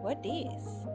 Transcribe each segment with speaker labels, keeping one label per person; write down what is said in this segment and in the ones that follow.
Speaker 1: What this?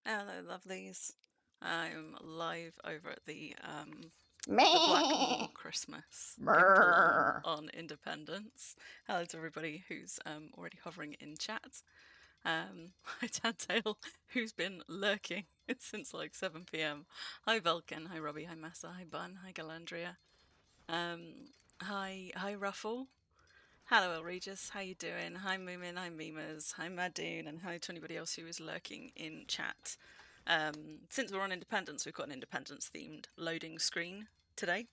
Speaker 2: Hello, lovelies. I'm live over at the Blackmoor
Speaker 1: Meh.
Speaker 2: Christmas Impalong
Speaker 1: Brr.
Speaker 2: on Independence. Hello to everybody who's already hovering in chat. Hi Tadtail, who's been lurking since like 7 p.m. Hi Vulcan, hi Robbie, hi Massa, hi Bun, hi Galandria. Hi Ruffle. Hello El Regis, how you doing? Hi Moomin, hi Memers, hi Madoon, and hi to anybody else who is lurking in chat. Since we're on Independence, we've got an Independence-themed loading screen today.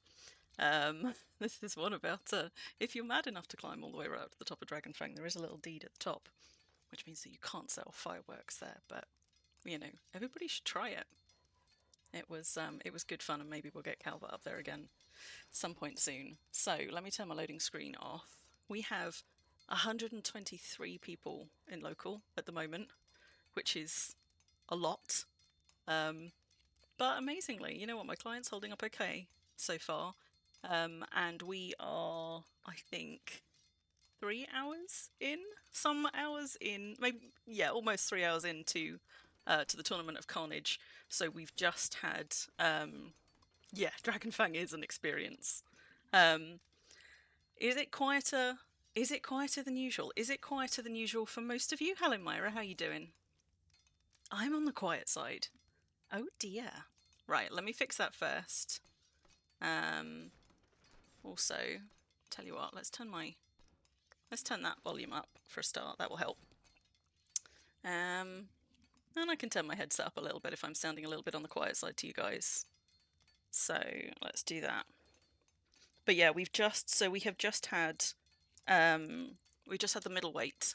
Speaker 2: This is one about if you're mad enough to climb all the way right up to the top of Dragonfang, there is a little deed at the top, which means that you can't set off fireworks there, but, you know, everybody should try it. It was good fun, and maybe we'll get Calvert up there again some point soon. So let me turn my loading screen off. We have 123 people in local at the moment, which is a lot. But amazingly, you know what, my client's holding up okay so far. And we are, I think, 3 hours in, some hours in, maybe, yeah, almost 3 hours into to the Tournament of Carnage. So we've just had, yeah, Dragonfang is an experience. Is it quieter? Is it quieter than usual? Is it quieter than usual for most of you? Hello, Myra, how you doing? I'm on the quiet side. Oh dear. Right, let me fix that first. Also, tell you what, let's turn that volume up for a start. That will help. And I can turn my headset up a little bit if I'm sounding a little bit on the quiet side to you guys. So let's do that. But yeah, we have just had the middleweight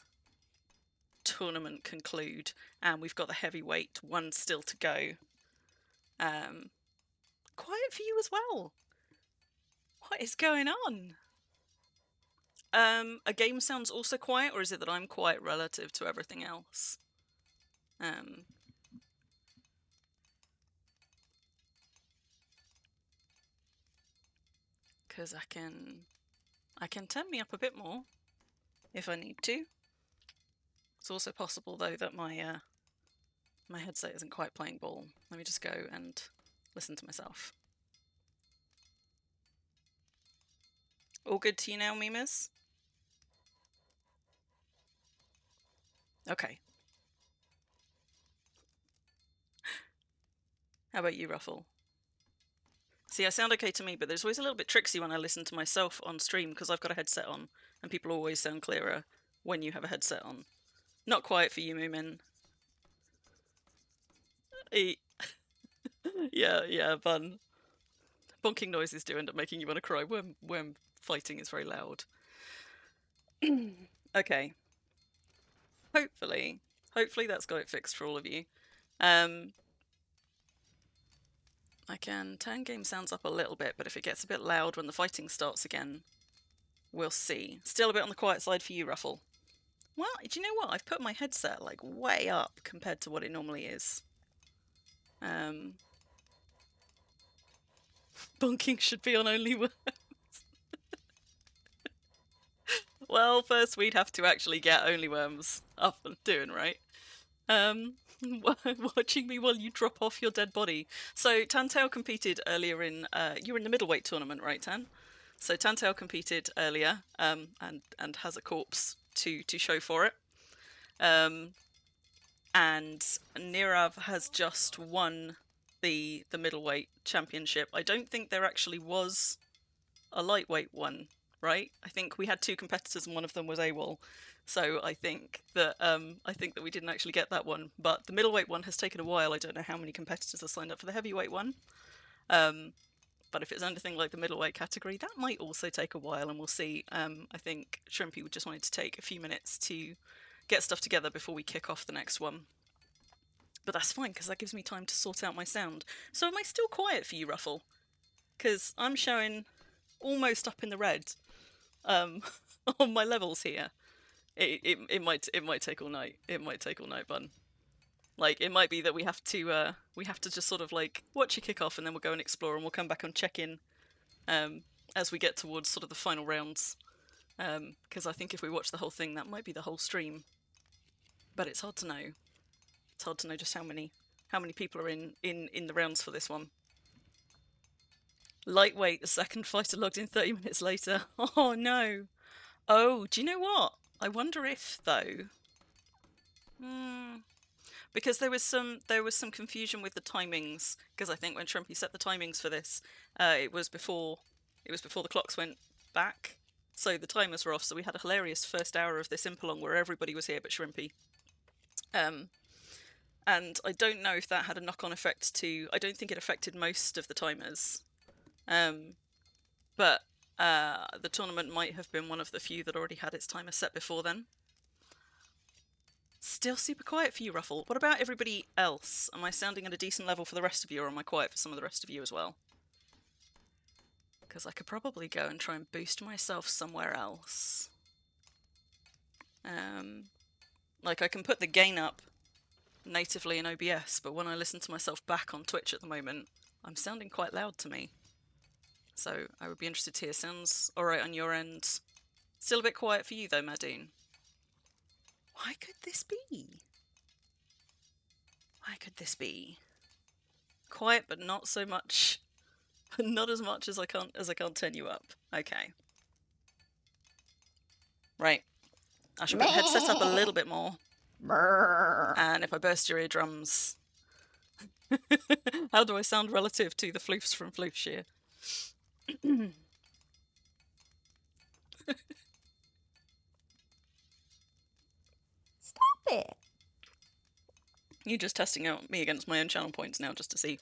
Speaker 2: tournament conclude, and we've got the heavyweight one still to go. Quiet for you as well. What is going on? A game sounds also quiet, or is it that I'm quiet relative to everything else? Because I can turn me up a bit more if I need to. It's also possible though that my headset isn't quite playing ball. Let me just go and listen to myself. All good to you now, Mimas? Okay. How about you, Ruffle? See, I sound okay to me, but there's always a little bit tricksy when I listen to myself on stream because I've got a headset on, and people always sound clearer when you have a headset on. Not quiet for you, Moomin. Yeah, fun. Bonking noises do end up making you want to cry when fighting is very loud. Okay. Hopefully that's got it fixed for all of you. I can turn game sounds up a little bit, but if it gets a bit loud when the fighting starts again, we'll see. Still a bit on the quiet side for you, Ruffle. Well, do you know what? I've put my headset like way up compared to what it normally is. Bonking should be on only words. Well, first we'd have to actually get Only Worms up and doing, right? Watching me while you drop off your dead body. So Tantail competed earlier in you were in the middleweight tournament, right, Tan? So Tantail competed earlier, and has a corpse to show for it. And Nirav has just won the middleweight championship. I don't think there actually was a lightweight one, right? I think we had two competitors and one of them was AWOL. So I think that we didn't actually get that one. But the middleweight one has taken a while. I don't know how many competitors are signed up for the heavyweight one. But if it's anything like the middleweight category, that might also take a while, and we'll see. I think Shrimpy just wanted to take a few minutes to get stuff together before we kick off the next one. But that's fine, because that gives me time to sort out my sound. So am I still quiet for you, Ruffle? Because I'm showing almost up in the red on my levels here. It might take all night. It might take all night, bun. Like, it might be that we have to just sort of like watch you kick off, and then we'll go and explore, and we'll come back and check in as we get towards sort of the final rounds. Because I think if we watch the whole thing, that might be the whole stream. But it's hard to know. It's hard to know just how many people are in the rounds for this one. Lightweight, the second fighter logged in 30 minutes later. Oh no. Oh, do you know what? I wonder if though. Because there was some confusion with the timings. Because I think when Shrimpy set the timings for this, it was before the clocks went back, so the timers were off. So we had a hilarious first hour of this Impalong where everybody was here but Shrimpy. And I don't know if that had a knock-on effect to. I don't think it affected most of the timers. But the tournament might have been one of the few that already had its timer set before then. Still super quiet for you, Ruffle. What about everybody else? Am I sounding at a decent level for the rest of you, or am I quiet for some of the rest of you as well? Because I could probably go and try and boost myself somewhere else. Like I can put the gain up natively in OBS, but when I listen to myself back on Twitch at the moment, I'm sounding quite loud to me. So I would be interested to hear. Sounds alright on your end. Still a bit quiet for you though, Madoon. Why could this be? Why could this be? Quiet, but not so much. Not as much as I can't turn you up. Okay. Right. I should put the headset up a little bit more. And if I burst your eardrums... How do I sound relative to the floofs from Floofshire?
Speaker 1: Stop it.
Speaker 2: You're just testing out me against my own channel points now, just to see.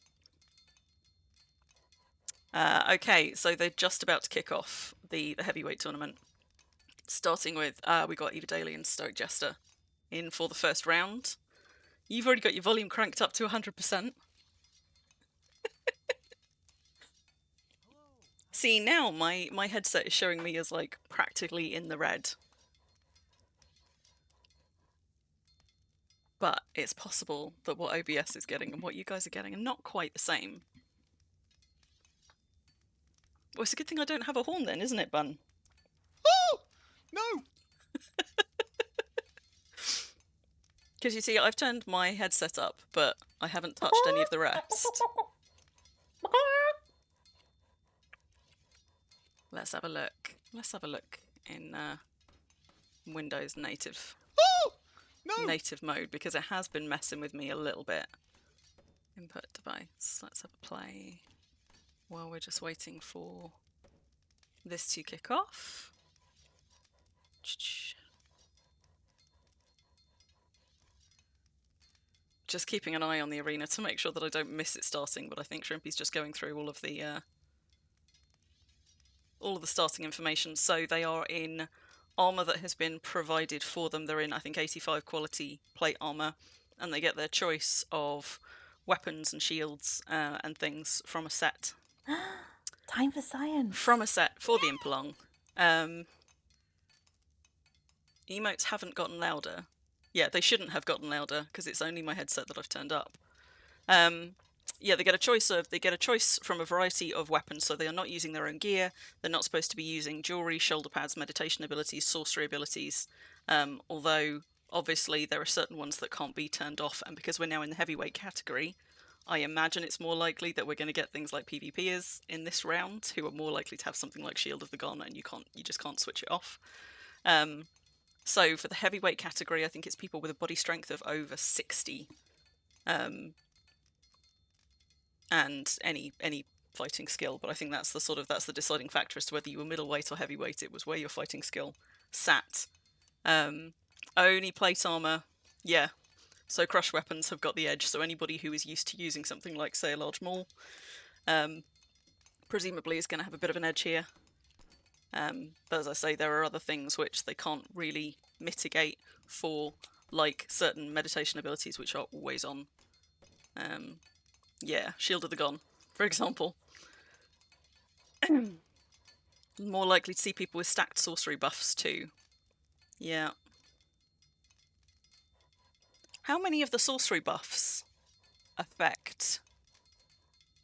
Speaker 2: Okay, so they're just about to kick off the heavyweight tournament. Starting with, we got Eva Daly and Stoic Jester in for the first round. You've already got your volume cranked up to 100%. See, now my headset is showing me as, like, practically in the red. But it's possible that what OBS is getting and what you guys are getting are not quite the same. Well, it's a good thing I don't have a horn then, isn't it, Bun?
Speaker 3: Oh! No!
Speaker 2: Because you see, I've turned my headset up, but I haven't touched any of the rest. Let's have a look. Let's have a look in Windows native.
Speaker 3: Oh! No!
Speaker 2: Native mode, because it has been messing with me a little bit. Input device. Let's have a play while we're just waiting for this to kick off. Just keeping an eye on the arena to make sure that I don't miss it starting, but I think Shrimpy's just going through all of the starting information. So they are in armour that has been provided for them. They're in, I think, 85 quality plate armour, and they get their choice of weapons and shields and things from a set.
Speaker 1: Time for science.
Speaker 2: From a set for the Impalong. Emotes haven't gotten louder. Yeah, they shouldn't have gotten louder because it's only my headset that I've turned up. Yeah, they get a choice from a variety of weapons, so they are not using their own gear. They're not supposed to be using jewelry, shoulder pads, meditation abilities, sorcery abilities. Although obviously there are certain ones that can't be turned off, and because we're now in the heavyweight category, I imagine it's more likely that we're going to get things like PvPers in this round, who are more likely to have something like Shield of the Gone, and you just can't switch it off. So for the heavyweight category, I think it's people with a body strength of over 60, and any fighting skill. But I think that's the deciding factor as to whether you were middleweight or heavyweight. It was where your fighting skill sat. Only plate armor, yeah. So crush weapons have got the edge. So anybody who is used to using something like, say, a large maul, presumably is going to have a bit of an edge here. But as I say, there are other things which they can't really mitigate for, like certain meditation abilities which are always on. Yeah, Shield of the Gone, for example. More likely to see people with stacked sorcery buffs too. Yeah. How many of the sorcery buffs affect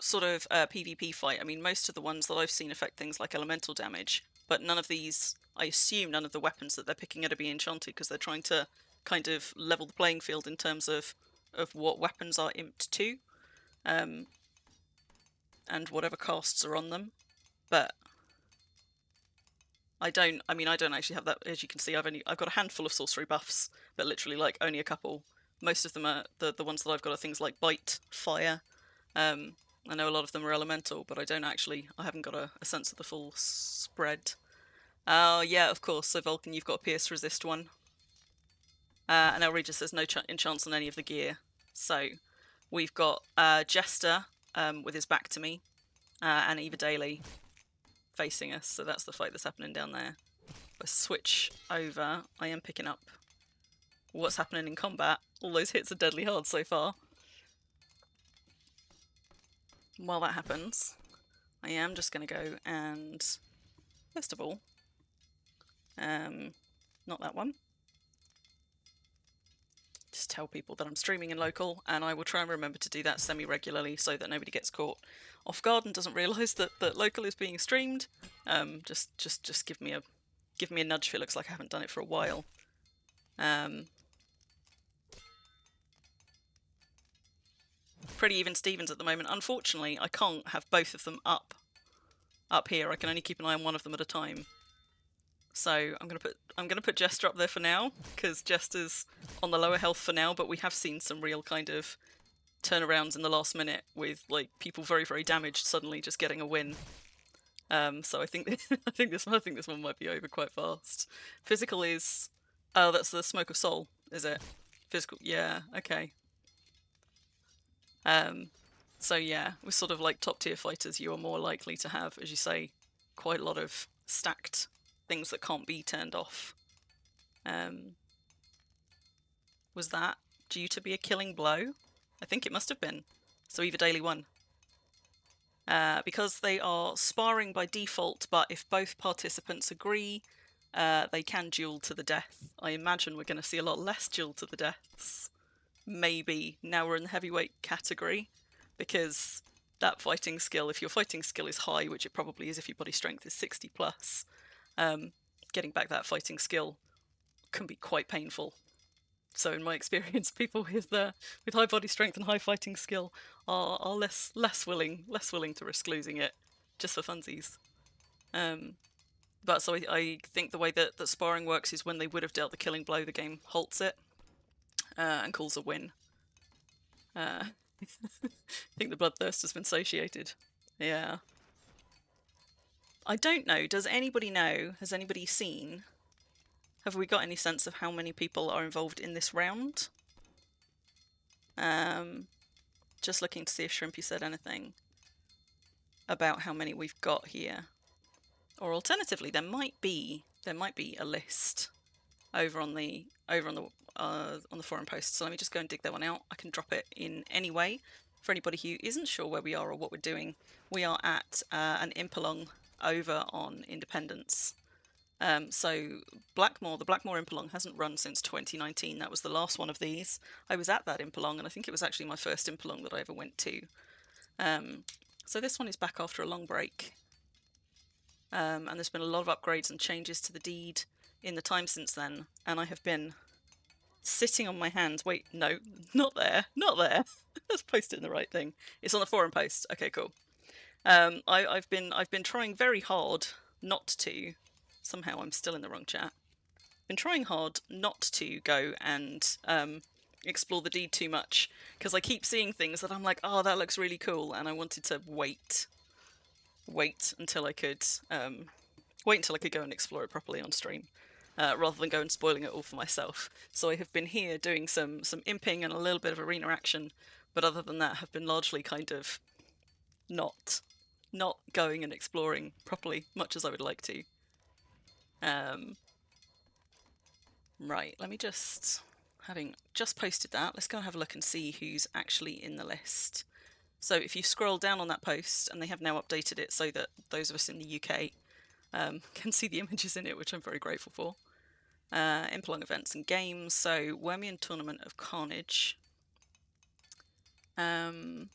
Speaker 2: sort of PvP fight? I mean, most of the ones that I've seen affect things like elemental damage, but none of these, I assume none of the weapons that they're picking are to be enchanted, because they're trying to kind of level the playing field in terms of what weapons are imped to, and whatever casts are on them. But I don't actually have that. As you can see, I've got a handful of sorcery buffs, but literally like only a couple. Most of them are the ones that I've got are things like bite, fire. I know a lot of them are elemental, but I haven't got a sense of the full spread. Oh, yeah, of course. So Vulcan, you've got a pierce resist one. And Elregis says no enchants on any of the gear. So we've got Jester with his back to me, and Eva Daly facing us. So that's the fight that's happening down there. If I switch over, I am picking up what's happening in combat. All those hits are deadly hard so far. While that happens, I am just going to go and, first of all, not that one. Just tell people that I'm streaming in local, and I will try and remember to do that semi-regularly so that nobody gets caught off guard and doesn't realise that local is being streamed. Just give me a nudge if it looks like I haven't done it for a while. Pretty even Stevens at the moment. Unfortunately, I can't have both of them up here. I can only keep an eye on one of them at a time. So I'm gonna put Jester up there for now, because Jester's on the lower health for now, but we have seen some real kind of turnarounds in the last minute with like people very, very damaged suddenly just getting a win. So I think I think this one might be over quite fast. Physical is that's the Smoke of Soul, is it? Physical, yeah, okay. So yeah, with sort of like top tier fighters, you are more likely to have, as you say, quite a lot of stacked things that can't be turned off. Was that due to be a killing blow? I think it must have been. So Eva Daily won. Because they are sparring by default, but if both participants agree, they can duel to the death. I imagine we're going to see a lot less duel to the deaths. Maybe now we're in the heavyweight category, because that fighting skill, if your fighting skill is high, which it probably is if your body strength is 60 plus, getting back that fighting skill can be quite painful. So in my experience, people with high body strength and high fighting skill are less willing to risk losing it just for funsies. But so I think the way that sparring works is when they would have dealt the killing blow, the game halts it and calls a win. I think the bloodthirst has been satiated. Yeah. I don't know. Does anybody know? Has anybody seen? Have we got any sense of how many people are involved in this round? Just looking to see if Shrimpy said anything about how many we've got here. Or alternatively, there might be a list over on the forum post. So let me just go and dig that one out. I can drop it in anyway for anybody who isn't sure where we are or what we're doing. We are at an Impalong over on Independence. So Blackmoor, the Blackmoor Impalong hasn't run since 2019. That was the last one of these. I was at that Impalong, and I think it was actually my first Impalong that I ever went to. So this one is back after a long break. And there's been a lot of upgrades and changes to the deed in the time since then. And I have been sitting on my hands. Wait, no, not there. Let's post it in the right thing. It's on the forum post. Okay, cool. I've been trying very hard not to. Somehow I'm still in the wrong chat. Been trying hard not to go and explore the deed too much, because I keep seeing things that I'm like, oh, that looks really cool, and I wanted to wait until I could go and explore it properly on stream, rather than go and spoiling it all for myself. So I have been here doing some imping and a little bit of arena action, but other than that, have been largely kind of not going and exploring properly, much as I would like to. Right, let me having just posted that, let's go and have a look and see who's actually in the list. So if you scroll down on that post, and they have now updated it so that those of us in the UK can see the images in it, which I'm very grateful for. Impalong events and games, so Wormian Tournament of Carnage. I'm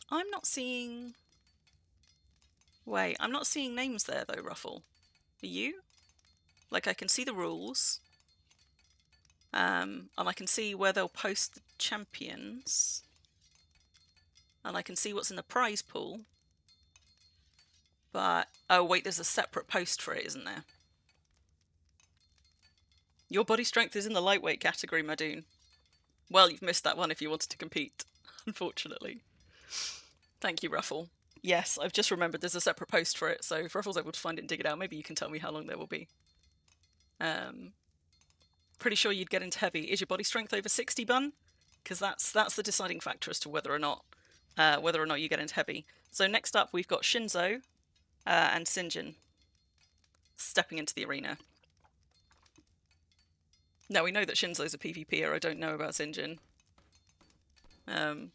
Speaker 2: not seeing... Wait, I'm not seeing names there though, Ruffle. Are you? Like, I can see the rules. And I can see where they'll post the champions. And I can see what's in the prize pool. But, oh wait, there's a separate post for it, isn't there? Your body strength is in the lightweight category, Madoon. Well, you've missed that one if you wanted to compete, unfortunately. Thank you, Ruffle. Yes, I've just remembered there's a separate post for it, so if Ruffle's able to find it and dig it out, maybe you can tell me how long there will be. Pretty sure you'd get into heavy. Is your body strength over 60, Bun? Because that's the deciding factor as to whether or not you get into heavy. So next up, we've got Shinzo and Sinjin stepping into the arena. Now we know that Shinzo's a PvPer. I don't know about Sinjin. But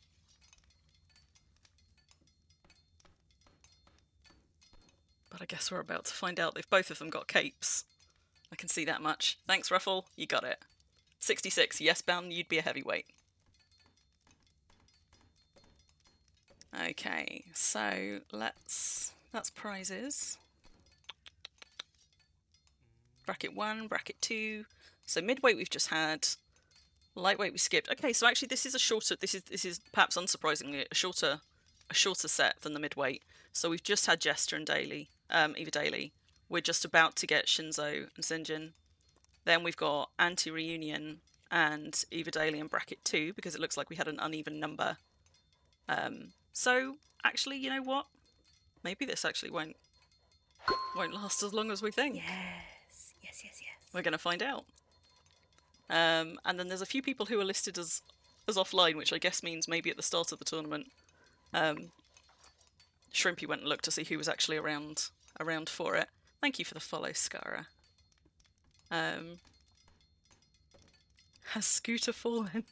Speaker 2: I guess we're about to find out. They've both of them got capes. I can see that much. Thanks, Ruffle. You got it. 66. Yes, bound. You'd be a heavyweight. Okay, so that's prizes. Bracket 1, bracket 2. So midweight we've just had. Lightweight we skipped. Okay, so actually this is a shorter. This is perhaps unsurprisingly a shorter set than the midweight. So we've just had Jester and Daly, Eva Daly. We're just about to get Shinzo and Sinjin. Then we've got Anti-Reunion and Eva Daly in bracket 2 because it looks like we had an uneven number. So actually, you know what? Maybe this actually won't last as long as we think.
Speaker 1: Yes.
Speaker 2: We're going to find out. And then there's a few people who are listed as offline, which I guess means maybe at the start of the tournament. Shrimpy went and looked to see who was actually around for it. Thank you for the follow, Skara. Has Scooter fallen?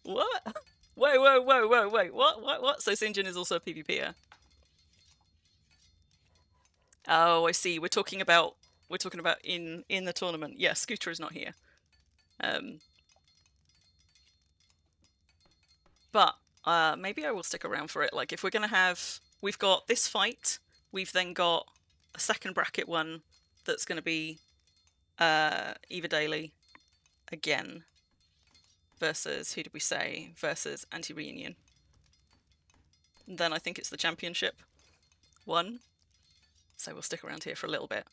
Speaker 2: What? Wait. What? So Sinjin is also a PvPer. Oh, I see. We're talking about in the tournament. Yeah, Scooter is not here. But maybe I will stick around for it. Like, if we're gonna have, we've got this fight. We've then got a second bracket one that's gonna be Eva Daly again versus, who did we say? Versus Anti-Reunion. And then I think it's the championship one. So we'll stick around here for a little bit.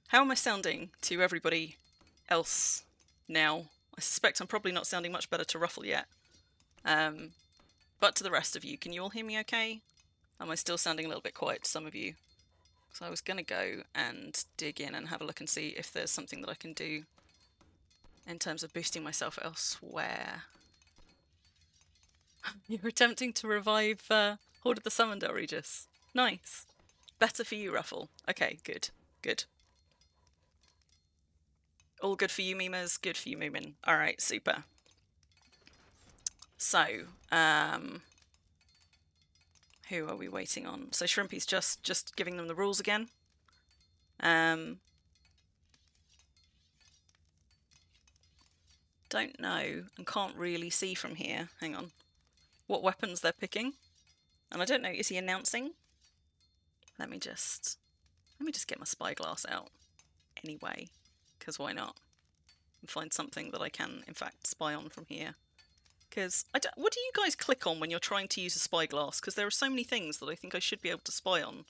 Speaker 2: How am I sounding to everybody else now? I suspect I'm probably not sounding much better to Ruffle yet. But to the rest of you, can you all hear me okay? Am I still sounding a little bit quiet to some of you? So I was going to go and dig in and have a look and see if there's something that I can do in terms of boosting myself elsewhere. You're attempting to revive Horde of the Summoned, Regis. Nice. Better for you, Ruffle. Okay, good. All good for you, Mimas. Good for you, Moomin. Alright, super. So, who are we waiting on? So Shrimpy's just giving them the rules again. Don't know and can't really see from here. Hang on. What weapons they're picking. And I don't know, is he announcing? Let me just get my spyglass out anyway, because why not? And find something that I can, in fact, spy on from here. Because, what do you guys click on when you're trying to use a spyglass? Because there are so many things that I think I should be able to spy on.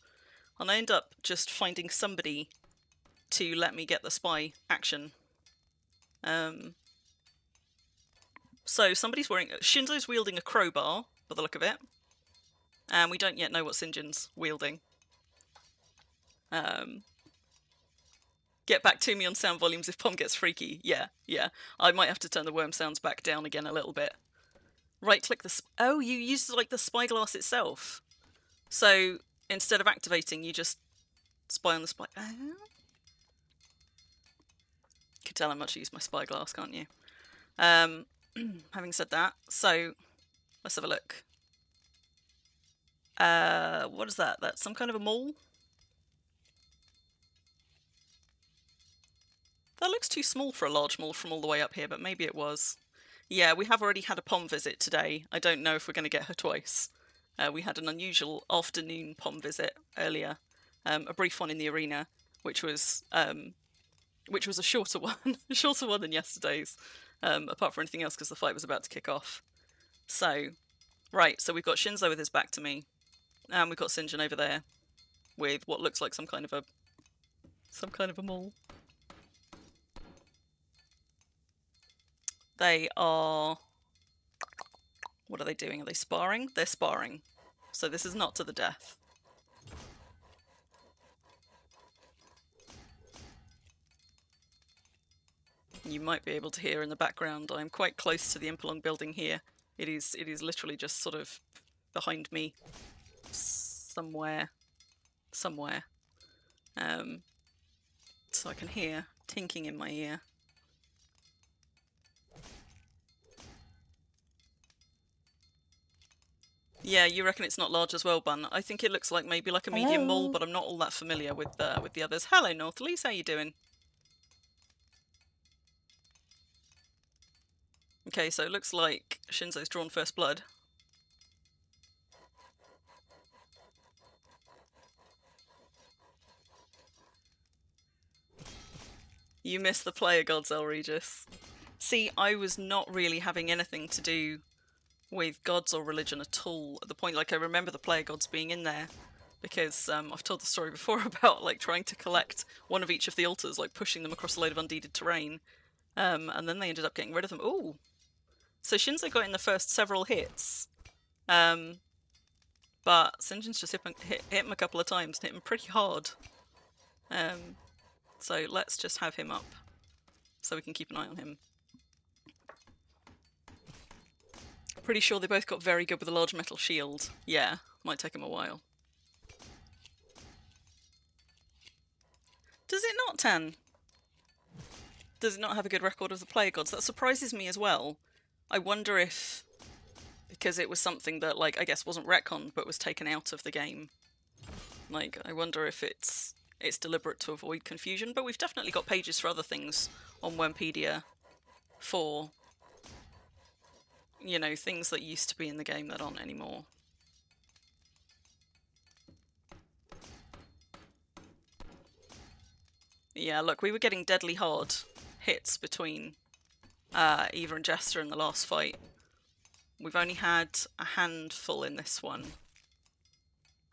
Speaker 2: And I end up just finding somebody to let me get the spy action. So somebody's wearing... Shinzo's wielding a crowbar, by the look of it. And we don't yet know what Sinjin's wielding. Get back to me on sound volumes if Pom gets freaky. Yeah. I might have to turn the worm sounds back down again a little bit. Right-click the... Oh, you use, like, the spyglass itself. So, instead of activating, you just spy on the spy... Oh. You can tell how much I use my spyglass, can't you? Having said that, so, let's have a look. What is that? That's some kind of a mole? That looks too small for a large mole from all the way up here, but maybe it was. Yeah, we have already had a Pom visit today. I don't know if we're going to get her twice. We had an unusual afternoon Pom visit earlier. A brief one in the arena, which was a shorter one. A shorter one than yesterday's, apart from anything else because the fight was about to kick off. So, right, so we've got Shinzo with his back to me. And we've got Sinjin over there with what looks like some kind of a mole. They are... What are they doing? Are they sparring? They're sparring. So this is not to the death. You might be able to hear in the background, I'm quite close to the Impalong building here. It is literally just sort of behind me. Somewhere. So I can hear tinking in my ear. Yeah, you reckon it's not large as well, Bun? I think it looks like maybe like a medium mole,
Speaker 1: Hello?
Speaker 2: but I'm not all that familiar with the others. Hello, Northleys, how you doing? Okay, so it looks like Shinzo's drawn first blood. You missed the player gods, Elregis. See, I was not really having anything to do with gods or religion at all at the point. Like, I remember the player gods being in there because I've told the story before about like trying to collect one of each of the altars, like pushing them across a load of undeeded terrain, and then they ended up getting rid of them. Ooh, so Shinzo got in the first several hits, but Sinjin's just hit him a couple of times, hit him pretty hard. So let's just have him up so we can keep an eye on him. Pretty sure they both got very good with a large metal shield. Yeah, might take him a while. Does it not, Tan? Does it not have a good record of the player gods? That surprises me as well. I wonder if, because it was something that, like, I guess wasn't retconned, but was taken out of the game. Like, I wonder if it's deliberate to avoid confusion, but we've definitely got pages for other things on Wempedia for, you know, things that used to be in the game that aren't anymore. Yeah, look, we were getting deadly hard hits between Eva and Jester in the last fight. We've only had a handful in this one.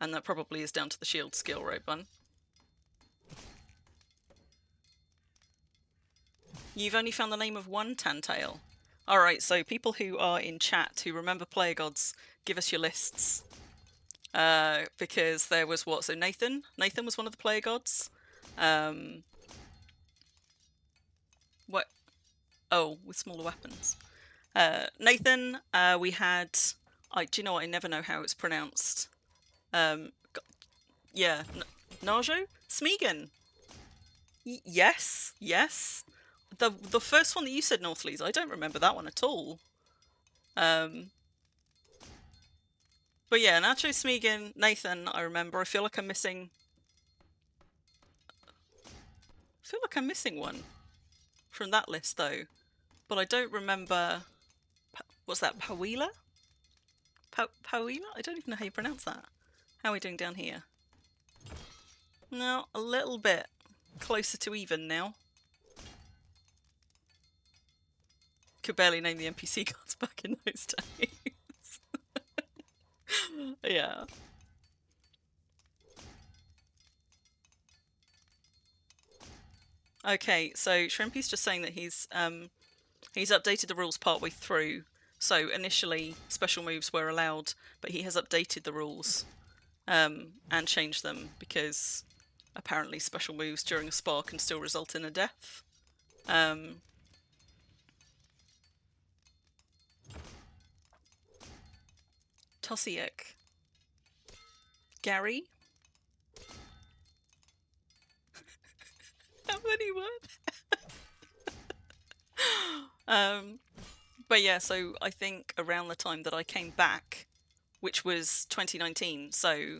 Speaker 2: And that probably is down to the shield skill, right, Bun? You've only found the name of one Tantail. Alright, so people who are in chat who remember player gods, give us your lists. Because there was what? So Nathan? Nathan was one of the player gods. What? Oh, with smaller weapons. Nathan, we had... do you know what? I never know how it's pronounced. Yeah, Najo? Smeagol? Yes, yes. The first one that you said, Northleys, I don't remember that one at all. But yeah, Nacho, Smeagol, Nathan, I remember. I feel like I'm missing one from that list though. But I don't remember. What's that? Pawila? Pawila? I don't even know how you pronounce that. How are we doing down here? No, a little bit closer to even now. Could barely name the NPC cards back in those days. Yeah. Okay, so Shrimpy's just saying that he's updated the rules partway through. So initially special moves were allowed, but he has updated the rules and changed them because apparently special moves during a spar can still result in a death. Tossiek. Gary. How many words? But yeah, so I think around the time that I came back, which was 2019, so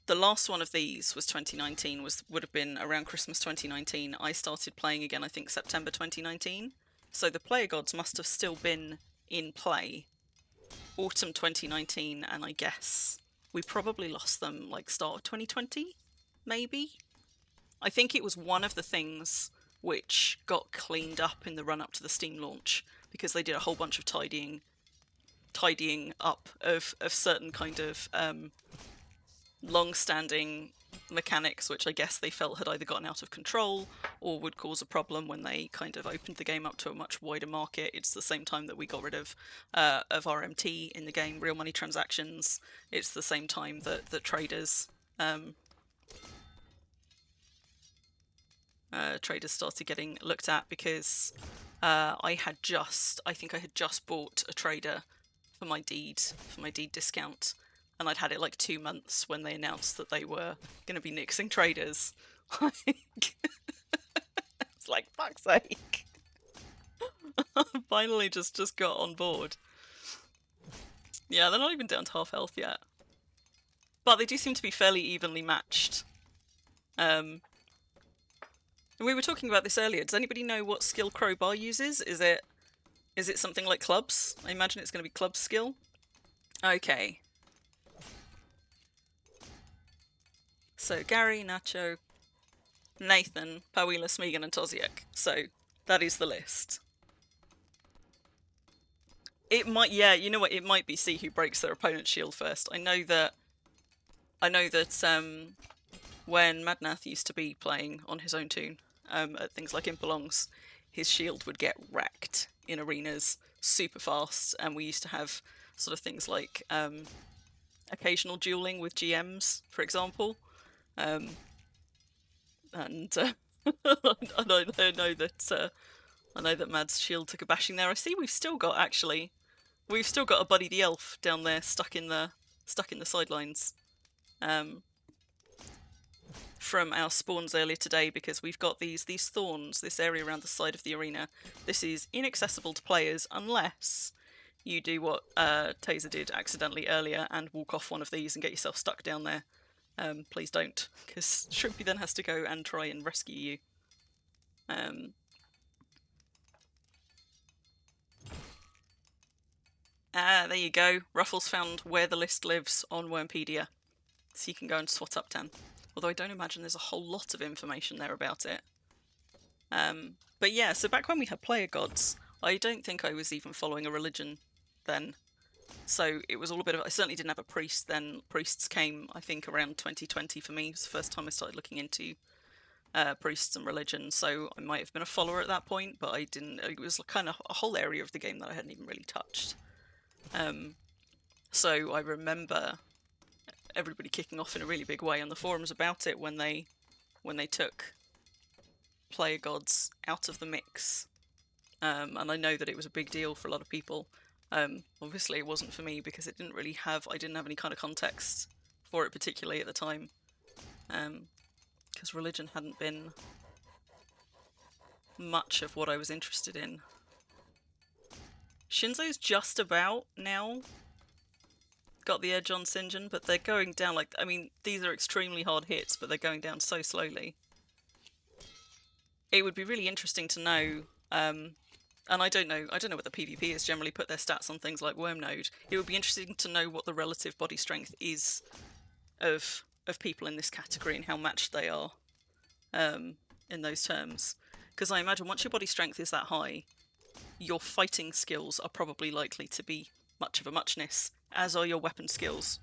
Speaker 2: the last one of these was 2019, would have been around Christmas 2019. I started playing again, I think September 2019. So the player gods must have still been in play autumn 2019, and I guess we probably lost them like start of 2020, maybe? I think it was one of the things which got cleaned up in the run-up to the Steam launch, because they did a whole bunch of tidying up of certain kind of long-standing mechanics, which I guess they felt had either gotten out of control or would cause a problem when they kind of opened the game up to a much wider market. It's the same time that we got rid of RMT in the game, real money transactions. It's the same time that traders traders started getting looked at, because I think I had just bought a trader for my deed discount, and I'd had it like 2 months when they announced that they were going to be nixing traders. It's like, fuck's sake. Finally just got on board. Yeah, they're not even down to half health yet. But they do seem to be fairly evenly matched. And we were talking about this earlier. Does anybody know what skill Crowbar uses? Is it something like clubs? I imagine it's going to be club skill. Okay. So Gary, Nacho, Nathan, Pawila, Smeagol and Toziek. So that is the list. It might, yeah, you know what, it might be see who breaks their opponent's shield first. I know that when Madnath used to be playing on his own tune, at things like Impalongs, his shield would get wrecked in arenas super fast, and we used to have sort of things like occasional dueling with GMs, for example. And I know that Mad's shield took a bashing there. I see we've still got a Buddy the Elf down there stuck in the sidelines. From our spawns earlier today, because we've got these thorns, this area around the side of the arena. This is inaccessible to players unless you do what Taser did accidentally earlier and walk off one of these and get yourself stuck down there. Please don't, because Shrimpy then has to go and try and rescue you. There you go. Ruffles found where the list lives on Wormpedia, so you can go and swat up 10. Although I don't imagine there's a whole lot of information there about it. But yeah, so back when we had player gods, I don't think I was even following a religion then. So it was all a bit of... I certainly didn't have a priest then. Priests came, I think, around 2020 for me. It was the first time I started looking into priests and religion. So I might have been a follower at that point, but I didn't... It was kind of a whole area of the game that I hadn't even really touched. So I remember everybody kicking off in a really big way on the forums about it when they took player gods out of the mix. And I know that it was a big deal for a lot of people. Obviously it wasn't for me because I didn't have any kind of context for it particularly at the time. Because religion hadn't been much of what I was interested in. Shinzo's just about now got the edge on Sinjin, but they're going down like... I mean, these are extremely hard hits, but they're going down so slowly. It would be really interesting to know, and I don't know what the PvP has generally put their stats on things like Wormnode. It would be interesting to know what the relative body strength is of people in this category and how matched they are in those terms. Because I imagine once your body strength is that high, your fighting skills are probably likely to be much of a muchness, as are your weapon skills.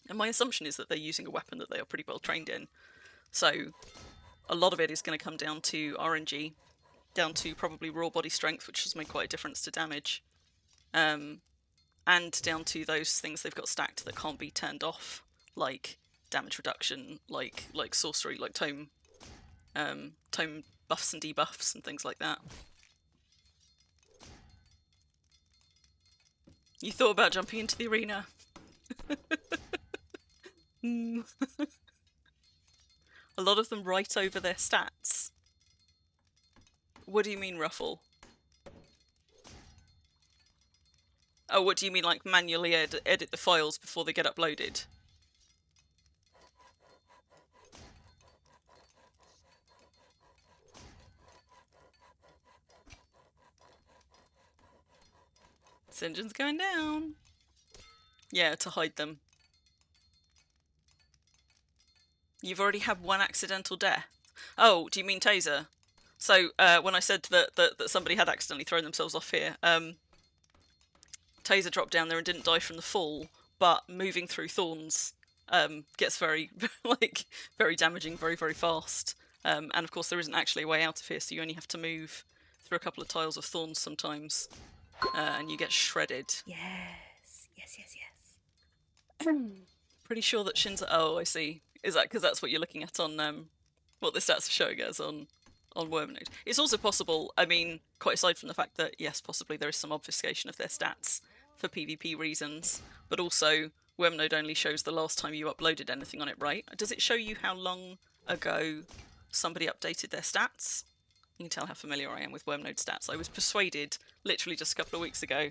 Speaker 2: And my assumption is that they're using a weapon that they are pretty well trained in. So a lot of it is going to come down to RNG, down to probably raw body strength, which has made quite a difference to damage, and down to those things they've got stacked that can't be turned off, like damage reduction, like sorcery, like tome buffs and debuffs and things like that. You thought about jumping into the arena. A lot of them write over their stats. What do you mean, Ruffle? Oh, what do you mean, like manually edit the files before they get uploaded? Sinjin's going down. Yeah, to hide them. You've already had one accidental death. Oh, do you mean Taser? So, when I said that somebody had accidentally thrown themselves off here, Taser dropped down there and didn't die from the fall, but moving through thorns gets very, very damaging very, very fast. And of course there isn't actually a way out of here, so you only have to move through a couple of tiles of thorns sometimes. And you get shredded.
Speaker 1: Yes.
Speaker 2: Pretty sure that Shinzo... Oh, I see. Is that because that's what you're looking at on what the stats are showing us on Wormnode? It's also possible, I mean, quite aside from the fact that, yes, possibly there is some obfuscation of their stats for PvP reasons, but also Wormnode only shows the last time you uploaded anything on it, right? Does it show you how long ago somebody updated their stats? You can tell how familiar I am with Wormnode stats. I was persuaded, literally just a couple of weeks ago,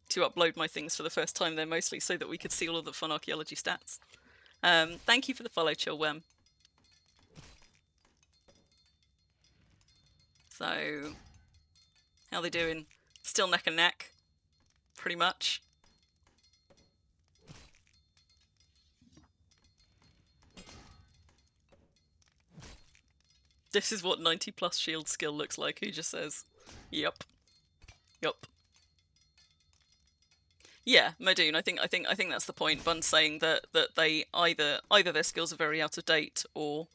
Speaker 2: to upload my things for the first time there, mostly so that we could see all of the fun archaeology stats. Thank you for the follow, Chillworm. So, how they doing? Still neck and neck, pretty much. This is what 90 plus shield skill looks like, who just says, yep. Yup. Yeah, Madoon, I think that's the point. Bun's saying that they either their skills are very out of date or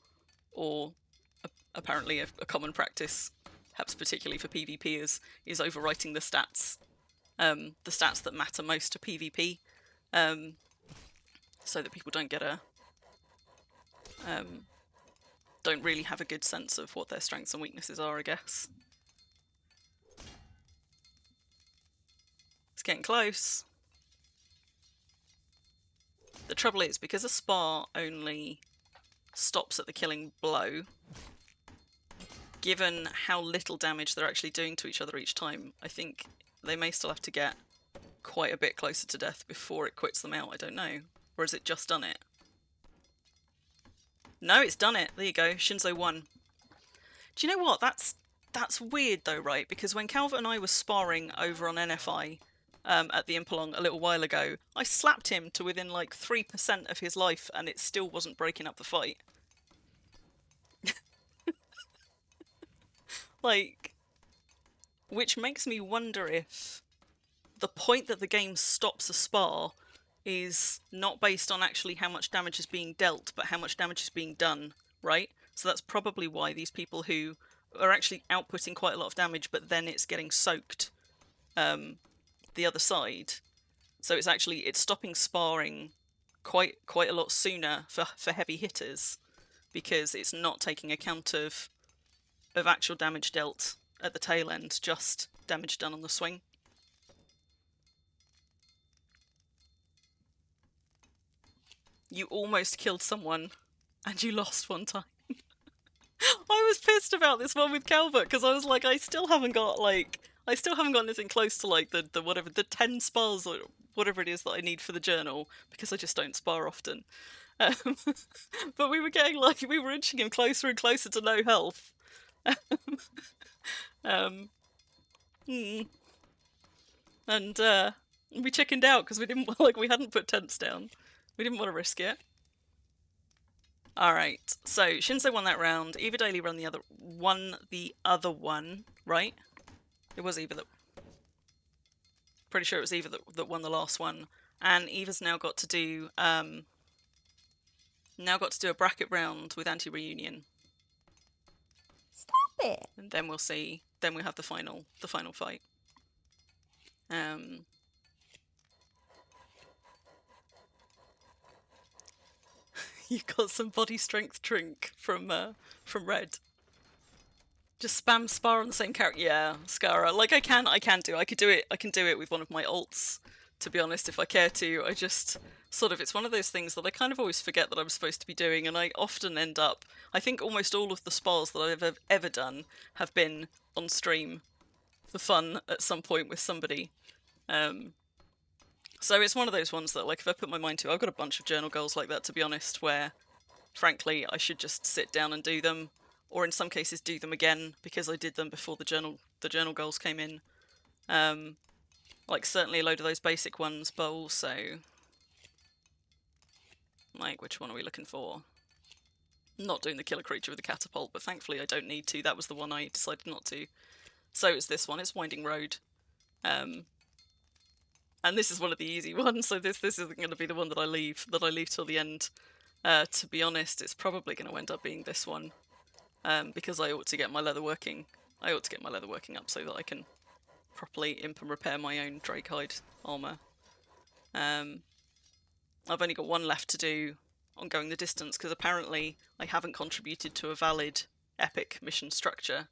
Speaker 2: apparently a common practice, perhaps particularly for PvP, is overwriting the stats that matter most to PvP, so that people don't get don't really have a good sense of what their strengths and weaknesses are, I guess. It's getting close. The trouble is, because a spar only stops at the killing blow, given how little damage they're actually doing to each other each time, I think they may still have to get quite a bit closer to death before it quits them out. I don't know. Or has it just done it? No, it's done it. There you go. Shinzo won. Do you know what? That's weird though, right? Because when Calvert and I were sparring over on NFI at the Impalong a little while ago, I slapped him to within like 3% of his life and it still wasn't breaking up the fight. Like, which makes me wonder if the point that the game stops a spar is not based on actually how much damage is being dealt, but how much damage is being done, right? So that's probably why these people who are actually outputting quite a lot of damage, but then it's getting soaked the other side. So it's stopping sparring quite a lot sooner for heavy hitters, because it's not taking account of actual damage dealt at the tail end, just damage done on the swing. You almost killed someone and you lost one time. I was pissed about this one with Calvert because I was like, I still haven't got anything close to like the whatever, the 10 spars or whatever it is that I need for the journal, because I just don't spar often. But we were getting we were inching him closer and closer to no health. And we chickened out because we didn't we hadn't put tents down. We didn't want to risk it. Alright, so Shinzo won that round. Eva Daly won the other one, right? It was Eva that... Pretty sure it was Eva that won the last one. And Eva's now got to do a bracket round with Anti-Reunion.
Speaker 1: Stop it!
Speaker 2: And then we'll see. Then we'll have the final fight. You got some body strength drink from Red. Just spam spar on the same character. Yeah, Skara. Like I can do. I can do it with one of my ults, to be honest, if I care to. I just sort of, it's one of those things that I kind of always forget that I'm supposed to be doing, and I often end up, I think almost all of the spars that I've ever done have been on stream for fun at some point with somebody. So it's one of those ones that, like, if I put my mind to, I've got a bunch of journal goals like that, to be honest, where, frankly, I should just sit down and do them, or in some cases do them again, because I did them before the journal goals came in. Like, certainly a load of those basic ones, but also, like, which one are we looking for? Not doing the killer creature with the catapult, but thankfully I don't need to. That was the one I decided not to. So it's this one, it's Winding Road. And this is one of the easy ones, so this isn't going to be the one that I leave till the end. To be honest, it's probably going to end up being this one, because I ought to get my leather working. I ought to get my leather working up so that I can properly imp and repair my own Drakehide armour. I've only got one left to do on going the distance, because apparently I haven't contributed to a valid epic mission structure.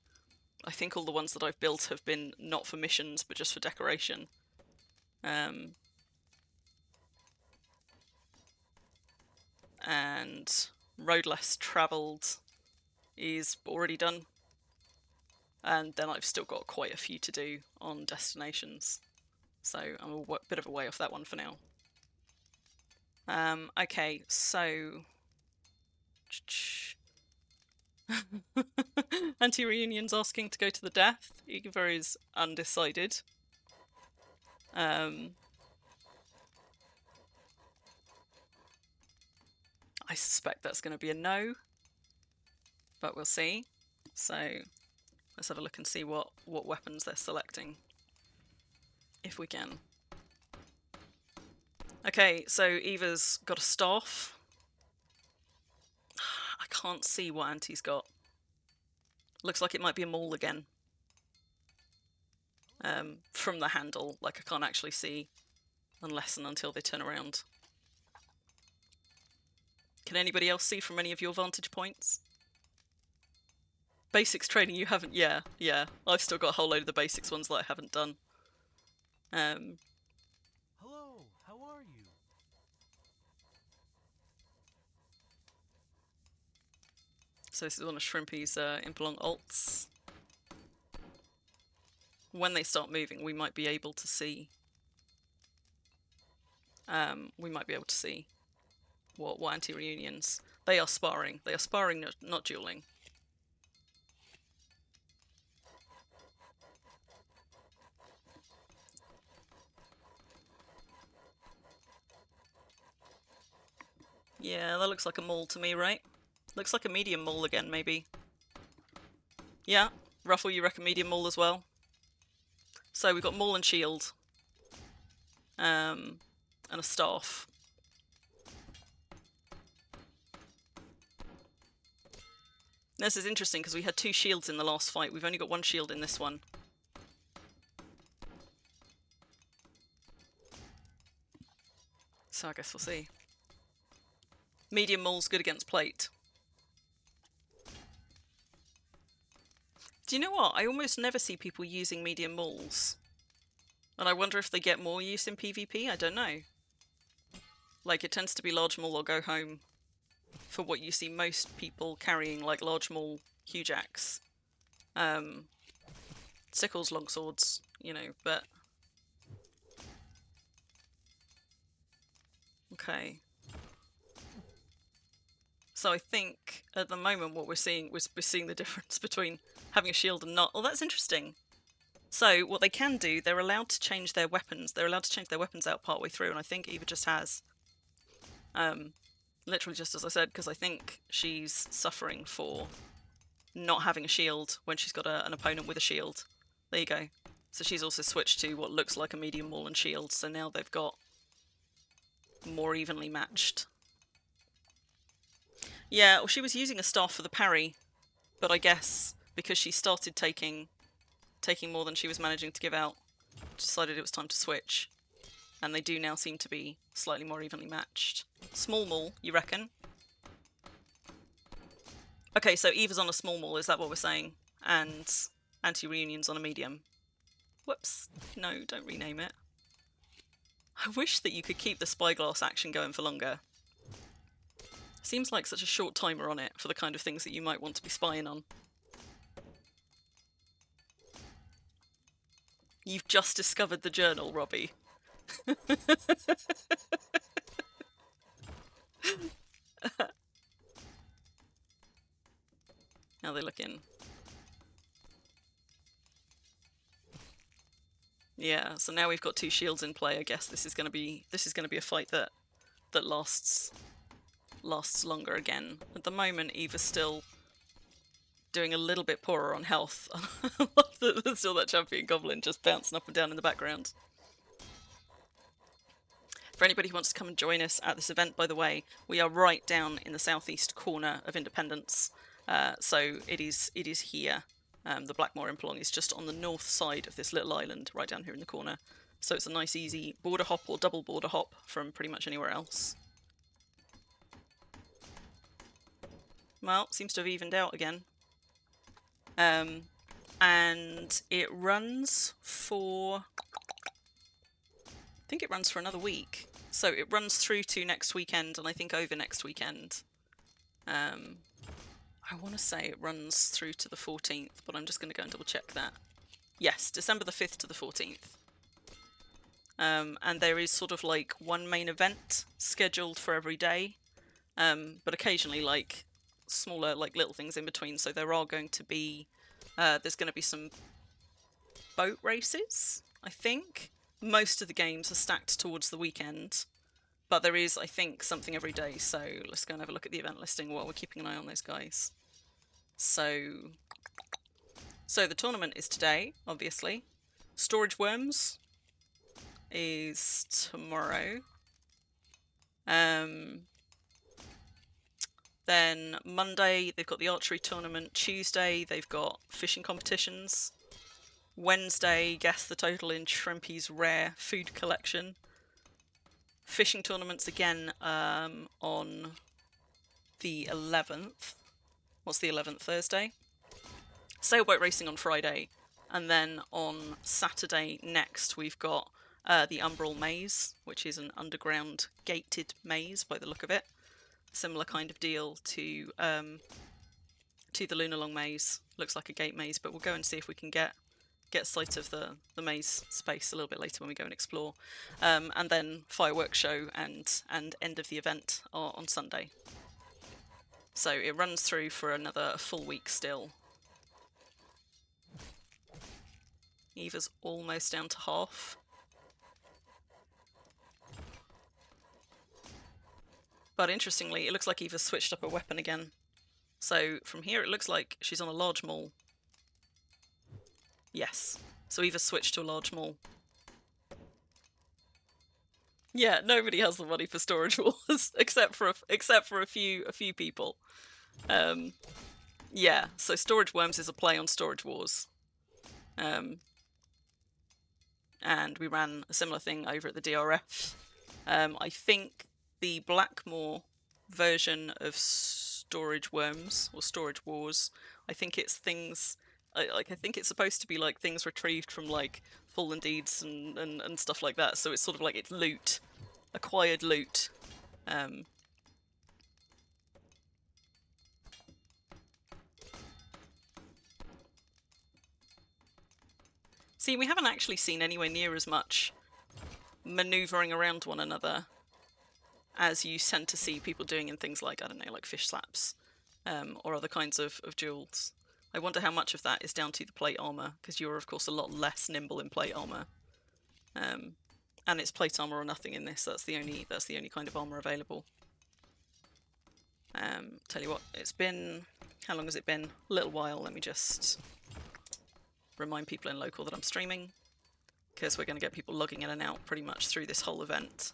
Speaker 2: I think all the ones that I've built have been not for missions, but just for decoration. And Road Less Travelled is already done. And then I've still got quite a few to do on destinations. So I'm a bit of a way off that one for now. Okay, so... Anti-Reunion's asking to go to the death. Eva is undecided. I suspect that's going to be a no, but we'll see. So let's have a look and see what weapons they're selecting, if we can. Okay, so Eva's got a staff. I can't see what Auntie's got. Looks like it might be a maul again. From the handle, like I can't actually see unless and until they turn around. Can anybody else see from any of your vantage points? Basics training you haven't... Yeah. I've still got a whole load of the basics ones that I haven't done.
Speaker 4: Hello, how are you?
Speaker 2: So this is one of Shrimpy's Impalong alts. When they start moving, we might be able to see... what anti-reunions... They are sparring. They are sparring, not dueling. Yeah, that looks like a maul to me, right? Looks like a medium maul again, maybe. Yeah, Ruffle, you reckon medium maul as well? So we've got maul and shield. And a staff. This is interesting because we had 2 shields in the last fight. We've only got 1 shield in this one. So I guess we'll see. Medium maul's good against plate. Do you know what? I almost never see people using medium mauls. And I wonder if they get more use in PvP? I don't know. Like, it tends to be large maul or go home for what you see most people carrying, like large maul, huge axe. Sickles, longswords, you know, but... Okay. So I think at the moment what we're seeing the difference between having a shield and not. Oh, that's interesting. So what they can do, they're allowed to change their weapons. They're allowed to change their weapons out partway through, and I think Eva just has. Literally just as I said, because I think she's suffering for not having a shield when she's got an opponent with a shield. There you go. So she's also switched to what looks like a medium maul and shield, so now they've got more evenly matched. Yeah, well, she was using a staff for the parry, but I guess because she started taking more than she was managing to give out, decided it was time to switch. And they do now seem to be slightly more evenly matched. Small maul, you reckon? Okay, so Eva's on a small maul, is that what we're saying? And anti-reunion's on a medium. Whoops. No, don't rename it. I wish that you could keep the spyglass action going for longer. Seems like such a short timer on it for the kind of things that you might want to be spying on. You've just discovered the journal, Robbie. How are they looking? Yeah, so now we've got 2 shields in play. I guess this is going to be a fight that lasts longer again. At the moment, Eva's still doing a little bit poorer on health. I love that there's still that champion goblin just bouncing up and down in the background. For anybody who wants to come and join us at this event, by the way, we are right down in the southeast corner of Independence. So it is here. The Blackmoor Impalong is just on the north side of this little island, right down here in the corner. So it's a nice easy border hop or double border hop from pretty much anywhere else. Well, seems to have evened out again. And it runs for... I think it runs for another week. So it runs through to next weekend, and I think over next weekend. I want to say it runs through to the 14th, but I'm just going to go and double check that. Yes, December the 5th to the 14th. And there is sort of like one main event scheduled for every day, but occasionally like smaller like little things in between. So there are going to be, there's going to be some boat races, I think. Most of the games are stacked towards the weekend, but there is, I think, something every day. So let's go and have a look at the event listing while we're keeping an eye on those guys. So the tournament is today, obviously. Storage Worms is tomorrow. Then Monday they've got the archery tournament. Tuesday they've got fishing competitions. Wednesday, guess the total in Shrimpy's rare food collection. Fishing tournaments again on the 11th. What's the 11th? Thursday? Sailboat racing on Friday. And then on Saturday next we've got the Umbral Maze, which is an underground gated maze by the look of it. Similar kind of deal to the Lunalong Maze. Looks like a gate maze, but we'll go and see if we can get sight of the maze space a little bit later when we go and explore. And then fireworks show and end of the event on Sunday. So it runs through for another full week still. Eva's almost down to half. But interestingly, it looks like Eva's switched up her weapon again. So from here it looks like she's on a large maul. Yes. So Eva's switched to a large maul. Yeah, nobody has the money for Storage Wars except for a few people. Yeah, so Storage Worms is a play on Storage Wars. And we ran a similar thing over at the DRF. I think the Blackmoor version of Storage Worms or Storage Wars, I think it's things I think it's supposed to be like things retrieved from like fallen deeds and stuff like that. So it's sort of like it's loot, acquired loot. See, we haven't actually seen anywhere near as much manoeuvring around one another as you tend to see people doing in things like, I don't know, like fish slaps or other kinds of duels. I wonder how much of that is down to the plate armor, because you're of course a lot less nimble in plate armor, and it's plate armor or nothing in this. That's the only kind of armor available. Tell you what, it's been, how long has it been? A little while. Let me just remind people in local that I'm streaming, because we're going to get people logging in and out pretty much through this whole event.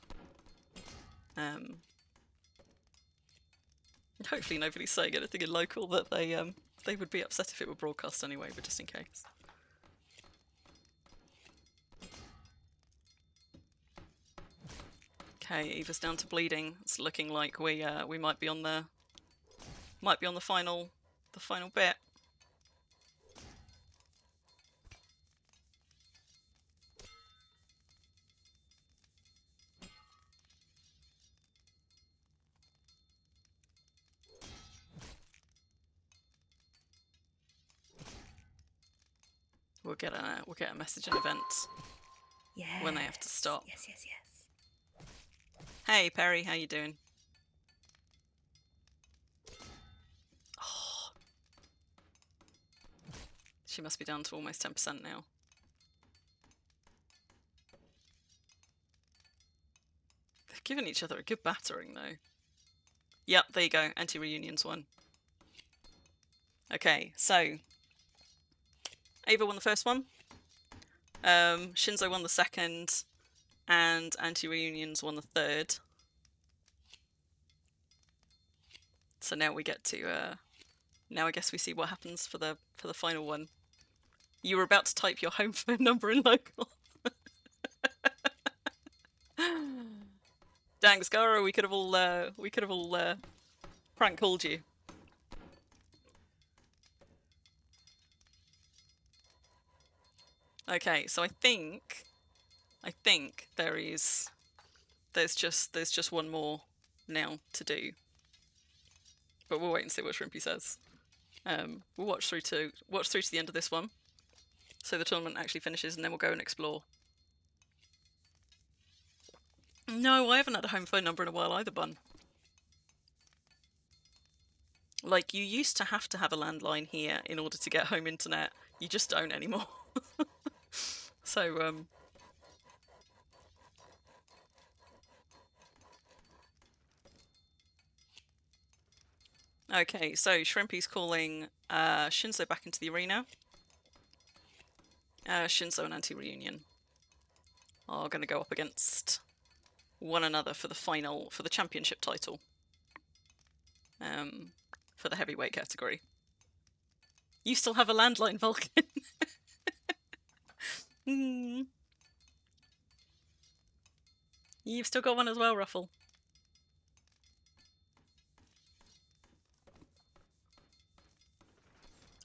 Speaker 2: Hopefully nobody's saying anything in local that they would be upset if it were broadcast anyway, but just in case. Okay, Eva's down to bleeding. It's looking like we might be on the final bit. We'll get a message in events when they have to stop.
Speaker 1: Yes.
Speaker 2: Hey Perry, how you doing? Oh. She must be down to almost 10% now. They've given each other a good battering though. Yep, there you go. Anti-reunions won. Okay, so Ava won the first one, Shinzo won the second, and Anti-Reunions won the third. So now we get to, now I guess we see what happens for the final one. You were about to type your home phone number in local. Dang, Scara, we could have all prank called you. Okay, so I think there's just one more now to do. But we'll wait and see what Shrimpy says. We'll watch through to the end of this one, so the tournament actually finishes, and then we'll go and explore. No, I haven't had a home phone number in a while either, Bun. Like, you used to have a landline here in order to get home internet. You just don't anymore. So, okay, so Shrimpy's calling Shinzo back into the arena. Shinzo and Anti-Reunion are going to go up against one another for the championship title. For the heavyweight category. You still have a landline, Vulcan. You've still got one as well, Ruffle.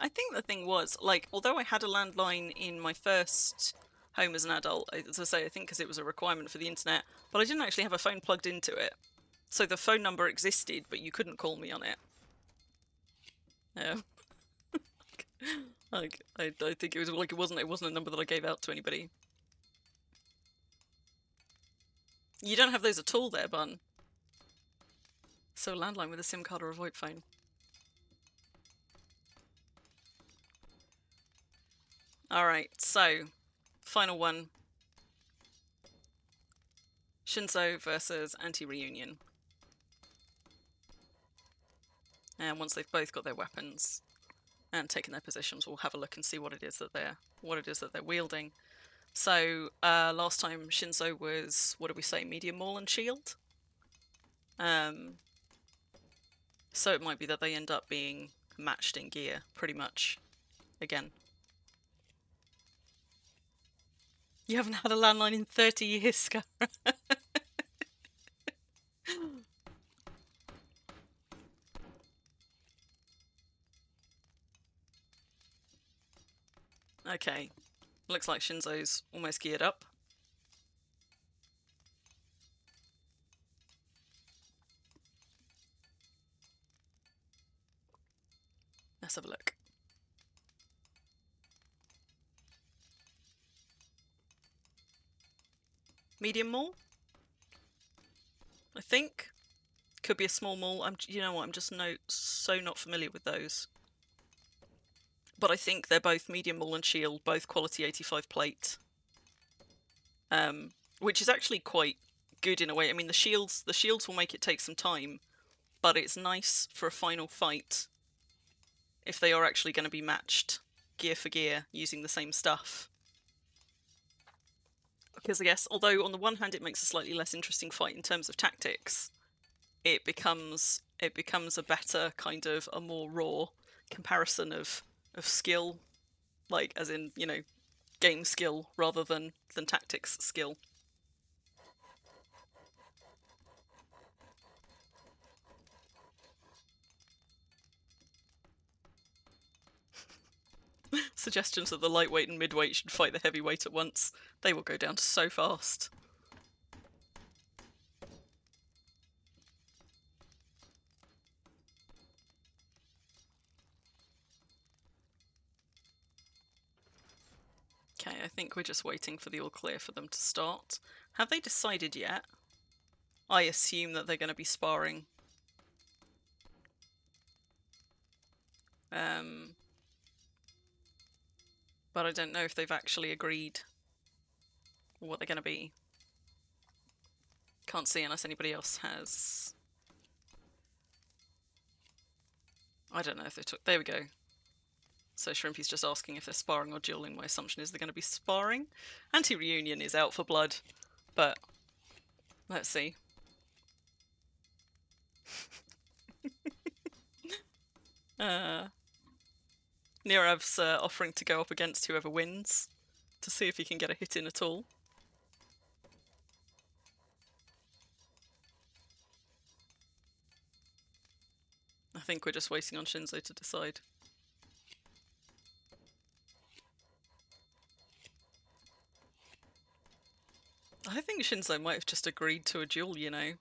Speaker 2: I think the thing was, like, although I had a landline in my first home as an adult, as I say, I think because it was a requirement for the internet, but I didn't actually have a phone plugged into it. So the phone number existed, but you couldn't call me on it. Like, I think it was like it wasn't a number that I gave out to anybody. You don't have those at all there, Bun. So a landline with a SIM card or a VoIP phone. Alright, so final one. Shinzo versus Anti-Reunion. And once they've both got their weapons and taken their positions, we'll have a look and see what it is that they're wielding. So last time Shinzo was, what did we say, medium maul and shield? So it might be that they end up being matched in gear, pretty much, again. You haven't had a landline in 30 years, Scar. Okay, looks like Shinzo's almost geared up. Let's have a look. Medium maul? I think. Could be a small maul. You know what, I'm just so not familiar with those. But I think they're both medium maul and shield, both quality 85 plate. Which is actually quite good in a way. I mean, the shields will make it take some time, but it's nice for a final fight if they are actually going to be matched gear for gear using the same stuff. Because I guess, although on the one hand it makes a slightly less interesting fight in terms of tactics, it becomes a better kind of a more raw comparison of skill, like as in, you know, game skill rather than tactics skill. Suggestions that the lightweight and midweight should fight the heavyweight at once. They will go down so fast. Okay, I think we're just waiting for the all clear for them to start. Have they decided yet? I assume that they're going to be sparring. But I don't know if they've actually agreed what they're going to be. Can't see unless anybody else has. I don't know if they took. There we go. So Shrimpy's just asking if they're sparring or dueling. My assumption is they're going to be sparring. Anti-Reunion is out for blood, but let's see. Nirav's offering to go up against whoever wins to see if he can get a hit in at all. I think we're just waiting on Shinzo to decide. I think Shinzo might have just agreed to a duel, you know.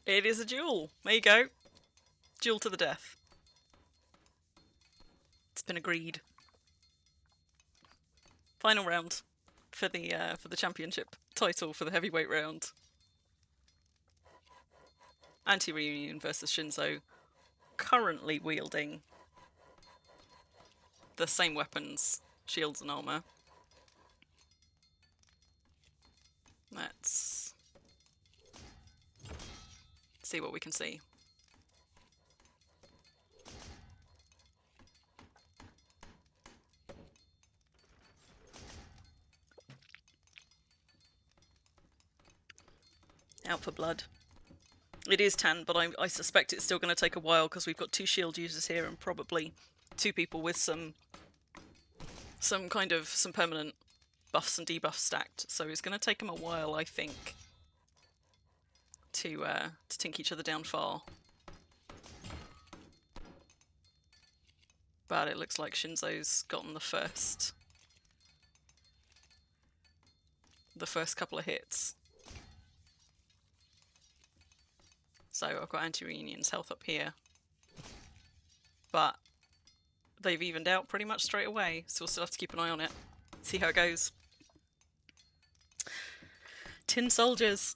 Speaker 2: It is a duel. There you go. Duel to the death. It's been agreed. Final round for the championship title for the heavyweight round. Anti-Reunion versus Shinzo, currently wielding the same weapons, shields and armor. Let's see what we can see. Out for blood. It is 10, but I suspect it's still going to take a while because we've got 2 shield users here and probably 2 people with some permanent buffs and debuffs stacked. So it's going to take them a while, I think, to tink each other down far. But it looks like Shinzo's gotten the first couple of hits. So I've got Anti-Reunion's health up here. But they've evened out pretty much straight away, so we'll still have to keep an eye on it. See how it goes. Tin soldiers.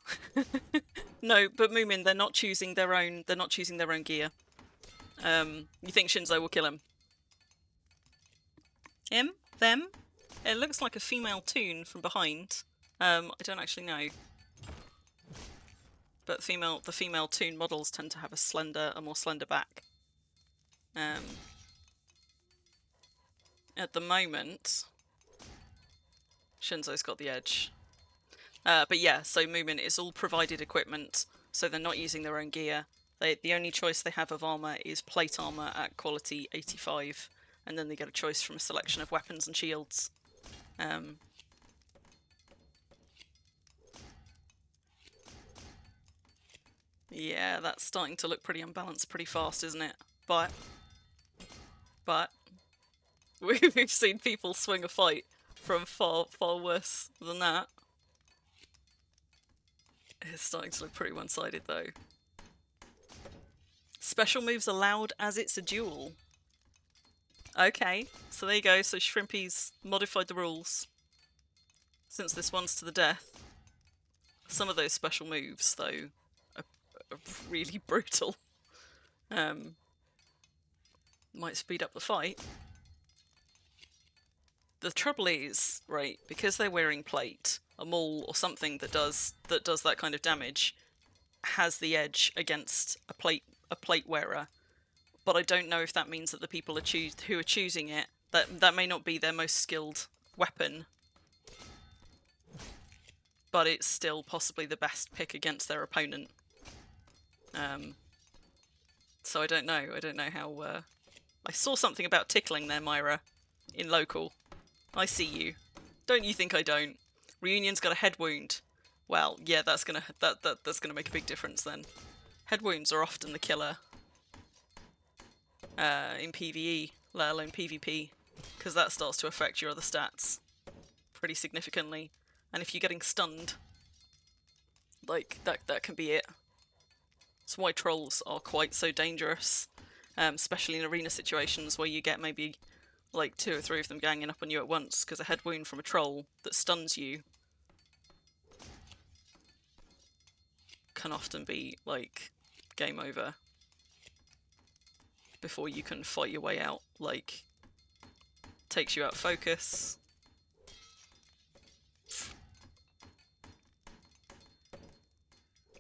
Speaker 2: No, but Moomin, they're not choosing their own gear. You think Shinzo will kill him? Him? Them? It looks like a female toon from behind. I don't actually know. But the female toon models tend to have a more slender back. At the moment, Shinzo's got the edge. But yeah, so Moomin is all provided equipment, so they're not using their own gear. The only choice they have of armour is plate armour at quality 85, and then they get a choice from a selection of weapons and shields. Yeah, that's starting to look pretty unbalanced pretty fast, isn't it? But we've seen people swing a fight from far worse than that. It's starting to look pretty one-sided though. Special moves allowed as it's a duel. Okay, so there you go. So Shrimpy's modified the rules since this one's to the death. Some of those special moves, though, are really brutal. Might speed up the fight. The trouble is, right, because they're wearing plate, a maul or something that does that kind of damage has the edge against a plate wearer. But I don't know if that means that the people who are choosing it, that may not be their most skilled weapon. But it's still possibly the best pick against their opponent. So I don't know. I don't know how... I saw something about tickling there, Myra, in local. I see you. Don't you think I don't? Reunion's got a head wound. Well, yeah, that's gonna make a big difference then. Head wounds are often the killer in PvE, let alone PvP, because that starts to affect your other stats pretty significantly. And if you're getting stunned, like that can be it. That's why trolls are quite so dangerous, especially in arena situations where you get maybe like 2 or 3 of them ganging up on you at once, because a head wound from a troll that stuns you can often be like game over before you can fight your way out. Like, takes you out of focus.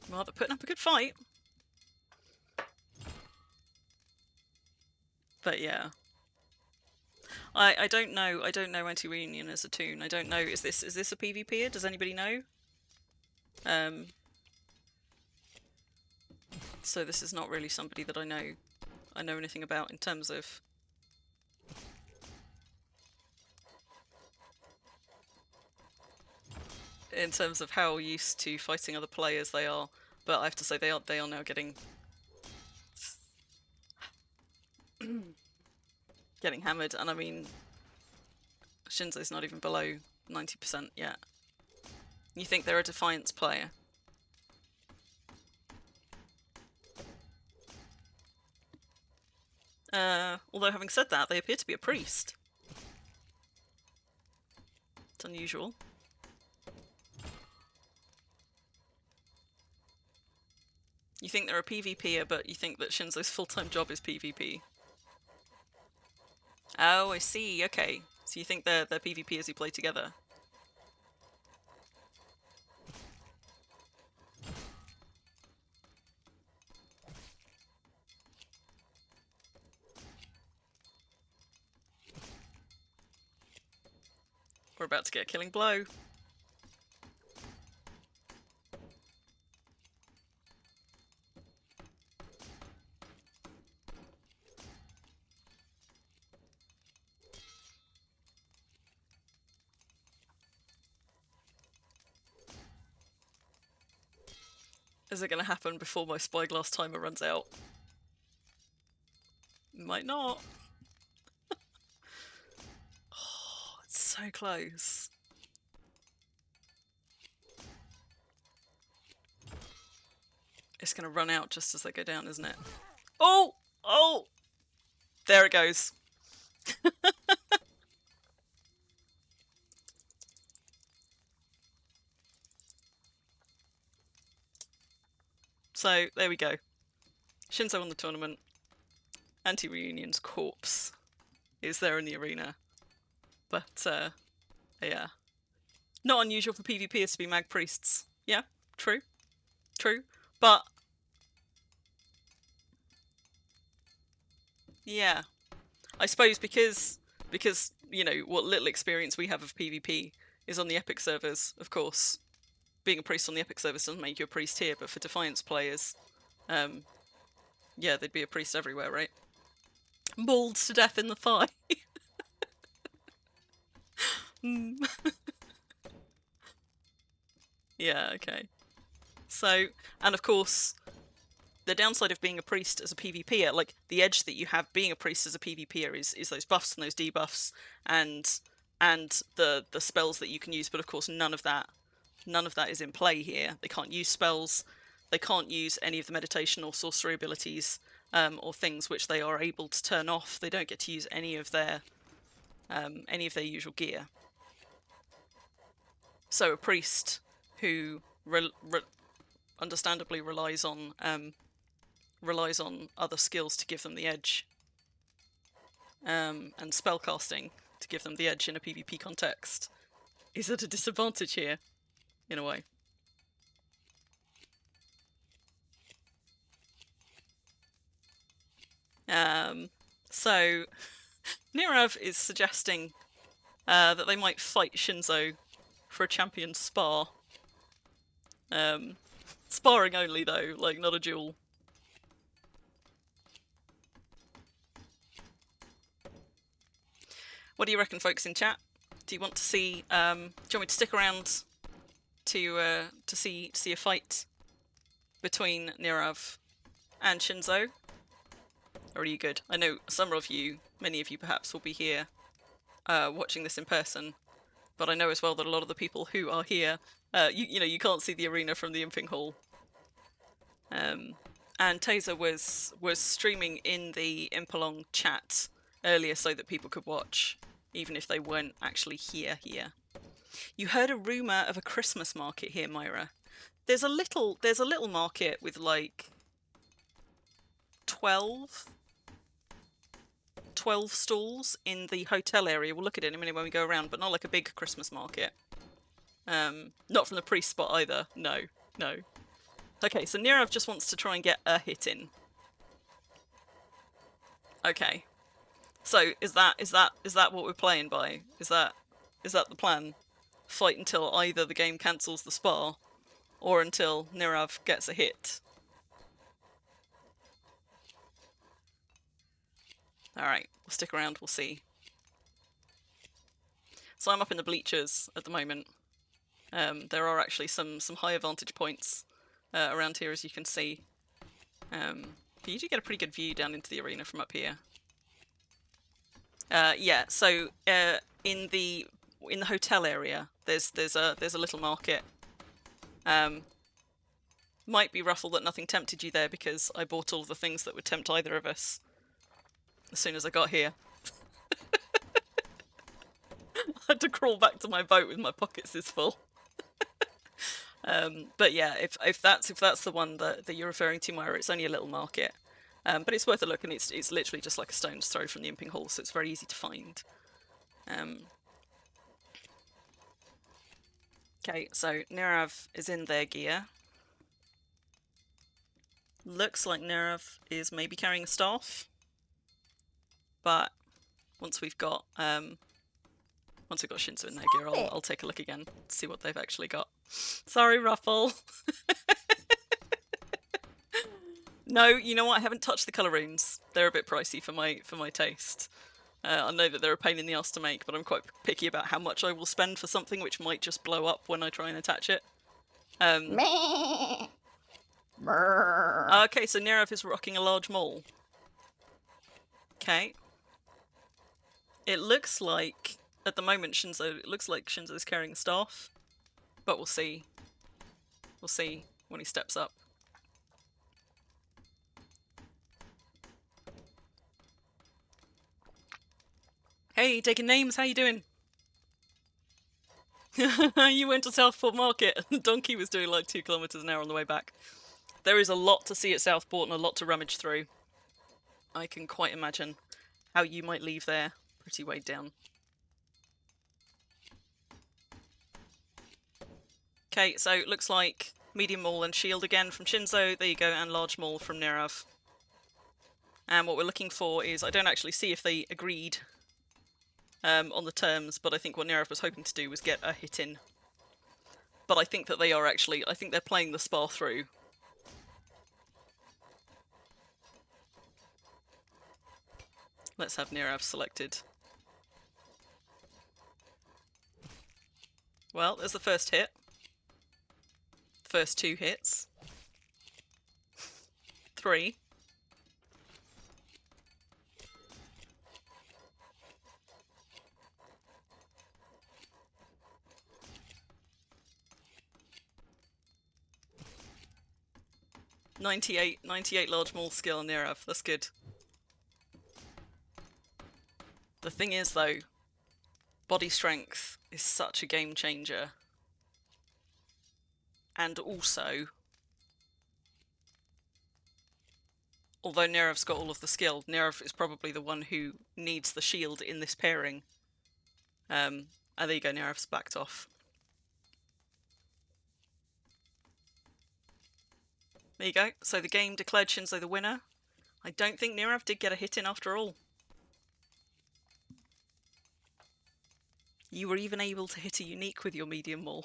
Speaker 2: Well, they're putting up a good fight. But yeah. I don't know Anti-Reunion as a toon. I don't know, is this a PvPer? Does anybody know? So this is not really somebody that I know anything about in terms of how used to fighting other players they are. But I have to say they are now getting hammered, and I mean Shinzo's not even below 90% yet. You think they're a Defiance player? Although having said that, they appear to be a priest. It's unusual. You think they're a PvPer, but you think that Shinzo's full-time job is PvP. Oh, I see, okay. So you think they're PvPers who play together? We're about to get a killing blow. Is it going to happen before my spyglass timer runs out? Might not. Oh, it's so close. It's going to run out just as they go down, isn't it? Oh! Oh! There it goes. So, there we go. Shinzo won the tournament. Anti-Reunion's corpse is there in the arena. But, yeah. Not unusual for PvPers to be mag priests. Yeah, true. True. But... yeah. I suppose because, you know, what little experience we have of PvP is on the Epic servers, of course. Being a priest on the Epic servers doesn't make you a priest here, but for Defiance players, yeah, they'd be a priest everywhere, right? Mauled to death in the thigh. Yeah, okay. So, and of course, the downside of being a priest as a PvPer, like, the edge that you have being a priest as a PvPer is those buffs and those debuffs, and the spells that you can use, but of course none of that is in play here. They can't use spells, they can't use any of the meditation or sorcery abilities, or things which they are able to turn off. They don't get to use any of their usual gear. So a priest who understandably relies on other skills to give them the edge, and spellcasting to give them the edge in a PvP context, is at a disadvantage here, in a way. So Nirav is suggesting that they might fight Shinzo for a champion spar. Sparring only though, like not a duel. What do you reckon, folks in chat? Do you want to see? Do you want me to stick around to see a fight between Nirav and Shinzo? Or are you good? I know some of you, many of you perhaps, will be here watching this in person, but I know as well that a lot of the people who are here, you know, you can't see the arena from the imping hall. And Taser was streaming in the Impalong chat earlier so that people could watch, even if they weren't actually here. You heard a rumour of a Christmas market here, Myra. There's a little market with like 12 stalls in the hotel area. We'll look at it in a minute when we go around, but not like a big Christmas market. Not from the priest spot either. No. Okay, so Nirav just wants to try and get a hit in. Okay. So is that what we're playing by? Is that the plan? Fight until either the game cancels the spar, or until Nirav gets a hit. Alright, we'll stick around, we'll see. So I'm up in the bleachers at the moment. There are actually some higher vantage points around here, as you can see. But you do get a pretty good view down into the arena from up here. Yeah, so in the hotel area, there's a little market. Might be ruffle that nothing tempted you there because I bought all of the things that would tempt either of us. as soon as I got here. I had to crawl back to my boat with my pockets this full. But yeah, if that's the one that you're referring to, Myra, it's only a little market. But it's worth a look, and it's literally just like a stone's throw from the Imping Hall, so it's very easy to find. Okay, so Nirav is in their gear. Looks like Nirav is maybe carrying a staff. But once we've got Shinzo in their gear, I'll take a look again, see what they've actually got. Sorry, Ruffle. No, you know what? I haven't touched the colour runes. They're a bit pricey for my taste. I know that they're a pain in the ass to make, but I'm quite picky about how much I will spend for something which might just blow up when I try and attach it.
Speaker 1: Meh.
Speaker 2: Okay, so Nirav is rocking a large mole. Okay. It looks like, at the moment, Shinzo's carrying a staff. But we'll see. We'll see when he steps up. Hey, taking names, how you doing? You went to Southport Market. Donkey was doing like 2 kilometers an hour on the way back. There is a lot to see at Southport and a lot to rummage through. I can quite imagine how you might leave there pretty weighed down. Okay, so it looks like medium maul and shield again from Shinzo. There you go, and large maul from Nirav. And what we're looking for is, I don't actually see if they agreed on the terms, but I think what Nirav was hoping to do was get a hit in. But I think that they are actually, I think they're playing the spar through. Let's have Nirav selected. Well, there's the first hit. First 2 hits. 3. $98 large maul skill on Nirav. That's good. The thing is, though, body strength is such a game changer. And also, although Nirav's got all of the skill, Nirav is probably the one who needs the shield in this pairing. And there you go, Nirav's backed off. There you go. So the game declared Shinzo the winner. I don't think Nirav did get a hit in after all. You were even able to hit a unique with your medium maul.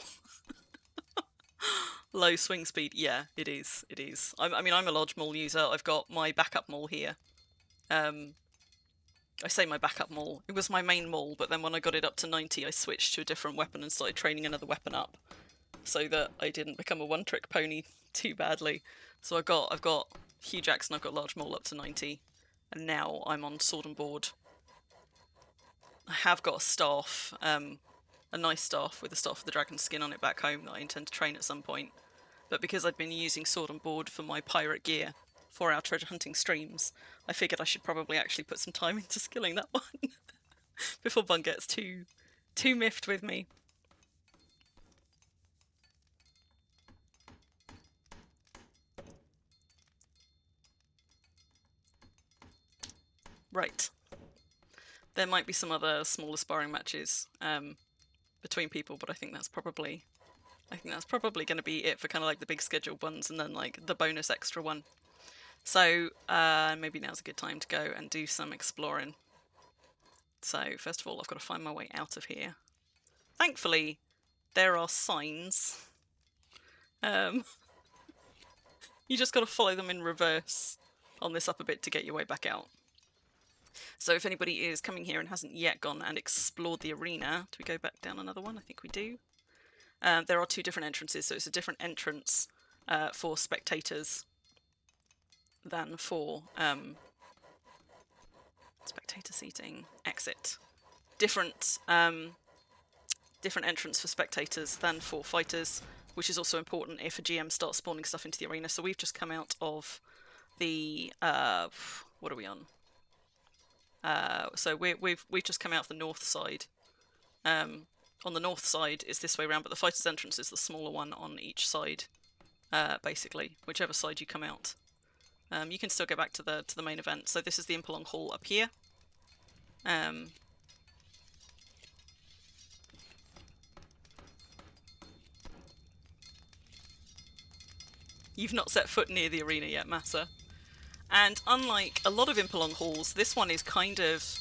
Speaker 2: Low swing speed. Yeah, it is. It is. I mean, I'm a large maul user. I've got my backup maul here. I say my backup maul. It was my main maul, but then when I got it up to 90, I switched to a different weapon and started training another weapon up, so that I didn't become a one-trick pony too badly. So I've got huge axe and I've got large maul up to 90, and now I'm on sword and board. I have got a staff, a nice staff with the staff of the dragon skin on it back home that I intend to train at some point. But because I've been using sword and board for my pirate gear for our treasure hunting streams, I figured I should probably actually put some time into skilling that one before Bun gets too miffed with me. Right. There might be some other smaller sparring matches between people, but I think that's probably going to be it for kind of like the big scheduled ones, and then like the bonus extra one. So maybe now's a good time to go and do some exploring. So first of all, I've got to find my way out of here. Thankfully, there are signs. You just got to follow them in reverse on this upper bit to get your way back out. So if anybody is coming here and hasn't yet gone and explored the arena, do we go back down another one? I think we do. There are 2 different entrances, so it's a different entrance for spectators than for spectator seating. Exit. Different entrance for spectators than for fighters, which is also important if a GM starts spawning stuff into the arena. So we've just come out of the what are we on? So we've just come out of the north side. On the north side is this way around, but the fighter's entrance is the smaller one on each side, basically, whichever side you come out. You can still go back to the main event. So this is the Impalong Hall up here. You've not set foot near the arena yet, Massa. And unlike a lot of Impalong halls, this one is kind of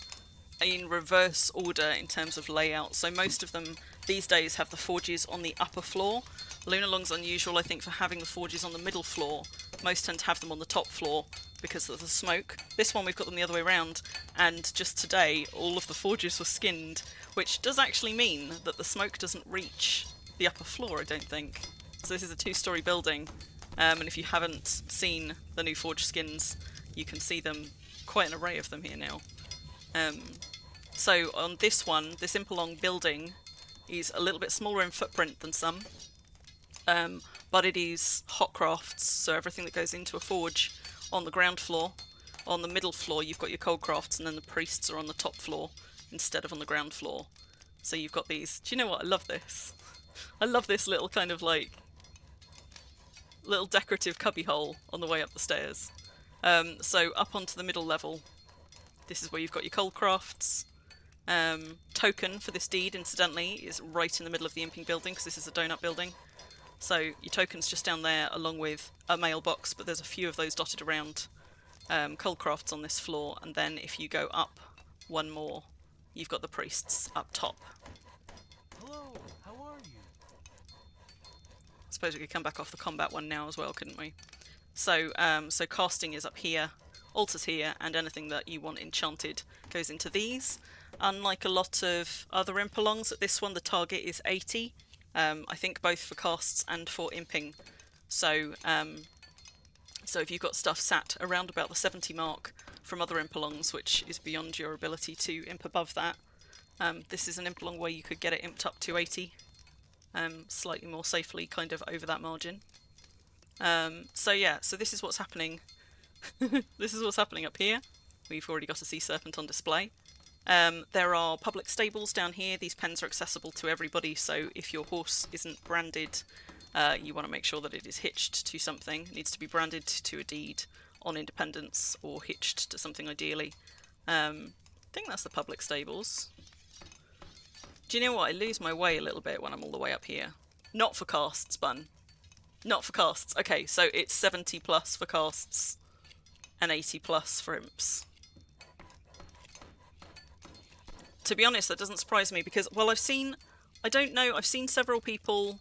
Speaker 2: in reverse order in terms of layout. So most of them these days have the forges on the upper floor. Lunalong's unusual, I think, for having the forges on the middle floor. Most tend to have them on the top floor because of the smoke. This one we've got them the other way around, and just today all of the forges were skinned, which does actually mean that the smoke doesn't reach the upper floor, I don't think. So this is a two-storey building. And if you haven't seen the new forge skins, you can see them, quite an array of them here now. So on this one, this Impalong building is a little bit smaller in footprint than some, but it is hot crafts, so everything that goes into a forge on the ground floor. On the middle floor you've got your cold crafts, and then the priests are on the top floor instead of on the ground floor. So you've got these, do you know what, I love this. I love this little kind of like little decorative cubby hole on the way up the stairs. So up onto the middle level, this is where you've got your cold crafts. Token for this deed, incidentally, is right in the middle of the imping building, because this is a donut building. So your token's just down there along with a mailbox, but there's a few of those dotted around. Cold crafts on this floor, and then if you go up one more, you've got the priests up top.
Speaker 4: Hello, how are you?
Speaker 2: I suppose we could come back off the combat one now as well, couldn't we? So, so casting is up here, altars here, and anything that you want enchanted goes into these. Unlike a lot of other Impalongs, at this one the target is 80. I think both for casts and for imping. So, so if you've got stuff sat around about the 70 mark from other Impalongs, which is beyond your ability to imp above that, this is an Impalong where you could get it imped up to 80. Slightly more safely kind of over that margin. So yeah, so this is what's happening. This is what's happening up here. We've already got a sea serpent on display. There are public stables down here. These pens are accessible to everybody, so if your horse isn't branded, you want to make sure that it is hitched to something. It needs to be branded to a deed on Independence, or hitched to something ideally. I think that's the public stables. Do you know what? I lose my way a little bit when I'm all the way up here. Not for casts, Bun. Not for casts. Okay, so it's 70 plus for casts and 80 plus for imps. To be honest, that doesn't surprise me because, well, I've seen several people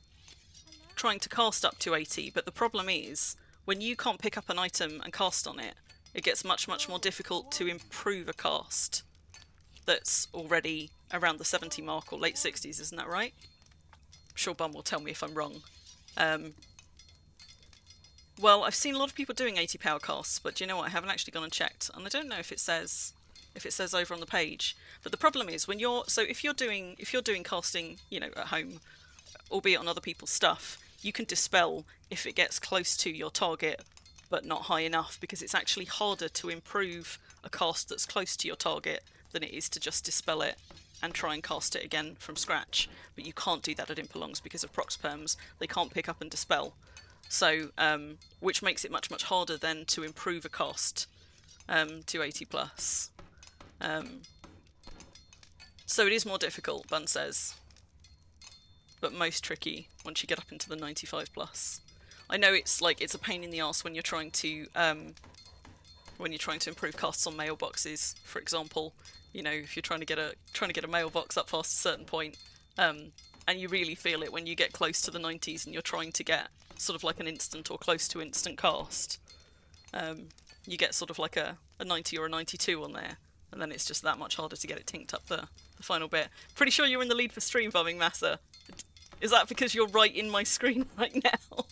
Speaker 2: trying to cast up to 80, but the problem is, when you can't pick up an item and cast on it, it gets much, much more difficult to improve a cast that's already around the 70 mark or late 60s, isn't that right? I'm sure Bum will tell me if I'm wrong. Well, I've seen a lot of people doing 80 power casts, but do you know what? I haven't actually gone and checked, and I don't know if it says over on the page. But the problem is when if you're doing casting, you know, at home, albeit on other people's stuff, you can dispel if it gets close to your target but not high enough, because it's actually harder to improve a cast that's close to your target than it is to just dispel it and try and cast it again from scratch. But you can't do that at Impalongs because of procs perms. They can't pick up and dispel. So, which makes it much, much harder then to improve a cast to 80 plus. So it is more difficult, Bun says, but most tricky once you get up into the 95 plus. I know it's a pain in the arse when you're trying to improve casts on mailboxes, for example. You know, if you're trying to get a mailbox up past a certain point, and you really feel it when you get close to the 90s and you're trying to get sort of like an instant or close to instant cast. You get sort of like a 90 or a 92 on there, and then it's just that much harder to get it tinked up the final bit. Pretty sure you're in the lead for stream bombing, Massa. Is that because you're right in my screen right now?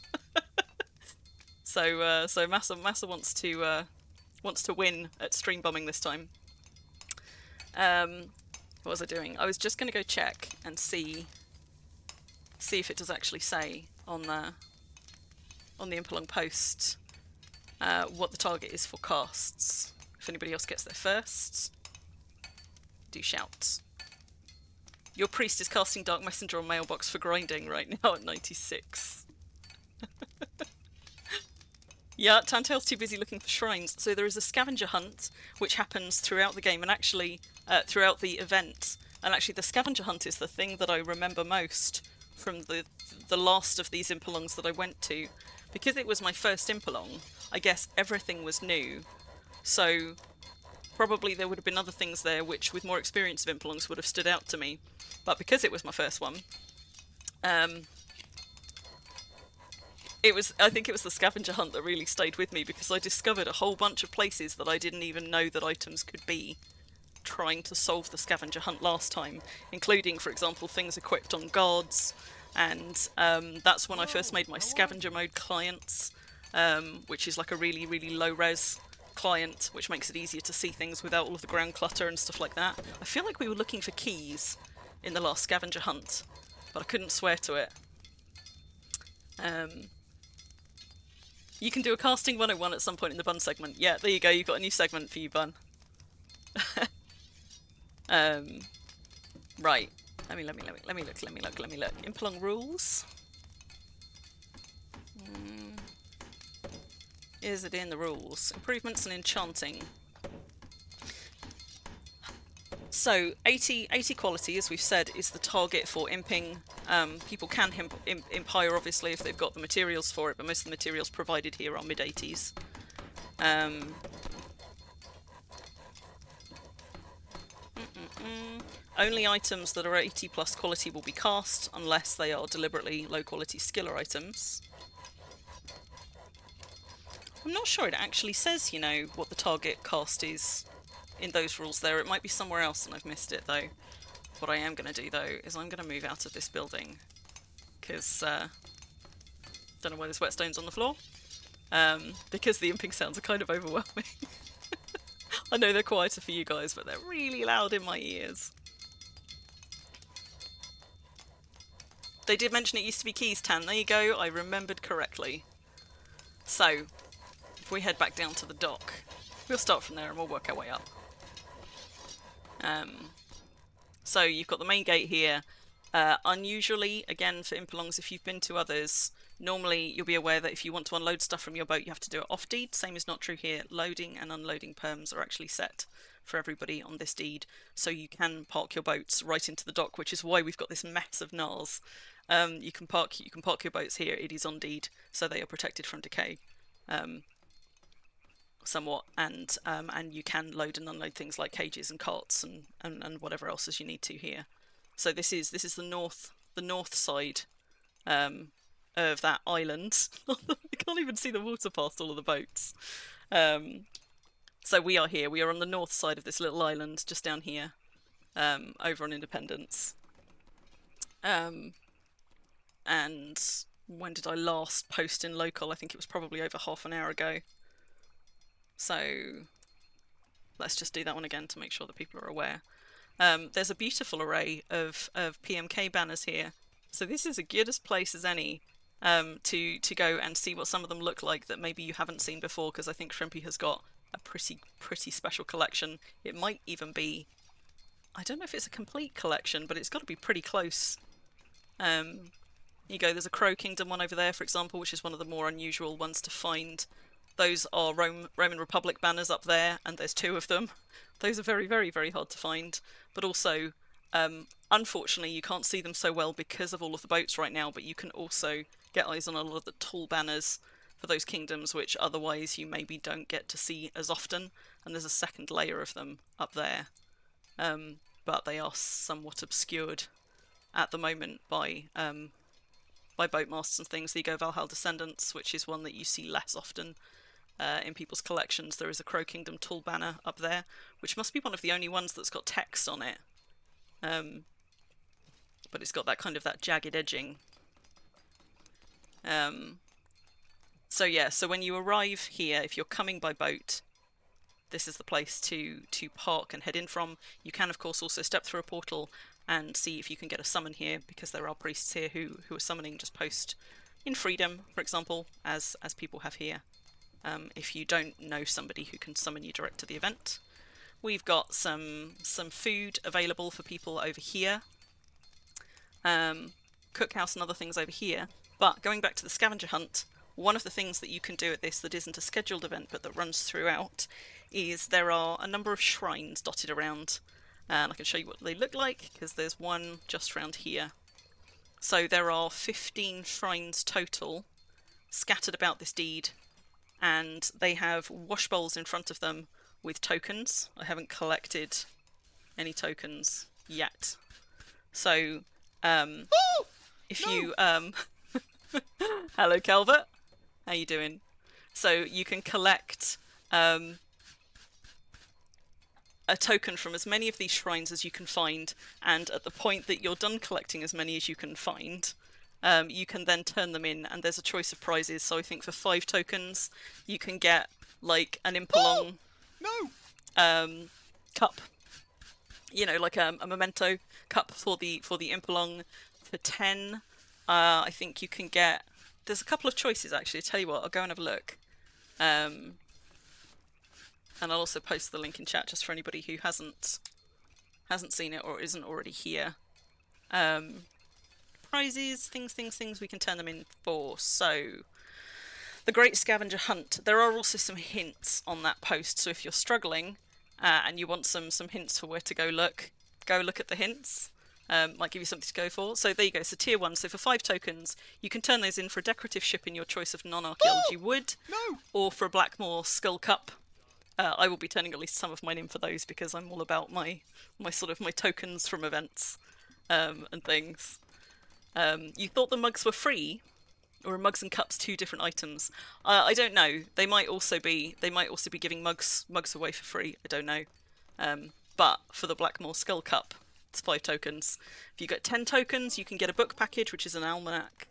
Speaker 2: So Massa wants to win at stream bombing this time. What was I doing? I was just going to go check and see if it does actually say on the Impalong post what the target is for casts. If anybody else gets there first. do shouts. Your priest is casting Dark Messenger on mailbox for grinding right now at 96. Yeah, Tantail's too busy looking for shrines. So there is a scavenger hunt which happens throughout the game and actually throughout the event. And actually the scavenger hunt is the thing that I remember most from the last of these Impalongs that I went to. Because it was my first Impalong, I guess everything was new. So probably there would have been other things there which with more experience of Impalongs would have stood out to me. But because it was my first one, I think it was the scavenger hunt that really stayed with me because I discovered a whole bunch of places that I didn't even know that items could be trying to solve the scavenger hunt last time, including, for example, things equipped on guards, and that's when I first made my scavenger mode clients, which is like a really, really low-res client, which makes it easier to see things without all of the ground clutter and stuff like that. I feel like we were looking for keys in the last scavenger hunt, but I couldn't swear to it. You can do a casting 101 at some point in the Bun segment. Yeah, there you go, you've got a new segment for you, Bun. Right. Let me look. Impalong rules. Is it in the rules? Improvements and enchanting. So, 80 quality, as we've said, is the target for imping. People can imp higher, obviously, if they've got the materials for it, but most of the materials provided here are mid-80s. Only items that are 80 plus quality will be cast, unless they are deliberately low-quality skiller items. I'm not sure it actually says, you know, what the target cast is in those rules there. It might be somewhere else and I've missed it though. What I am going to do though is I'm going to move out of this building because don't know why there's whetstones on the floor, because the imping sounds are kind of overwhelming. I know they're quieter for you guys, but they're really loud in my ears. They did mention it used to be keys, Tan. There you go, I remembered correctly. So if we head back down to the dock, we'll start from there and we'll work our way up. So you've got the main gate here. Unusually, again for Impalongs, if you've been to others, normally you'll be aware that if you want to unload stuff from your boat you have to do it off deed. Same is not true here. Loading and unloading perms are actually set for everybody on this deed, so you can park your boats right into the dock, which is why we've got this mess of gnars. You can park your boats here. It is on deed, so they are protected from decay. Somewhat, and you can load and unload things like cages and carts and whatever else as you need to here. So this is the north side of that island. You can't even see the water past all of the boats. So we are here. We are on the north side of this little island, just down here, over on Independence. And when did I last post in local? I think it was probably over half an hour ago. So let's just do that one again to make sure that people are aware. There's a beautiful array of PMK banners here. So this is as good a place as any to go and see what some of them look like that maybe you haven't seen before, because I think Shrimpy has got a pretty special collection. It might even be, I don't know if it's a complete collection, but it's got to be pretty close. Here you go, there's a Crow Kingdom one over there, for example, which is one of the more unusual ones to find. Those are Roman Republic banners up there, and there's 2 of them. Those are very, very, very hard to find. But also, unfortunately, you can't see them so well because of all of the boats right now, but you can also get eyes on a lot of the tall banners for those kingdoms, which otherwise you maybe don't get to see as often. And there's a second layer of them up there. But they are somewhat obscured at the moment by boatmasts and things. There you go, Valhalla Descendants, which is one that you see less often. In people's collections. There is a Crow Kingdom tall banner up there, which must be one of the only ones that's got text on it. But it's got that kind of that jagged edging. So yeah, so when you arrive here, if you're coming by boat, this is the place to park and head in from. You can of course also step through a portal and see if you can get a summon here, because there are priests here who are summoning just post in freedom, for example, as people have here. If you don't know somebody who can summon you direct to the event. We've got some food available for people over here. Cookhouse and other things over here. But going back to the scavenger hunt, one of the things that you can do at this that isn't a scheduled event but that runs throughout is there are a number of shrines dotted around. And I can show you what they look like because there's one just around here. So there are 15 shrines total scattered about this deed, and they have wash bowls in front of them with tokens. I haven't collected any tokens yet. So, if you, hello Calvert, how you doing? So you can collect a token from as many of these shrines as you can find, and at the point that you're done collecting as many as you can find, you can then turn them in, and there's a choice of prizes. So I think for 5 tokens, you can get like an Impalong cup, you know, like a memento cup for the Impalong. For 10, I think you can get. There's a couple of choices actually. I'll tell you what, I'll go and have a look. And I'll also post the link in chat just for anybody who hasn't seen it or isn't already here. Prizes, things we can turn them in for. So, the Great Scavenger Hunt. There are also some hints on that post. So if you're struggling and you want some hints for where to go look at the hints. Might give you something to go for. So there you go. So tier 1. So for 5 tokens, you can turn those in for a decorative ship in your choice of non-archaeology wood, or for a Blackmoor Skull Cup. I will be turning at least some of mine in for those because I'm all about my tokens from events and things. You thought the mugs were free, or are mugs and cups 2 different items? I don't know. They might also be giving mugs away for free. I don't know. But for the Blackmoor Skull Cup, it's 5 tokens. If you get 10 tokens, you can get a book package, which is an almanac,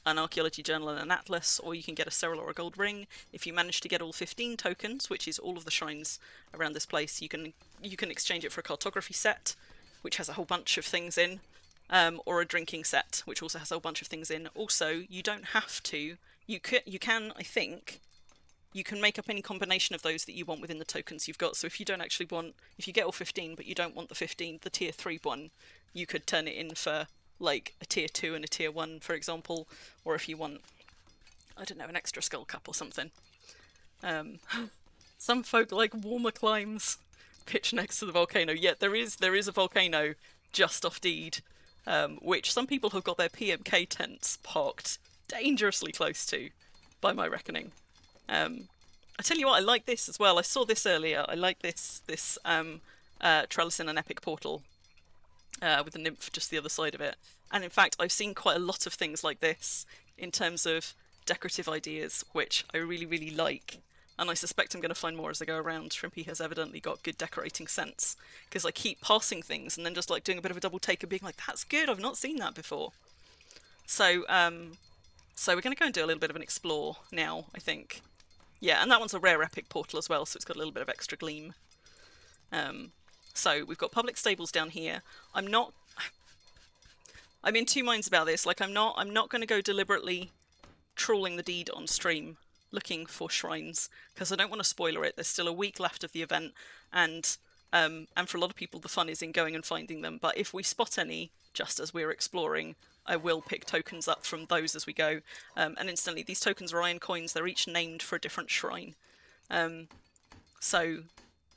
Speaker 2: an archaeology journal and an atlas, or you can get a Cyril or a gold ring. If you manage to get all 15 tokens, which is all of the shrines around this place, you can exchange it for a cartography set, which has a whole bunch of things in, or a drinking set, which also has a whole bunch of things in. Also, you don't have to. You can, I think, you can make up any combination of those that you want within the tokens you've got. So if you don't actually want, if you get all 15, but you don't want the tier 3 one, you could turn it in for like a tier 2 and a tier 1, for example, or if you want, I don't know, an extra skull cup or something. Some folk like warmer climes. Pitch next to the volcano. Yeah, there is a volcano just off Deed, which some people have got their PMK tents parked dangerously close to, by my reckoning. I tell you what, I like this as well. I saw this earlier. I like this trellis in an epic portal. With the nymph just the other side of it. And in fact, I've seen quite a lot of things like this in terms of decorative ideas, which I really, really like. And I suspect I'm going to find more as I go around. Shrimpy has evidently got good decorating sense, because I keep passing things and then just like doing a bit of a double take and being like, that's good, I've not seen that before. So, so we're going to go and do a little bit of an explore now, I think. Yeah, and that one's a rare epic portal as well, so it's got a little bit of extra gleam. So we've got public stables down here. I'm in 2 minds about this. Like I'm not going to go deliberately trawling the Deed on stream looking for shrines because I don't want to spoiler it. There's still a week left of the event, and for a lot of people the fun is in going and finding them. But if we spot any just as we're exploring, I will pick tokens up from those as we go. And instantly, these tokens are iron coins. They're each named for a different shrine. So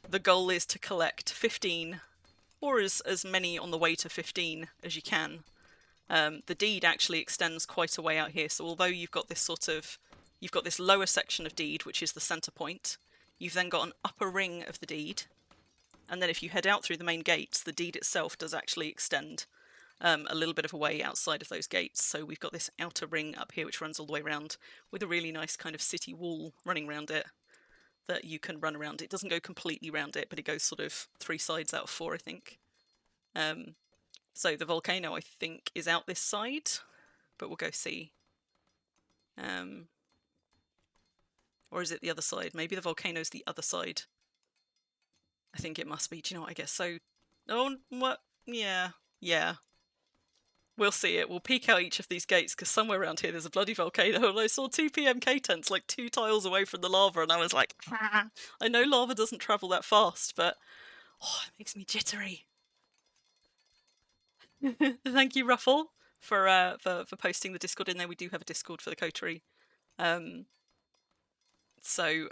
Speaker 2: the goal is to collect 15, or as many on the way to 15 as you can. The Deed actually extends quite a way out here, so although you've got this lower section of Deed, which is the centre point, you've then got an upper ring of the Deed, and then if you head out through the main gates, the Deed itself does actually extend a little bit of a way outside of those gates. So we've got this outer ring up here which runs all the way around with a really nice kind of city wall running around it that you can run around. It doesn't go completely around it, but it goes sort of 3 sides out of 4, I think. So the volcano, I think, is out this side, but we'll go see. Or is it the other side? Maybe the volcano's the other side. I think it must be. Do you know what? I guess so. Oh, what? Yeah. We'll see it. We'll peek out each of these gates, because somewhere around here there's a bloody volcano, and I saw 2 PMK tents like 2 tiles away from the lava, and I was like, ah. I know lava doesn't travel that fast, but it makes me jittery. Thank you, Ruffle, for posting the Discord in there. We do have a Discord for the coterie. So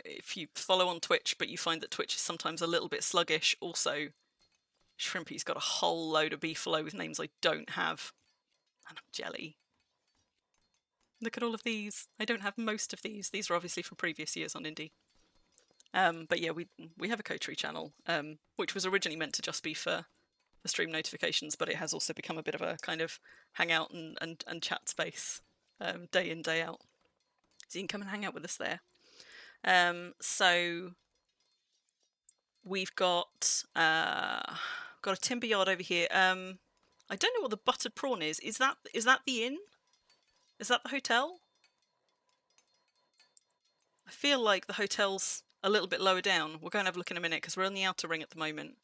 Speaker 2: if you follow on Twitch, but you find that Twitch is sometimes a little bit sluggish, also, Shrimpy's got a whole load of beefalo with names I don't have. And I'm jelly. Look at all of these. I don't have most of these. These are obviously from previous years on Indie. But yeah, we have a coterie channel, which was originally meant to just be for stream notifications, but it has also become a bit of a kind of hangout and chat space, day in, day out. So you can come and hang out with us there. So we've got a timber yard over here. I don't know what the buttered prawn is. Is that the inn? Is that the hotel? I feel like the hotel's a little bit lower down. We'll go and have a look in a minute, because we're on the outer ring at the moment.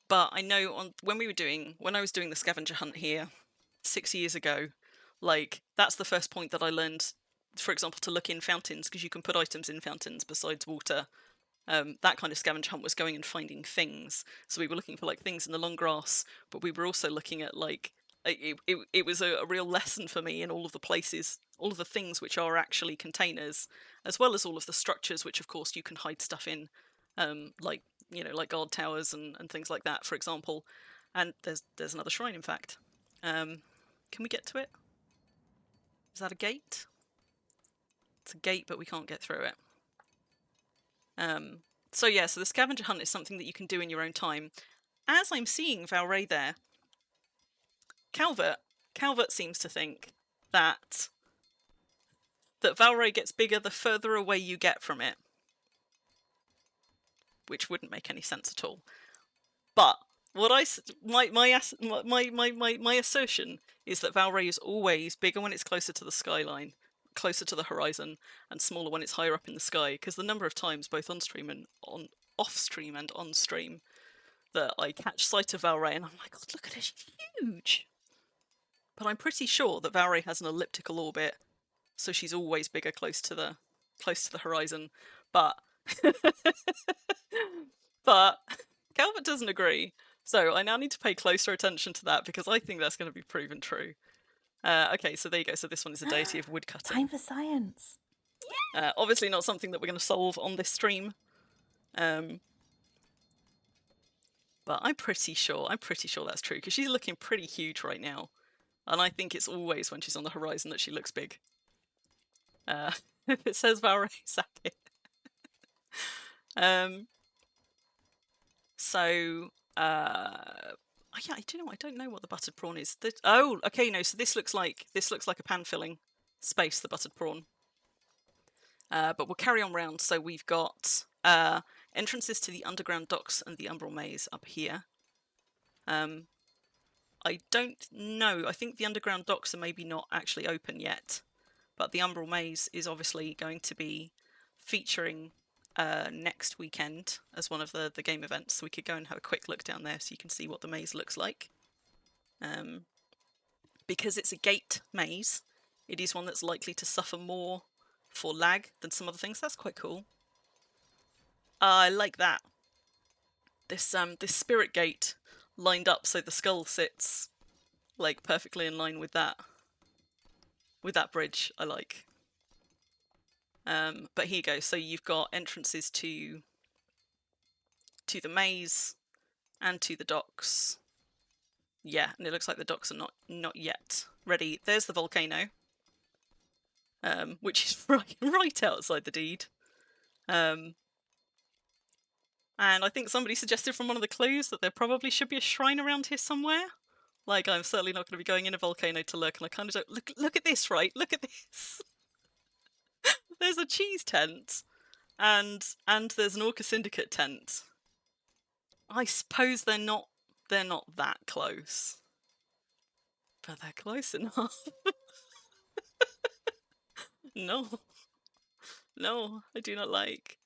Speaker 2: But I know when I was doing the scavenger hunt here 6 years ago, like, that's the first point that I learned, for example, to look in fountains, because you can put items in fountains besides water. That kind of scavenger hunt was going and finding things. So we were looking for like things in the long grass, but we were also looking at like, it was a real lesson for me in all of the places, all of the things which are actually containers, as well as all of the structures which of course you can hide stuff in, like, you know, like guard towers and things like that, for example. And there's another shrine, in fact. Can we get to it? Is that a gate? It's a gate, but we can't get through it. So yeah, so the scavenger hunt is something that you can do in your own time. As I'm seeing Valray there, Calvert seems to think that Valray gets bigger the further away you get from it, which wouldn't make any sense at all. But what my assertion is that Valray is always bigger when it's closer to the skyline, closer to the horizon, and smaller when it's higher up in the sky, because the number of times, both on stream and off stream and on stream, that I catch sight of Valray and I'm like, God, look at it, she's huge. But I'm pretty sure that Valray has an elliptical orbit, so she's always bigger close to the horizon. But but Calvert doesn't agree, so I now need to pay closer attention to that, because I think that's going to be proven true. Okay, so there you go. So this one is a deity of woodcutting.
Speaker 1: Time for science.
Speaker 2: Obviously not something that we're going to solve on this stream. But I'm pretty sure that's true, because she's looking pretty huge right now. And I think it's always when she's on the horizon that she looks big. It says Valray, sack it. So, yeah, I don't know what the buttered prawn is. Oh, okay, no, so this looks like a pan filling space, the buttered prawn. But we'll carry on round. So we've got entrances to the underground docks and the umbral maze up here. I don't know. I think the underground docks are maybe not actually open yet, but the umbral maze is obviously going to be featuring next weekend as one of the game events, so we could go and have a quick look down there so you can see what the maze looks like. Because it's a gate maze, it is one that's likely to suffer more for lag than some other things. That's quite cool. I like that. This spirit gate lined up so the skull sits like perfectly in line with that bridge. I like. But here you go. So you've got entrances to the maze and to the docks. Yeah, and it looks like the docks are not yet ready. There's the volcano, which is right outside the deed. And I think somebody suggested from one of the clues that there probably should be a shrine around here somewhere. Like, I'm certainly not going to be going in a volcano to look, and I kind of don't... Look at this, right? Look at this! There's a cheese tent, and there's an Orca Syndicate tent. I suppose they're not that close. But they're close enough. No, I do not like.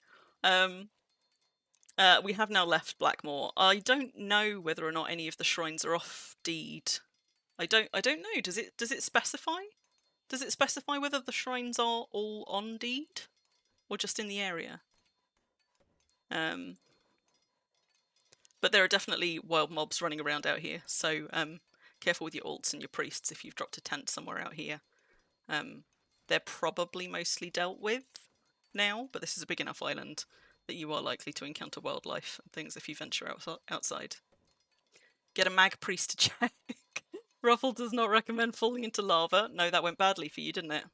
Speaker 2: We have now left Blackmoor. I don't know whether or not any of the shrines are off deed. I don't know. Does it specify? Does it specify whether the shrines are all on deed or just in the area? But there are definitely wild mobs running around out here, so careful with your alts and your priests if you've dropped a tent somewhere out here. They're probably mostly dealt with now, but this is a big enough island that you are likely to encounter wildlife and things if you venture outside. Get a mag priest to check. Ruffle does not recommend falling into lava. No, that went badly for you, didn't it?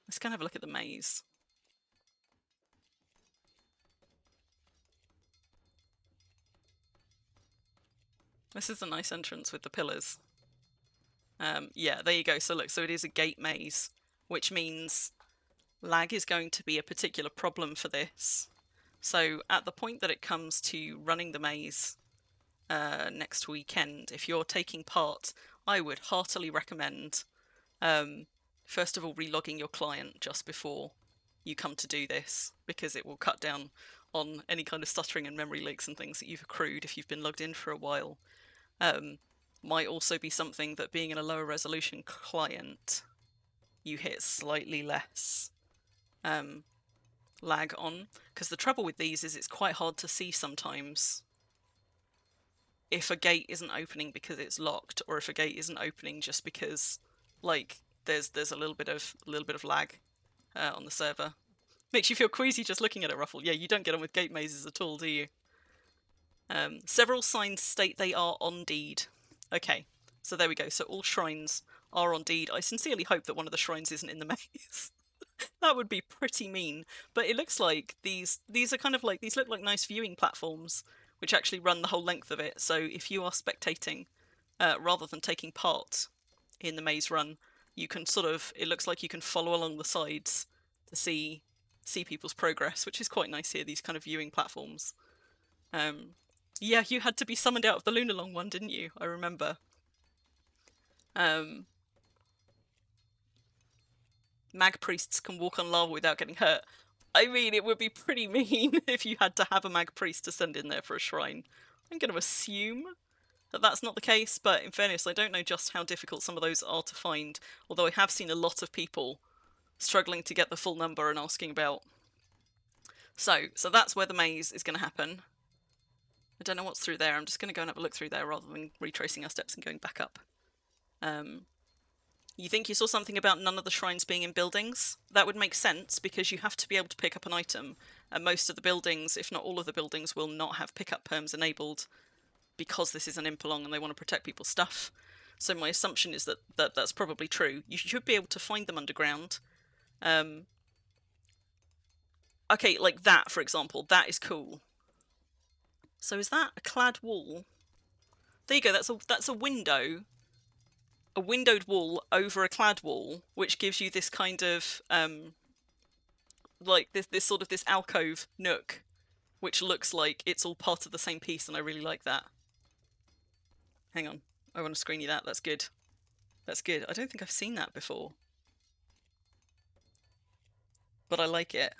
Speaker 2: Let's go and have a look at the maze. This is a nice entrance with the pillars. Yeah, there you go. So look, so it is a gate maze, which means lag is going to be a particular problem for this. So at the point that it comes to running the maze next weekend, if you're taking part, I would heartily recommend, first of all, relogging your client just before you come to do this, because it will cut down on any kind of stuttering and memory leaks and things that you've accrued if you've been logged in for a while. Might also be something that being in a lower resolution client, you hit slightly less lag on, because the trouble with these is it's quite hard to see sometimes if a gate isn't opening because it's locked, or if a gate isn't opening just because like there's a little bit of lag on the server. Makes you feel queasy just looking at it, Ruffle. Yeah, you don't get on with gate mazes at all, do you? Several signs state they are on deed. Okay, so there we go. So all shrines are on deed. I sincerely hope that one of the shrines isn't in the maze. That would be pretty mean. But it looks like these are kind of like, these look like nice viewing platforms, which actually run the whole length of it. So if you are spectating, rather than taking part in the maze run, you can sort of, it looks like you can follow along the sides to see people's progress, which is quite nice here, these kind of viewing platforms. Yeah, you had to be summoned out of the Lunalong one, didn't you? I remember. Mag priests can walk on lava without getting hurt. I mean, it would be pretty mean if you had to have a mag priest to send in there for a shrine. I'm going to assume that that's not the case, but in fairness, I don't know just how difficult some of those are to find, although I have seen a lot of people struggling to get the full number and asking about. So that's where the maze is going to happen. I don't know what's through there. I'm just going to go and have a look through there rather than retracing our steps and going back up. You think you saw something about none of the shrines being in buildings? That would make sense, because you have to be able to pick up an item, and most of the buildings, if not all of the buildings, will not have pickup perms enabled because this is an Impalong and they want to protect people's stuff. So my assumption is that that's probably true. You should be able to find them underground. Okay, like that, for example. That is cool. So is that a clad wall? There you go, that's a window. A windowed wall over a clad wall, which gives you this kind of, like, this sort of this alcove nook, which looks like it's all part of the same piece, and I really like that. Hang on, I want to screen you that, that's good. That's good. I don't think I've seen that before. But I like it.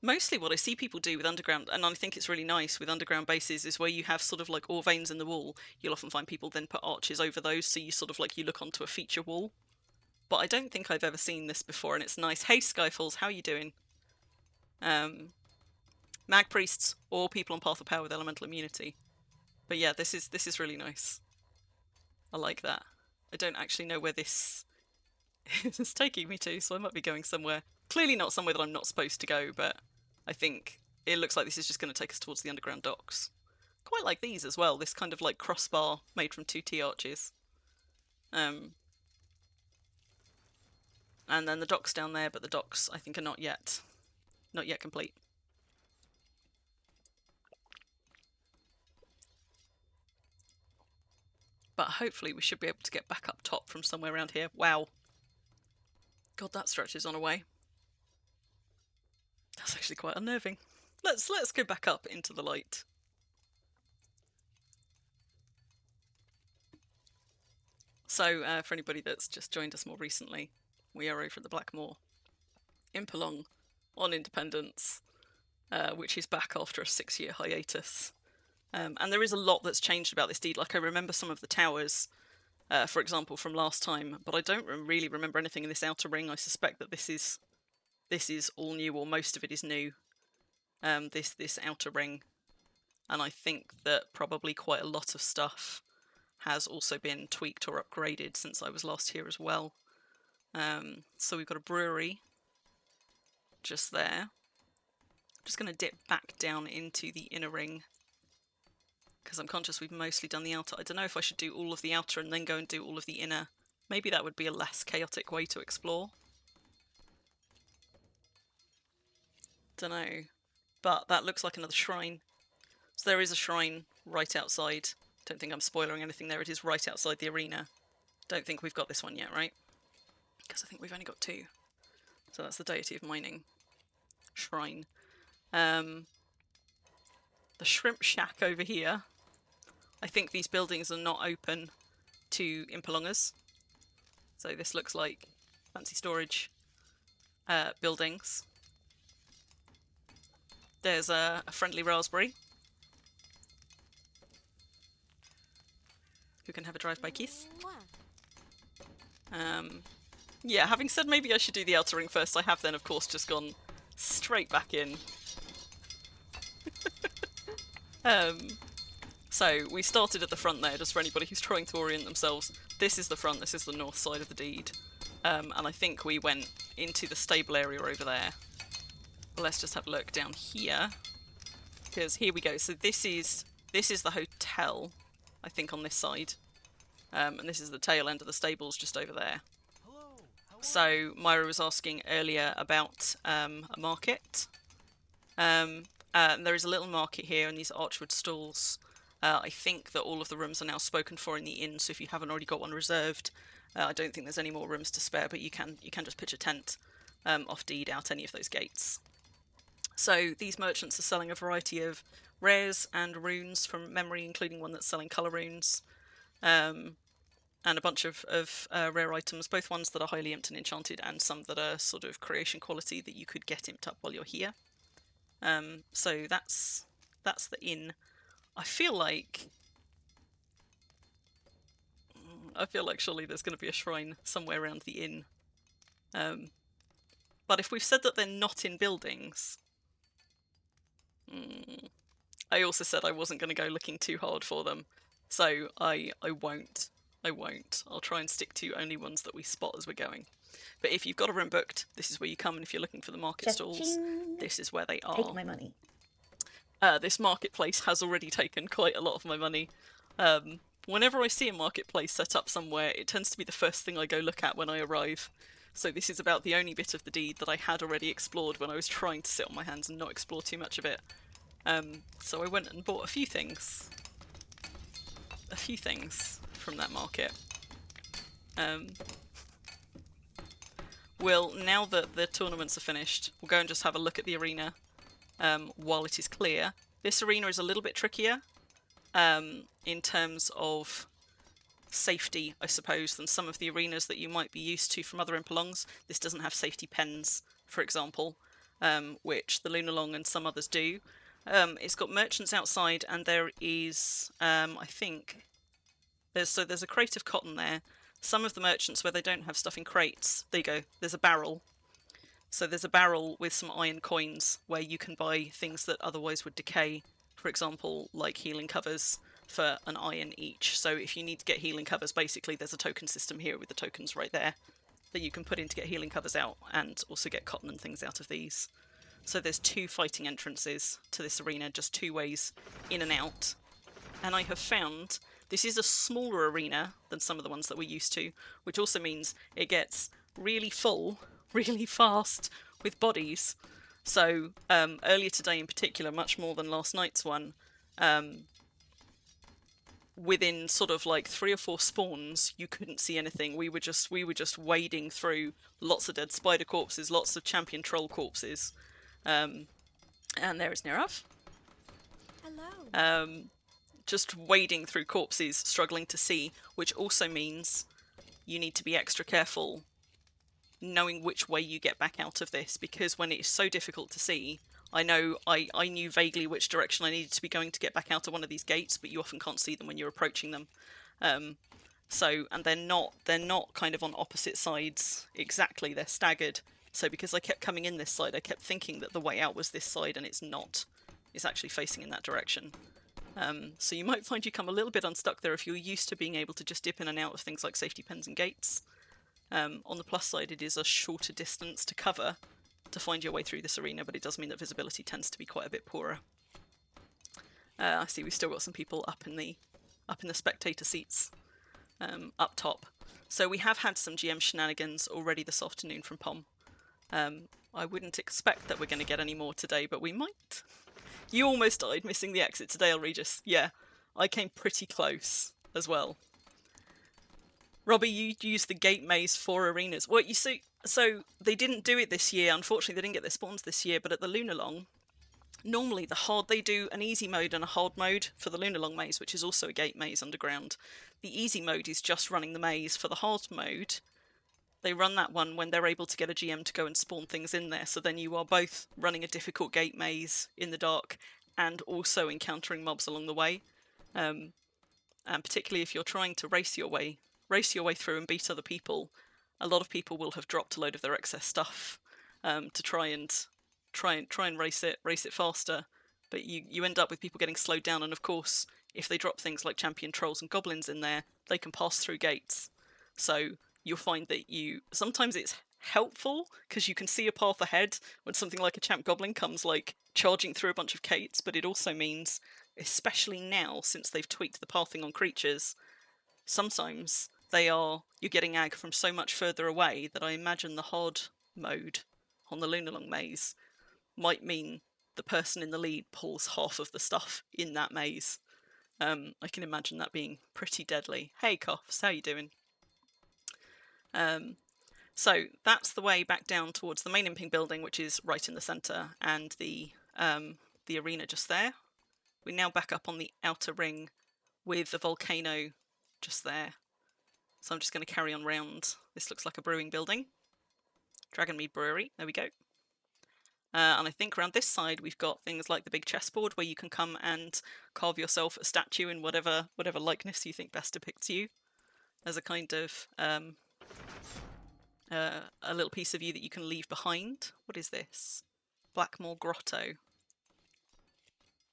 Speaker 2: Mostly what I see people do with underground, and I think it's really nice with underground bases, is where you have sort of like ore veins in the wall, you'll often find people then put arches over those, so you sort of like, you look onto a feature wall. But I don't think I've ever seen this before, and it's nice. Hey Skyfalls, how are you doing? Mag priests, or people on Path of Power with elemental immunity. But yeah, this is really nice. I like that. I don't actually know where this is taking me to, so I might be going somewhere. Clearly not somewhere that I'm not supposed to go, but I think it looks like this is just going to take us towards the underground docks. Quite like these as well, this kind of like crossbar made from 2 T-arches. And then the docks down there, but the docks I think are not yet complete. But hopefully we should be able to get back up top from somewhere around here. Wow. God, that stretches on away. That's actually quite unnerving. Let's go back up into the light. So, for anybody that's just joined us more recently, we are over at the Blackmoor Impalong on Independence. which is back after a 6-year hiatus. And there is a lot that's changed about this deed. Like, I remember some of the towers, for example, from last time, but I don't really remember anything in this outer ring. I suspect that this is all new, or most of it is new, this outer ring. And I think that probably quite a lot of stuff has also been tweaked or upgraded since I was last here as well. So we've got a brewery just there. I'm just going to dip back down into the inner ring, because I'm conscious we've mostly done the outer. I don't know if I should do all of the outer and then go and do all of the inner. Maybe that would be a less chaotic way to explore. Don't know. But that looks like another shrine. So there is a shrine right outside. Don't think I'm spoiling anything there. It is right outside the arena. Don't think we've got this one yet, right? Because I think we've only got 2. So that's the Deity of Mining shrine. The shrimp shack over here. I think these buildings are not open to Impalongers. So this looks like fancy storage buildings. There's a friendly raspberry who can have a drive-by kiss. Yeah, having said maybe I should do the outer ring first, I have then of course just gone straight back in. So we started at the front there, just for anybody who's trying to orient themselves. This is the front, this is the north side of the deed. And I think we went into the stable area over there. But let's just have a look down here, because here we go. So this is the hotel, I think, on this side. And this is the tail end of the stables just over there. So Myra was asking earlier about a market. And there is a little market here and these archwood stalls. I think that all of the rooms are now spoken for in the inn, so if you haven't already got one reserved, I don't think there's any more rooms to spare, but you can just pitch a tent off deed out any of those gates. So these merchants are selling a variety of rares and runes from memory, including one that's selling colour runes. And a bunch of rare items, both ones that are highly imped and enchanted and some that are sort of creation quality that you could get imped up while you're here. So that's the inn. I feel like surely there's going to be a shrine somewhere around the inn. But if we've said that they're not in buildings... I also said I wasn't going to go looking too hard for them, so I won't. I'll try and stick to only ones that we spot as we're going. But if you've got a room booked, this is where you come, and if you're looking for the market stalls, this is where they are.
Speaker 1: Take my money.
Speaker 2: This marketplace has already taken quite a lot of my money. Whenever I see a marketplace set up somewhere, it tends to be the first thing I go look at when I arrive. So this is about the only bit of the deed that I had already explored when I was trying to sit on my hands and not explore too much of it. So I went and bought a few things from that market. Well, now that the tournaments are finished, we'll go and just have a look at the arena while it is clear. This arena is a little bit trickier in terms of safety, I suppose, than some of the arenas that you might be used to from other Impalongs. This doesn't have safety pens, for example, which the Lunalong and some others do. It's got merchants outside, and there is, I think, there's a crate of cotton there. Some of the merchants where they don't have stuff in crates, there you go, there's a barrel. So there's a barrel with some iron coins where you can buy things that otherwise would decay, for example, like healing covers for an iron each. So if you need to get healing covers, basically there's a token system here with the tokens right there that you can put in to get healing covers out, and also get cotton and things out of these. So there's 2 fighting entrances to this arena, just 2 ways in and out. And I have found this is a smaller arena than some of the ones that we're used to, which also means it gets really full, really fast with bodies. So earlier today in particular, much more than last night's one, within sort of like 3 or 4 spawns, you couldn't see anything. We were just wading through lots of dead spider corpses, lots of champion troll corpses. And there is Nirav.
Speaker 5: Hello.
Speaker 2: Just wading through corpses, struggling to see, which also means you need to be extra careful knowing which way you get back out of this, because when it is so difficult to see, I know I knew vaguely which direction I needed to be going to get back out of one of these gates, but you often can't see them when you're approaching them. So, and they're not kind of on opposite sides exactly, they're staggered. So because I kept coming in this side, I kept thinking that the way out was this side, and it's not. It's actually facing in that direction. So you might find you come a little bit unstuck there if you're used to being able to just dip in and out of things like safety pens and gates. On the plus side, it is a shorter distance to cover to find your way through this arena, but it does mean that visibility tends to be quite a bit poorer. I see we've still got some people up in the spectator seats up top. So we have had some GM shenanigans already this afternoon from Pom. I wouldn't expect that we're going to get any more today, but we might. You almost died missing the exit today, Regis. Yeah, I came pretty close as well. Robbie, you used the gate maze for arenas. Well, you see, so they didn't do it this year. Unfortunately, they didn't get their spawns this year, but at the Lunalong, normally they do an easy mode and a hard mode for the Lunalong maze, which is also a gate maze underground. The easy mode is just running the maze. For the hard mode, they run that one when they're able to get a GM to go and spawn things in there. So then you are both running a difficult gate maze in the dark and also encountering mobs along the way. And particularly if you're trying to race your way through and beat other people, a lot of people will have dropped a load of their excess stuff to try and race it faster. But you end up with people getting slowed down, and of course, if they drop things like champion trolls and goblins in there, they can pass through gates. So you'll find that sometimes it's helpful because you can see a path ahead when something like a champ goblin comes like charging through a bunch of gates, but it also means, especially now since they've tweaked the pathing on creatures, sometimes you're getting ag from so much further away that I imagine the hard mode on the Lunalong maze might mean the person in the lead pulls half of the stuff in that maze. I can imagine that being pretty deadly. Hey Coughs, how you doing? So that's the way back down towards the main imping building, which is right in the centre, and the arena just there. We're now back up on the outer ring with the volcano just there. So I'm just going to carry on round. This looks like a brewing building. Dragonmead Brewery, there we go. And I think around this side we've got things like the big chessboard where you can come and carve yourself a statue in whatever likeness you think best depicts you, as a kind of a little piece of you that you can leave behind. What is this? Blackmoor Grotto.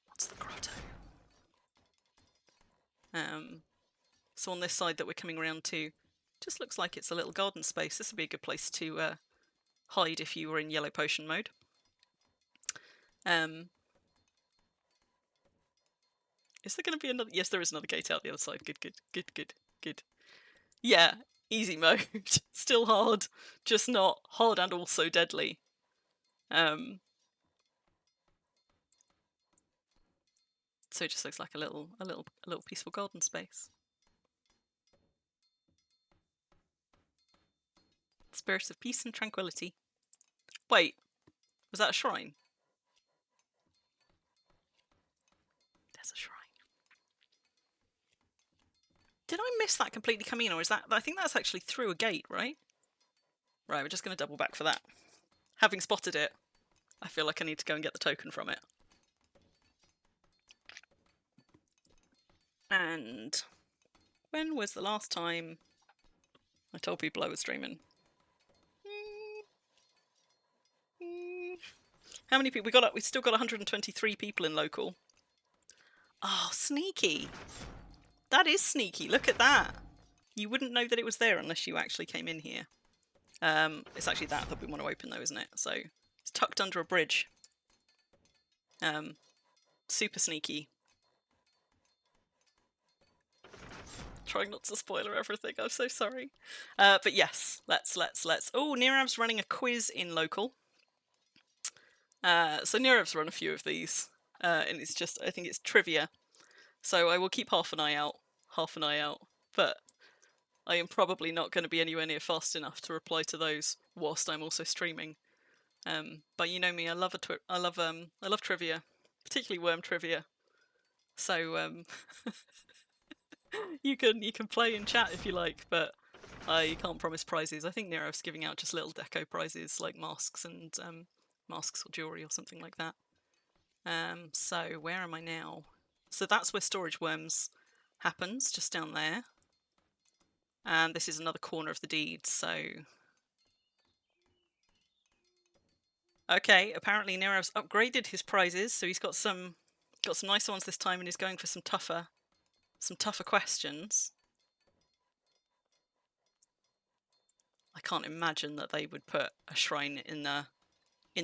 Speaker 2: What's the grotto? So on this side that we're coming around to, just looks like it's a little garden space. This would be a good place to hide if you were in yellow potion mode. Is there going to be another? Yes, there is another gate out the other side. Good. Yeah, easy mode. Still hard, just not hard and also deadly. So it just looks like a little peaceful garden space. Spirits of peace and tranquility. Wait, was that a shrine? There's a shrine. Did I miss that completely coming in, or is that... I think that's actually through a gate, right? Right, we're just going to double back for that. Having spotted it, I feel like I need to go and get the token from it. And when was the last time I told people I was streaming? How many people we got? We still got 123 people in local. Oh, sneaky! That is sneaky. Look at that. You wouldn't know that it was there unless you actually came in here. It's actually that we want to open though, isn't it? So it's tucked under a bridge. Super sneaky. Trying not to spoiler everything. I'm so sorry. But yes, let's. Oh, Nirav's running a quiz in local. So Nirav's run a few of these, and it's just, I think it's trivia. So I will keep half an eye out, but I am probably not going to be anywhere near fast enough to reply to those whilst I'm also streaming. But you know me, I love trivia, particularly worm trivia. So you can play in chat if you like, but I can't promise prizes. I think Nero's giving out just little deco prizes like masks and masks or jewelry or something like that. So where am I now? So that's where Storage Worms happens, just down there. And this is another corner of the deed, so... Okay, apparently Nerev's upgraded his prizes, so he's got some nicer ones this time, and he's going for some tougher questions. I can't imagine that they would put a shrine in the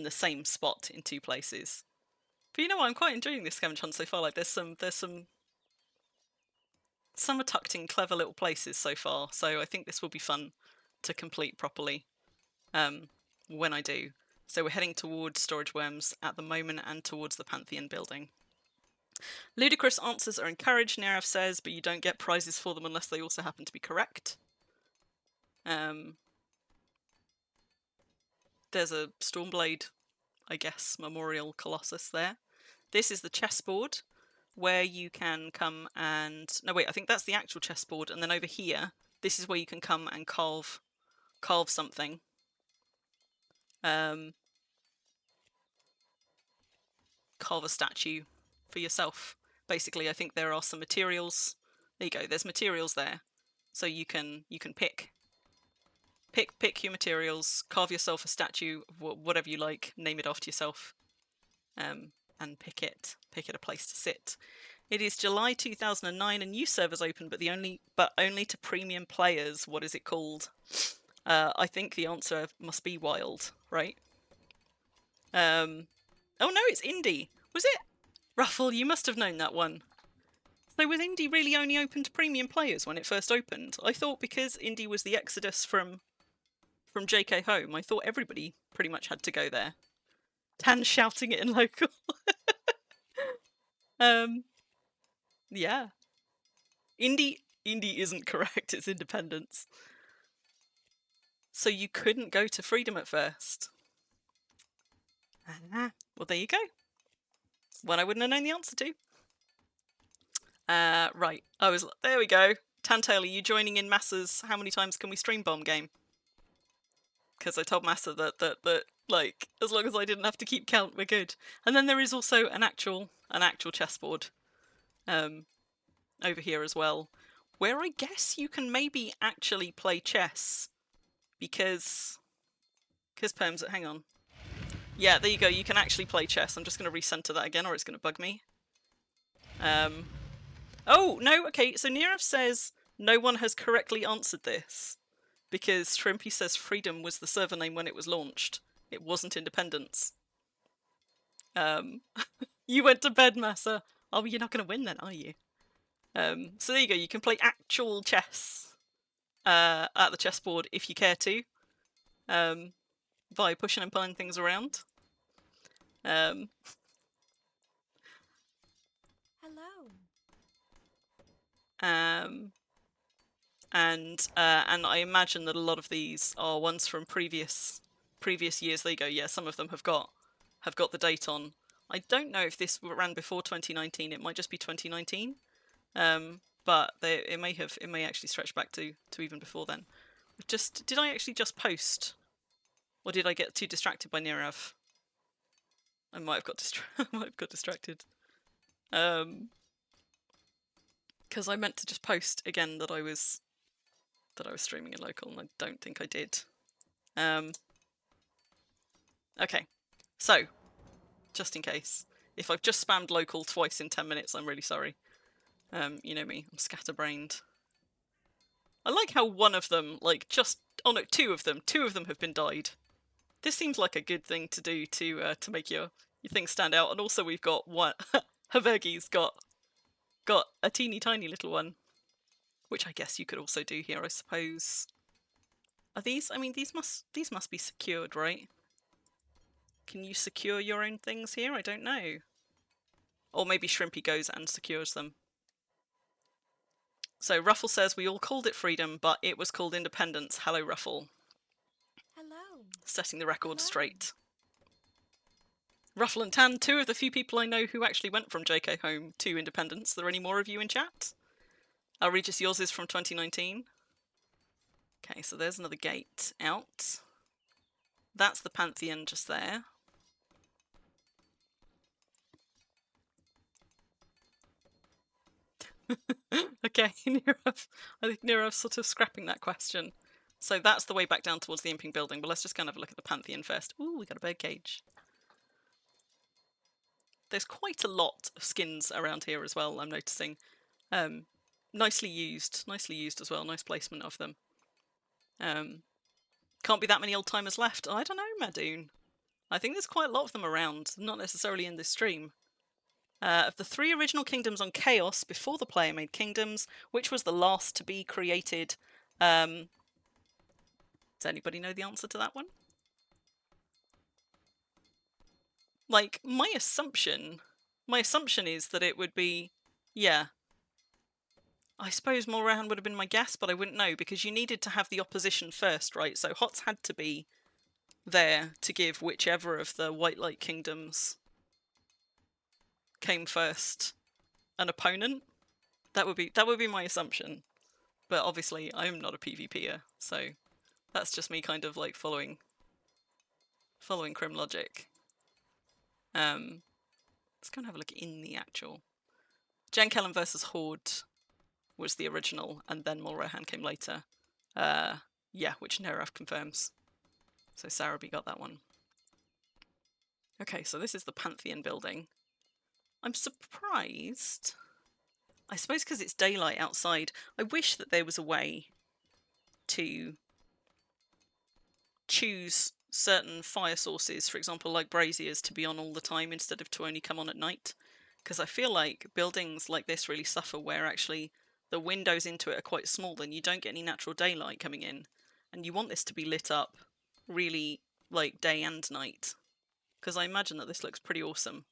Speaker 2: same spot in two places. But you know what? I'm quite enjoying this scavenge hunt so far. Like there's some are tucked in clever little places so far. So I think this will be fun to complete properly when I do. So we're heading towards Storage Worms at the moment and towards the Pantheon building. Ludicrous answers are encouraged, Nerev says, but you don't get prizes for them unless they also happen to be correct. There's a Stormblade, I guess, Memorial Colossus there. This is the chessboard where you can come and... No, wait, I think that's the actual chessboard. And then over here, this is where you can come and carve something. Carve a statue for yourself. Basically, I think there are some materials. There you go, there's materials there. So you can pick your materials, carve yourself a statue, whatever you like, name it after yourself, and pick it a place to sit. It is July 2009, a new server's open, but only to premium players. What is it called? I think the answer must be Wild, right? Oh no, it's Indie. Was it? Ruffle, you must have known that one. So was Indie really only open to premium players when it first opened? I thought because Indie was the exodus from JK Home, I thought everybody pretty much had to go there. Tan's shouting it in local. Yeah. Indie isn't correct, it's Independence. So you couldn't go to Freedom at first. Well, there you go. One I wouldn't have known the answer to. Right. There we go. Tantail, are you joining in Massa's How Many Times Can We Stream Bomb game? Because I told Massa that like, as long as I didn't have to keep count, we're good. And then there is also an actual chessboard over here as well, where I guess you can maybe actually play chess, because Perms, hang on. Yeah, there you go, you can actually play chess. I'm just going to recenter that again, or it's going to bug me. Oh, no, okay, so Nerev says no one has correctly answered this, because Shrimpy says Freedom was the server name when it was launched. It wasn't Independence. You went to bed, Massa. Oh, you're not going to win then, are you? So there you go, you can play actual chess at the chessboard if you care to, by pushing and pulling things around.
Speaker 5: Hello.
Speaker 2: And I imagine that a lot of these are ones from previous years. There you go. Yeah, some of them have got the date on. I don't know if this ran before 2019. It might just be 2019. But it may actually stretch back to even before then. Did I actually just post, or did I get too distracted by Nerev? I might have got distracted. Because I meant to just post again that I was streaming in local, and I don't think I did. Okay, so just in case, if I've just spammed local twice in 10 minutes, I'm really sorry. You know me, I'm scatterbrained. I like how one of them, like, two of them have been dyed. This seems like a good thing to do to make your thing stand out. And also we've got one, Havergi's got a teeny tiny little one, which I guess you could also do here, I suppose. Are these? I mean, these must be secured, right? Can you secure your own things here? I don't know. Or maybe Shrimpy goes and secures them. So Ruffle says, we all called it Freedom, but it was called Independence. Hello, Ruffle.
Speaker 5: Hello.
Speaker 2: Setting the record straight. Ruffle and Tan, two of the few people I know who actually went from JK Home to Independence. Are there any more of you in chat? Regis, yours is from 2019. Okay, so there's another gate out. That's the Pantheon just there. Okay, Nirav. I think Nirav's sort of scrapping that question. So that's the way back down towards the imping building, but let's just kind of look at the Pantheon first. Ooh, we got a bird cage. There's quite a lot of skins around here as well, I'm noticing. Nicely used as well, nice placement of them. Can't be that many old timers left. I don't know, Madoon. I think there's quite a lot of them around, not necessarily in this stream. Of the 3 original kingdoms on Chaos before the player made kingdoms, which was the last to be created? Does anybody know the answer to that one? Like, my assumption is that it would be, yeah. I suppose Morahan would have been my guess, but I wouldn't know, because you needed to have the opposition first, right? So Hots had to be there to give whichever of the White Light kingdoms came first an opponent. That would be my assumption. But obviously I'm not a PvPer, so that's just me kind of like following Crim logic. Let's go and have a look in the actual. Jen Kellen versus Horde was the original, and then Mulrohan came later. Yeah, which Nerav confirms. So Sarabi got that one. Okay, so this is the Pantheon building. I'm surprised. I suppose because it's daylight outside. I wish that there was a way to choose certain fire sources, for example, like braziers, to be on all the time instead of to only come on at night. Because I feel like buildings like this really suffer where actually the windows into it are quite small and you don't get any natural daylight coming in. And you want this to be lit up really like day and night. Because I imagine that this looks pretty awesome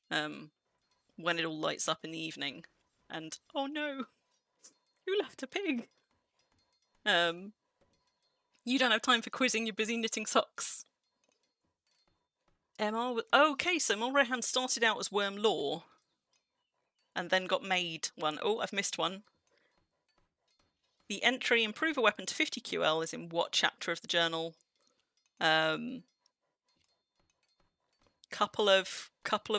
Speaker 2: when it all lights up in the evening. And, oh no, who left a pig? You don't have time for quizzing, you're busy knitting socks. MR okay, so Mulrehan started out as Worm Law and then got made one. Oh, I've missed one. The entry improve a weapon to 50 QL is in what chapter of the journal? Couple of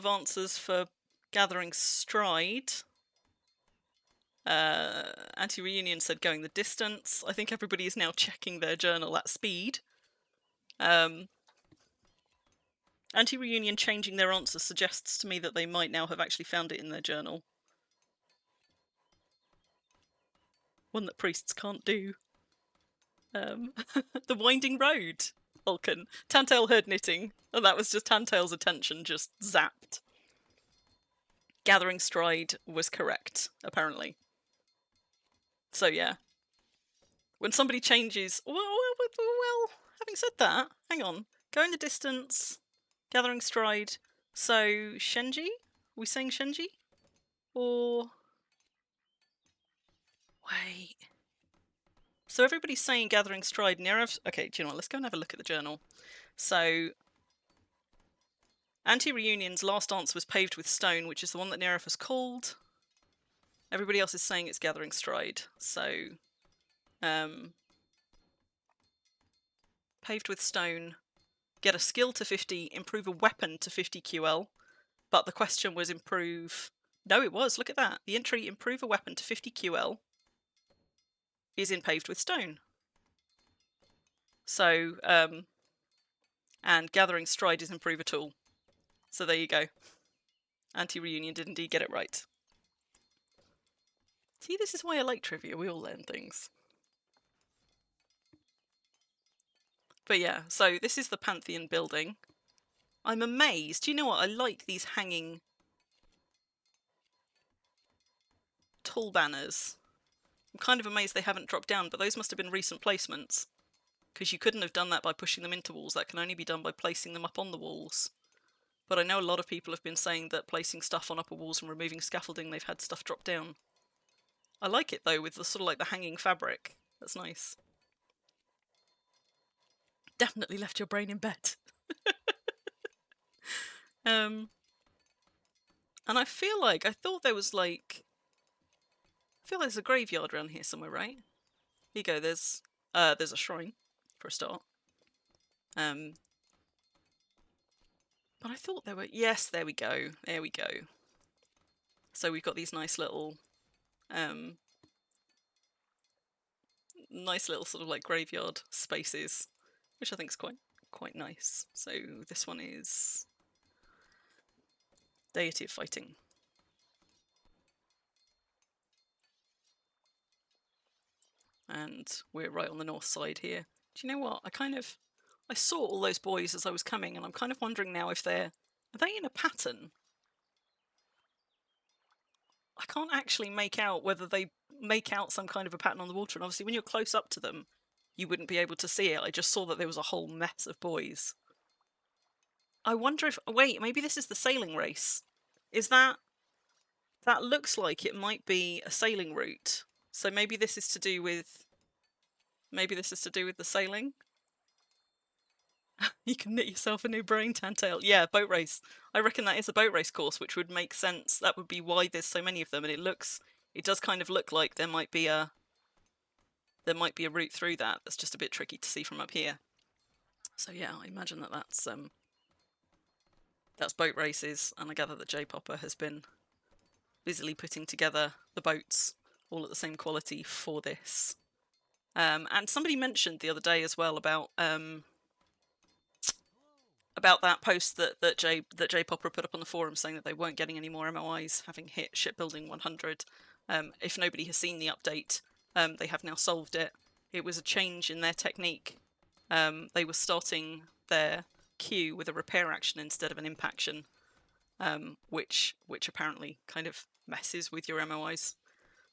Speaker 2: answers for Gathering Stride. Anti-Reunion said going the distance. I think everybody is now checking their journal at speed. Anti-Reunion changing their answers suggests to me that they might now have actually found it in their journal. One that priests can't do. The Winding Road, Vulcan. Tantail heard knitting, and that was just Tantail's attention just zapped. Gathering Stride was correct, apparently. So yeah. When somebody changes... Well, having said that, hang on. Go in the distance, Gathering Stride. So, Shenji? Are we saying Shenji? Or... Wait... So everybody's saying Gathering Stride. Nerev's... Okay, do you know what? Let's go and have a look at the journal. So, Anti-Reunion's last answer was Paved with Stone, which is the one that Nerev has called. Everybody else is saying it's Gathering Stride. So, Paved with Stone, get a skill to 50, improve a weapon to 50 QL. But the question was improve... No, it was. Look at that. The entry improve a weapon to 50 QL is in Paved with Stone. So, and Gathering Stride is improve a tool. So there you go. Anti-Reunion did indeed get it right. See, this is why I like trivia. We all learn things. But yeah, so this is the Pantheon building. I'm amazed. Do you know what? I like these hanging tall banners. I'm kind of amazed they haven't dropped down, but those must have been recent placements. Because you couldn't have done that by pushing them into walls. That can only be done by placing them up on the walls. But I know a lot of people have been saying that placing stuff on upper walls and removing scaffolding, they've had stuff drop down. I like it though, with the sort of like the hanging fabric. That's nice. Definitely left your brain in bed. And I feel like, I thought there was like... I feel like there's a graveyard around here somewhere, right? Here you go, there's a shrine, for a start. But I thought there were... Yes, there we go. There we go. So we've got these nice little Nice little sort of like graveyard spaces, which I think is quite nice. So this one is Deity of Fighting. And we're right on the north side here. Do you know what? I saw all those boys as I was coming, and I'm kind of wondering now if are they in a pattern? I can't actually make out whether they make out some kind of a pattern on the water, and obviously when you're close up to them, you wouldn't be able to see it. I just saw that there was a whole mess of boys. I wonder if... Wait, maybe this is the sailing race. Is that... That looks like it might be a sailing route. So maybe this is to do with... Maybe this is to do with the sailing? You can knit yourself a new brain, Tantail. Yeah, boat race. I reckon that is a boat race course, which would make sense. That would be why there's so many of them, and it does kind of look like there might be a route through that. That's just a bit tricky to see from up here. So yeah, I imagine that that's boat races, and I gather that J-Popper has been busily putting together the boats all at the same quality for this. And somebody mentioned the other day as well about that post that J-Popper put up on the forum saying that they weren't getting any more MOIs having hit shipbuilding 100. If nobody has seen the update, they have now solved it. It was a change in their technique. They were starting their queue with a repair action instead of an imp action, which apparently kind of messes with your MOIs.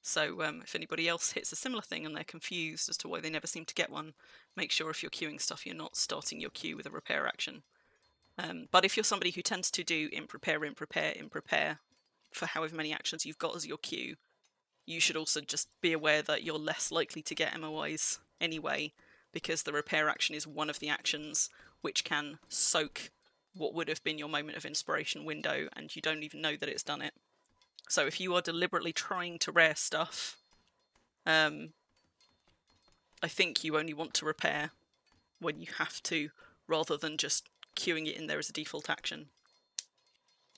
Speaker 2: So if anybody else hits a similar thing and they're confused as to why they never seem to get one, make sure if you're queuing stuff you're not starting your queue with a repair action. But if you're somebody who tends to do imp repair for however many actions you've got as your queue, you should also just be aware that you're less likely to get MOIs anyway, because the repair action is one of the actions which can soak what would have been your moment of inspiration window, and you don't even know that it's done it. So if you are deliberately trying to rare stuff, I think you only want to repair when you have to, rather than just queuing it in there as a default action.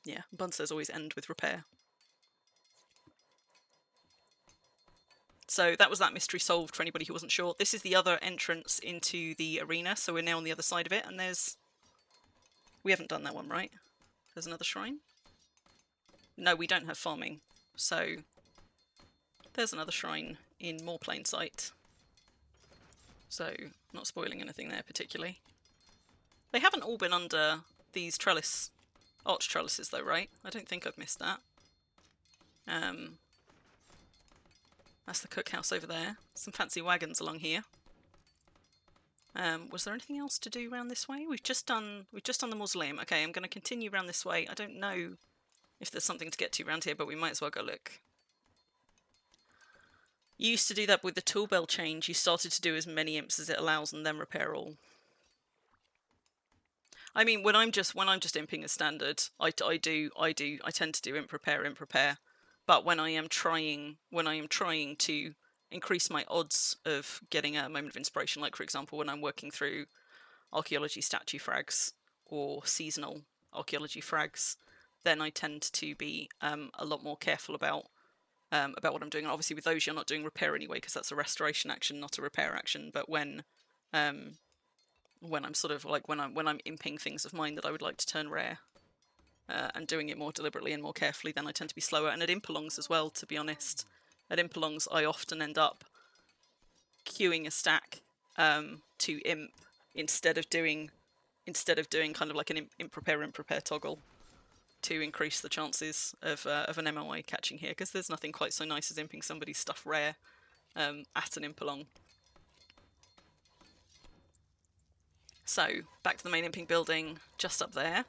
Speaker 2: Yeah, Bun says always end with repair. So that was that mystery solved for anybody who wasn't sure. This is the other entrance into the arena, so we're now on the other side of it, and we haven't done that one, right? There's another shrine? No, we don't have farming, so there's another shrine in more plain sight. So, not spoiling anything there particularly. They haven't all been under these arch trellises though, right? I don't think I've missed that. That's the cookhouse over there. Some fancy wagons along here. Was there anything else to do around this way? We've just done the mausoleum. Okay, I'm going to continue around this way. I don't know if there's something to get to around here, but we might as well go look. You used to do that with the tool bell change. You started to do as many imps as it allows and then repair all. I mean, when I'm just imping as standard, I tend to do imp repair. But when I am trying to increase my odds of getting a moment of inspiration, like for example when I'm working through archaeology statue frags or seasonal archaeology frags, then I tend to be a lot more careful about what I'm doing. And obviously with those you're not doing repair anyway, because that's a restoration action, not a repair action. But when I'm sort of like when I'm imping things of mine that I would like to turn rare, and doing it more deliberately and more carefully, then I tend to be slower. And at Impalongs as well, to be honest. At Impalongs I often end up queuing a stack to imp instead of doing kind of like an imp repair toggle to increase the chances of an MOI catching here, because there's nothing quite so nice as imping somebody's stuff rare at an Impalong. So back to the main imping building, just up there.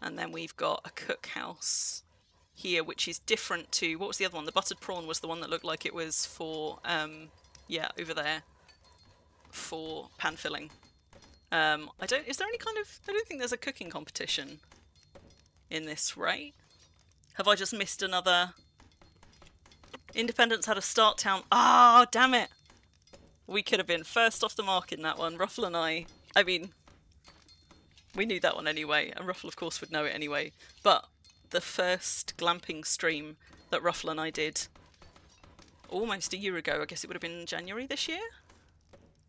Speaker 2: And then we've got a cookhouse here, which is different to... What was the other one? The buttered prawn was the one that looked like it was for... yeah, over there. For pan filling. Is there any kind of... I don't think there's a cooking competition in this, right? Have I just missed another... Independence had a start town... Ah, damn it! We could have been first off the mark in that one. Ruffle and I mean... We knew that one anyway, and Ruffle of course would know it anyway, but the first glamping stream that Ruffle and I did almost a year ago. I guess it would have been January this year.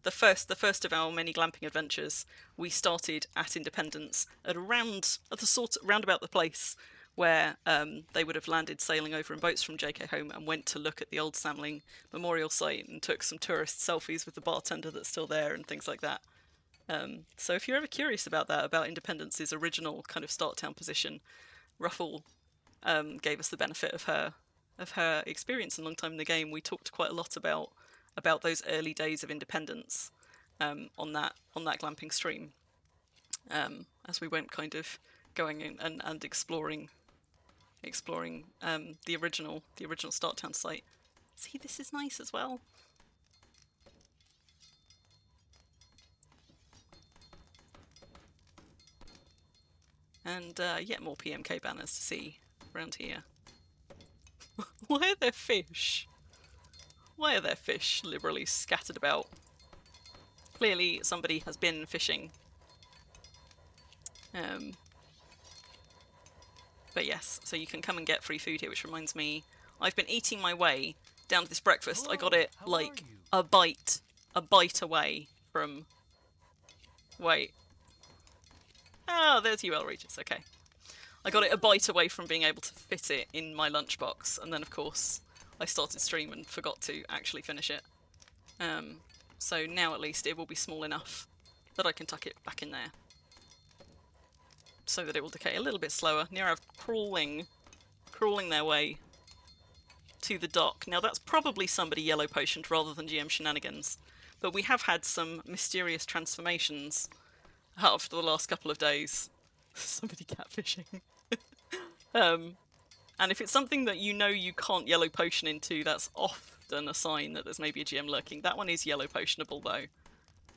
Speaker 2: The first of our many glamping adventures. We started at Independence at round about the place where they would have landed sailing over in boats from JK Home, and went to look at the old Samling Memorial Site and took some tourist selfies with the bartender that's still there and things like that. So if you're ever curious about that, about Independence's original kind of start town position, Ruffle gave us the benefit of her experience and long time in the game. We talked quite a lot about those early days of Independence on that glamping stream, as we went kind of going in and exploring the original start town site. See, this is nice as well. And yet more PMK banners to see around here. Why are there fish? Why are there fish liberally scattered about? Clearly somebody has been fishing. But yes, so you can come and get free food here, which reminds me, I've been eating my way down to this breakfast.
Speaker 4: Hello,
Speaker 2: I got it
Speaker 4: how
Speaker 2: like
Speaker 4: are you?
Speaker 2: a bite away from... Wait. Oh, there's UL Regis, okay. I got it a bite away from being able to fit it in my lunchbox, and then of course I started stream and forgot to actually finish it. So now at least it will be small enough that I can tuck it back in there, so that it will decay a little bit slower. Nirav crawling their way to the dock. Now that's probably somebody yellow potioned rather than GM shenanigans, but we have had some mysterious transformations after the last couple of days. Somebody catfishing. And if it's something that you know you can't yellow potion into, that's often a sign that there's maybe a GM lurking. That one is yellow potionable though.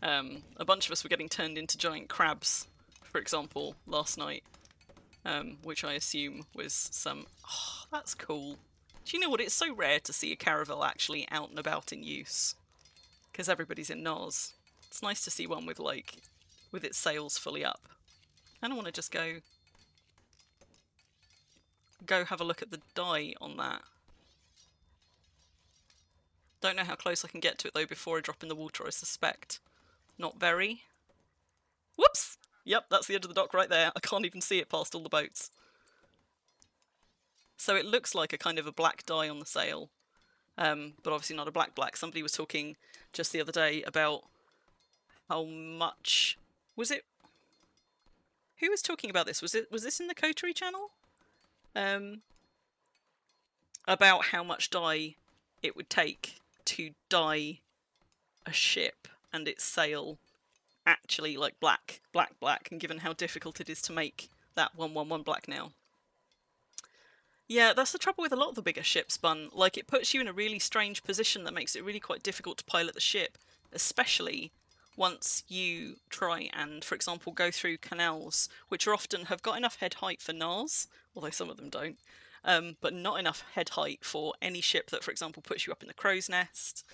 Speaker 2: A bunch of us were getting turned into giant crabs, for example, last night, which I assume was some... Oh, that's cool. Do you know what? It's so rare to see a caravel actually out and about in use, because everybody's in NARS. It's nice to see one with its sails fully up. I don't want to just go have a look at the dye on that. Don't know how close I can get to it though before I drop in the water, I suspect. Not very. Whoops! Yep, that's the edge of the dock right there. I can't even see it past all the boats. So it looks like a kind of a black dye on the sail, but obviously not a black. Somebody was talking just the other day about how much... Was it... Who was talking about this? Was this in the Coterie channel? About how much dye it would take to dye a ship and its sail actually like black, and given how difficult it is to make that 111 black now. Yeah, that's the trouble with a lot of the bigger ships, Bun. Like, it puts you in a really strange position that makes it really quite difficult to pilot the ship, especially once you try and, for example, go through canals, which are often have got enough head height for NARS, although some of them don't, but not enough head height for any ship that, for example, puts you up in the crow's nest.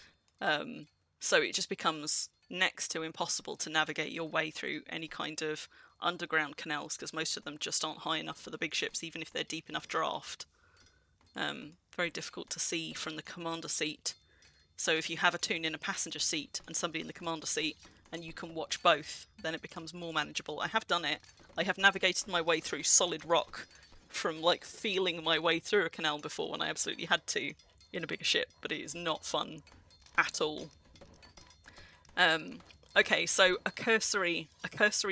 Speaker 2: So it just becomes next to impossible to navigate your way through any kind of underground canals, because most of them just aren't high enough for the big ships, even if they're deep enough draft. Very difficult to see from the commander seat. So if you have a toon in a passenger seat and somebody in the commander seat, and you can watch both, then it becomes more manageable. I have done it. I have navigated my way through solid rock from, like, feeling my way through a canal before when I absolutely had to in a bigger ship, but it is not fun at all. Okay, so a cursory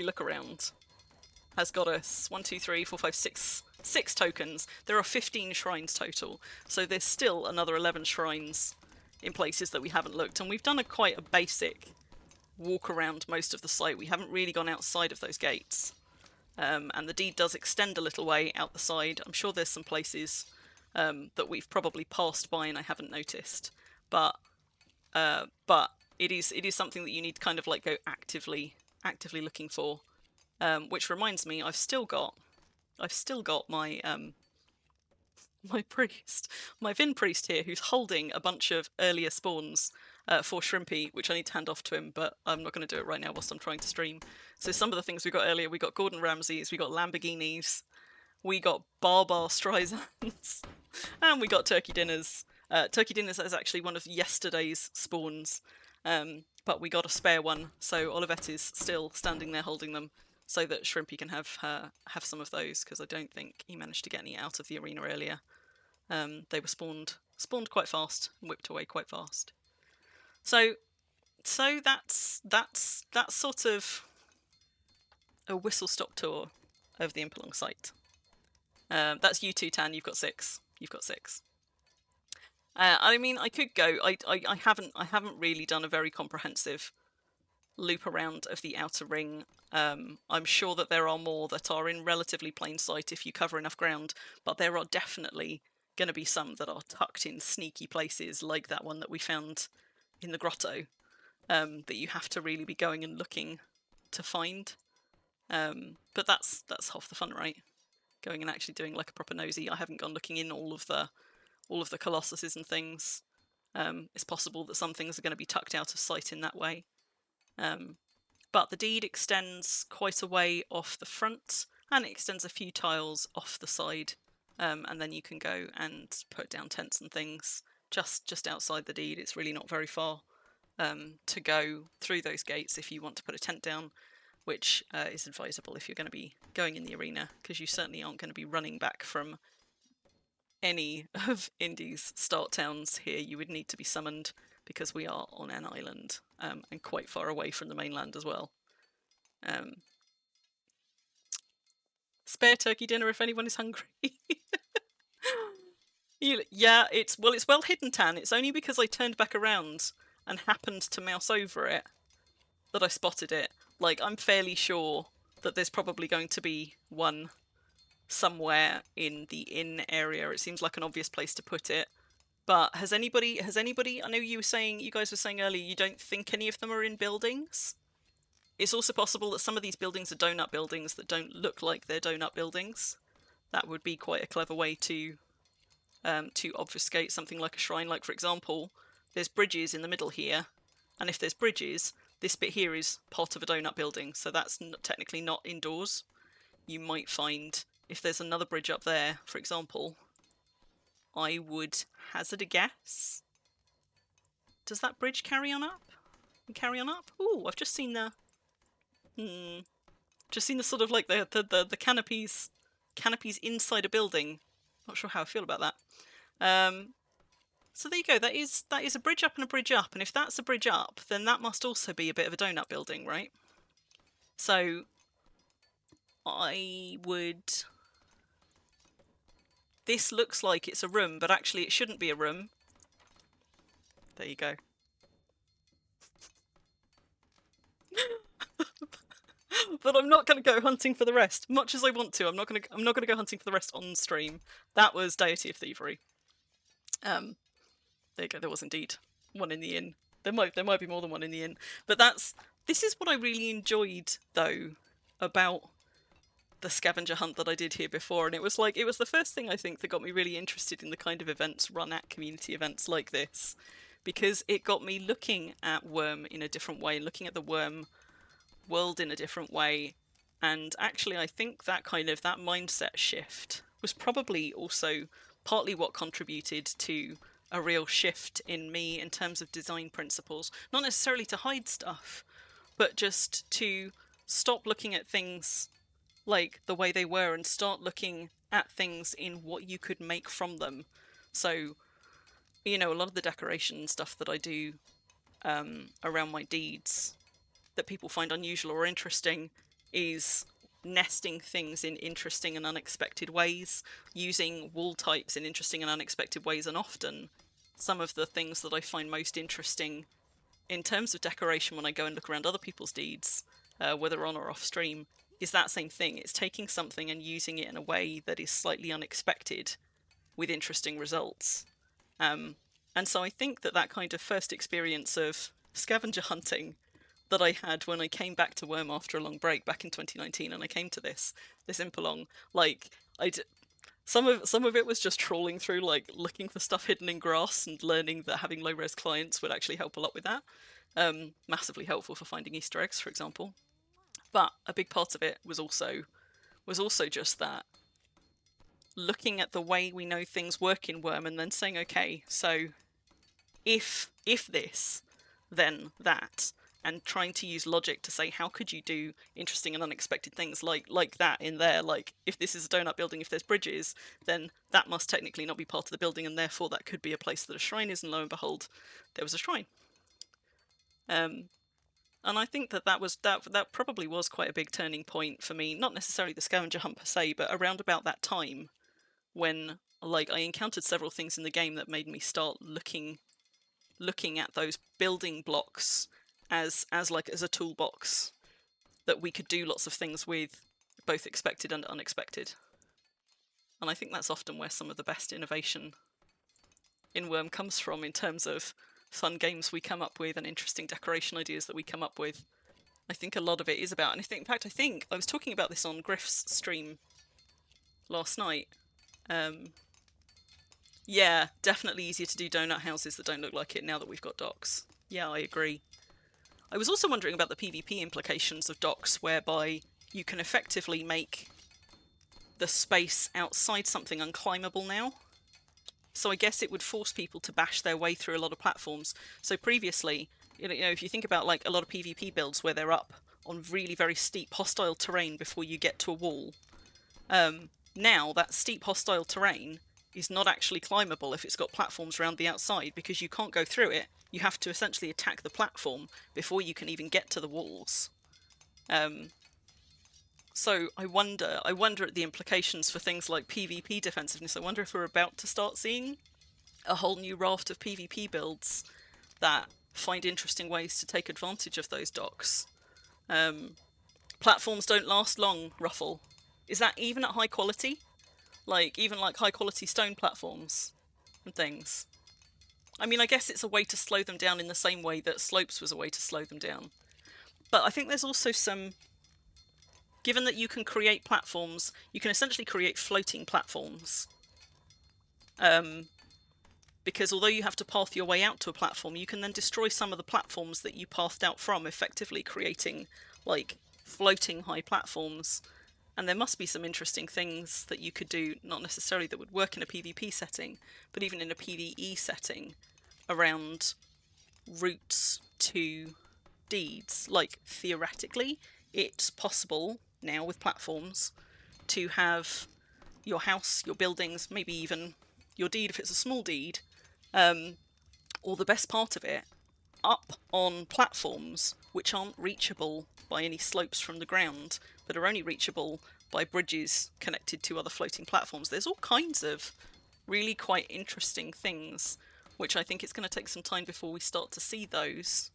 Speaker 2: look around has got us 1, 2, 3, 4, 5, 6 tokens. There are 15 shrines total, so there's still another 11 shrines in places that we haven't looked, and we've done quite a basic walk around most of the site. We haven't really gone outside of those gates, and the deed does extend a little way out the side. I'm sure there's some places that we've probably passed by and I haven't noticed, but it is something that you need to kind of like go actively looking for. Which reminds me, I've still got my my priest, my Vin priest here, who's holding a bunch of earlier spawns for Shrimpy, which I need to hand off to him, but I'm not going to do it right now whilst I'm trying to stream. So some of the things we got earlier, we got Gordon Ramsays, we got Lamborghinis, we got Barbar Streisand's, and we got turkey dinners. Turkey dinners is actually one of yesterday's spawns, but we got a spare one, so Olivette is still standing there holding them, so that Shrimpy can have some of those, because I don't think he managed to get any out of the arena earlier. They were spawned quite fast, and whipped away quite fast. So that's sort of a whistle-stop tour of the Impalong site. That's you too, Tan. You've got 6. I mean, I could go. I haven't really done a very comprehensive loop around of the outer ring. I'm sure that there are more that are in relatively plain sight if you cover enough ground, but there are definitely going to be some that are tucked in sneaky places, like that one that we found in the grotto, that you have to really be going and looking to find. But that's half the fun, right? Going and actually doing like a proper nosy. I haven't gone looking in all of the colossuses and things. It's possible that some things are going to be tucked out of sight in that way. But the deed extends quite a way off the front, and it extends a few tiles off the side, and then you can go and put down tents and things just outside the deed. It's really not very far to go through those gates if you want to put a tent down, which is advisable if you're going to be going in the arena, because you certainly aren't going to be running back from any of Indy's start towns here. You would need to be summoned, because we are on an island, and quite far away from the mainland as well. Spare turkey dinner if anyone is hungry. Yeah, it's well hidden, Tan. It's only because I turned back around and happened to mouse over it that I spotted it. Like, I'm fairly sure that there's probably going to be one somewhere in the inn area. It seems like an obvious place to put it. But has anybody, I know you guys were saying earlier you don't think any of them are in buildings. It's also possible that some of these buildings are donut buildings that don't look like they're donut buildings. That would be quite a clever way to obfuscate something like a shrine. Like, for example, there's bridges in the middle here, and if there's bridges, this bit here is part of a donut building, so that's technically not indoors. You might find, if there's another bridge up there, for example, I would hazard a guess. Does that bridge carry on up? Ooh, I've just seen the sort of like the canopies inside a building. Not sure how I feel about that. So there you go. That is a bridge up and a bridge up, and if that's a bridge up, then that must also be a bit of a donut building, right? So I would. This looks like it's a room, but actually it shouldn't be a room. There you go. But I'm not going to go hunting for the rest, much as I want to. I'm not going to go hunting for the rest on stream. That was Deity of Thievery. There you go. There was indeed one in the inn. There might be more than one in the inn. But this is what I really enjoyed though about the scavenger hunt that I did here before, and it was the first thing I think that got me really interested in the kind of events run at community events like this, because it got me looking at Worm in a different way, looking at the Worm world in a different way. And actually I think that mindset shift was probably also partly what contributed to a real shift in me in terms of design principles, not necessarily to hide stuff, but just to stop looking at things like the way they were and start looking at things in what you could make from them. So, you know, a lot of the decoration stuff that I do around my deeds that people find unusual or interesting is nesting things in interesting and unexpected ways, using wall types in interesting and unexpected ways, and often some of the things that I find most interesting in terms of decoration when I go and look around other people's deeds, whether on or off stream, is that same thing. It's taking something and using it in a way that is slightly unexpected with interesting results. And so I think that kind of first experience of scavenger hunting that I had when I came back to Worm after a long break back in 2019, and I came to this Impalong, like, some of it was just trawling through, like, looking for stuff hidden in grass and learning that having low-res clients would actually help a lot with that. Massively helpful for finding Easter eggs, for example. But a big part of it was also just that looking at the way we know things work in Worm and then saying, okay, so if this, then that, and trying to use logic to say, how could you do interesting and unexpected things like that in there? Like, if this is a donut building, if there's bridges, then that must technically not be part of the building, and therefore that could be a place that a shrine is, and lo and behold, there was a shrine. And I think that probably was quite a big turning point for me, not necessarily the scavenger hunt per se, but around about that time when, like, I encountered several things in the game that made me start looking at those building blocks as a toolbox that we could do lots of things with, both expected and unexpected. And I think that's often where some of the best innovation in Worm comes from, in terms of fun games we come up with and interesting decoration ideas that we come up with. I think a lot of it is about, and in fact I think I was talking about this on Griff's stream last night. Yeah, definitely easier to do donut houses that don't look like it now that we've got docks. Yeah, I agree. I was also wondering about the PvP implications of docks, whereby you can effectively make the space outside something unclimbable now. So I guess it would force people to bash their way through a lot of platforms. So previously, you know, if you think about like a lot of PvP builds where they're up on really very steep hostile terrain before you get to a wall, now that steep hostile terrain is not actually climbable if it's got platforms around the outside, because you can't go through it. You have to essentially attack the platform before you can even get to the walls. So I wonder at the implications for things like PvP defensiveness. I wonder if we're about to start seeing a whole new raft of PvP builds that find interesting ways to take advantage of those docks. Platforms don't last long, Ruffle. Is that even at high quality? Like, even like high quality stone platforms and things? I mean, I guess it's a way to slow them down in the same way that slopes was a way to slow them down. But I think there's also some... Given that you can create platforms, you can essentially create floating platforms. Because although you have to path your way out to a platform, you can then destroy some of the platforms that you pathed out from, effectively creating, like, floating high platforms. And there must be some interesting things that you could do, not necessarily that would work in a PvP setting, but even in a PvE setting, around routes to deeds. Like, theoretically, it's possible now with platforms to have your house, your buildings, maybe even your deed if it's a small deed, or the best part of it, up on platforms which aren't reachable by any slopes from the ground, but are only reachable by bridges connected to other floating platforms. There's all kinds of really quite interesting things, which I think it's going to take some time before we start to see those.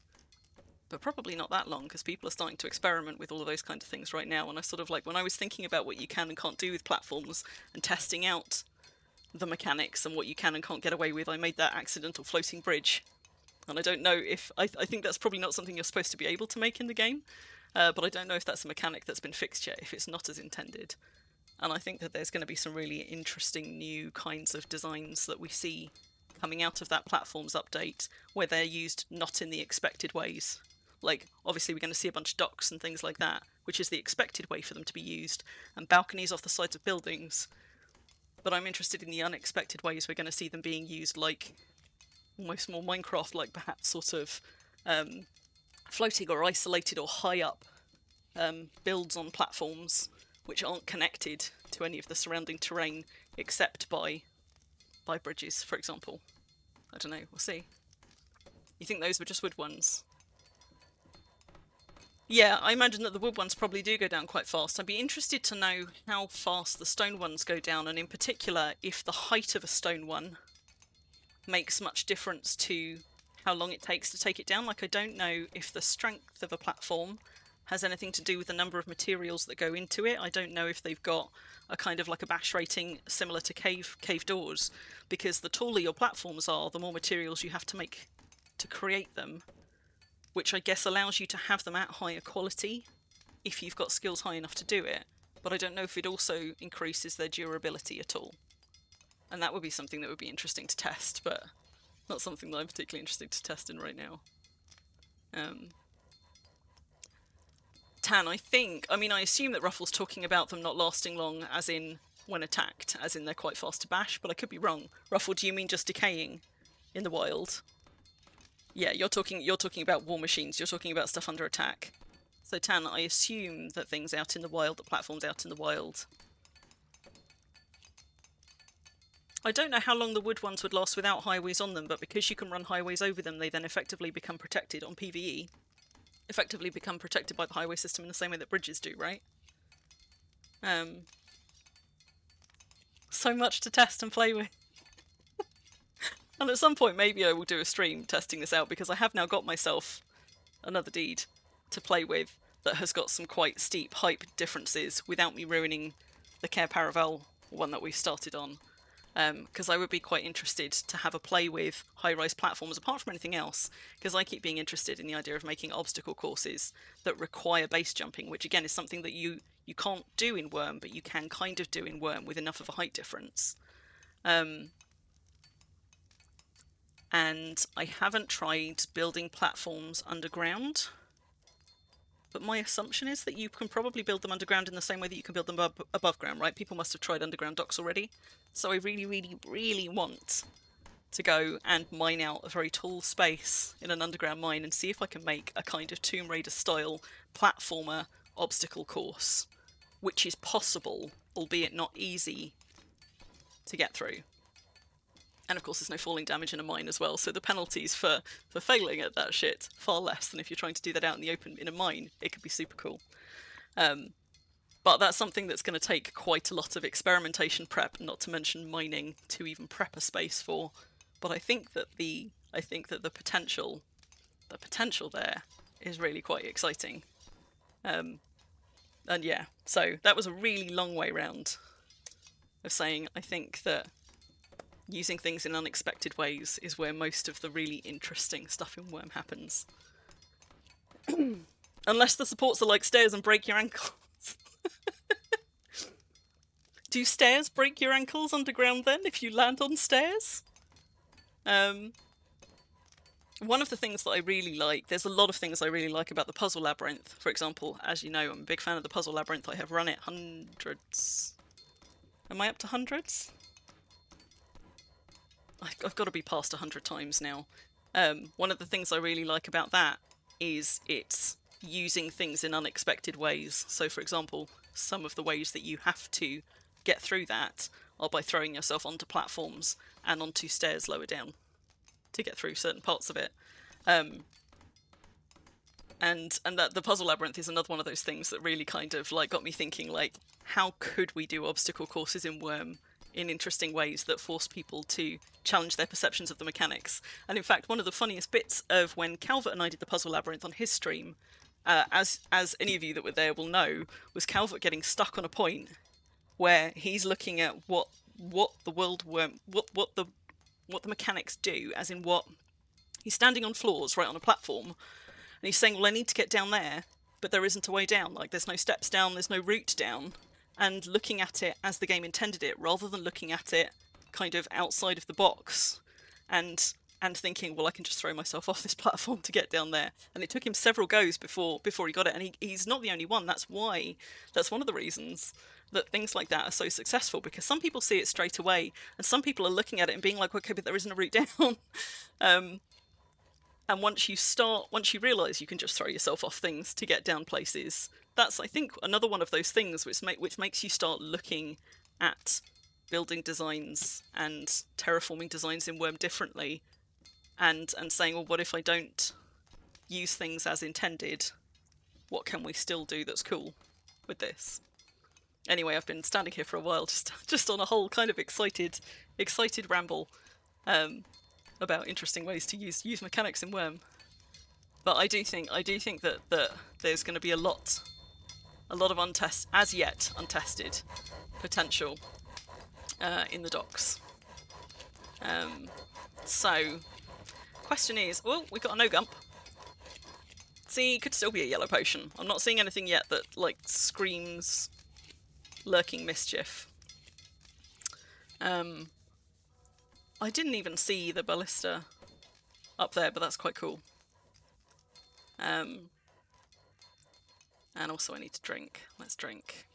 Speaker 2: But probably not that long, because people are starting to experiment with all of those kinds of things right now. And I sort of like, when I was thinking about what you can and can't do with platforms and testing out the mechanics and what you can and can't get away with, I made that accidental floating bridge. And I don't know if... I think that's probably not something you're supposed to be able to make in the game, but I don't know if that's a mechanic that's been fixed yet, if it's not as intended. And I think that there's going to be some really interesting new kinds of designs that we see coming out of that platforms update, where they're used not in the expected ways. Like, obviously we're going to see a bunch of docks and things like that, which is the expected way for them to be used, and balconies off the sides of buildings. But I'm interested in the unexpected ways we're going to see them being used, like almost more Minecraft, like perhaps sort of floating or isolated or high up builds on platforms which aren't connected to any of the surrounding terrain except by bridges, for example. I don't know, we'll see. You think those were just wood ones? Yeah, I imagine that the wood ones probably do go down quite fast. I'd be interested to know how fast the stone ones go down, and in particular, if the height of a stone one makes much difference to how long it takes to take it down. Like, I don't know if the strength of a platform has anything to do with the number of materials that go into it. I don't know if they've got a kind of like a bash rating similar to cave doors, because the taller your platforms are, the more materials you have to make to create them, which I guess allows you to have them at higher quality if you've got skills high enough to do it. But I don't know if it also increases their durability at all. And that would be something that would be interesting to test, but not something that I'm particularly interested to test in right now. Tan, I assume that Ruffle's talking about them not lasting long, as in when attacked, as in they're quite fast to bash, but I could be wrong. Ruffle, do you mean just decaying in the wild? Yeah, you're talking about war machines, you're talking about stuff under attack. So Tan, I assume that things out in the wild, that platforms out in the wild. I don't know how long the wood ones would last without highways on them, but because you can run highways over them, they then effectively become protected on PvE. Effectively become protected by the highway system in the same way that bridges do, right? So much to test and play with. And at some point maybe I will do a stream testing this out, because I have now got myself another deed to play with that has got some quite steep hype differences without me ruining the Care Paravel one that we started on. Because I would be quite interested to have a play with high-rise platforms apart from anything else, because I keep being interested in the idea of making obstacle courses that require base jumping, which again is something that you can't do in Worm, but you can kind of do in Worm with enough of a height difference. And I haven't tried building platforms underground, but my assumption is that you can probably build them underground in the same way that you can build them above ground, right? People must have tried underground docks already. So I really, really, really want to go and mine out a very tall space in an underground mine and see if I can make a kind of Tomb Raider style platformer obstacle course, which is possible, albeit not easy to get through. And of course there's no falling damage in a mine as well, so the penalties for failing at that shit far less than if you're trying to do that out in the open in a mine. It could be super cool. But that's something that's going to take quite a lot of experimentation prep, not to mention mining, to even prep a space for. But I think that the potential there is really quite exciting. And yeah, so that was a really long way round of saying I think that using things in unexpected ways is where most of the really interesting stuff in Worm happens. Unless the supports are like stairs and break your ankles. Do stairs break your ankles underground then, if you land on stairs? One of the things that I really like, there's a lot of things I really like about the Puzzle Labyrinth. For example, as you know, I'm a big fan of the Puzzle Labyrinth. I have run it hundreds. Am I up to hundreds? I've got to be past 100 times now. One of the things I really like about that is it's using things in unexpected ways. So for example, some of the ways that you have to get through that are by throwing yourself onto platforms and onto stairs lower down to get through certain parts of it. And that the Puzzle Labyrinth is another one of those things that really kind of like got me thinking, like, how could we do obstacle courses in Worm in interesting ways that force people to challenge their perceptions of the mechanics? And in fact, one of the funniest bits of when Calvert and I did the Puzzle Labyrinth on his stream, as any of you that were there will know, was Calvert getting stuck on a point where he's looking at what the world Worm, what the mechanics do, as in what he's standing on floors right on a platform, and he's saying, well, I need to get down there, but there isn't a way down. Like, there's no steps down, there's no route down. And looking at it as the game intended it, rather than looking at it kind of outside of the box and thinking, well, I can just throw myself off this platform to get down there. And it took him several goes before he got it. And he's not the only one. That's one of the reasons that things like that are so successful, because some people see it straight away and some people are looking at it and being like, okay, but there isn't a route down. And once you realise you can just throw yourself off things to get down places, that's, I think, another one of those things which makes you start looking at building designs and terraforming designs in Worm differently, and saying, well, what if I don't use things as intended? What can we still do that's cool with this? Anyway, I've been standing here for a while, just on a whole kind of excited ramble. About interesting ways to use mechanics in Worm, but I do think that there's going to be a lot of as yet untested potential in the docks. So, question is, well, we got a no gump. See, could still be a yellow potion. I'm not seeing anything yet that like screams lurking mischief. I didn't even see the ballista up there, but that's quite cool. And also I need to drink. Let's drink.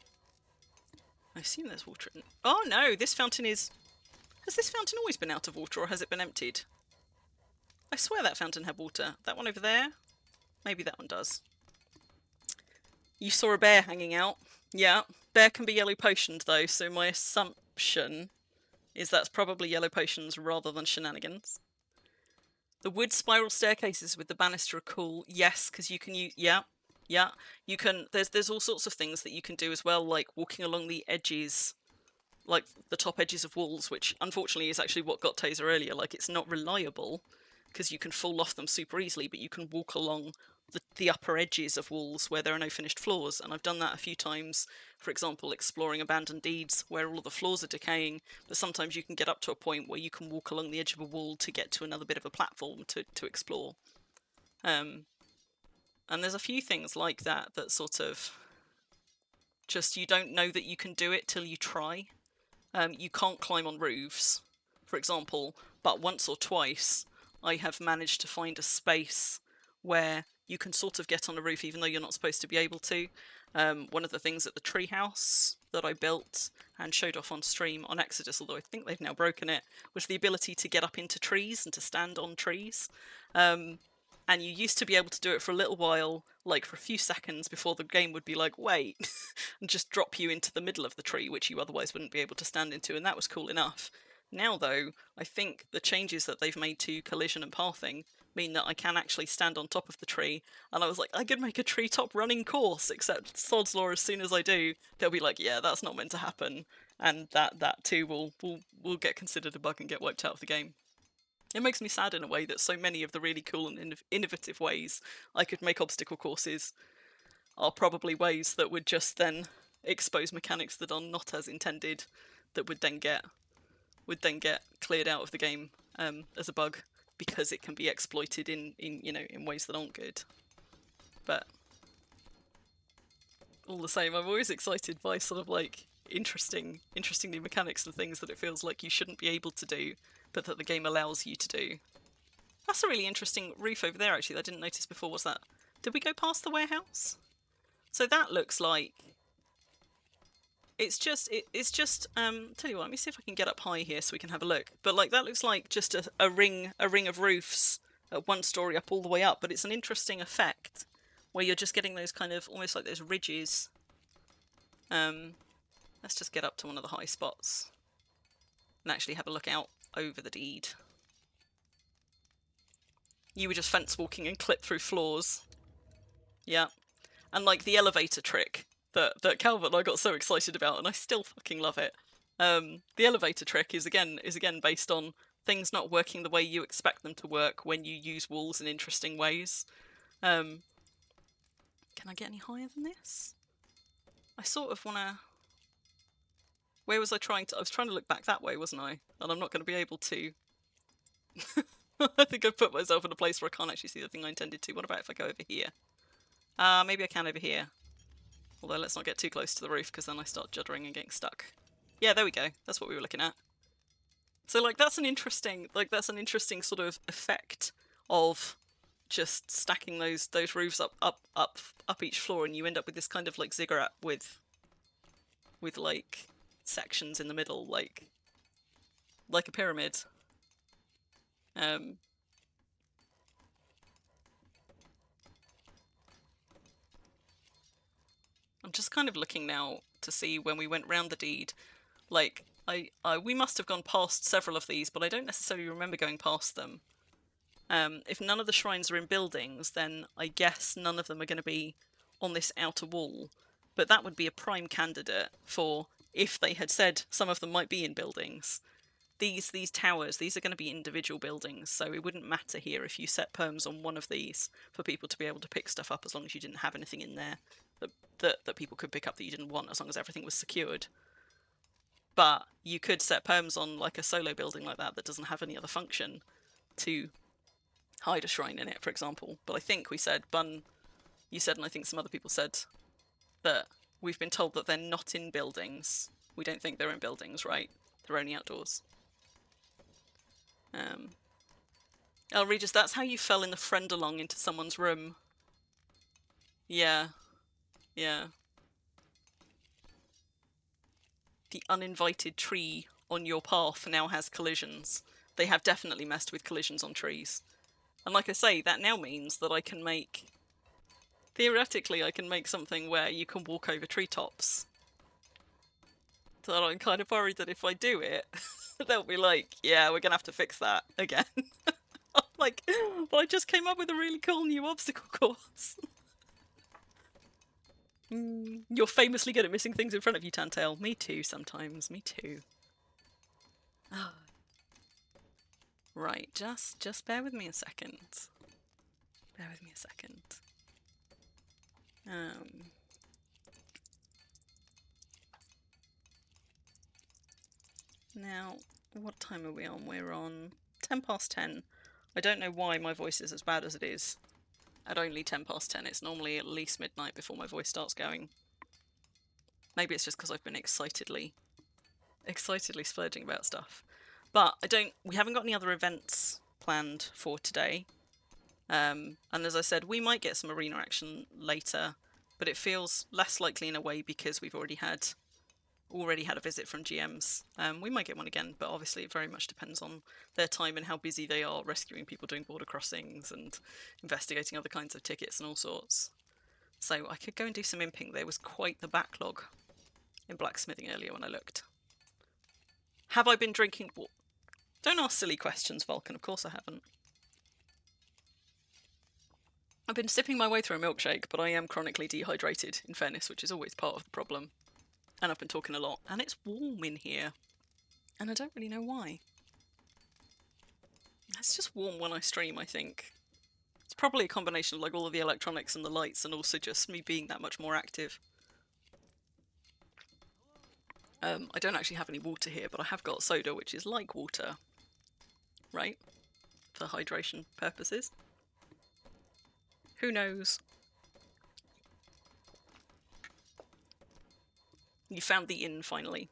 Speaker 2: I assume there's water in... Oh no, this fountain is... Has this fountain always been out of water, or has it been emptied? I swear that fountain had water. That one over there? Maybe that one does. You saw a bear hanging out. Yeah, bear can be yellow potioned though, so my assumption is that's probably yellow potions rather than shenanigans. The wood spiral staircases with the banister are cool. Yes, because you can use... Yeah, yeah. You can... There's all sorts of things that you can do as well, like walking along the edges, like the top edges of walls, which unfortunately is actually what got Taser earlier. Like, it's not reliable, because you can fall off them super easily, but you can walk along the upper edges of walls where there are no finished floors, and I've done that a few times. For example, exploring abandoned deeds where all of the floors are decaying, but sometimes you can get up to a point where you can walk along the edge of a wall to get to another bit of a platform to explore. And there's a few things like that that sort of just, you don't know that you can do it till you try. You can't climb on roofs, for example, but once or twice I have managed to find a space where you can sort of get on a roof even though you're not supposed to be able to. One of the things at the treehouse that I built and showed off on stream on Exodus, although I think they've now broken it, was the ability to get up into trees and to stand on trees. And you used to be able to do it for a little while, like for a few seconds before the game would be like, wait, and just drop you into the middle of the tree, which you otherwise wouldn't be able to stand into, and that was cool enough. Now though, I think the changes that they've made to collision and pathing mean that I can actually stand on top of the tree, and I was like, I could make a treetop running course, except sod's law, as soon as I do, they'll be like, yeah, that's not meant to happen, and that too will get considered a bug and get wiped out of the game. It makes me sad in a way that so many of the really cool and innovative ways I could make obstacle courses are probably ways that would just then expose mechanics that are not as intended, that would then get cleared out of the game as a bug, because it can be exploited in ways that aren't good. But all the same, I'm always excited by sort of like interesting new mechanics and things that it feels like you shouldn't be able to do, but that the game allows you to do. That's a really interesting roof over there, actually, that I didn't notice before. What's that? Did we go past the warehouse? So that looks like... It's just, tell you what, let me see if I can get up high here so we can have a look. But like, that looks like just a ring of roofs at one story up all the way up, but it's an interesting effect where you're just getting those kind of, almost like those ridges. Let's just get up to one of the high spots and actually have a look out over the deed. You were just fence walking and clip through floors. Yeah. And like the elevator trick that Calvert and I got so excited about, and I still fucking love it. The elevator trick is again based on things not working the way you expect them to work when you use walls in interesting ways. Can I get any higher than this? I sort of wanna... Where was I trying to... I was trying to look back that way, wasn't I? And I'm not going to be able to... I think I've put myself in a place where I can't actually see the thing I intended to. What about if I go over here? Maybe I can over here. Although let's not get too close to the roof, because then I start juddering and getting stuck. Yeah, there we go. That's what we were looking at. So like, that's an interesting sort of effect of just stacking those roofs up each floor, and you end up with this kind of like ziggurat with like sections in the middle, like a pyramid. I'm just kind of looking now to see when we went round the deed, like we must have gone past several of these, but I don't necessarily remember going past them. If none of the shrines are in buildings, then I guess none of them are going to be on this outer wall, but that would be a prime candidate for, if they had said some of them might be in buildings. These towers, these are going to be individual buildings, so it wouldn't matter here if you set perms on one of these for people to be able to pick stuff up, as long as you didn't have anything in there that people could pick up that you didn't want, as long as everything was secured. But you could set perms on like a solo building like that doesn't have any other function to hide a shrine in it, for example. But I think we said, Bun, you said, and I think some other people said, that we've been told that they're not in buildings. We don't think they're in buildings, right? They're only outdoors. Oh, Regis, that's how you fell in the friend-along into someone's room. Yeah. Yeah. the uninvited tree on your path now has collisions. They have definitely messed with collisions on trees. And like I say, that now means that I can make... Theoretically, I can make something where you can walk over treetops. So I'm kind of worried that if I do it, they'll be like, yeah, we're going to have to fix that again. I'm like, well, I just came up with a really cool new obstacle course. You're famously good at missing things in front of you, Tantail. Me too, sometimes. Me too. Right, just bear with me a second. Bear with me a second. Now, what time are we on? We're on 10 past 10. I don't know why my voice is as bad as it is at only 10 past 10. It's normally at least midnight before my voice starts going. Maybe it's just because I've been excitedly splurging about stuff. But we haven't got any other events planned for today. And as I said, we might get some arena action later, but it feels less likely in a way because we've already had a visit from GMs. We might get one again, but obviously it very much depends on their time and how busy they are rescuing people doing border crossings and investigating other kinds of tickets and all sorts. So I could go and do some imping. There was quite the backlog in blacksmithing earlier when I looked. Have I been drinking water? Don't ask silly questions, Vulcan. Of course I haven't. I've been sipping my way through a milkshake, but I am chronically dehydrated, in fairness, which is always part of the problem. And I've been talking a lot, and it's warm in here. And I don't really know why. It's just warm when I stream, I think. It's probably a combination of like all of the electronics and the lights, and also just me being that much more active. I don't actually have any water here, but I have got soda, which is like water. Right? For hydration purposes. Who knows? You found the inn, finally.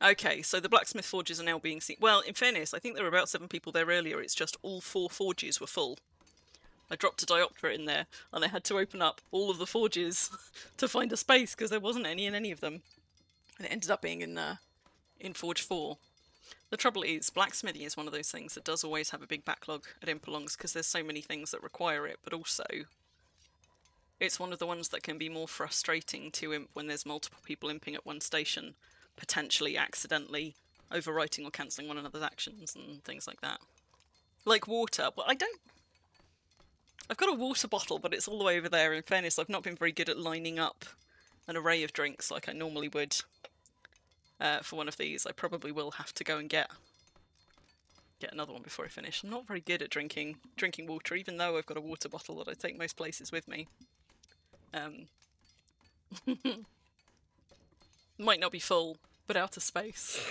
Speaker 2: Okay, so the blacksmith forges are now being seen. Well, in fairness, I think there were about 7 people there earlier. It's just all 4 forges were full. I dropped a diopter in there, and I had to open up all of the forges to find a space, because there wasn't any in any of them. And it ended up being in Forge 4. The trouble is, blacksmithing is one of those things that does always have a big backlog at Impalongs, because there's so many things that require it, but also it's one of the ones that can be more frustrating to imp when there's multiple people imping at one station, potentially accidentally overwriting or cancelling one another's actions and things like that. Like water, but I've got a water bottle, but it's all the way over there. In fairness, I've not been very good at lining up an array of drinks like I normally would. For one of these, I probably will have to go and get another one before I finish. I'm not very good at drinking water, even though I've got a water bottle that I take most places with me. Might not be full, but out of space.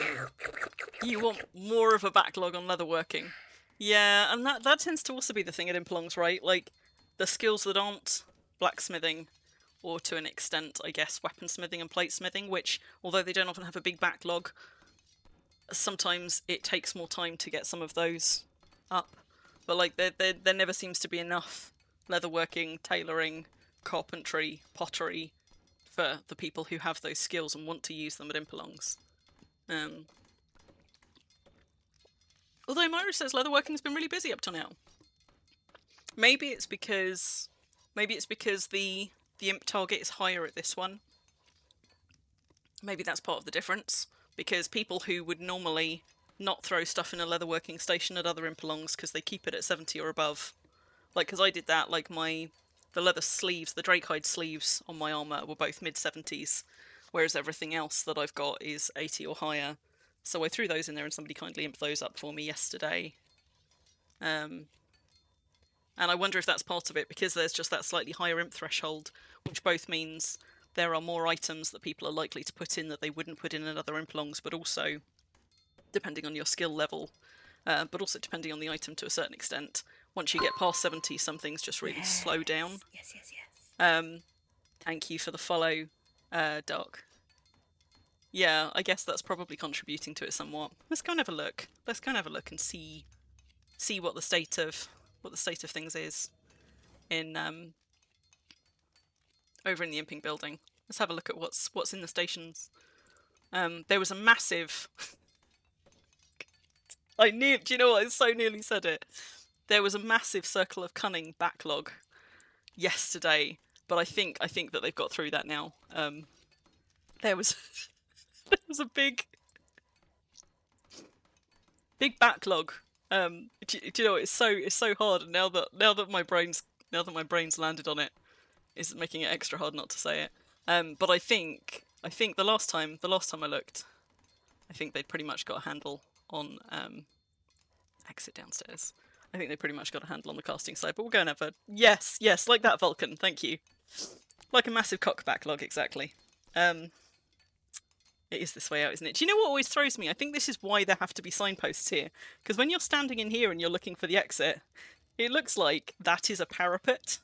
Speaker 2: You want more of a backlog on leatherworking. Yeah, and that tends to also be the thing at Impalongs, right? Like, the skills that aren't blacksmithing, or to an extent, I guess, weaponsmithing and platesmithing, which, although they don't often have a big backlog, sometimes it takes more time to get some of those up. But, like, there never seems to be enough leatherworking, tailoring, carpentry, pottery for the people who have those skills and want to use them at Impalongs. Although Myra says leatherworking's been really busy up till now. Maybe it's because the imp target is higher at this one. Maybe that's part of the difference. Because people who would normally not throw stuff in a leatherworking station at other Impalongs because they keep it at 70 or above. Like, because I did that, like the leather sleeves, the drakehide sleeves on my armour were both mid-70s, whereas everything else that I've got is 80 or higher. So I threw those in there and somebody kindly imped those up for me yesterday. And I wonder if that's part of it, because there's just that slightly higher imp threshold, which both means there are more items that people are likely to put in that they wouldn't put in other Impalongs, but also, depending on your skill level, but also depending on the item to a certain extent, once you get past 70, some things just really slow down.
Speaker 5: Yes.
Speaker 2: Thank you for the follow, Doc. Yeah, I guess that's probably contributing to it somewhat. Let's go and have a look. Let's go and have a look and see what the state of things is in over in the imping building. Let's have a look at what's in the stations. there was a massive... do you know what? I so nearly said it. There was a massive Circle of Cunning backlog yesterday, but I think that they've got through that now. There was there was a big backlog. Do you know, it's so hard, and now that my brain's landed on it, it's making it extra hard not to say it. But I think the last time I looked, I think they'd pretty much got a handle on exit downstairs. I think they pretty much got a handle on the casting side, but we'll go and have a yes, like that, Vulcan. Thank you. Like a massive cock backlog, exactly. It is this way out, isn't it? Do you know what always throws me? I think this is why there have to be signposts here. Because when you're standing in here and you're looking for the exit, it looks like that is a parapet.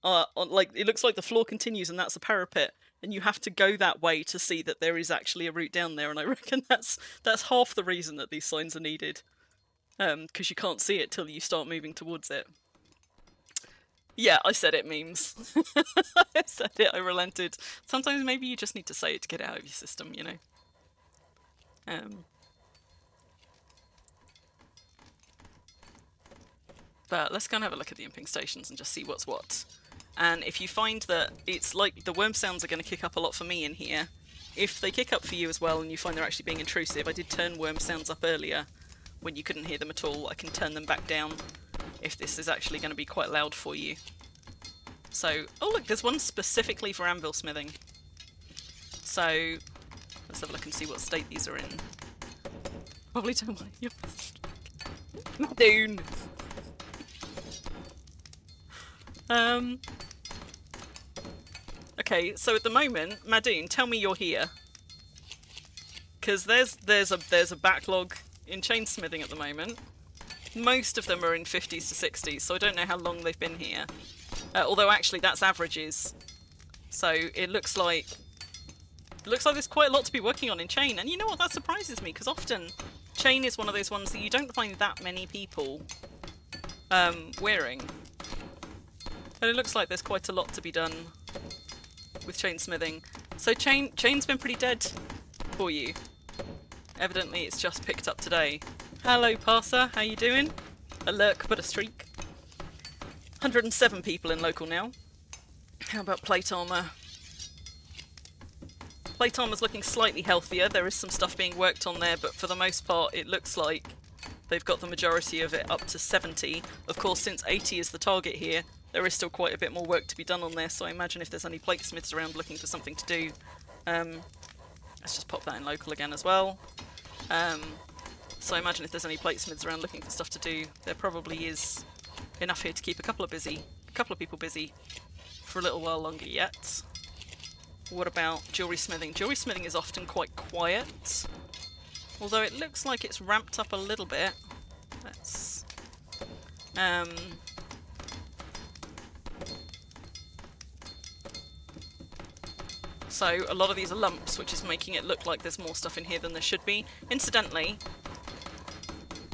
Speaker 2: It looks like the floor continues and that's a parapet. And you have to go that way to see that there is actually a route down there. And I reckon that's half the reason that these signs are needed. Because you can't see it till you start moving towards it. Yeah, I said it, memes. I said it, I relented. Sometimes maybe you just need to say it to get it out of your system, you know. But let's go and have a look at the imping stations and just see what's what. And if you find that it's like the worm sounds are going to kick up a lot for me in here, if they kick up for you as well and you find they're actually being intrusive, I did turn worm sounds up earlier when you couldn't hear them at all. I can turn them back down if this is actually going to be quite loud for you. So, oh look, there's one specifically for anvil smithing. So, let's have a look and see what state these are in. Probably don't want you. Madoon! Okay, so at the moment, Madoon, tell me you're here. Because there's a backlog in chainsmithing at the moment. Most of them are in 50s to 60s, so I don't know how long they've been here. Although actually that's averages. So it looks like there's quite a lot to be working on in chain. And you know what, that surprises me, because often chain is one of those ones that you don't find that many people wearing. But it looks like there's quite a lot to be done with chainsmithing. So chain's been pretty dead for you. Evidently it's just picked up today. Hello Parser, how you doing? A lurk but a streak. 107 people in local now. How about plate armour? Plate armour's looking slightly healthier. There is some stuff being worked on there, but for the most part it looks like they've got the majority of it up to 70. Of course, since 80 is the target here, there is still quite a bit more work to be done on there, so I imagine if there's any platesmiths around looking for something to do, let's just pop that in local again as well. So I imagine if there's any platesmiths around looking for stuff to do, there probably is enough here to keep a couple of people busy for a little while longer yet. What about jewellery smithing? Jewellery smithing is often quite quiet, although it looks like it's ramped up a little bit. Let's so a lot of these are lumps, which is making it look like there's more stuff in here than there should be. Incidentally,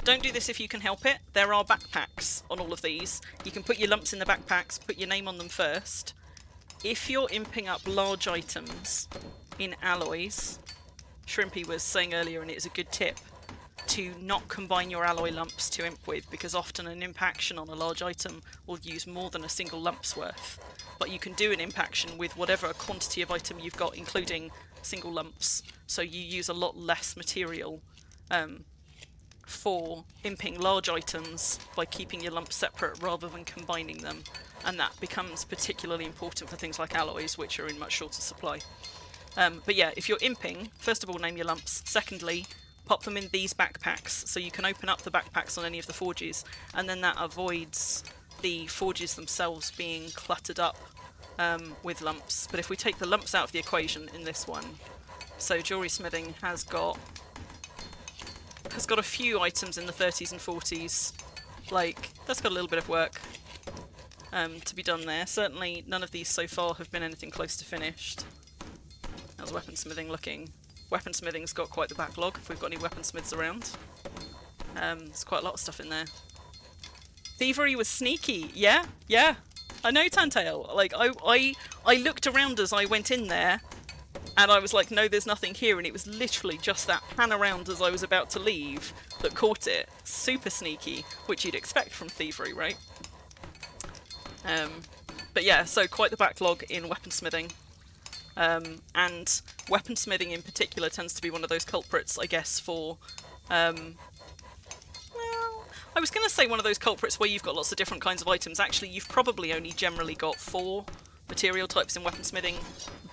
Speaker 2: don't do this if you can help it. There are backpacks on all of these. You can put your lumps in the backpacks, put your name on them first. If you're imping up large items in alloys, Shrimpy was saying earlier, and it is a good tip, to not combine your alloy lumps to imp with, because often an imp action on a large item will use more than a single lump's worth. But you can do an imp action with whatever quantity of item you've got, including single lumps, so you use a lot less material for imping large items by keeping your lumps separate rather than combining them, and that becomes particularly important for things like alloys, which are in much shorter supply. But yeah, if you're imping, first of all name your lumps, secondly pop them in these backpacks so you can open up the backpacks on any of the forges, and then that avoids the forges themselves being cluttered up with lumps. But if we take the lumps out of the equation in this one, so jewellery smithing has got a few items in the 30s and 40s, like that's got a little bit of work to be done there. Certainly none of these so far have been anything close to finished. How's weaponsmithing looking? Weaponsmithing's got quite the backlog, if we've got any weaponsmiths around. There's quite a lot of stuff in there. Thievery was sneaky, yeah. I know, Tantail. Like, I looked around as I went in there, And I was like, no, there's nothing here. And it was literally just that pan around as I was about to leave that caught it. Super sneaky, which you'd expect from thievery, right? But yeah, so quite the backlog in weaponsmithing. And weaponsmithing in particular tends to be one of those culprits, I guess, for... well, I was going to say one of those culprits where you've got lots of different kinds of items. Actually, you've probably only generally got 4 material types in weaponsmithing.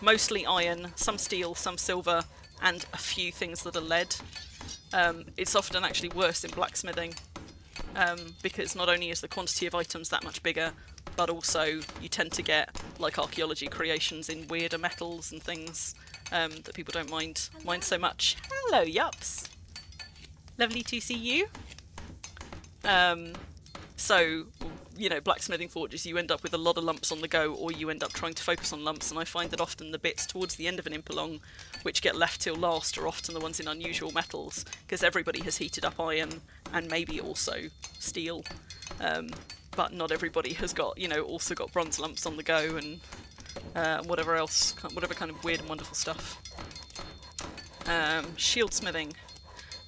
Speaker 2: Mostly iron, some steel, some silver, and a few things that are lead. It's often actually worse in blacksmithing, because not only is the quantity of items that much bigger, but also you tend to get like archaeology creations in weirder metals and things that people don't mind so much. Hello, Yups! Lovely to see you. So, you know, blacksmithing forges, you end up with a lot of lumps on the go, or you end up trying to focus on lumps, and I find that often the bits towards the end of an impalong, which get left till last, are often the ones in unusual metals, because everybody has heated up iron, and maybe also steel, but not everybody has got, you know, also got bronze lumps on the go, and whatever else, whatever kind of weird and wonderful stuff. Shieldsmithing.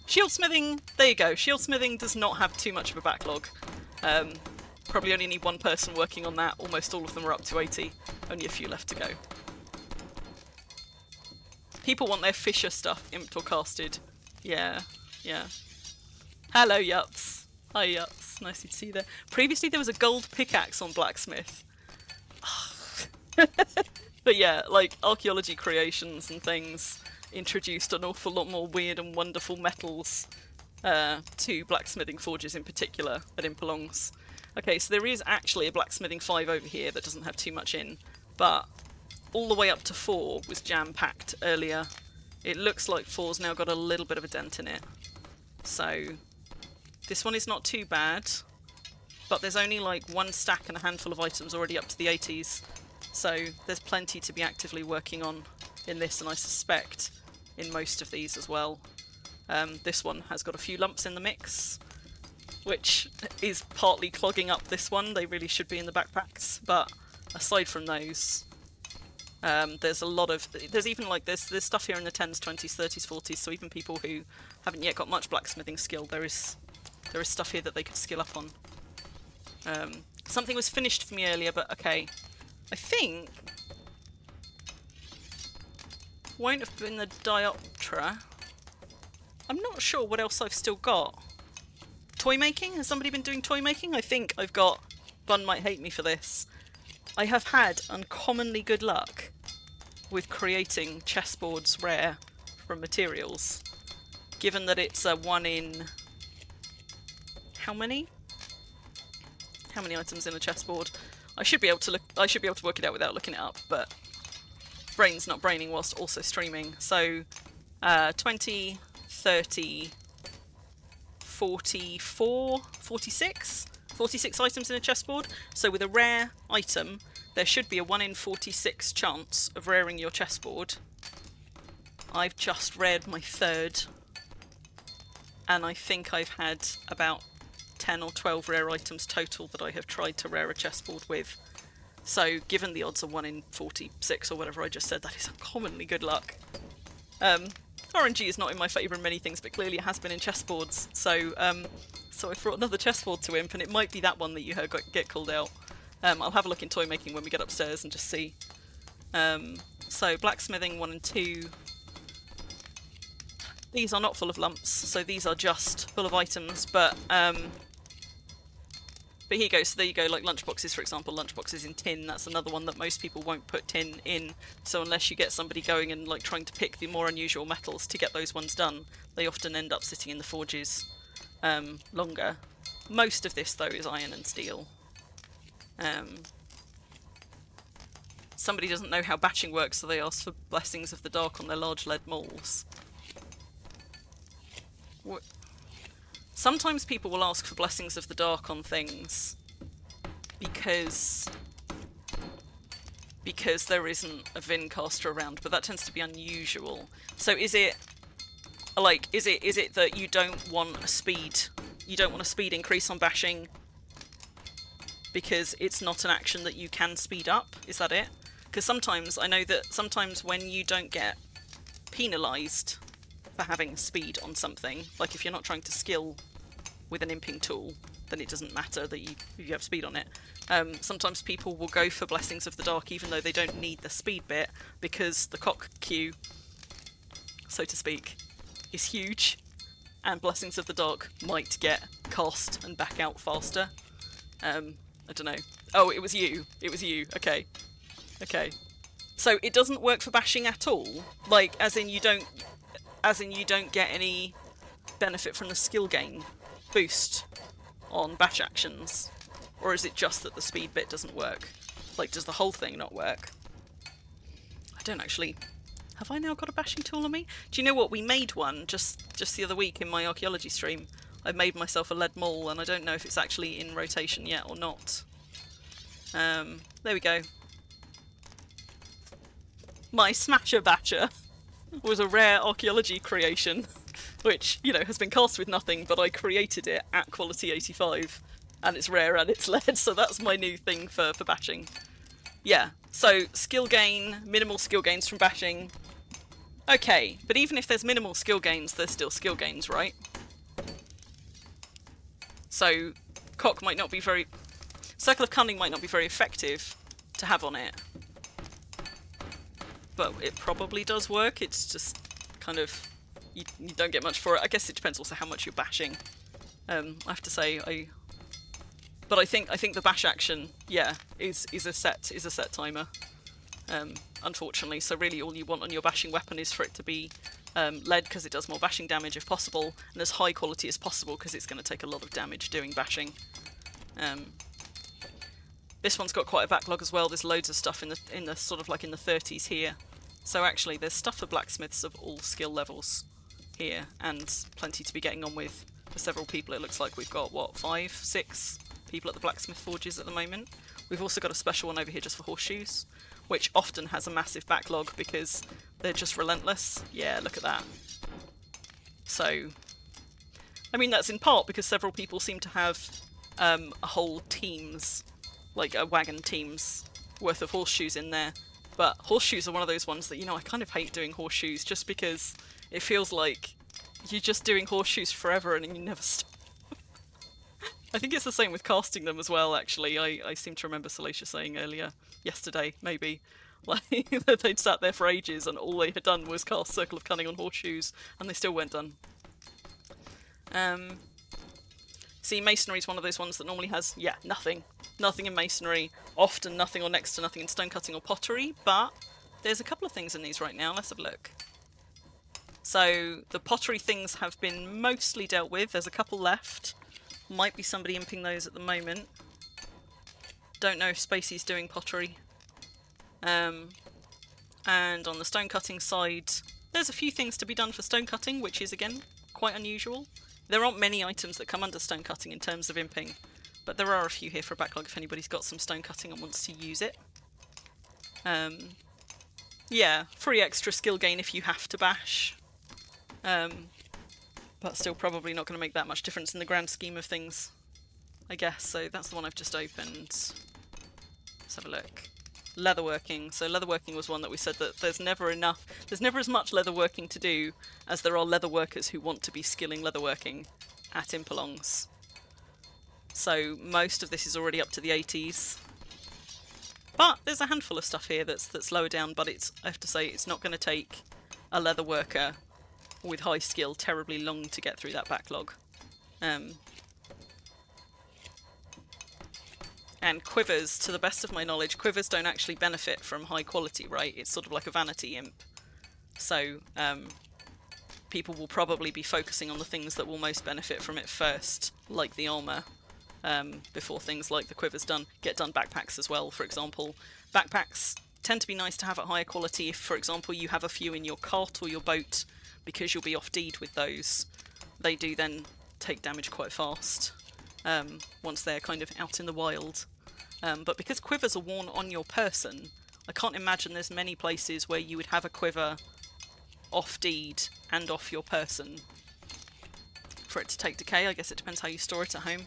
Speaker 2: Shieldsmithing, there you go. Shieldsmithing does not have too much of a backlog. Probably only need 1 person working on that. Almost all of them are up to 80. Only a few left to go. People want their fisher stuff imped or casted. Yeah, yeah. Hello, Yups. Hi, Yups. Nice to see you there. Previously there was a gold pickaxe on blacksmith. But yeah, like archaeology creations and things introduced an awful lot more weird and wonderful metals to blacksmithing forges in particular at Impalongs. Okay, so there is actually a blacksmithing 5 over here that doesn't have too much in, but all the way up to 4 was jam-packed earlier. It looks like 4's now got a little bit of a dent in it. So this one is not too bad, but there's only like 1 stack and a handful of items already up to the 80s, so there's plenty to be actively working on in this, and I suspect in most of these as well. This one has got a few lumps in the mix, which is partly clogging up this one. They really should be in the backpacks, but aside from those, there's a lot of... There's even like there's stuff here in the 10s, 20s, 30s, 40s, so even people who haven't yet got much blacksmithing skill, there is stuff here that they could skill up on. Something was finished for me earlier, but okay. I think... won't have been the dioptra. I'm not sure what else I've still got. Toy making? Has somebody been doing toy making? I think I've got... Bun might hate me for this. I have had uncommonly good luck with creating chessboards rare from materials. Given that it's a 1 in... How many? How many items in a chessboard? I should be able to work it out without looking it up, but brain's not braining whilst also streaming. So 20, 30, 44, 46? 46 items in a chessboard. So with a rare item, there should be a 1 in 46 chance of raring your chessboard. I've just rared my 3rd, and I think I've had about 10 or 12 rare items total that I have tried to rare a chessboard with. So given the odds are 1 in 46 or whatever I just said, that is uncommonly good luck. RNG is not in my favour in many things, but clearly it has been in chessboards. So so I brought another chessboard to Imp, and it might be that one that you heard get called out. I'll have a look in toy making when we get upstairs and just see. So blacksmithing 1 and 2. These are not full of lumps, so these are just full of items, but here you go, so there you go, like lunchboxes for example, lunchboxes in tin, that's another one that most people won't put tin in, so unless you get somebody going and like trying to pick the more unusual metals to get those ones done, they often end up sitting in the forges longer. Most of this though is iron and steel. Somebody doesn't know how batching works, so they ask for Blessings of the Dark on their large lead moles. Sometimes people will ask for Blessings of the Dark on things because there isn't a Vincaster around, but that tends to be unusual. So is it that you don't want a speed increase on bashing because it's not an action that you can speed up? Is that it? Because sometimes I know that sometimes when you don't get penalised for having speed on something. Like if you're not trying to skill with an imping tool, then it doesn't matter that you have speed on it. Sometimes people will go for Blessings of the Dark even though they don't need the speed bit, because the cock queue, so to speak, is huge, and Blessings of the Dark might get cast and back out faster. I don't know. Oh, it was you. It was you. Okay. Okay. So it doesn't work for bashing at all? Like, as in you don't get any benefit from the skill gain boost on bash actions? Or is it just that the speed bit doesn't work? Like, does the whole thing not work? I don't actually... Have I now got a bashing tool on me? Do you know what? We made one just the other week in my archaeology stream. I made myself a lead maul, and I don't know if it's actually in rotation yet or not. There we go. My Smasher Batcher was a rare archaeology creation, which, you know, has been cast with nothing, but I created it at quality 85, and it's rare and it's lead, so that's my new thing for bashing. Yeah, so skill gain, minimal skill gains from bashing. Okay, but even if there's minimal skill gains, there's still skill gains, right? So, cock might not be very... Circle of Cunning might not be very effective to have on it. But it probably does work, it's just kind of... You don't get much for it. I guess it depends also how much you're bashing. I have to say, But I think the bash action, yeah, is a set timer. Unfortunately, so really all you want on your bashing weapon is for it to be lead, because it does more bashing damage if possible, and as high quality as possible because it's going to take a lot of damage doing bashing. This one's got quite a backlog as well. There's loads of stuff in the sort of like in the 30s here. So actually, there's stuff for blacksmiths of all skill levels here, and plenty to be getting on with for several people. It looks like we've got what, 5, 6 people at the blacksmith forges at the moment. We've also got a special one over here just for horseshoes, which often has a massive backlog because they're just relentless. Yeah, look at that. So, I mean, that's in part because several people seem to have a whole team's, like a wagon team's worth of horseshoes in there. But horseshoes are one of those ones that, you know, I kind of hate doing horseshoes just because it feels like you're just doing horseshoes forever and you never stop. I think it's the same with casting them as well, actually. I seem to remember Salacia saying earlier, yesterday, maybe, like, that they'd sat there for ages and all they had done was cast Circle of Cunning on horseshoes, and they still weren't done. See, Masonry is one of those ones that normally has, yeah, nothing. Nothing in Masonry, often nothing or next to nothing in Stonecutting or Pottery, but there's a couple of things in these right now. Let's have a look. So, the Pottery things have been mostly dealt with. There's a couple left. Might be somebody imping those at the moment. Don't know if Spacey's doing Pottery. And on the Stonecutting side, there's a few things to be done for Stonecutting, which is, again, quite unusual. There aren't many items that come under Stonecutting in terms of imping, but there are a few here for a backlog if anybody's got some Stonecutting and wants to use it. Yeah, free extra skill gain if you have to bash. But still probably not going to make that much difference in the grand scheme of things, I guess. So that's the one I've just opened. Let's have a look. Leatherworking. So leatherworking was one that we said that there's never as much leatherworking to do as there are leatherworkers who want to be skilling leatherworking at Impalongs. So most of this is already up to the 80s. But there's a handful of stuff here that's lower down, but I have to say, it's not going to take a leatherworker with high skill terribly long to get through that backlog. And quivers, to the best of my knowledge, quivers don't actually benefit from high quality, right? It's sort of like a vanity imp. So people will probably be focusing on the things that will most benefit from it first, like the armour, before things like the quivers get done. Backpacks as well, for example. Backpacks tend to be nice to have at higher quality if, for example, you have a few in your cart or your boat, because you'll be off-deed with those. They do then take damage quite fast once they're kind of out in the wild. But because quivers are worn on your person, I can't imagine there's many places where you would have a quiver off-deed and off your person for it to take decay. I guess it depends how you store it at home.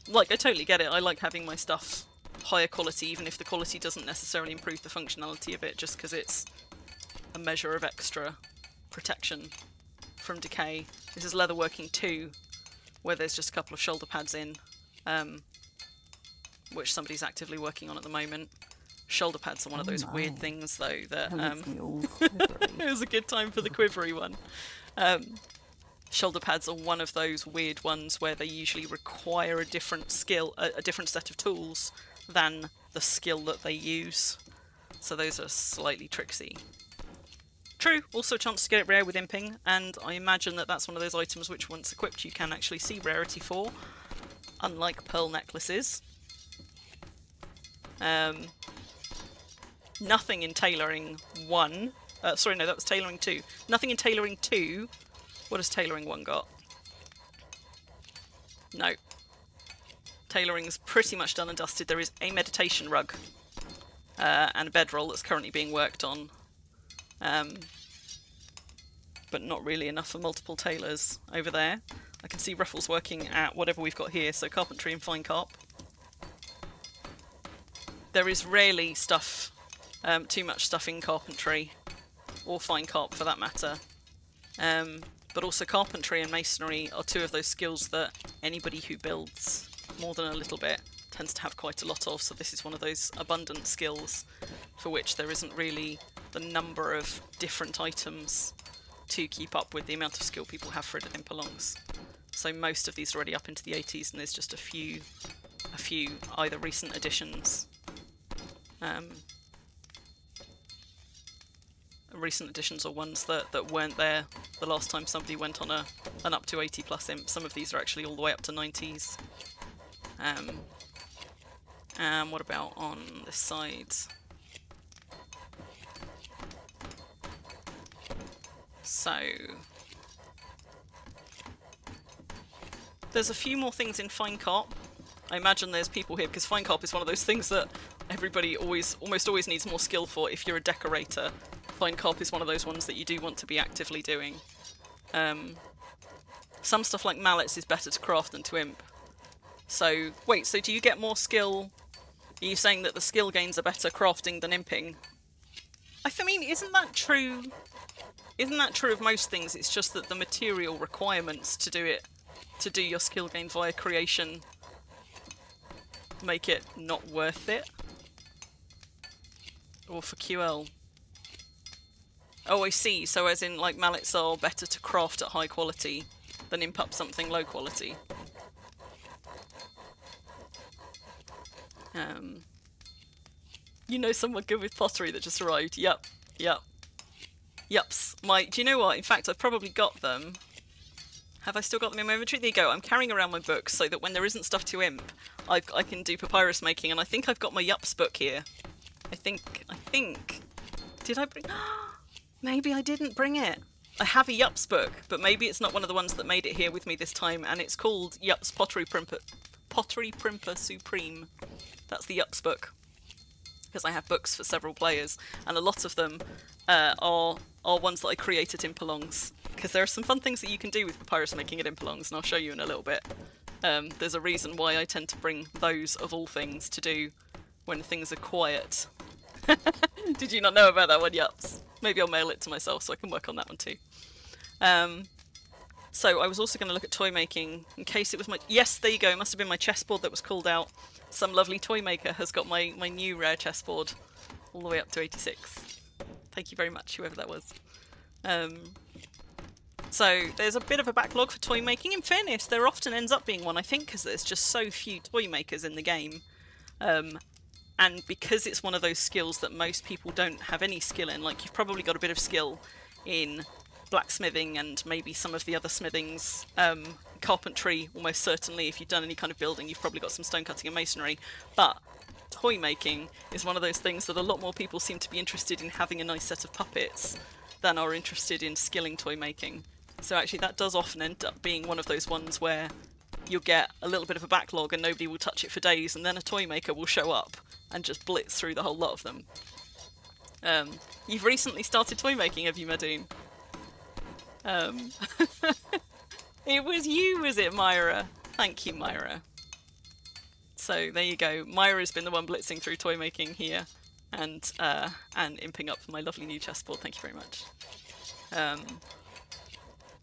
Speaker 2: Like, I totally get it. I like having my stuff higher quality, even if the quality doesn't necessarily improve the functionality of it, just because it's a measure of extra protection from decay. This is leatherworking 2, where there's just a couple of shoulder pads in, which somebody's actively working on at the moment. Shoulder pads are one of those weird things, though, that it was a good time for the quivery one. Shoulder pads are one of those weird ones where they usually require a different skill, a different set of tools than the skill that they use. So those are slightly tricksy. True, also a chance to get it rare with imping, and I imagine that that's one of those items which once equipped you can actually see rarity for, unlike pearl necklaces. Nothing in tailoring 1. Sorry, no, that was tailoring 2. Nothing in tailoring 2. What has tailoring 1 got? No. Tailoring's pretty much done and dusted. There is a meditation rug and a bedroll that's currently being worked on. But not really enough for multiple tailors over there. I can see Ruffles working at whatever we've got here, so carpentry and fine carp. There is rarely stuff, too much stuff in carpentry, or fine carp for that matter. But also carpentry and masonry are 2 of those skills that anybody who builds more than a little bit tends to have quite a lot of, so this is one of those abundant skills for which there isn't really the number of different items to keep up with the amount of skill people have for it in Impalongs. So most of these are already up into the 80s, and there's just a few either recent additions. Recent additions or ones that weren't there the last time somebody went on an up to 80 plus imp. Some of these are actually all the way up to 90s. And what about on this side? So there's a few more things in fine carp. I imagine there's people here because fine carp is one of those things that everybody almost always needs more skill for if you're a decorator. Fine carp is one of those ones that you do want to be actively doing. Some stuff like mallets is better to craft than to imp. So, wait, so do you get more skill? Are you saying that the skill gains are better crafting than imping? I mean, isn't that true? Isn't that true of most things? It's just that the material requirements to do your skill gain via creation make it not worth it? Or for QL? Oh, I see. So as in, like, mallets are better to craft at high quality than imp up something low quality. You know someone good with pottery that just arrived. Yup. Yups. Do you know what? In fact, I've probably got them. Have I still got them in my inventory? There you go. I'm carrying around my books so that when there isn't stuff to imp, I can do papyrus making, and I think I've got my Yups book here. I think... Did I bring... Maybe I didn't bring it. I have a Yups book, but maybe it's not one of the ones that made it here with me this time, and it's called Yups Pottery Primper Supreme. That's the Yups book. Because I have books for several players, and a lot of them are ones that I create at Impalongs. Because there are some fun things that you can do with papyrus making at Impalongs, and I'll show you in a little bit. There's a reason why I tend to bring those, of all things, to do when things are quiet. Did you not know about that one, Yups? Maybe I'll mail it to myself so I can work on that one too. So I was also going to look at toy making in case it was my... Yes, there you go. It must have been my chessboard that was called out. Some lovely toy maker has got my new rare chessboard all the way up to 86. Thank you very much, whoever that was. So there's a bit of a backlog for toy making. In fairness, there often ends up being one, I think, because there's just so few toy makers in the game. And because it's one of those skills that most people don't have any skill in, like you've probably got a bit of skill in blacksmithing and maybe some of the other smithings, carpentry almost certainly. If you've done any kind of building, you've probably got some stone cutting and masonry, but toy making is one of those things that a lot more people seem to be interested in having a nice set of puppets than are interested in skilling toy making. So actually that does often end up being one of those ones where you'll get a little bit of a backlog and nobody will touch it for days, and then a toy maker will show up and just blitz through the whole lot of them. You've recently started toy making, have you, Madoon? It was you, was it, Myra? Thank you, Myra. So there you go. Myra's been the one blitzing through toy making here. and imping up my lovely new chessboard. Thank you very much.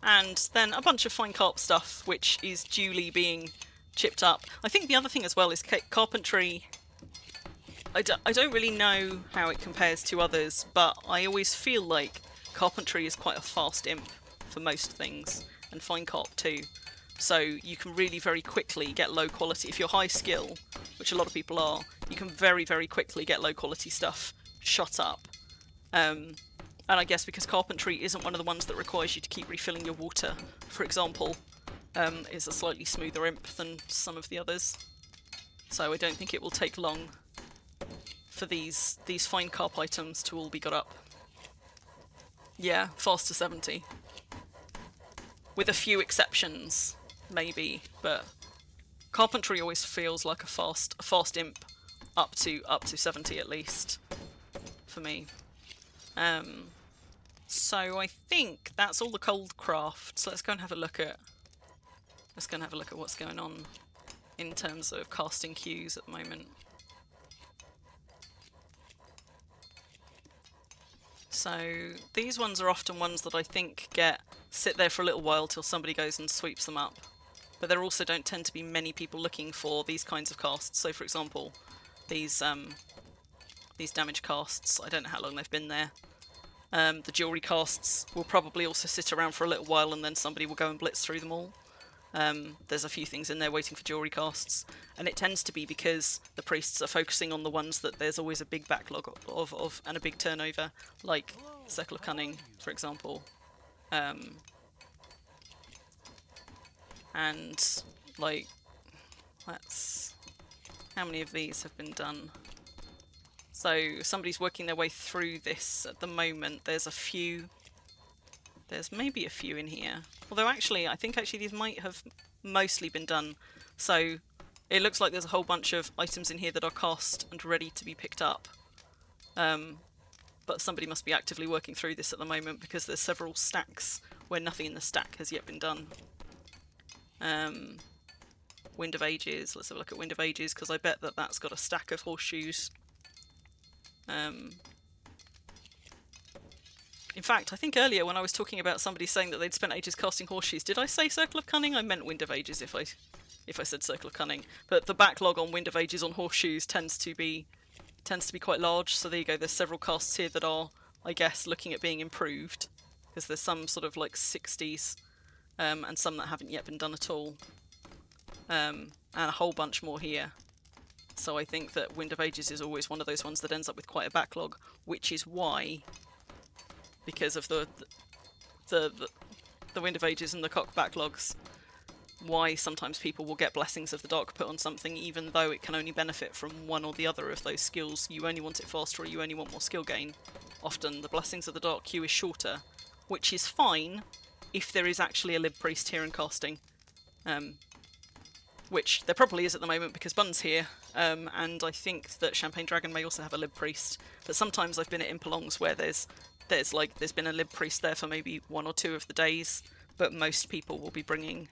Speaker 2: And then a bunch of fine carp stuff, which is duly being chipped up. I think the other thing as well is carpentry. I don't really know how it compares to others, but I always feel like carpentry is quite a fast imp for most things, and fine carp too. So you can really very quickly get low quality. If you're high skill, which a lot of people are, you can very, very quickly get low quality stuff shot up. And I guess because carpentry isn't one of the ones that requires you to keep refilling your water, for example, is a slightly smoother imp than some of the others. So I don't think it will take long for these fine carp items to all be got up. Yeah, fast to 70. With a few exceptions, maybe, but carpentry always feels like a fast imp up to 70 at least for me. So I think that's all the cold craft. So let's go and have a look at what's going on in terms of casting queues at the moment. So these ones are often ones that I think sit there for a little while till somebody goes and sweeps them up. But there also don't tend to be many people looking for these kinds of casts. So for example, these damage casts, I don't know how long they've been there. The jewelry casts will probably also sit around for a little while and then somebody will go and blitz through them all. There's a few things in there waiting for jewelry casts, and it tends to be because the priests are focusing on the ones that there's always a big backlog of and a big turnover, like Circle of Cunning, for example. And like, how many of these have been done? So somebody's working their way through this at the moment. There's maybe a few in here. Although actually, I think these might have mostly been done. So it looks like there's a whole bunch of items in here that are cast and ready to be picked up. But somebody must be actively working through this at the moment because there's several stacks where nothing in the stack has yet been done. Wind of Ages. Let's have a look at Wind of Ages because I bet that that's got a stack of horseshoes. In fact, I think earlier when I was talking about somebody saying that they'd spent ages casting horseshoes, did I say Circle of Cunning? I meant Wind of Ages if I said Circle of Cunning. But the backlog on Wind of Ages on horseshoes tends to be quite large. So there you go. There's several casts here that are, I guess, looking at being improved because there's some sort of like 60s and some that haven't yet been done at all, and a whole bunch more here. So I think that Wind of Ages is always one of those ones that ends up with quite a backlog, which is why, because of the Wind of Ages and the cock backlogs, why sometimes people will get Blessings of the Dark put on something even though it can only benefit from one or the other of those skills. You only want it faster or you only want more skill gain. Often the Blessings of the Dark queue is shorter, which is fine if there is actually a Lib Priest here and casting. Which there probably is at the moment because Bun's here, and I think that Champagne Dragon may also have a Lib Priest. But sometimes I've been at Impalongs where there's been a Lib Priest there for maybe 1 or 2 of the days, but most people will be bringing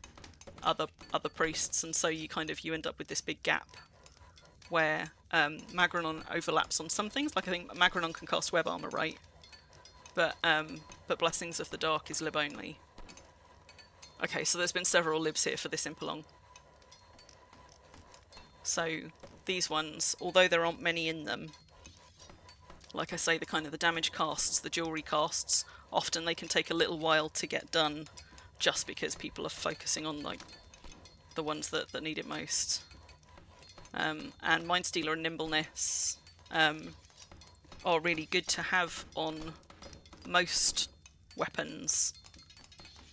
Speaker 2: other priests, and so you end up with this big gap where Magranon overlaps on some things. Like I think Magranon can cast Web Armor, right? But Blessings of the Dark is Lib only. Okay, so there's been several Libs here for this Impalong. So these ones, although there aren't many in them, like I say, the damage casts, the jewelry casts, often they can take a little while to get done just because people are focusing on like the ones that need it most. And Mind Stealer and Nimbleness are really good to have on most weapons.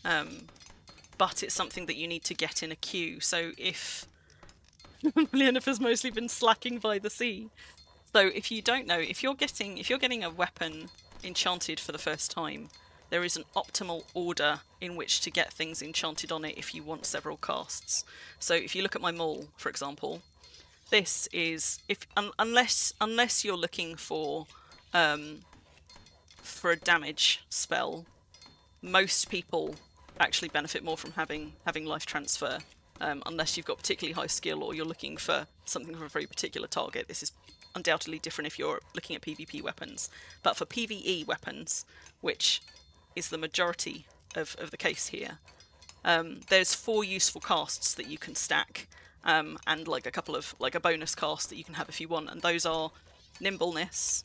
Speaker 2: But it's something that you need to get in a queue. So if Yennefer's mostly been slacking by the sea. So if you don't know, if you're getting a weapon enchanted for the first time, there is an optimal order in which to get things enchanted on it if you want several casts. So if you look at my maul, for example, this is unless you're looking for a damage spell, most people actually benefit more from having life transfer. Unless you've got particularly high skill or you're looking for something for a very particular target. This is undoubtedly different if you're looking at PvP weapons. But for PvE weapons, which is the majority of the case here, there's 4 useful casts that you can stack, and like a couple of, like a bonus cast that you can have if you want, and those are Nimbleness,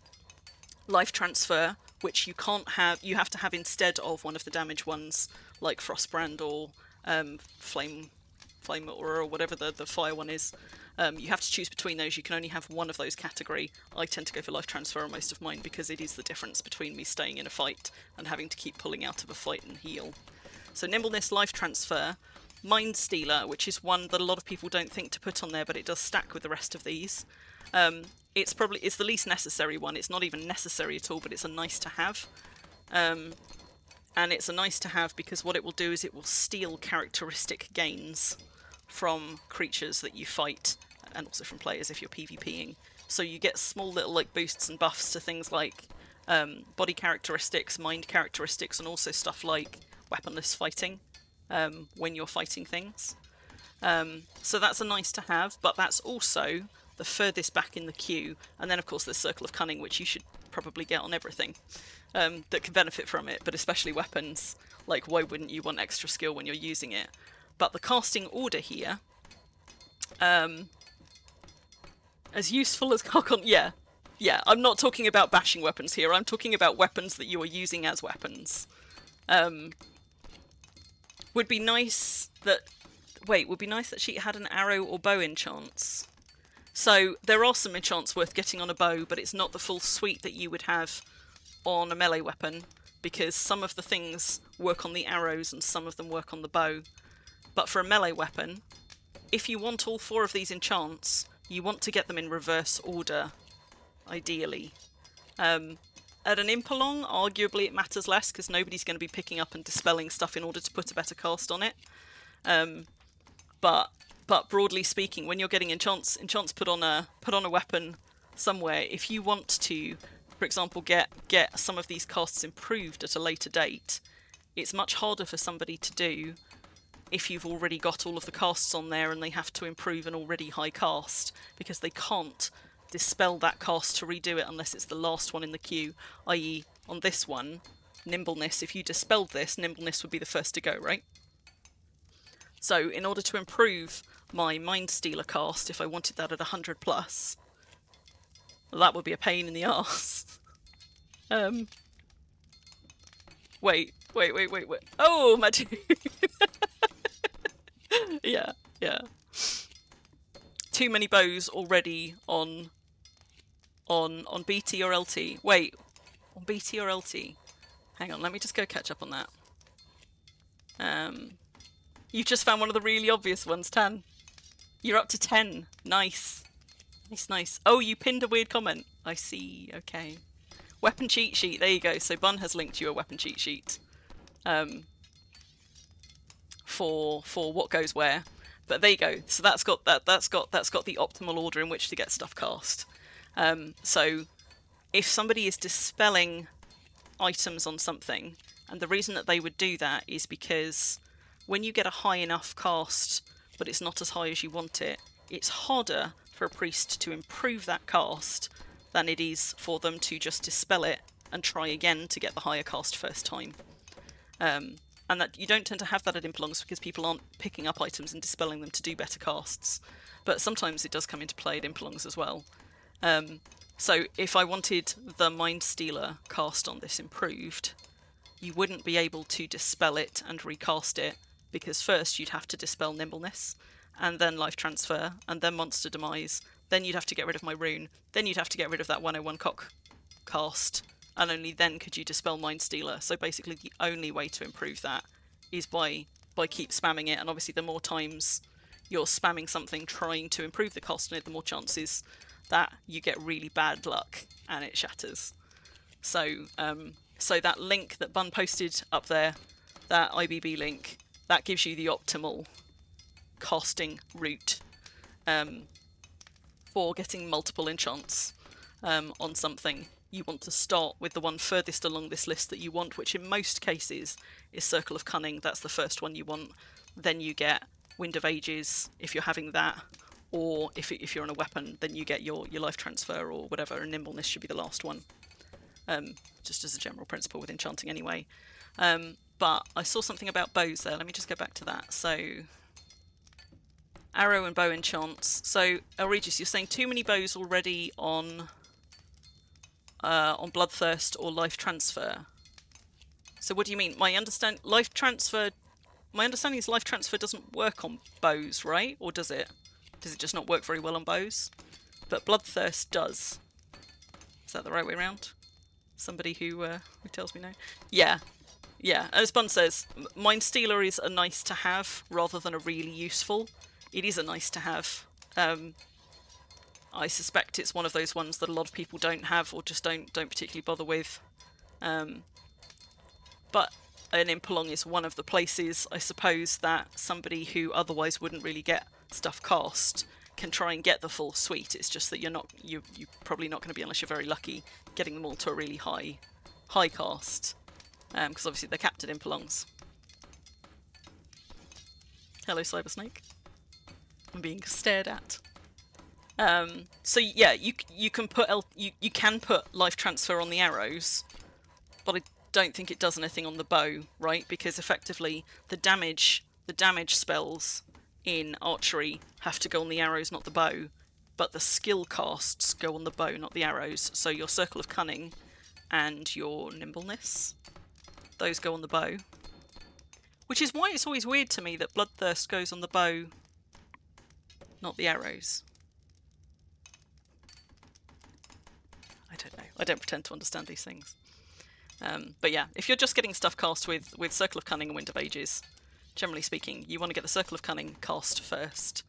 Speaker 2: Life Transfer, which you can't have, you have to have instead of one of the damage ones, like Frostbrand or Flame or whatever the fire one is. You have to choose between those. You can only have one of those category. I tend to go for Life Transfer on most of mine because it is the difference between me staying in a fight and having to keep pulling out of a fight and heal. So Nimbleness, Life Transfer, Mind Stealer, which is one that a lot of people don't think to put on there, but it does stack with the rest of these. It's the least necessary one. It's not even necessary at all, but it's a nice to have. And it's a nice to have because what it will do is it will steal characteristic gains from creatures that you fight, and also from players if you're PvPing. So you get small little like boosts and buffs to things like body characteristics, mind characteristics, and also stuff like weaponless fighting when you're fighting things. So that's a nice to have, but that's also the furthest back in the queue. And then of course there's Circle of Cunning, which you should probably get on everything that can benefit from it, but especially weapons. Like, why wouldn't you want extra skill when you're using it? But the casting order here, as useful as Carcon, yeah, I'm not talking about bashing weapons here, I'm talking about weapons that you are using as weapons. Would be nice that she had an arrow or bow enchants. So there are some enchants worth getting on a bow, but it's not the full suite that you would have on a melee weapon, because some of the things work on the arrows and some of them work on the bow. But for a melee weapon, if you want all 4 of these enchants, you want to get them in reverse order, ideally. At an Impalong, arguably it matters less, because nobody's going to be picking up and dispelling stuff in order to put a better cast on it. But broadly speaking, when you're getting enchants put on a weapon somewhere, if you want to, for example, get some of these casts improved at a later date, it's much harder for somebody to do if you've already got all of the casts on there and they have to improve an already high cast, because they can't dispel that cast to redo it unless it's the last one in the queue, i.e. on this one, Nimbleness, if you dispelled this, Nimbleness would be the first to go, right? So in order to improve my Mind Stealer cast, if I wanted that at 100 plus, well, that would be a pain in the arse. Wait. Oh, my dude. Yeah. Too many bows already on BT or LT. Wait, on BT or LT? Hang on, let me just go catch up on that. You've just found one of the really obvious ones, Tan. You're up to 10. Nice. Nice. Oh, you pinned a weird comment. I see. Okay. Weapon cheat sheet. There you go. So Bun has linked you a weapon cheat sheet. For what goes where. But there you go. So that's got the optimal order in which to get stuff cast. So if somebody is dispelling items on something, and the reason that they would do that is because when you get a high enough cast but it's not as high as you want it, it's harder for a priest to improve that cast than it is for them to just dispel it and try again to get the higher cast first time. And that you don't tend to have that at Impalongs because people aren't picking up items and dispelling them to do better casts. But sometimes it does come into play at Impalongs as well. So if I wanted the Mind Stealer cast on this improved, you wouldn't be able to dispel it and recast it, because first you'd have to dispel Nimbleness, and then Life Transfer, and then Monster Demise, then you'd have to get rid of my rune, then you'd have to get rid of that 101 cock cast, and only then could you dispel Mind Stealer. So basically the only way to improve that is by keep spamming it, and obviously the more times you're spamming something trying to improve the cost on it, the more chances that you get really bad luck and it shatters. So so that link that Bun posted up there, that IBB link, that gives you the optimal casting route for getting multiple enchants on something. You want to start with the one furthest along this list that you want, which in most cases is Circle of Cunning. That's the first one you want. Then you get Wind of Ages, if you're having that, or if you're on a weapon, then you get your life transfer or whatever, and nimbleness should be the last one. Just as a general principle with enchanting anyway. But I saw something about bows there. Let me just go back to that. So, arrow and bow enchants. So, Elregis, you're saying too many bows already on Bloodthirst or life transfer. So what do you mean? My understanding is life transfer doesn't work on bows, right? Or does it? Does it just not work very well on bows? But Bloodthirst does. Is that the right way around? Somebody who tells me no? Yeah. Yeah, as Bun says, Mind Stealer is a nice to have rather than a really useful. It is a nice to have. I suspect it's one of those ones that a lot of people don't have or just don't particularly bother with. But an Impalong is one of the places, I suppose, that somebody who otherwise wouldn't really get stuff cast can try and get the full suite. It's just that you're probably not going to be, unless you're very lucky, getting them all to a really high cast. Because obviously they're capped at Impalongs. Hello, Cybersnake. I'm being stared at. So yeah, you can put you can put life transfer on the arrows, but I don't think it does anything on the bow, right? Because effectively the damage spells in archery have to go on the arrows, not the bow, but the skill casts go on the bow, not the arrows. So your Circle of Cunning and your Nimbleness, those go on the bow. Which is why it's always weird to me that Bloodthirst goes on the bow, not the arrows. I don't know. I don't pretend to understand these things. But yeah, if you're just getting stuff cast with Circle of Cunning and Wind of Ages, generally speaking, you want to get the Circle of Cunning cast first.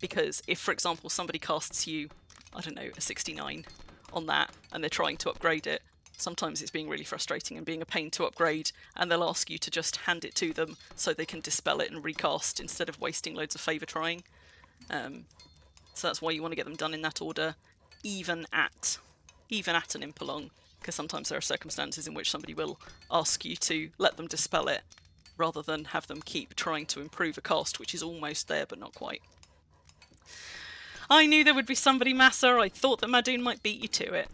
Speaker 2: Because if, for example, somebody casts you, I don't know, a 69 on that, and they're trying to upgrade it, sometimes it's being really frustrating and being a pain to upgrade, and they'll ask you to just hand it to them so they can dispel it and recast instead of wasting loads of favour trying. So that's why you want to get them done in that order, even at an Impalong, because sometimes there are circumstances in which somebody will ask you to let them dispel it, rather than have them keep trying to improve a cast which is almost there but not quite. I knew there would be somebody, Massa. I thought that Madoon might beat you to it.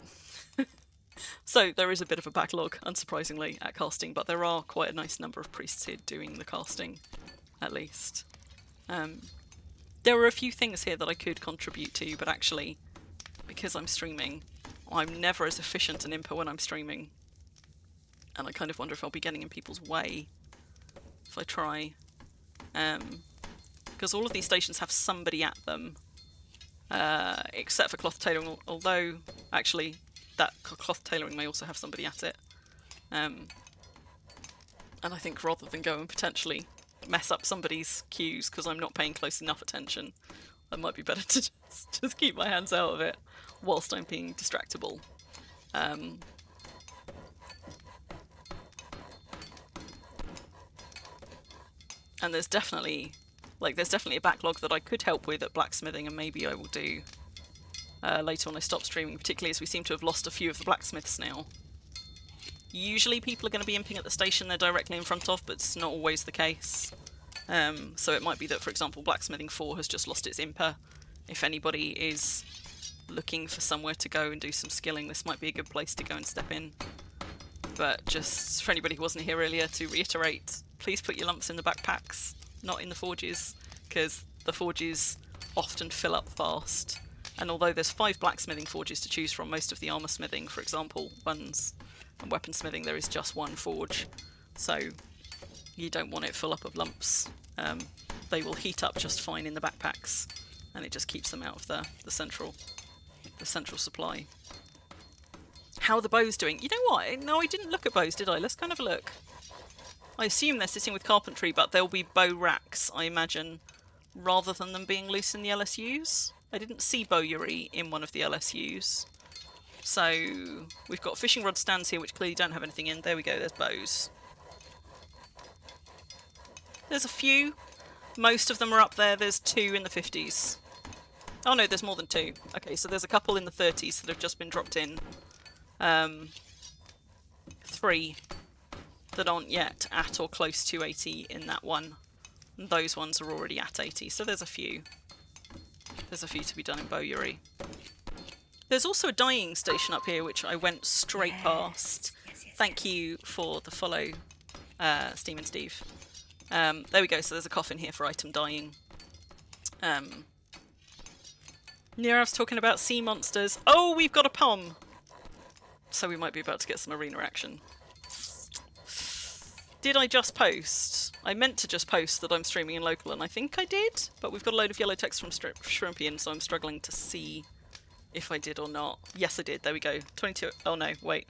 Speaker 2: So there is a bit of a backlog, unsurprisingly, at casting, but there are quite a nice number of priests here doing the casting, at least. There are a few things here that I could contribute to, but actually, because I'm streaming, I'm never as efficient an imper when I'm streaming. And I kind of wonder if I'll be getting in people's way if I try. Because all of these stations have somebody at them, except for cloth tailoring, although actually that cloth tailoring may also have somebody at it. And I think rather than go and potentially mess up somebody's cues because I'm not paying close enough attention, it might be better to just keep my hands out of it whilst I'm being distractible. And there's definitely a backlog that I could help with at blacksmithing, and maybe I will do later when I stop streaming, particularly as we seem to have lost a few of the blacksmiths now. Usually people are going to be imping at the station they're directly in front of, but it's not always the case. So it might be that, for example, Blacksmithing 4 has just lost its imper. If anybody is looking for somewhere to go and do some skilling, this might be a good place to go and step in. But just for anybody who wasn't here earlier, to reiterate, please put your lumps in the backpacks, not in the forges, because the forges often fill up fast. And although there's 5 blacksmithing forges to choose from, most of the armour smithing, for example, ones, and weaponsmithing, there is just one forge. So you don't want it full up of lumps. They will heat up just fine in the backpacks, and it just keeps them out of the central supply. How are the bows doing? You know what? No, I didn't look at bows, did I? Let's kind of look. I assume they're sitting with carpentry, but there'll be bow racks, I imagine, rather than them being loose in the LSUs. I didn't see bowyery in one of the LSUs. So we've got fishing rod stands here which clearly don't have anything in. There we go, there's bows. There's a few. Most of them are up there. There's 2 in the 50s. Oh no, there's more than 2. Okay, so there's a couple in the 30s that have just been dropped in. 3 that aren't yet at or close to 80 in that one. And those ones are already at 80, so there's a few. There's a few to be done in Bowyery. There's also a dyeing station up here, which I went straight past. Thank you for the follow, Steam and Steve. There we go, so there's a coffin here for item dyeing. Nirav's talking about sea monsters. Oh, we've got a pom! So we might be about to get some arena action. Did I just post? I meant to just post that I'm streaming in local, and I think I did, but we've got a load of yellow text from Shrimpian, so I'm struggling to see if I did or not. Yes, I did. There we go. 22. Oh no, wait.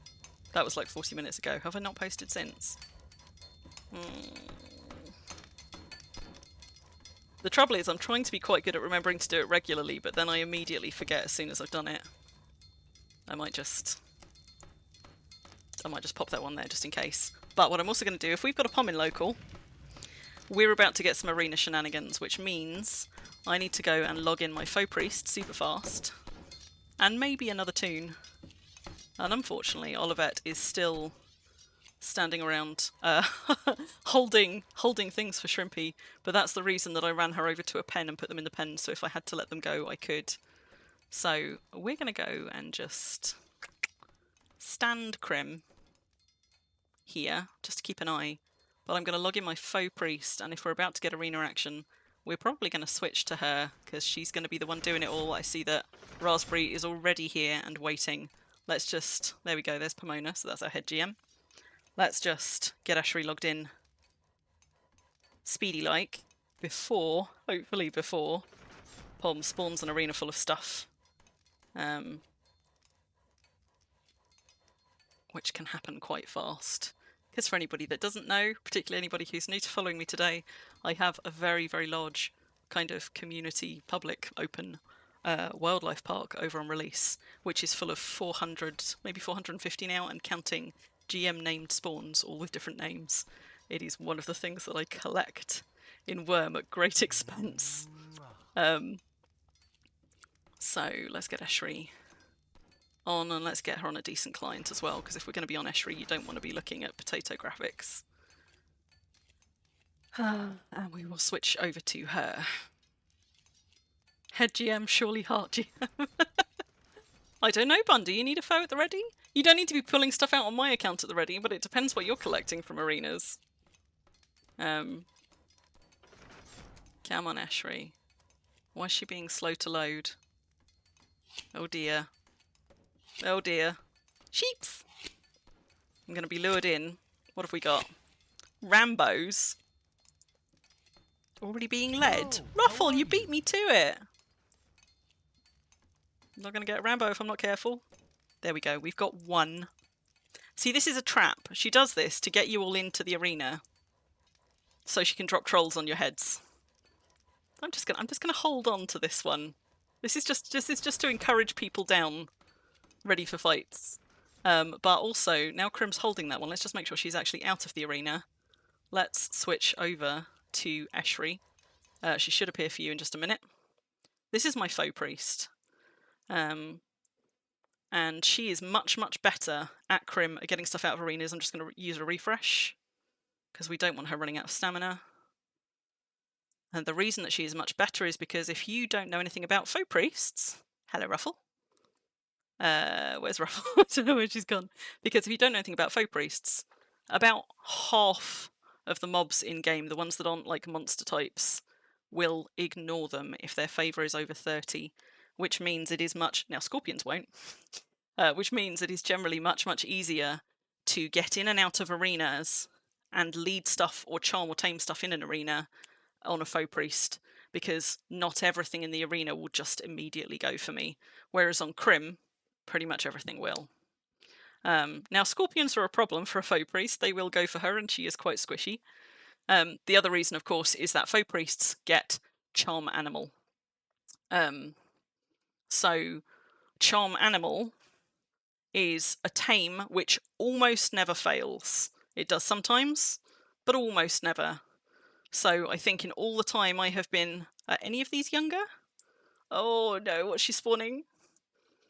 Speaker 2: That was like 40 minutes ago. Have I not posted since? The trouble is, I'm trying to be quite good at remembering to do it regularly, but then I immediately forget as soon as I've done it. I might just pop that one there just in case. But what I'm also going to do, if we've got a pom in local, we're about to get some arena shenanigans, which means I need to go and log in my faux priest super fast. And maybe another toon. And unfortunately, Olivette is still standing around holding things for Shrimpy, but that's the reason that I ran her over to a pen and put them in the pen, so if I had to let them go, I could. So we're going to go and just stand Crim here, just to keep an eye. But I'm going to log in my faux priest, and if we're about to get arena action, we're probably going to switch to her, because she's going to be the one doing it all. I see that Raspberry is already here and waiting. Let's just... There we go, there's Pomona, so that's our head GM. Let's just get Ashri logged in speedy-like, before, hopefully before, Pom spawns an arena full of stuff. Which can happen quite fast. Because for anybody that doesn't know, particularly anybody who's new to following me today, I have a very, very large kind of community, public, open wildlife park over on Release, which is full of 400, maybe 450 now, and counting GM-named spawns, all with different names. It is one of the things that I collect in Worm at great expense. So let's get Eshri on, and let's get her on a decent client as well, because if we're going to be on Eshri, you don't want to be looking at potato graphics. And we will switch over to her. Head GM, surely heart GM. I don't know, Bundy, you need a foe at the ready? You don't need to be pulling stuff out on my account at the ready, but it depends what you're collecting from arenas. Come on, Eshri. Why is she being slow to load? Oh dear. Oh dear. Sheeps! I'm going to be lured in. What have we got? Rambos. Already being led. Ruffle, you beat me to it! I'm not going to get a Rambo if I'm not careful. There we go. We've got one. See, this is a trap. She does this to get you all into the arena, so she can drop trolls on your heads. I'm just gonna hold on to this one. This is just to encourage people down, ready for fights. But also now Crim's holding that one. Let's just make sure she's actually out of the arena. Let's switch over to Eshri. She should appear for you in just a minute. This is my faux priest. And she is much, much better at Crim at getting stuff out of arenas. I'm just going to use a refresh, because we don't want her running out of stamina. And the reason that she is much better is because if you don't know anything about faux priests... Hello, Ruffle. Where's Ruffle? I don't know where she's gone. Because if you don't know anything about faux priests, about half of the mobs in-game, the ones that aren't like monster types, will ignore them if their favour is over 30. Which means it is much... Now, scorpions won't. Which means it is generally much, much easier to get in and out of arenas and lead stuff or charm or tame stuff in an arena on a faux priest, because not everything in the arena will just immediately go for me. Whereas on Crim, pretty much everything will. Now, scorpions are a problem for a faux priest. They will go for her, and she is quite squishy. The other reason, of course, is that faux priests get charm animal. So, Charm Animal is a tame which almost never fails. It does sometimes, but almost never. So, I think in all the time I have been... Are any of these younger? Oh no, what's she spawning?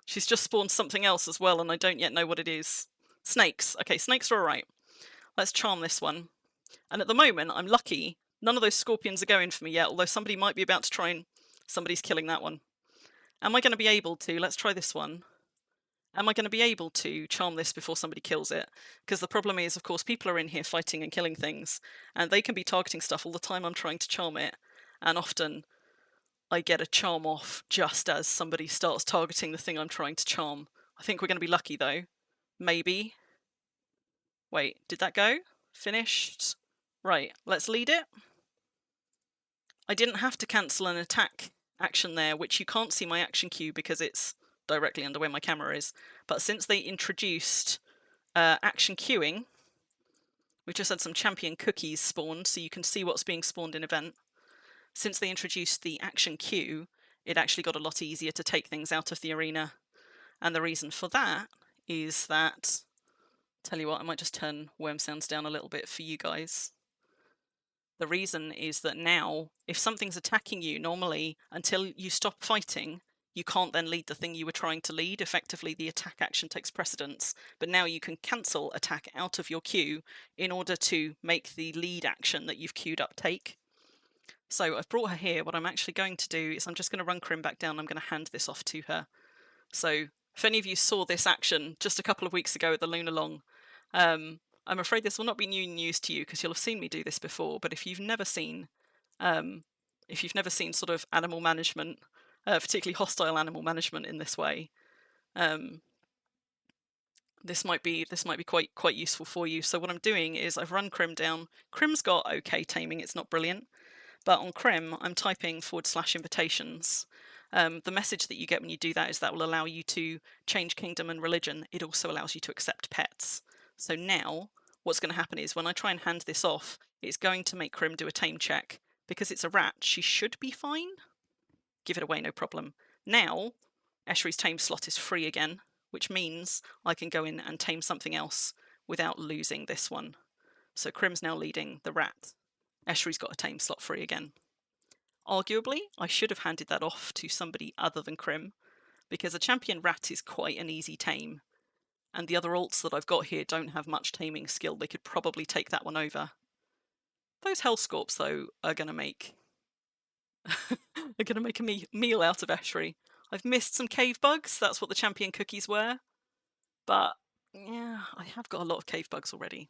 Speaker 2: She's just spawned something else as well, and I don't yet know what it is. Snakes. Okay, snakes are alright. Let's charm this one. And at the moment, I'm lucky. None of those scorpions are going for me yet, although somebody might be about to try and... Somebody's killing that one. Am I going to be able to, let's try this one. Am I going to be able to charm this before somebody kills it? Because the problem is, of course, people are in here fighting and killing things, and they can be targeting stuff all the time I'm trying to charm it, and often I get a charm off just as somebody starts targeting the thing I'm trying to charm. I think we're going to be lucky, though. Maybe. Wait, did that go? Finished? Right, let's lead it. I didn't have to cancel an attack action there, which you can't see my action queue because it's directly under where my camera is. But since they introduced action queuing, we just had some champion cookies spawned, so you can see what's being spawned in event. Since they introduced the action queue, it actually got a lot easier to take things out of the arena. And the reason for that is that, tell you what, I might just turn worm sounds down a little bit for you guys. The reason is that now, if something's attacking you, normally, until you stop fighting, you can't then lead the thing you were trying to lead. Effectively, the attack action takes precedence. But now you can cancel attack out of your queue in order to make the lead action that you've queued up take. So I've brought her here. What I'm actually going to do is I'm just going to run Crim back down. I'm going to hand this off to her. So if any of you saw this action just a couple of weeks ago at the Lunalong, I'm afraid this will not be new news to you because you'll have seen me do this before. But if you've never seen sort of animal management, particularly hostile animal management in this way, this might be quite useful for you. So what I'm doing is I've run Crim down. Crim's got okay taming; it's not brilliant, but on Crim I'm typing /invitations. The message that you get when you do that is that will allow you to change kingdom and religion. It also allows you to accept pets. So now what's going to happen is when I try and hand this off, it's going to make Crim do a tame check. Because it's a rat, she should be fine. Give it away, no problem. Now, Eshery's tame slot is free again, which means I can go in and tame something else without losing this one. So Crim's now leading the rat. Eshery's got a tame slot free again. Arguably, I should have handed that off to somebody other than Crim, because a champion rat is quite an easy tame. And the other alts that I've got here don't have much taming skill. They could probably take that one over. Those Hellscorps, though, are going to make a meal out of Eshery. I've missed some cave bugs. That's what the champion cookies were. But, yeah, I have got a lot of cave bugs already.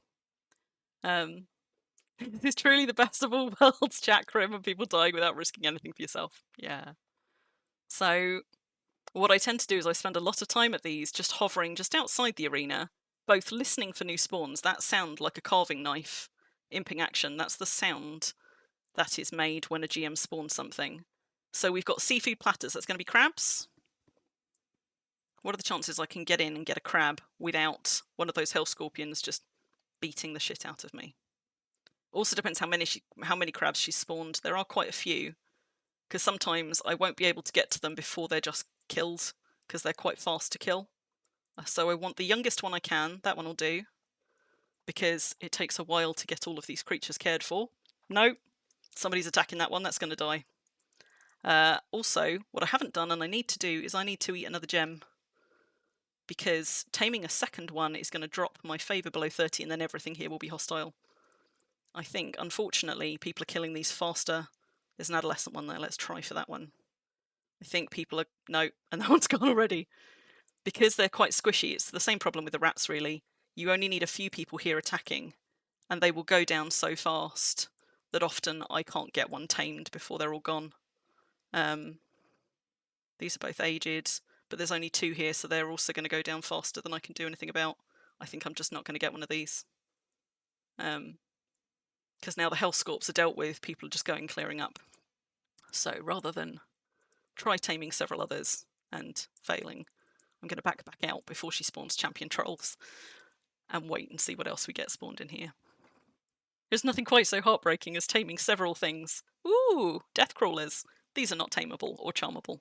Speaker 2: This is truly the best of all worlds, chat Crim, and people dying without risking anything for yourself. Yeah. So what I tend to do is I spend a lot of time at these just hovering just outside the arena, both listening for new spawns. That sound like a carving knife, imping action, that's the sound that is made when a GM spawns something. So we've got seafood platters, that's going to be crabs. What are the chances I can get in and get a crab without one of those hell scorpions just beating the shit out of me? Also depends how many crabs she's spawned. There are quite a few, because sometimes I won't be able to get to them before they're just killed, because they're quite fast to kill. So I want the youngest one I can. That one will do, because it takes a while to get all of these creatures cared for. Nope, somebody's attacking that one. That's going to die. Also, what I haven't done and I need to do is I need to eat another gem, because taming a second one is going to drop my favour below 30 and then everything here will be hostile. I think, unfortunately, people are killing these faster. There's an adolescent one there. Let's try for that one. I think people are... No, and that one's gone already. Because they're quite squishy, it's the same problem with the rats, really. You only need a few people here attacking, and they will go down so fast that often I can't get one tamed before they're all gone. These are both aged, but there's only 2 here, so they're also going to go down faster than I can do anything about. I think I'm just not going to get one of these. Because now the Hellscorps are dealt with, people are just going clearing up. So rather than try taming several others and failing, I'm going to back out before she spawns champion trolls and wait and see what else we get spawned in here. There's nothing quite so heartbreaking as taming several things. Ooh, death crawlers. These are not tameable or charmable,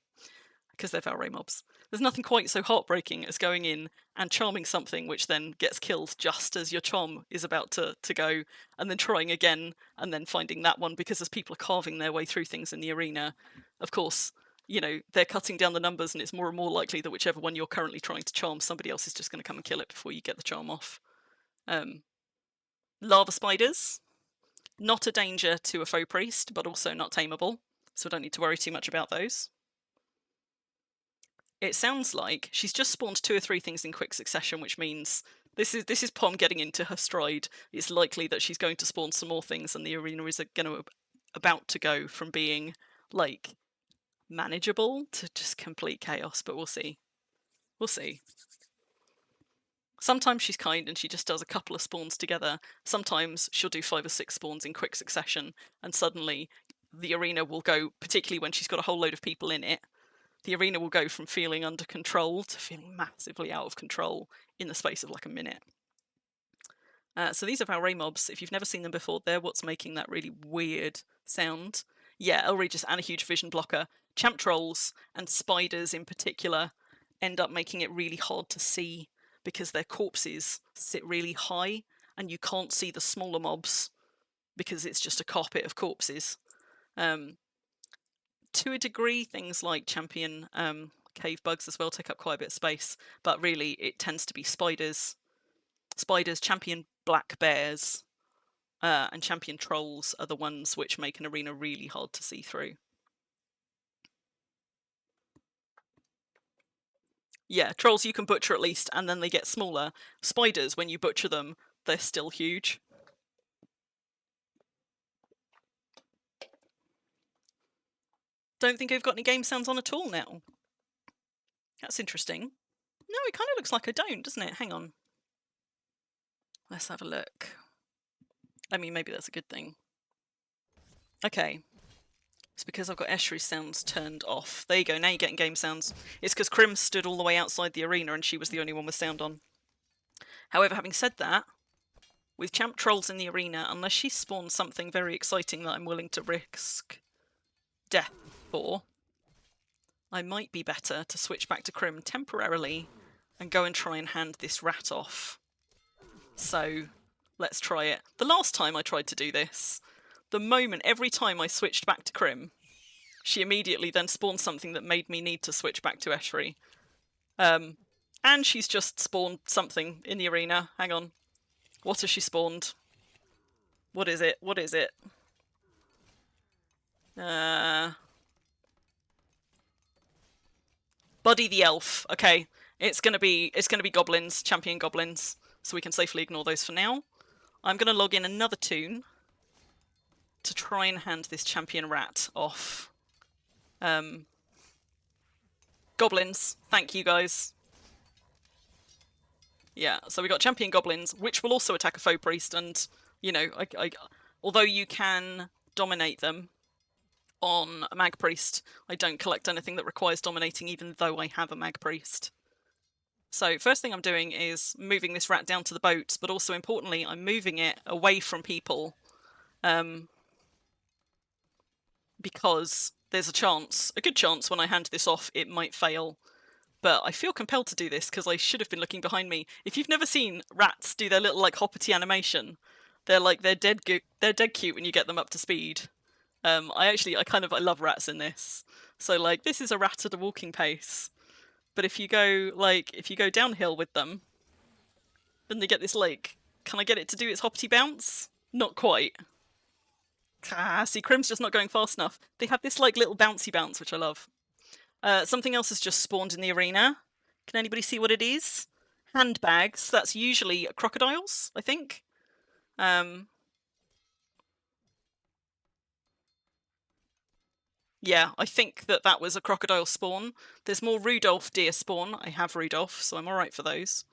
Speaker 2: because they're Valray mobs. There's nothing quite so heartbreaking as going in and charming something which then gets killed just as your charm is about to go, and then trying again, and then finding that one, because as people are carving their way through things in the arena, of course, you know, they're cutting down the numbers, and it's more and more likely that whichever one you're currently trying to charm, somebody else is just going to come and kill it before you get the charm off. Lava spiders. Not a danger to a foe priest, but also not tameable, so I don't need to worry too much about those. it sounds like she's just spawned 2 or 3 things in quick succession, which means this is Pom getting into her stride. It's likely that she's going to spawn some more things, and the arena is about to go from being like manageable to just complete chaos. But we'll see. We'll see. Sometimes she's kind and she just does a couple of spawns together. Sometimes she'll do 5 or 6 spawns in quick succession, and suddenly the arena will go, particularly when she's got a whole load of people in it, the arena will go from feeling under control to feeling massively out of control in the space of like a minute. So these are our ray mobs. If you've never seen them before, they're what's making that really weird sound. Yeah, Elregius and a huge vision blocker. Champ trolls and spiders in particular end up making it really hard to see because their corpses sit really high and you can't see the smaller mobs because it's just a carpet of corpses. To a degree, things like champion cave bugs as well take up quite a bit of space, but really it tends to be spiders, champion black bears, and champion trolls are the ones which make an arena really hard to see through. Yeah, trolls you can butcher at least, and then they get smaller. Spiders, when you butcher them, they're still huge. Don't think I've got any game sounds on at all now. That's interesting. No, it kind of looks like I don't, doesn't it? Hang on. Let's have a look. I mean, maybe that's a good thing. Okay. It's because I've got estuary sounds turned off. There you go, now you're getting game sounds. It's because Crim stood all the way outside the arena and she was the only one with sound on. However, having said that, with champ trolls in the arena, unless she spawns something very exciting that I'm willing to risk death for, I might be better to switch back to Crim temporarily and go and try and hand this rat off. So, let's try it. The last time I tried to do this, every time I switched back to Crim, she immediately then spawned something that made me need to switch back to estuary. And she's just spawned something in the arena. Hang on. What has she spawned? What is it? What is it? Buddy the Elf. Okay. It's gonna be goblins, champion goblins, so we can safely ignore those for now. I'm gonna log in another toon to try and hand this champion rat off. Goblins, thank you guys. Yeah, so we got champion goblins, which will also attack a foe priest, and, you know, although you can dominate them on a mag priest, I don't collect anything that requires dominating even though I have a mag priest. So first thing I'm doing is moving this rat down to the boat, but also importantly I'm moving it away from people, because there's a good chance when I hand this off it might fail. But I feel compelled to do this because I should have been looking behind me. If you've never seen rats do their little like hoppity animation, they're dead cute when you get them up to speed. I love rats in this. So like this is a rat at a walking pace. But if you go downhill with them, then they get this like, can I get it to do its hoppity bounce? Not quite. See, Crim's just not going fast enough. They have this like little bouncy bounce, which I love. Something else has just spawned in the arena. Can anybody see what it is? Handbags. That's usually crocodiles, I think. Yeah, I think that was a crocodile spawn. There's more Rudolph deer spawn. I have Rudolph, so I'm alright for those.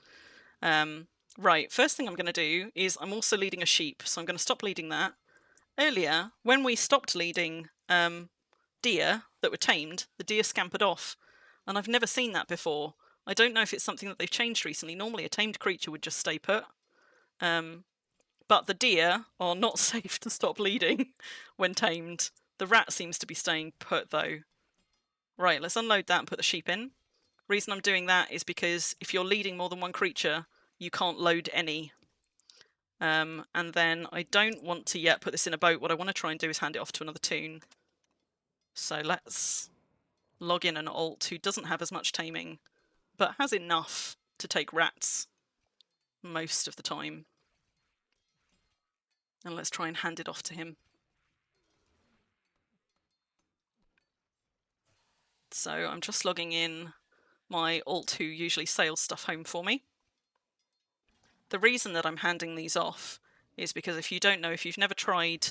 Speaker 2: Right, first thing I'm going to do is I'm also leading a sheep, so I'm going to stop leading that. Earlier, when we stopped leading deer that were tamed, the deer scampered off, and I've never seen that before. I don't know if it's something that they've changed recently. Normally a tamed creature would just stay put, but the deer are not safe to stop leading when tamed. The rat seems to be staying put though. Right, let's unload that and put the sheep in. Reason I'm doing that is because if you're leading more than one creature, you can't load any. And then I don't want to yet put this in a boat. What I want to try and do is hand it off to another toon. So let's log in an alt who doesn't have as much taming, but has enough to take rats most of the time. And let's try and hand it off to him. So I'm just logging in my alt who usually sails stuff home for me. The reason that I'm handing these off is because if you don't know, if you've never tried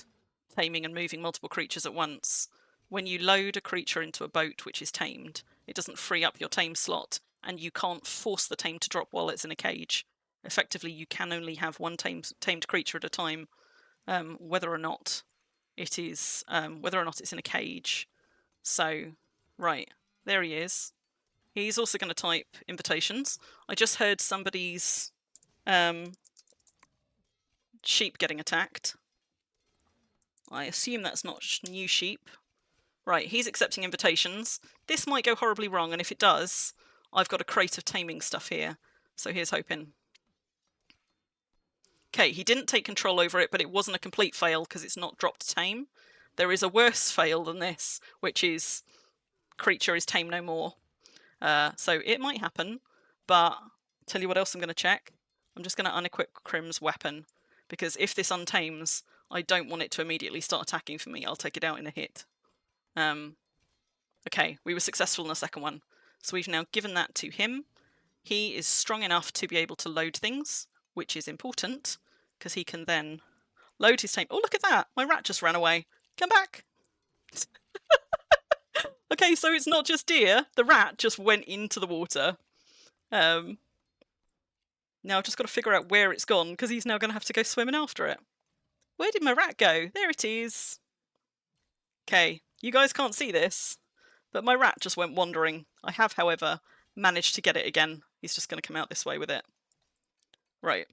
Speaker 2: taming and moving multiple creatures at once, when you load a creature into a boat which is tamed, it doesn't free up your tame slot, and you can't force the tame to drop while it's in a cage. Effectively, you can only have one tamed creature at a time, whether or not it's in a cage. So, right, there he is. He's also going to type invitations. I just heard somebody's sheep getting attacked. I assume that's not new sheep. Right, he's accepting invitations. This might go horribly wrong, and if it does, I've got a crate of taming stuff here. So here's hoping. Okay, he didn't take control over it, but it wasn't a complete fail because it's not dropped to tame. There is a worse fail than this, which is creature is tame no more. So it might happen, but tell you what else I'm going to check. I'm just going to unequip Crim's weapon, because if this untames, I don't want it to immediately start attacking for me. I'll take it out in a hit. Okay, we were successful in the second one. So we've now given that to him. He is strong enough to be able to load things, which is important, because he can then load his tame. Oh, look at that! My rat just ran away. Come back! Okay, so it's not just deer. The rat just went into the water. Now I've just got to figure out where it's gone, because he's now going to have to go swimming after it. Where did my rat go? There it is. Okay, you guys can't see this, but my rat just went wandering. I have, however, managed to get it again. He's just going to come out this way with it. Right.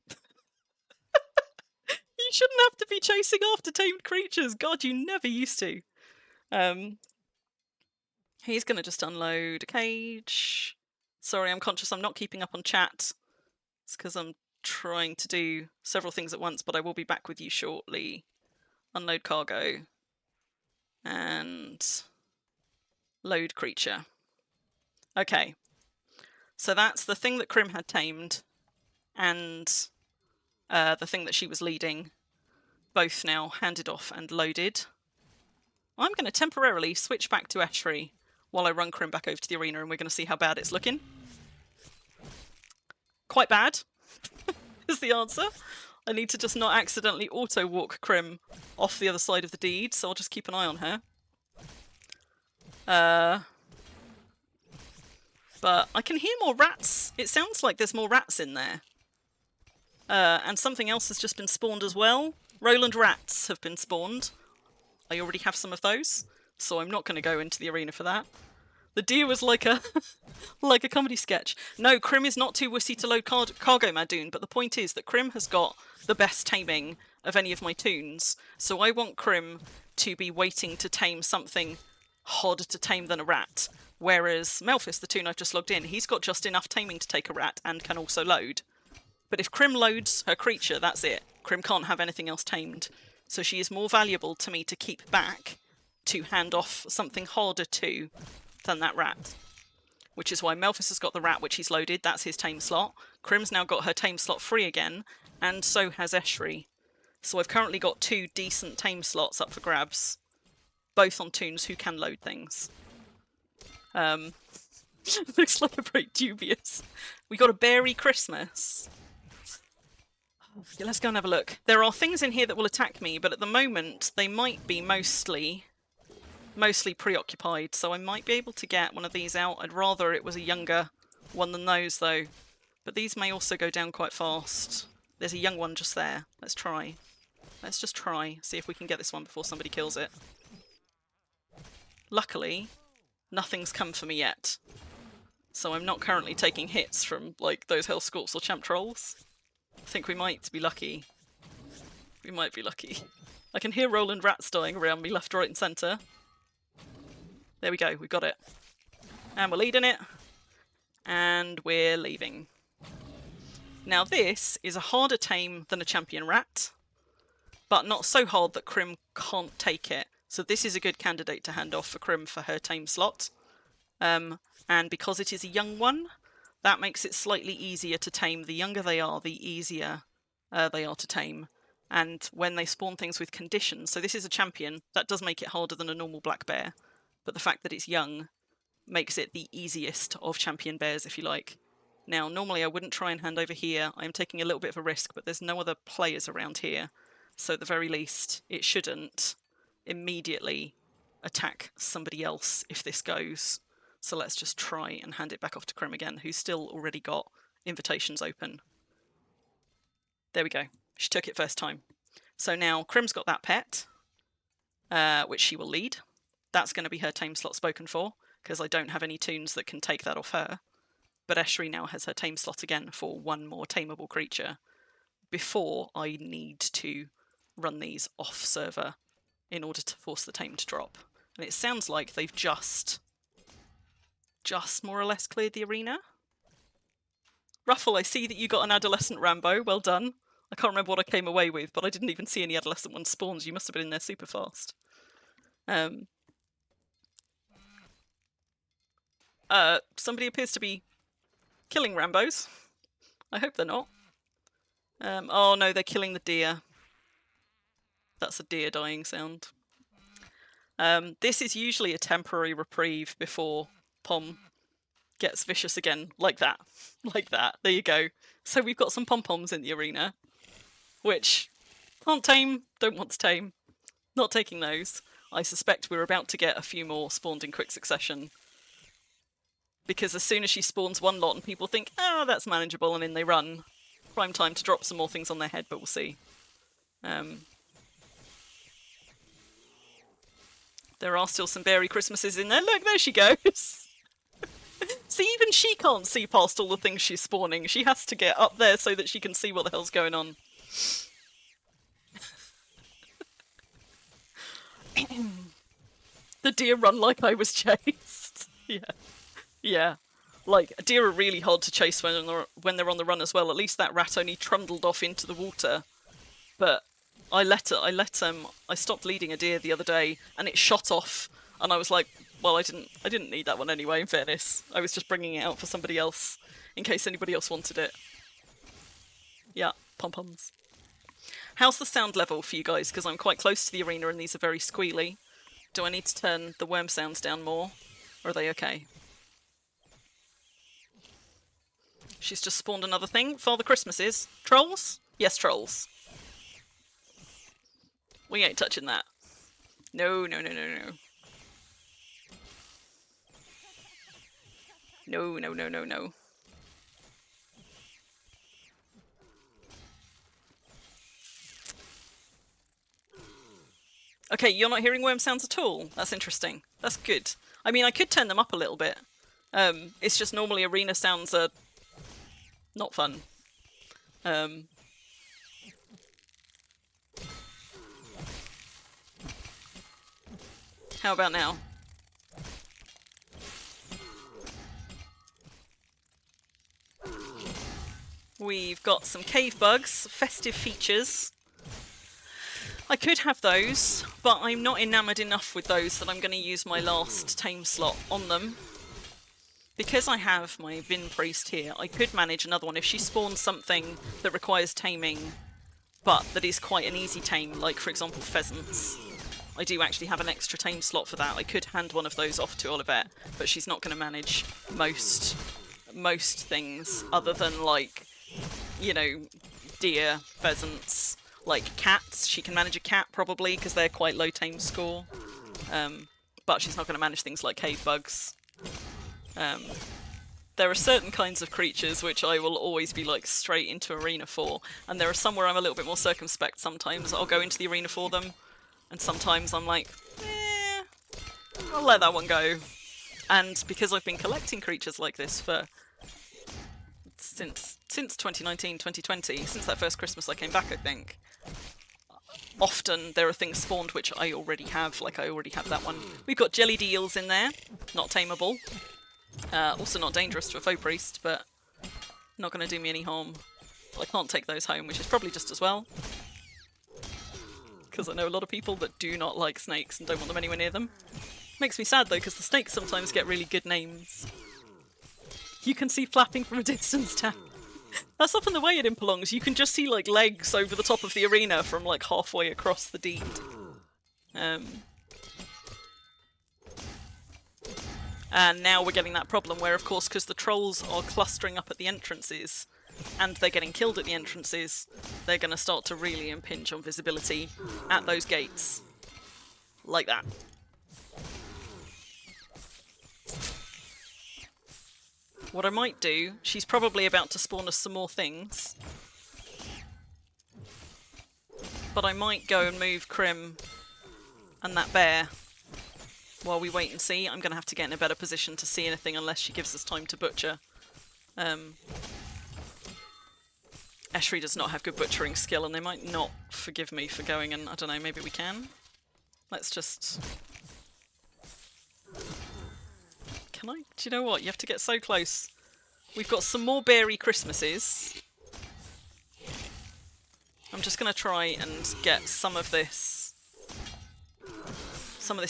Speaker 2: You shouldn't have to be chasing after tamed creatures. God, you never used to. He's going to just unload a cage. Sorry, I'm conscious I'm not keeping up on chat. It's because I'm trying to do several things at once, but I will be back with you shortly. Unload cargo. And load creature. Okay. So that's the thing that Crim had tamed and the thing that she was leading, both now handed off and loaded. I'm going to temporarily switch back to Ashry while I run Crim back over to the arena, and we're going to see how bad it's looking. Quite bad is the answer. I need to just not accidentally auto-walk Crim off the other side of the deed, so I'll just keep an eye on her. But I can hear more rats. It sounds like there's more rats in there. And something else has just been spawned as well. Roland rats have been spawned. I already have some of those, so I'm not going to go into the arena for that. The deer was like a like a comedy sketch. No, Crim is not too wussy to load cargo, Madoon, but the point is that Crim has got the best taming of any of my toons, so I want Crim to be waiting to tame something harder to tame than a rat, whereas Melphis, the toon I've just logged in, he's got just enough taming to take a rat and can also load. But if Crim loads her creature, that's it. Crim can't have anything else tamed. So she is more valuable to me to keep back to hand off something harder to than that rat. Which is why Melphis has got the rat, which he's loaded. That's his tame slot. Crim's now got her tame slot free again, and so has Eshri. So I've currently got 2 decent tame slots up for grabs, both on toons who can load things. Looks like a very dubious. We got a berry Christmas. Yeah, let's go and have a look. There are things in here that will attack me, but at the moment they might be mostly preoccupied, so I might be able to get one of these out. I'd rather it was a younger one than those, though. But these may also go down quite fast. There's a young one just there. Let's try. Let's just try, see if we can get this one before somebody kills it. Luckily, nothing's come for me yet. So I'm not currently taking hits from, like, those Hell Scorps or Champ Trolls. I think we might be lucky. We might be lucky. I can hear Roland rats dying around me left, right and centre. There we go, we got it. And we're leading it. And we're leaving. Now this is a harder tame than a champion rat, but not so hard that Crim can't take it. So this is a good candidate to hand off for Crim for her tame slot. And because it is a young one, that makes it slightly easier to tame. The younger they are, the easier they are to tame. And when they spawn things with conditions, so this is a champion, that does make it harder than a normal black bear. But the fact that it's young makes it the easiest of champion bears, if you like. Now, normally I wouldn't try and hand over here. I'm taking a little bit of a risk, but there's no other players around here. So at the very least, it shouldn't immediately attack somebody else if this goes. So let's just try and hand it back off to Crim again, who's still already got invitations open. There we go. She took it first time. So now Crim's got that pet, which she will lead. That's going to be her tame slot spoken for, because I don't have any toons that can take that off her. But Eshri now has her tame slot again for one more tameable creature before I need to run these off server in order to force the tame to drop. And it sounds like they've just more or less cleared the arena. Ruffle, I see that you got an adolescent Rambo. Well done. I can't remember what I came away with, but I didn't even see any adolescent ones spawns. You must have been in there super fast. Somebody appears to be killing Rambos. I hope they're not. Oh no, they're killing the deer. That's a deer dying sound. This is usually a temporary reprieve before Pom gets vicious again. Like that. Like that. There you go. So we've got some pom-poms in the arena, which can't tame, don't want to tame. Not taking those. I suspect we're about to get a few more spawned in quick succession. Because as soon as she spawns one lot and people think, oh, that's manageable, and in they run. Prime time to drop some more things on their head, but we'll see. There are still some berry Christmases in there. Look, there she goes! See, even she can't see past all the things she's spawning. She has to get up there so that she can see what the hell's going on. The deer run like I was chased. Yeah. Yeah. Like, deer are really hard to chase when they're on the run as well. At least that rat only trundled off into the water. But I stopped leading a deer the other day and it shot off and I was like, well, I didn't need that one anyway, in fairness. I was just bringing it out for somebody else in case anybody else wanted it. Yeah, pom-poms. How's the sound level for you guys? Because I'm quite close to the arena and these are very squealy. Do I need to turn the worm sounds down more? Or are they okay? She's just spawned another thing. Father Christmases. Trolls? Yes, trolls. We ain't touching that. No, no, no, no, no. No, no, no, no, no. Okay, you're not hearing worm sounds at all? That's interesting. That's good. I mean, I could turn them up a little bit. It's just normally arena sounds are not fun. How about now? We've got some cave bugs, festive features. I could have those, but I'm not enamoured enough with those that I'm going to use my last tame slot on them. Because I have my Vin Priest here, I could manage another one if she spawns something that requires taming, but that is quite an easy tame, like for example pheasants. I do actually have an extra tame slot for that. I could hand one of those off to Olivette, but she's not going to manage most things other than, like, you know, deer, pheasants, like cats. She can manage a cat probably because they're quite low tame score, but she's not going to manage things like cave bugs. There are certain kinds of creatures which I will always be like straight into arena for, and there are some where I'm a little bit more circumspect. Sometimes I'll go into the arena for them, and sometimes I'm like, I'll let that one go. And because I've been collecting creatures like this for since 2019, 2020, since that first Christmas I came back, I think, often there are things spawned which I already have, like I already have that one. We've got jellied eels in there, not tameable. Also not dangerous to a foe priest, but not going to do me any harm. I can't take those home, which is probably just as well. Because I know a lot of people that do not like snakes and don't want them anywhere near them. Makes me sad though, because the snakes sometimes get really good names. You can see flapping from a distance down. That's often the way at Impalongs. You can just see like legs over the top of the arena from like halfway across the deed. And now we're getting that problem where, of course, because the trolls are clustering up at the entrances and they're getting killed at the entrances, they're going to start to really impinge on visibility at those gates. Like that. What I might do, she's probably about to spawn us some more things, but I might go and move Crim and that bear while we wait and see. I'm going to have to get in a better position to see anything unless she gives us time to butcher. Eshri does not have good butchering skill, and they might not forgive me for going, and I don't know, maybe we can? Let's just... Can I? Do you know what? You have to get so close. We've got some more berry Christmases. I'm just going to try and get some of this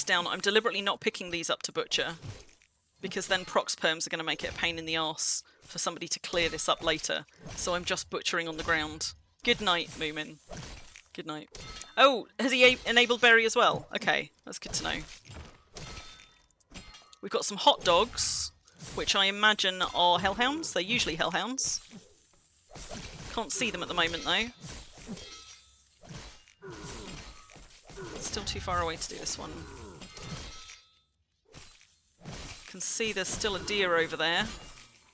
Speaker 2: down. I'm deliberately not picking these up to butcher, because then prox perms are going to make it a pain in the arse for somebody to clear this up later. So I'm just butchering on the ground. Good night, Moomin. Good night. Oh, has he enabled berry as well? Okay, that's good to know. We've got some hot dogs, which I imagine are hellhounds. They're usually hellhounds. Can't see them at the moment, though. Still too far away to do this one. Can see there's still a deer over there.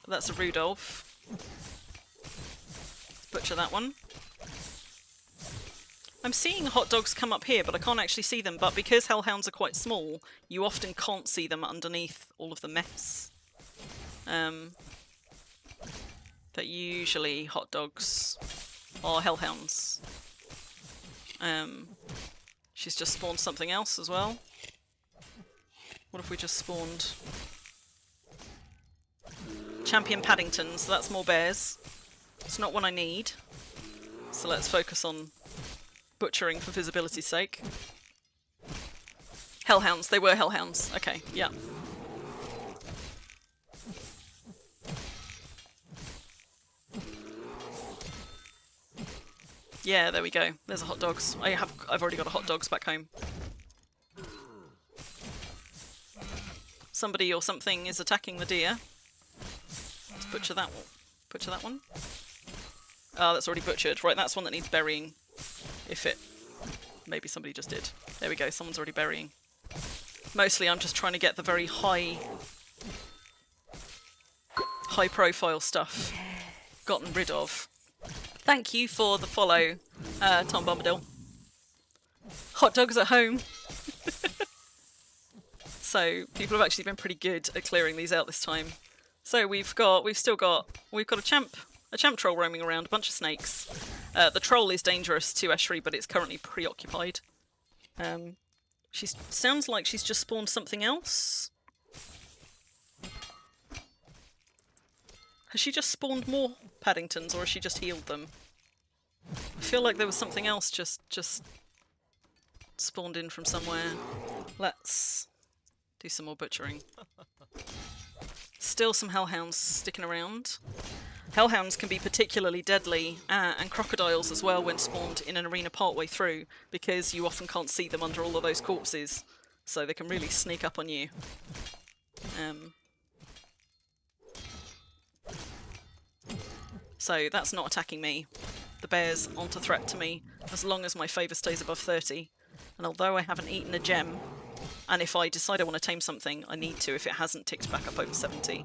Speaker 2: But that's a Rudolph. Let's butcher that one. I'm seeing hot dogs come up here, but I can't actually see them. But because hellhounds are quite small, you often can't see them underneath all of the mess. But usually hot dogs are hellhounds. She's just spawned something else as well. What if we just spawned? Champion Paddingtons, that's more bears. It's not one I need. So let's focus on butchering for visibility's sake. Hellhounds, they were hellhounds. Okay, yeah. Yeah, there we go. There's a hot dogs. I've already got a hot dogs back home. Somebody or something is attacking the deer. Let's butcher that one. Butcher that one. Oh, that's already butchered. Right, that's one that needs burying. If it... Maybe somebody just did. There we go, someone's already burying. Mostly I'm just trying to get the very high profile stuff gotten rid of. Thank you for the follow, Tom Bombadil. Hot dogs at home. So people have actually been pretty good at clearing these out this time. So we've got a champ troll roaming around, a bunch of snakes. The troll is dangerous to Eshri, but it's currently preoccupied. She sounds like she's just spawned something else. Has she just spawned more Paddingtons, or has she just healed them? I feel like there was something else just spawned in from somewhere. Let's do some more butchering. Still some hellhounds sticking around. Hellhounds can be particularly deadly, and crocodiles as well when spawned in an arena partway through, because you often can't see them under all of those corpses, so they can really sneak up on you. So that's not attacking me. The bears aren't a threat to me, as long as my favour stays above 30. And although I haven't eaten a gem, and if I decide I want to tame something, I need to if it hasn't ticked back up over 70.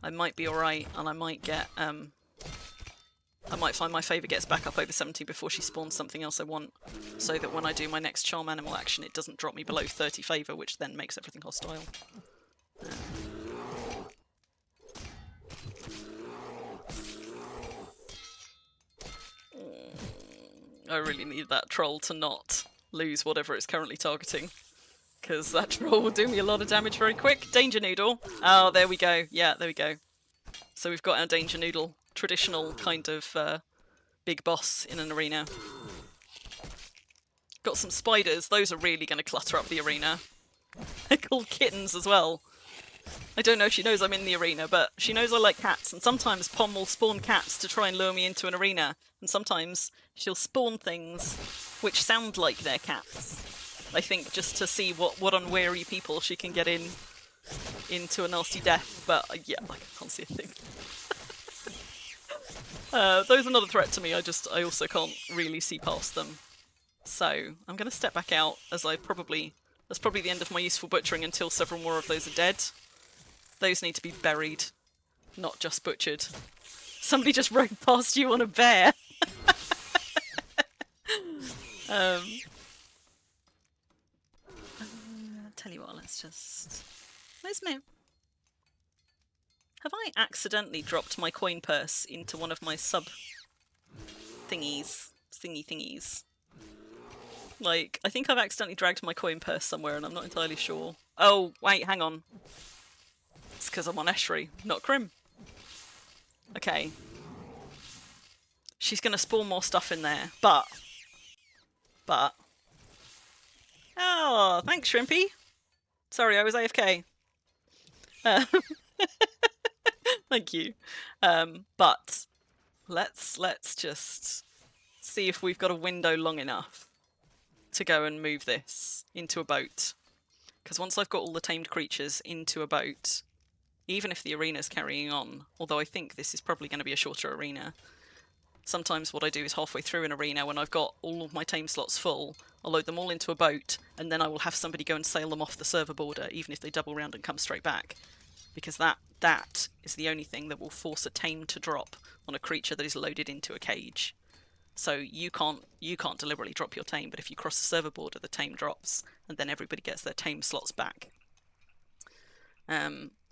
Speaker 2: I might be alright, and I might get, I might find my favour gets back up over 70 before she spawns something else I want, so that when I do my next charm animal action it doesn't drop me below 30 favour, which then makes everything hostile. I really need that troll to not lose whatever it's currently targeting, because that troll will do me a lot of damage very quick. Danger Noodle! Oh, there we go. Yeah, there we go. So we've got our Danger Noodle, traditional kind of big boss in an arena. Got some spiders. Those are really going to clutter up the arena. They're called kittens as well. I don't know if she knows I'm in the arena, but she knows I like cats, and sometimes Pom will spawn cats to try and lure me into an arena, and sometimes she'll spawn things which sound like they're cats. I think just to see what unwary people she can get in into a nasty death, but yeah, I can't see a thing. Those are not a threat to me, I also can't really see past them. So I'm going to step back out, as that's probably the end of my useful butchering until several more of those are dead. Those need to be buried, not just butchered. Somebody just rode past you on a bear. Tell you what, let's just... Where's my... Have I accidentally dropped my coin purse into one of my sub thingies? Thingies. Like, I think I've accidentally dragged my coin purse somewhere and I'm not entirely sure. Oh, wait, hang on. It's because I'm on Eshri, not Crim. Okay. She's going to spawn more stuff in there, but... Oh, thanks, Shrimpy. Sorry, I was AFK. Thank you. But let's just see if we've got a window long enough to go and move this into a boat. Because once I've got all the tamed creatures into a boat, even if the arena's carrying on, although I think this is probably going to be a shorter arena, sometimes what I do is halfway through an arena, when I've got all of my tame slots full, I'll load them all into a boat, and then I will have somebody go and sail them off the server border, even if they double round and come straight back. Because that is the only thing that will force a tame to drop on a creature that is loaded into a cage. So you can't deliberately drop your tame, but if you cross the server border, the tame drops, and then everybody gets their tame slots back.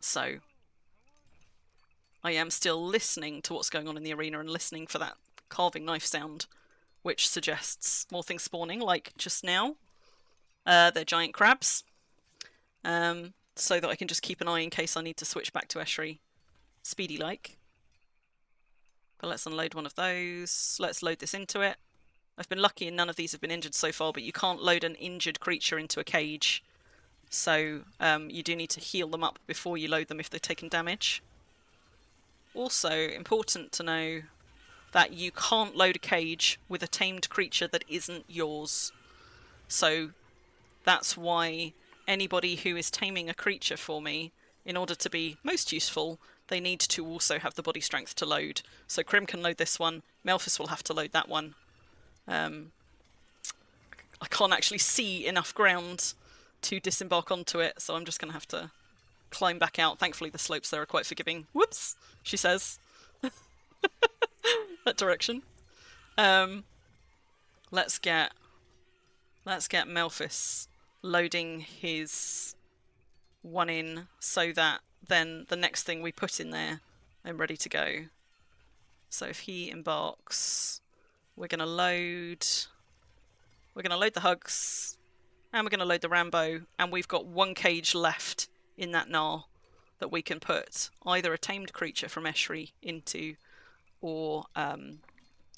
Speaker 2: So I am still listening to what's going on in the arena and listening for that carving knife sound, which suggests more things spawning, like just now. They're giant crabs. So that I can just keep an eye in case I need to switch back to Eshri speedy-like. But let's unload one of those. Let's load this into it. I've been lucky and none of these have been injured so far, but you can't load an injured creature into a cage. So you do need to heal them up before you load them if they've taken damage. Also, important to know that you can't load a cage with a tamed creature that isn't yours. So that's why anybody who is taming a creature for me, in order to be most useful, they need to also have the body strength to load. So Crim can load this one, Melphis will have to load that one. I can't actually see enough ground to disembark onto it, so I'm just going to have to climb back out. Thankfully the slopes there are quite forgiving. Whoops, she says. That direction. Let's get Melphis loading his one in so that then the next thing we put in there, I'm ready to go. So if he embarks, we're going to load the hugs, and we're going to load the Rambo, and we've got one cage left in that Gnar that we can put either a tamed creature from Eshri into, or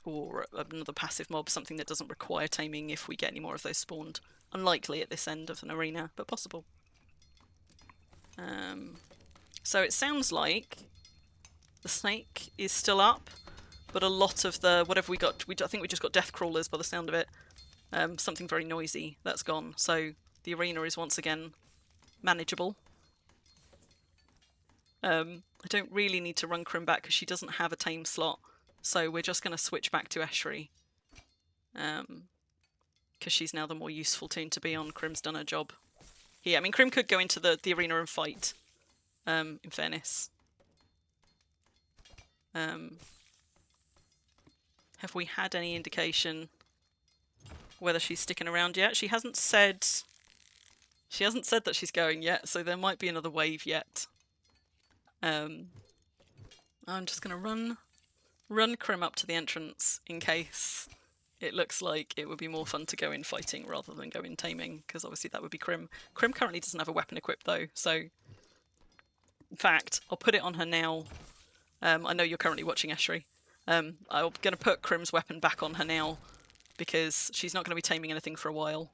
Speaker 2: another passive mob, something that doesn't require taming if we get any more of those spawned. Unlikely at this end of an arena, but possible. So it sounds like the snake is still up, but a lot of the, whatever we got, I think we just got death crawlers by the sound of it. Something very noisy, that's gone. So the arena is once again manageable. I don't really need to run Crim back because she doesn't have a tame slot. So we're just going to switch back to Eshri. Because she's now the more useful toon to be on. Crim's done her job. Yeah, I mean, Crim could go into the arena and fight, in fairness. Have we had any indication whether she's sticking around yet? She hasn't said that she's going yet, so there might be another wave yet. I'm just going to run Crim up to the entrance in case it looks like it would be more fun to go in fighting rather than go in taming, because obviously that would be Crim. Crim currently doesn't have a weapon equipped though, so in fact I'll put it on her now. I know you're currently watching Eshri. I'm going to put Crim's weapon back on her now because she's not going to be taming anything for a while,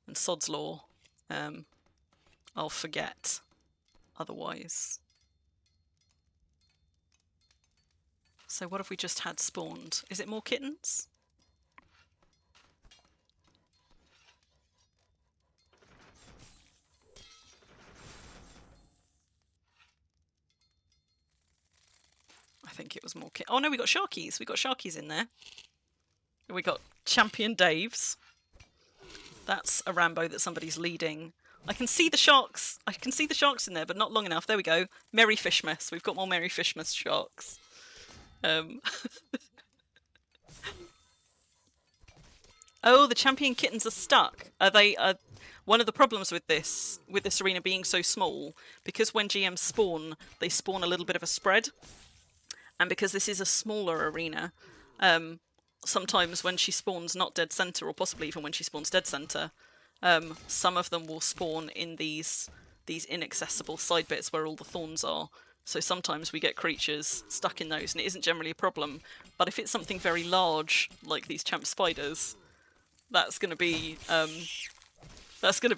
Speaker 2: and sod's law, I'll forget otherwise. So what have we just had spawned? Is it more kittens? think it was more... Oh no, we got Sharkies. We got Sharkies in there. We got Champion Daves. That's a Rambo that somebody's leading. I can see the sharks. I can see the sharks in there, but not long enough. There we go. Merry Fishmas. We've got more Merry Fishmas sharks. Oh, the champion kittens are stuck. Are they? One of the problems with this arena being so small, because when GMs spawn, they spawn a little bit of a spread, and because this is a smaller arena, sometimes when she spawns not dead center, or possibly even when she spawns dead center, some of them will spawn in these inaccessible side bits where all the thorns are. So sometimes we get creatures stuck in those, and it isn't generally a problem. But if it's something very large, like these champ spiders, that's going to be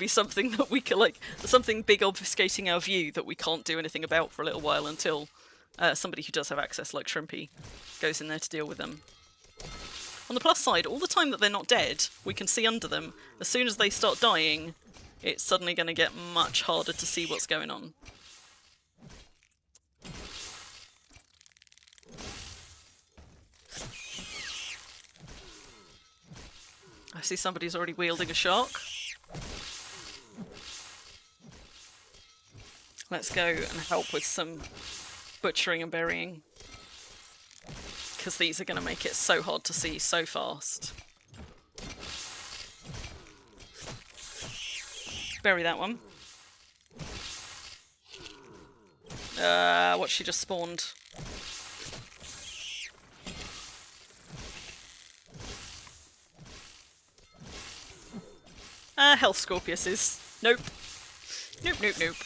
Speaker 2: something that we can, like, something big obfuscating our view that we can't do anything about for a little while until somebody who does have access, like Shrimpy, goes in there to deal with them. On the plus side, all the time that they're not dead, we can see under them. As soon as they start dying, it's suddenly going to get much harder to see what's going on. I see somebody's already wielding a shark. Let's go and help with some butchering and burying, because these are going to make it so hard to see so fast. Bury that one. What she just spawned. Health Scorpiuses. Nope. Nope, nope, nope.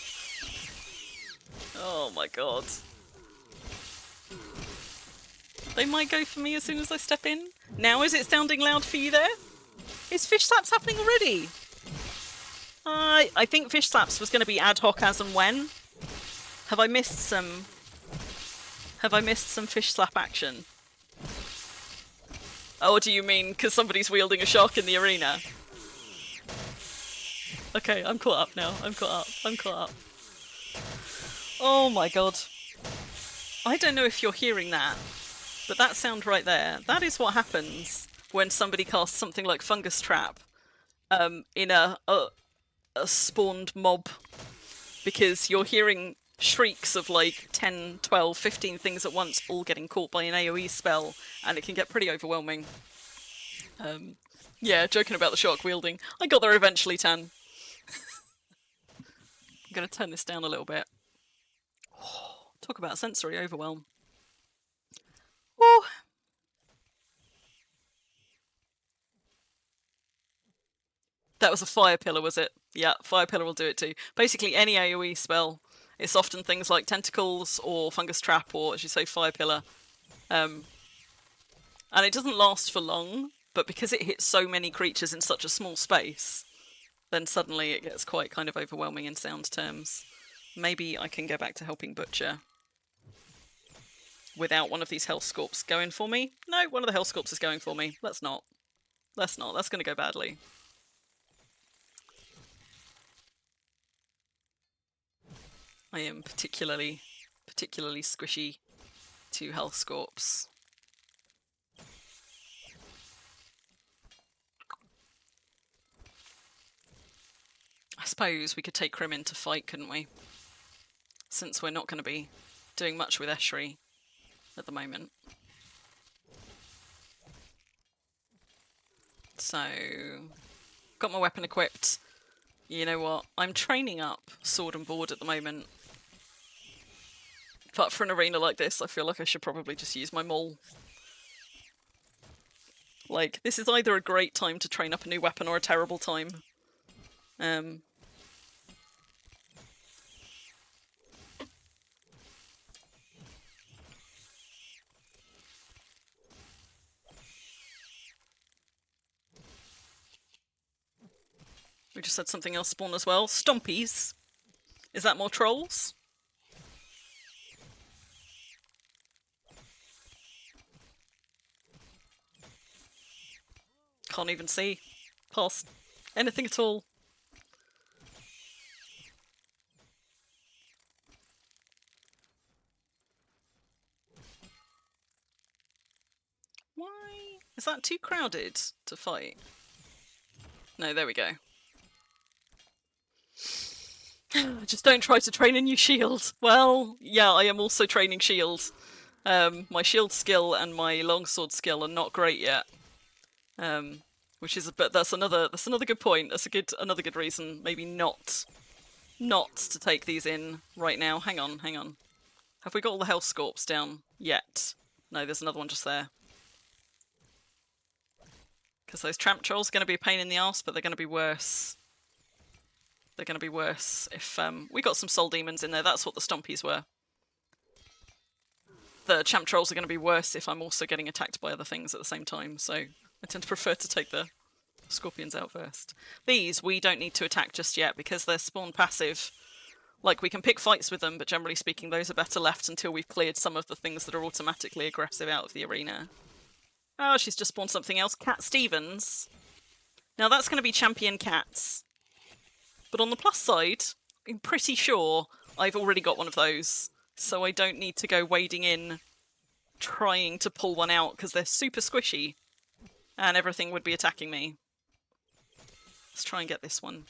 Speaker 2: Oh my god. They might go for me as soon as I step in. Now is it sounding loud for you there? Is fish slaps happening already? I think fish slaps was going to be ad hoc as and when. Have I missed some fish slap action? Oh, do you mean because somebody's wielding a shark in the arena? Okay, I'm caught up now. I'm caught up. Oh my god. I don't know if you're hearing that, but that sound right there, that is what happens when somebody casts something like Fungus Trap in a spawned mob, because you're hearing shrieks of like 10, 12, 15 things at once all getting caught by an AoE spell, and it can get pretty overwhelming. Yeah, joking about the shark wielding. I got there eventually, Tan. I'm going to turn this down a little bit. Talk about sensory overwhelm. Woo. That was a fire pillar, was it? Yeah, fire pillar will do it too. Basically, any AoE spell. It's often things like tentacles or fungus trap, or as you say, fire pillar. And it doesn't last for long, but because it hits so many creatures in such a small space, then suddenly it gets quite kind of overwhelming in sound terms. Maybe I can go back to helping Butcher without one of these Hellscorps going for me. No, one of the Hellscorps is going for me. Let's not. Let's not. That's going to go badly. I am particularly squishy to Hellscorps. I suppose we could take Crim in to fight, couldn't we? Since we're not going to be doing much with Eshri at the moment. So, got my weapon equipped. You know what? I'm training up sword and board at the moment. But for an arena like this, I feel like I should probably just use my maul. Like, this is either a great time to train up a new weapon or a terrible time. We just had something else spawn as well. Stompies. Is that more trolls? Can't even see past anything at all. too crowded to fight? No, there we go. Just don't try to train a new shield. Well, yeah, I am also training shield. My shield skill and my longsword skill are not great yet. Which is, but that's another good point. That's another good reason, maybe not to take these in right now. Hang on. Have we got all the health scorps down yet? No, there's another one just there. Because those tramp trolls are going to be a pain in the arse, but they're going to be worse. They're going to be worse if we got some soul demons in there. That's what the stompies were. The champ trolls are going to be worse if I'm also getting attacked by other things at the same time. So I tend to prefer to take the scorpions out first. These we don't need to attack just yet because they're spawn passive. Like, we can pick fights with them, but generally speaking, those are better left until we've cleared some of the things that are automatically aggressive out of the arena. Oh, she's just spawned something else. Cat Stevens. Now that's going to be champion cats. But on the plus side, I'm pretty sure I've already got one of those. So I don't need to go wading in trying to pull one out because they're super squishy. And everything would be attacking me. Let's try and get this one.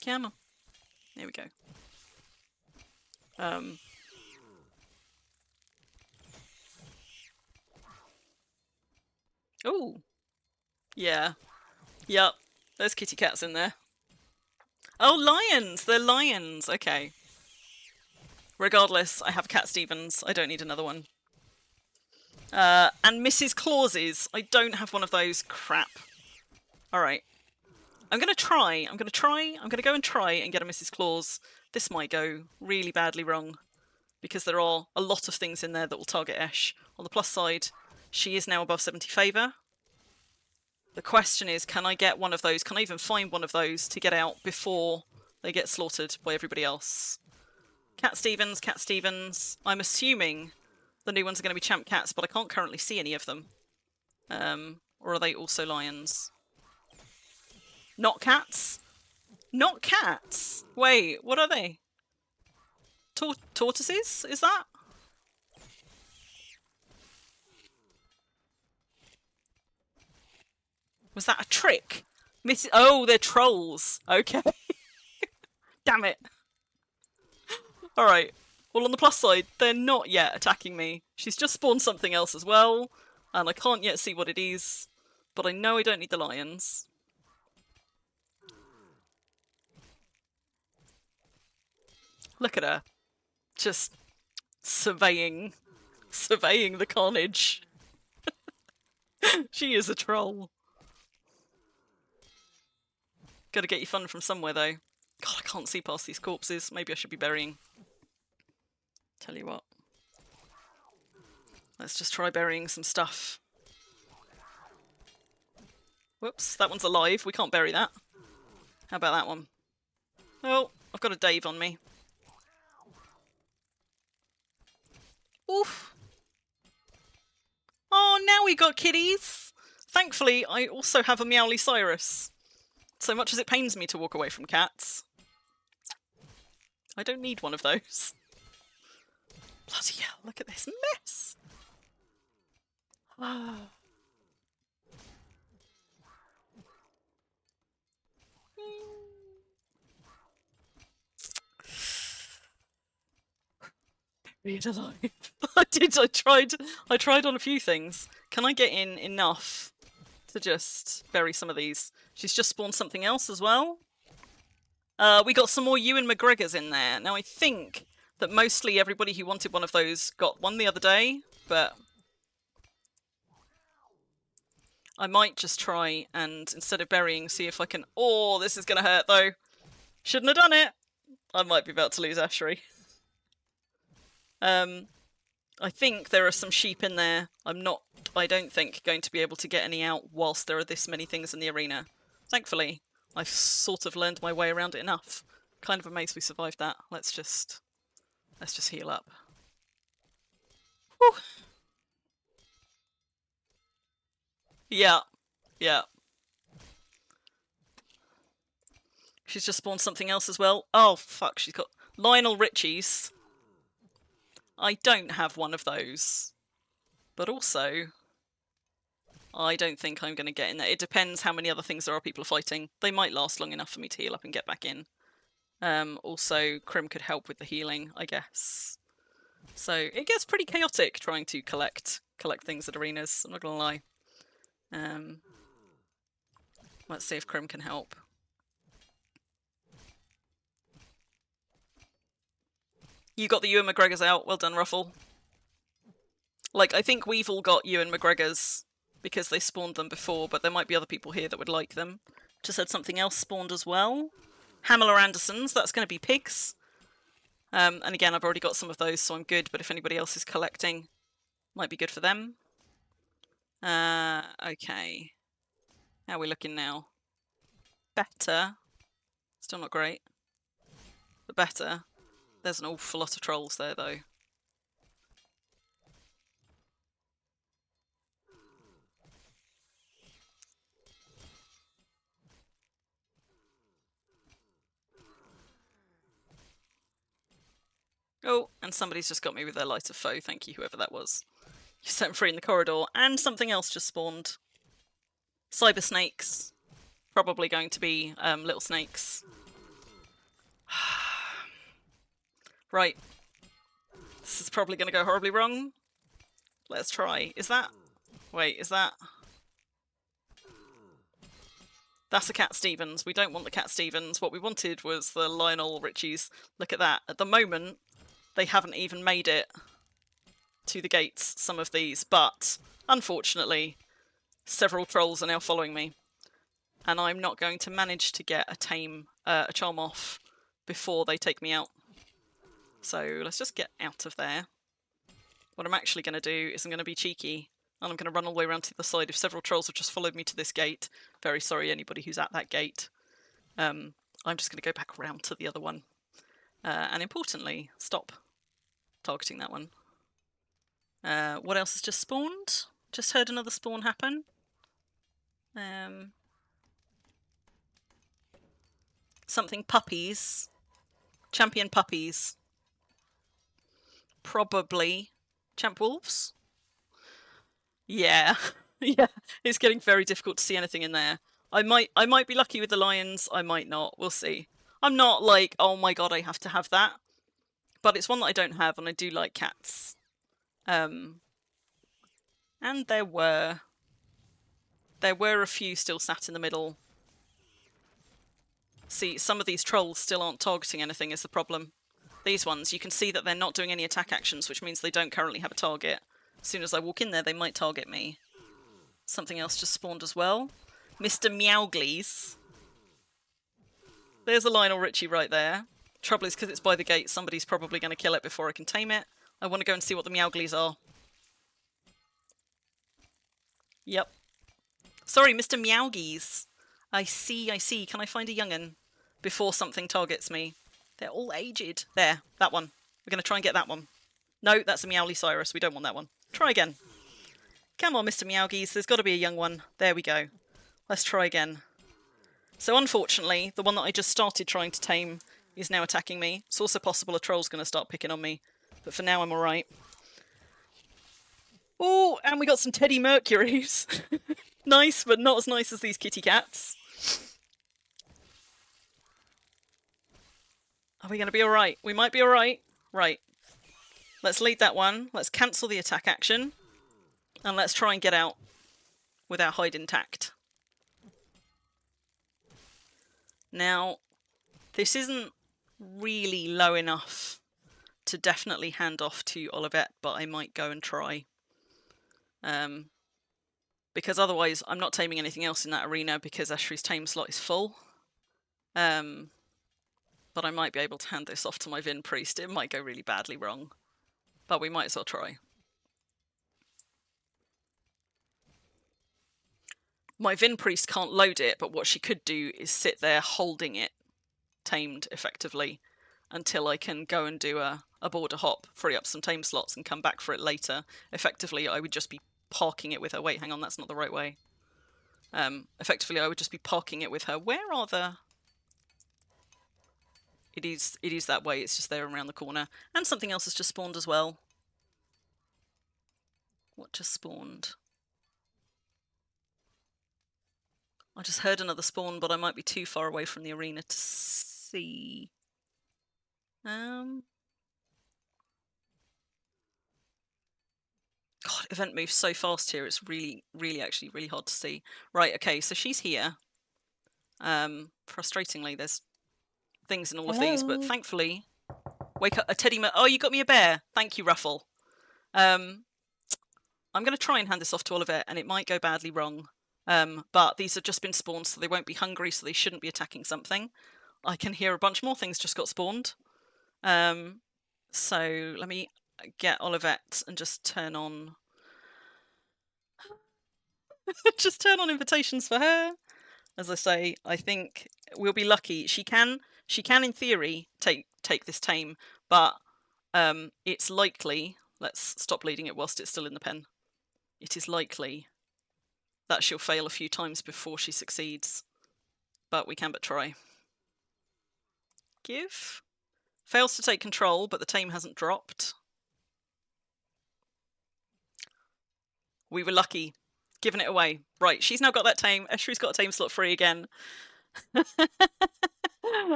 Speaker 2: Come on. There we go. Oh. Yeah. Yep. There's kitty cats in there. Oh, lions! They're lions! Okay. Regardless, I have Cat Stevens. I don't need another one. And Mrs. Clauses. I don't have one of those. Crap. Alright. I'm going to go and try and get a Mrs. Claus. This might go really badly wrong. Because there are a lot of things in there that will target Esh. On the plus side, she is now above 70 favour. The question is, can I get one of those? Can I even find one of those to get out before they get slaughtered by everybody else? Cat Stevens. I'm assuming the new ones are going to be champ cats, but I can't currently see any of them. Or are they also lions? Not cats? Not cats? Wait, what are they? Tortoises? Is that? Was that a trick? Oh, they're trolls. Okay. Damn it. Alright. Well, on the plus side, they're not yet attacking me. She's just spawned something else as well, and I can't yet see what it is. But I know I don't need the lions. Look at her. Just surveying the carnage. She is a troll. Gotta get your fun from somewhere, though. God, I can't see past these corpses. Maybe I should be burying. Tell you what. Let's just try burying some stuff. Whoops, that one's alive. We can't bury that. How about that one? Oh, I've got a Dave on me. Oof. Oh, now we got kitties. Thankfully, I also have a Meowly Cyrus. So much as it pains me to walk away from cats, I don't need one of those. Bloody hell, look at this mess! Buried alive. I tried on a few things. Can I get in enough to just bury some of these? She's just spawned something else as well. We got some more Ewan McGregors in there. Now I think that mostly everybody who wanted one of those got one the other day, but I might just try and, instead of burying, see if I can... Oh, this is going to hurt though. Shouldn't have done it. I might be about to lose Ashray. I think there are some sheep in there. I don't think, going to be able to get any out whilst there are this many things in the arena. Thankfully, I've sort of learned my way around it enough. Kind of amazed we survived that. Let's just heal up. Whew. Yeah. She's just spawned something else as well. Oh, fuck, she's got Lionel Richie's. I don't have one of those. But also, I don't think I'm going to get in there. It depends how many other things there are people are fighting. They might last long enough for me to heal up and get back in. Also, Crim could help with the healing, I guess. So it gets pretty chaotic trying to collect things at arenas, I'm not going to lie. Let's see if Crim can help. You got the Ewan McGregors out. Well done, Ruffle. Like, I think we've all got Ewan McGregors because they spawned them before, but there might be other people here that would like them. Just had something else spawned as well. Hamler Andersons, that's going to be pigs. And again, I've already got some of those, so I'm good, but if anybody else is collecting, might be good for them. Okay. How are we looking now? Better. Still not great. But better. There's an awful lot of trolls there, though. Oh, and somebody's just got me with their light of foe. Thank you, whoever that was. You set them free in the corridor, and something else just spawned. Cyber snakes. Probably going to be little snakes. Right. This is probably going to go horribly wrong. Let's try. Is that... Wait, is that... That's a Cat Stevens. We don't want the Cat Stevens. What we wanted was the Lionel Richies. Look at that. At the moment, they haven't even made it to the gates, some of these, but unfortunately, several trolls are now following me. And I'm not going to manage to get a charm off before they take me out. So let's just get out of there. What I'm actually going to do is I'm going to be cheeky, and I'm going to run all the way around to the side. If several trolls have just followed me to this gate, very sorry anybody who's at that gate. I'm just going to go back around to the other one. And importantly, stop targeting that one. What else has just spawned? Just heard another spawn happen. Something puppies. Champion puppies. Probably champ wolves? Yeah. Yeah. It's getting very difficult to see anything in there. I might be lucky with the lions, I might not. We'll see. I'm not like, oh my god, I have to have that. But it's one that I don't have, and I do like cats. And there were a few still sat in the middle. See, some of these trolls still aren't targeting anything is the problem. These ones, you can see that they're not doing any attack actions, which means they don't currently have a target. As soon as I walk in there, they might target me. Something else just spawned as well. Mr. Meowglies. There's a Lionel Richie right there. Trouble is, because it's by the gate, somebody's probably going to kill it before I can tame it. I want to go and see what the Meowglies are. Yep. Sorry, Mr. Meowgies. I see. Can I find a young'un before something targets me? They're all aged. There, that one. We're going to try and get that one. No, that's a Meowly Cyrus. We don't want that one. Try again. Come on, Mr. Meowgies. There's got to be a young one. There we go. Let's try again. So unfortunately, the one that I just started trying to tame is now attacking me. It's also possible a troll's going to start picking on me. But for now, I'm alright. Oh, and we got some Teddy Mercuries. Nice, but not as nice as these kitty cats. Are we going to be alright? We might be alright. Right. Let's lead that one. Let's cancel the attack action. And let's try and get out with our hide intact. Now, this isn't really low enough to definitely hand off to Olivette, but I might go and try. Because otherwise I'm not taming anything else in that arena because Ashry's tame slot is full. But I might be able to hand this off to my Vin Priest. It might go really badly wrong, but we might as well try. My Vin Priest can't load it, but what she could do is sit there holding it tamed effectively until I can go and do a border hop, free up some tame slots and come back for it later. Effectively, I would just be parking it with her. Wait, hang on, that's not the right way. Effectively, I would just be parking it with her. Where are the... It is that way, it's just there around the corner. And something else has just spawned as well. What just spawned? just heard another spawn, but I might be too far away from the arena to see. God, event moves so fast here. It's really, actually really hard to see. Right, okay, so she's here. Frustratingly, there's things in all of these, but thankfully, wake up, a teddy. Oh, you got me a bear. Thank you, Ruffle. I'm going to try and hand this off to Olivet, and it might go badly wrong. But these have just been spawned, so they won't be hungry, so they shouldn't be attacking something. I can hear a bunch more things just got spawned. So let me get Olivet and just turn on... just turn on invitations for her. As I say, I think we'll be lucky. She can in theory take this tame, but it's likely... Let's stop leading it whilst it's still in the pen. It is likely that she'll fail a few times before she succeeds, but we can but try. Give. Fails to take control, but the tame hasn't dropped. We were lucky. Giving it away. Right, she's now got that tame. Estuary's got a tame slot free again.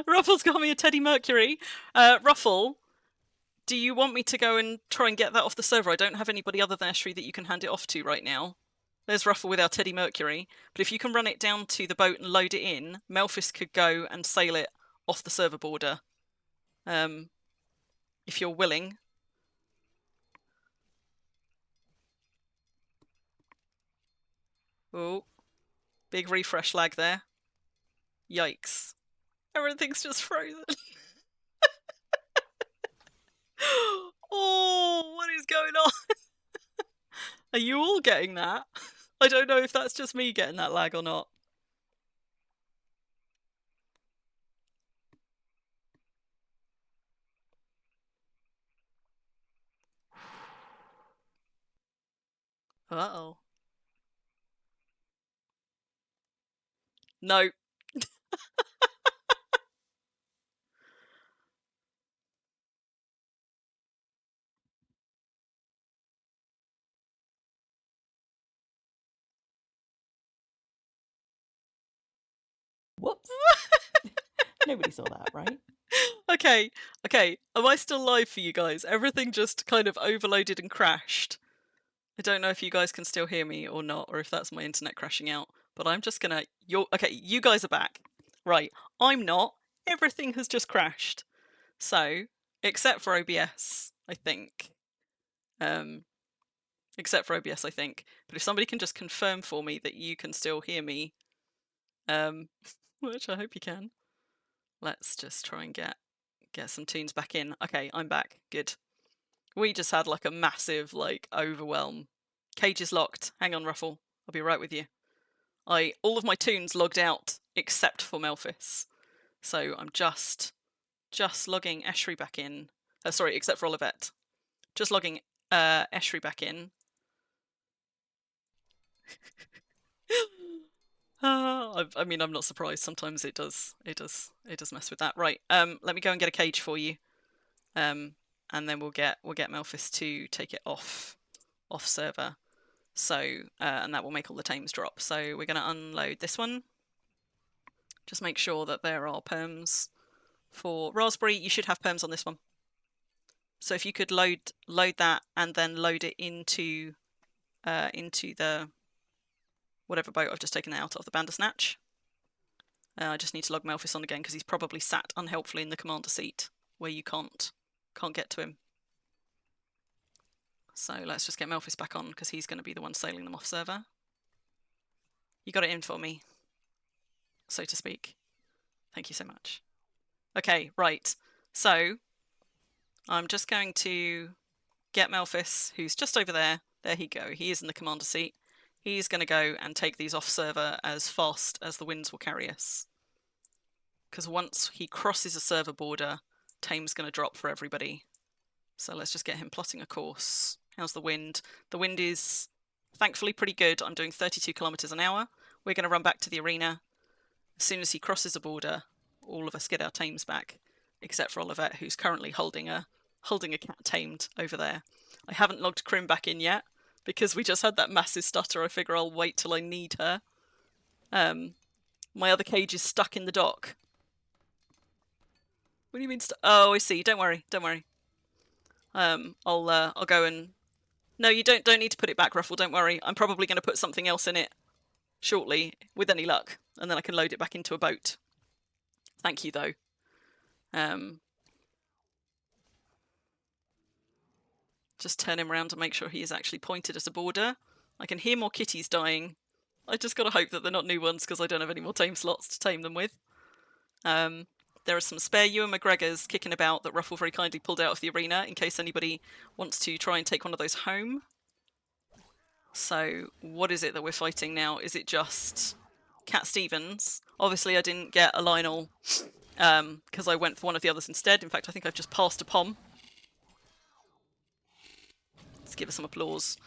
Speaker 2: Ruffle's got me a Teddy Mercury. Ruffle, do you want me to go and try and get that off the server? I don't have anybody other than Estuary that you can hand it off to right now. There's Ruffle with our Teddy Mercury. But if you can run it down to the boat and load it in, Melphis could go and sail it off the server border. If you're willing. Oh, big refresh lag there. Yikes. Everything's just frozen. Oh, what is going on? Are you all getting that? I don't know if that's just me getting that lag or not. Uh-oh. No.
Speaker 1: Whoops. Nobody saw that, right?
Speaker 2: Okay. Am I still live for you guys? Everything just kind of overloaded and crashed. I don't know if you guys can still hear me or not, or if that's my internet crashing out. But I'm just gonna... Okay, you guys are back. Right, I'm not. Everything has just crashed. So, except for OBS, I think. Except for OBS, I think. But if somebody can just confirm for me that you can still hear me, which I hope you can. Let's just try and get some tunes back in. Okay, I'm back. Good. We just had like a massive overwhelm. Cage is locked. Hang on, Ruffle. I'll be right with you. All of my tunes logged out except for Melphis. So I'm just logging Estuary back in. Sorry, except for Olivet. Just logging Estuary back in. I mean, I'm not surprised. Sometimes it does mess with that. Right. Let me go and get a cage for you. And then we'll get Melphis to take it off server. So and that will make all the tames drop. So we're gonna unload this one. Just make sure that there are perms for Raspberry. You should have perms on this one. So if you could load that and then load it into the whatever boat I've just taken out of the Bandersnatch. I just need to log Melphis on again because he's probably sat unhelpfully in the commander seat where you can't get to him. So let's just get Melphis back on because he's going to be the one sailing them off server. You got it in for me, so to speak. Thank you so much. Okay, right. So I'm just going to get Melphis, who's just over there. There he go. He is in the commander seat. He's going to go and take these off server as fast as the winds will carry us. Because once he crosses a server border, tame's going to drop for everybody. So let's just get him plotting a course. How's the wind? The wind is thankfully pretty good. I'm doing 32 kilometers an hour. We're going to run back to the arena. As soon as he crosses a border, all of us get our tames back, except for Olivet, who's currently holding a cat tamed over there. I haven't logged Crim back in yet, because we just had that massive stutter. I figure I'll wait till I need her. My other cage is stuck in the dock. What do you mean oh, I see. Don't worry. Don't worry. I'll go and... No, you don't need to put it back, Ruffle. Don't worry. I'm probably going to put something else in it shortly, with any luck, and then I can load it back into a boat. Thank you, though. Just turn him around and make sure he is actually pointed at a border. I can hear more kitties dying. I just gotta hope that they're not new ones because I don't have any more tame slots to tame them with. There are some spare Ewan McGregors kicking about that Ruffle very kindly pulled out of the arena in case anybody wants to try and take one of those home. So, what is it that we're fighting now? Is it just Cat Stevens? Obviously I didn't get a Lionel because I went for one of the others instead. In fact, I think I've just passed a Pom. Let's give her some applause.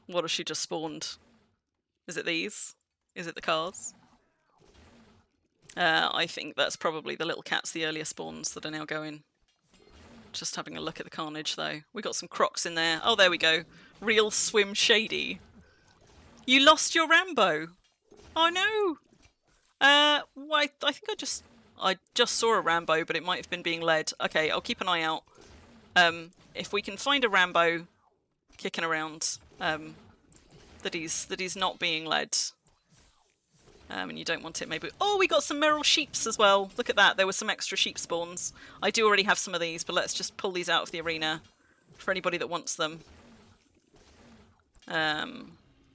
Speaker 2: What has she just spawned? Is it these? Is it the cars? I think that's probably the little cats, the earlier spawns that are now going. Just having a look at the carnage though. We got some crocs in there. Oh, there we go. Real Swim Shady. You lost your Rambo. Oh no. Why? I think I just saw a Rambo, but it might have been being led. Okay, I'll keep an eye out. If we can find a Rambo kicking around, that he's not being led, and you don't want it, maybe. Oh, we got some Merrill sheeps as well. Look at that. There were some extra sheep spawns. I do already have some of these, but let's just pull these out of the arena for anybody that wants them.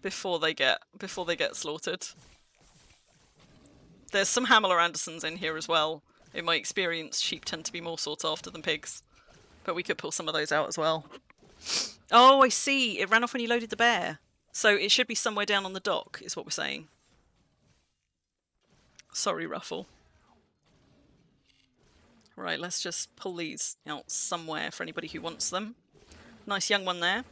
Speaker 2: Before they get slaughtered. There's some Hamler Andersons in here as well. In my experience, sheep tend to be more sought after than pigs. But we could pull some of those out as well. Oh, I see. It ran off when you loaded the bear. So it should be somewhere down on the dock, is what we're saying. Sorry, Ruffle. Right, let's just pull these out somewhere for anybody who wants them. Nice young one there.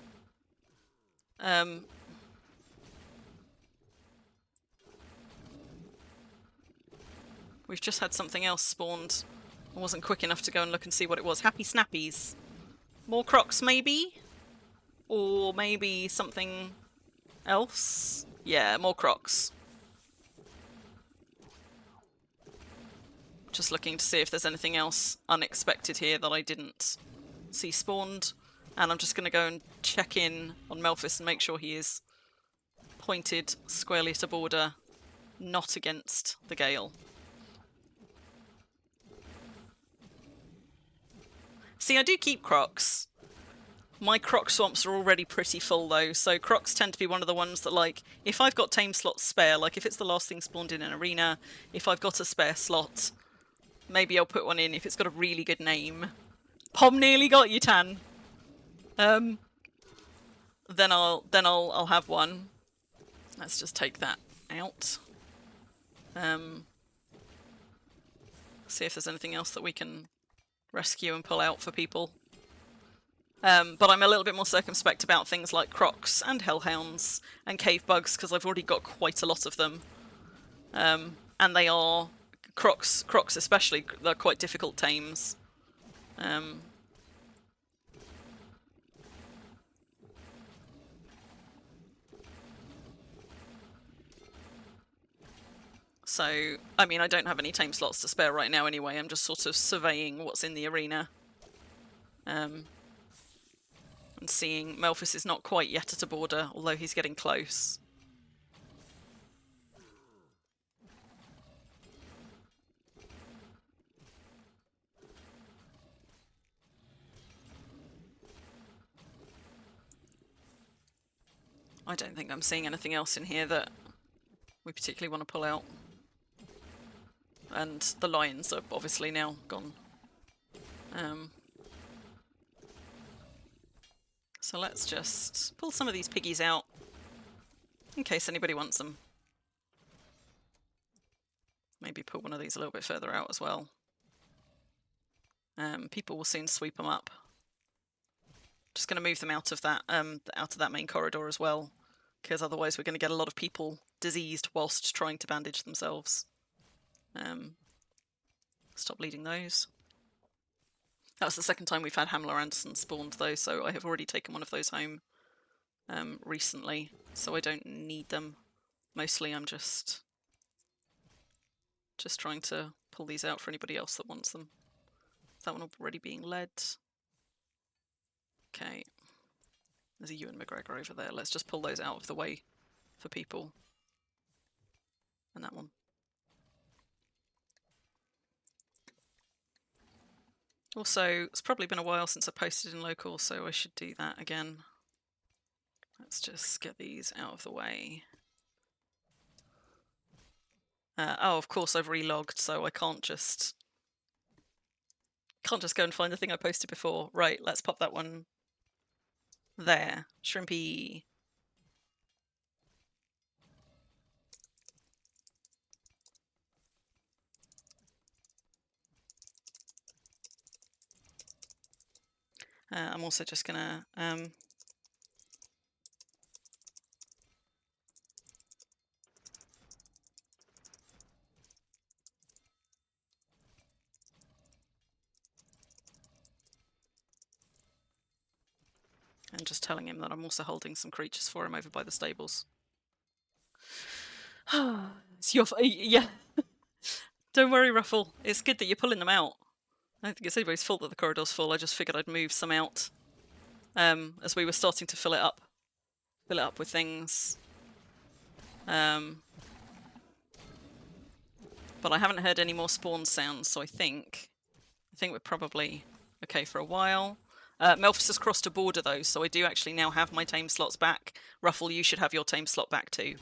Speaker 2: We've just had something else spawned. I wasn't quick enough to go and look and see what it was. Happy Snappies. More crocs, maybe? Or maybe something else? Yeah, more crocs. Just looking to see if there's anything else unexpected here that I didn't see spawned. And I'm just going to go and check in on Melphis and make sure he is pointed squarely at a border, not against the gale. See, I do keep crocs. My croc swamps are already pretty full though, so crocs tend to be one of the ones that, like, if I've got tame slots spare, like if it's the last thing spawned in an arena, if I've got a spare slot, maybe I'll put one in if it's got a really good name. Pom nearly got you, Tan. Then I'll have one. Let's just take that out. See if there's anything else that we can rescue and pull out for people. But I'm a little bit more circumspect about things like crocs and hellhounds and cave bugs because I've already got quite a lot of them. And they are crocs especially, they're quite difficult tames. So, I mean, I don't have any tame slots to spare right now anyway. I'm just sort of surveying what's in the arena. And seeing Melphis is not quite yet at a border, although he's getting close. I don't think I'm seeing anything else in here that we particularly want to pull out. And the lions are obviously now gone. So let's just pull some of these piggies out in case anybody wants them. Maybe put one of these a little bit further out as well. People will soon sweep them up. Just going to move them out of that main corridor as well, because otherwise we're going to get a lot of people diseased whilst trying to bandage themselves. Stop leading those. That was the second time we've had Hamler Anderson spawned though, so I have already taken one of those home recently, so I don't need them mostly I'm just trying to pull these out for anybody else that wants them. Is that one already being led? Okay. There's a Ewan McGregor over there. Let's just pull those out of the way for people. And that one. Also, it's probably been a while since I posted in local, so I should do that again. Let's just get these out of the way. Oh, of course I've relogged, so I can't just go and find the thing I posted before. Right, let's pop that one there. Shrimpy. I'm also just gonna and just telling him that I'm also holding some creatures for him over by the stables. It's your yeah. Don't worry, Ruffle. It's good that you're pulling them out. I don't think it's anybody's fault that the corridor's full. I just figured I'd move some out as we were starting to fill it up with things. But I haven't heard any more spawn sounds, so I think we're probably okay for a while. Melphis has crossed a border though, so I do actually now have my tame slots back. Ruffle, you should have your tame slot back too.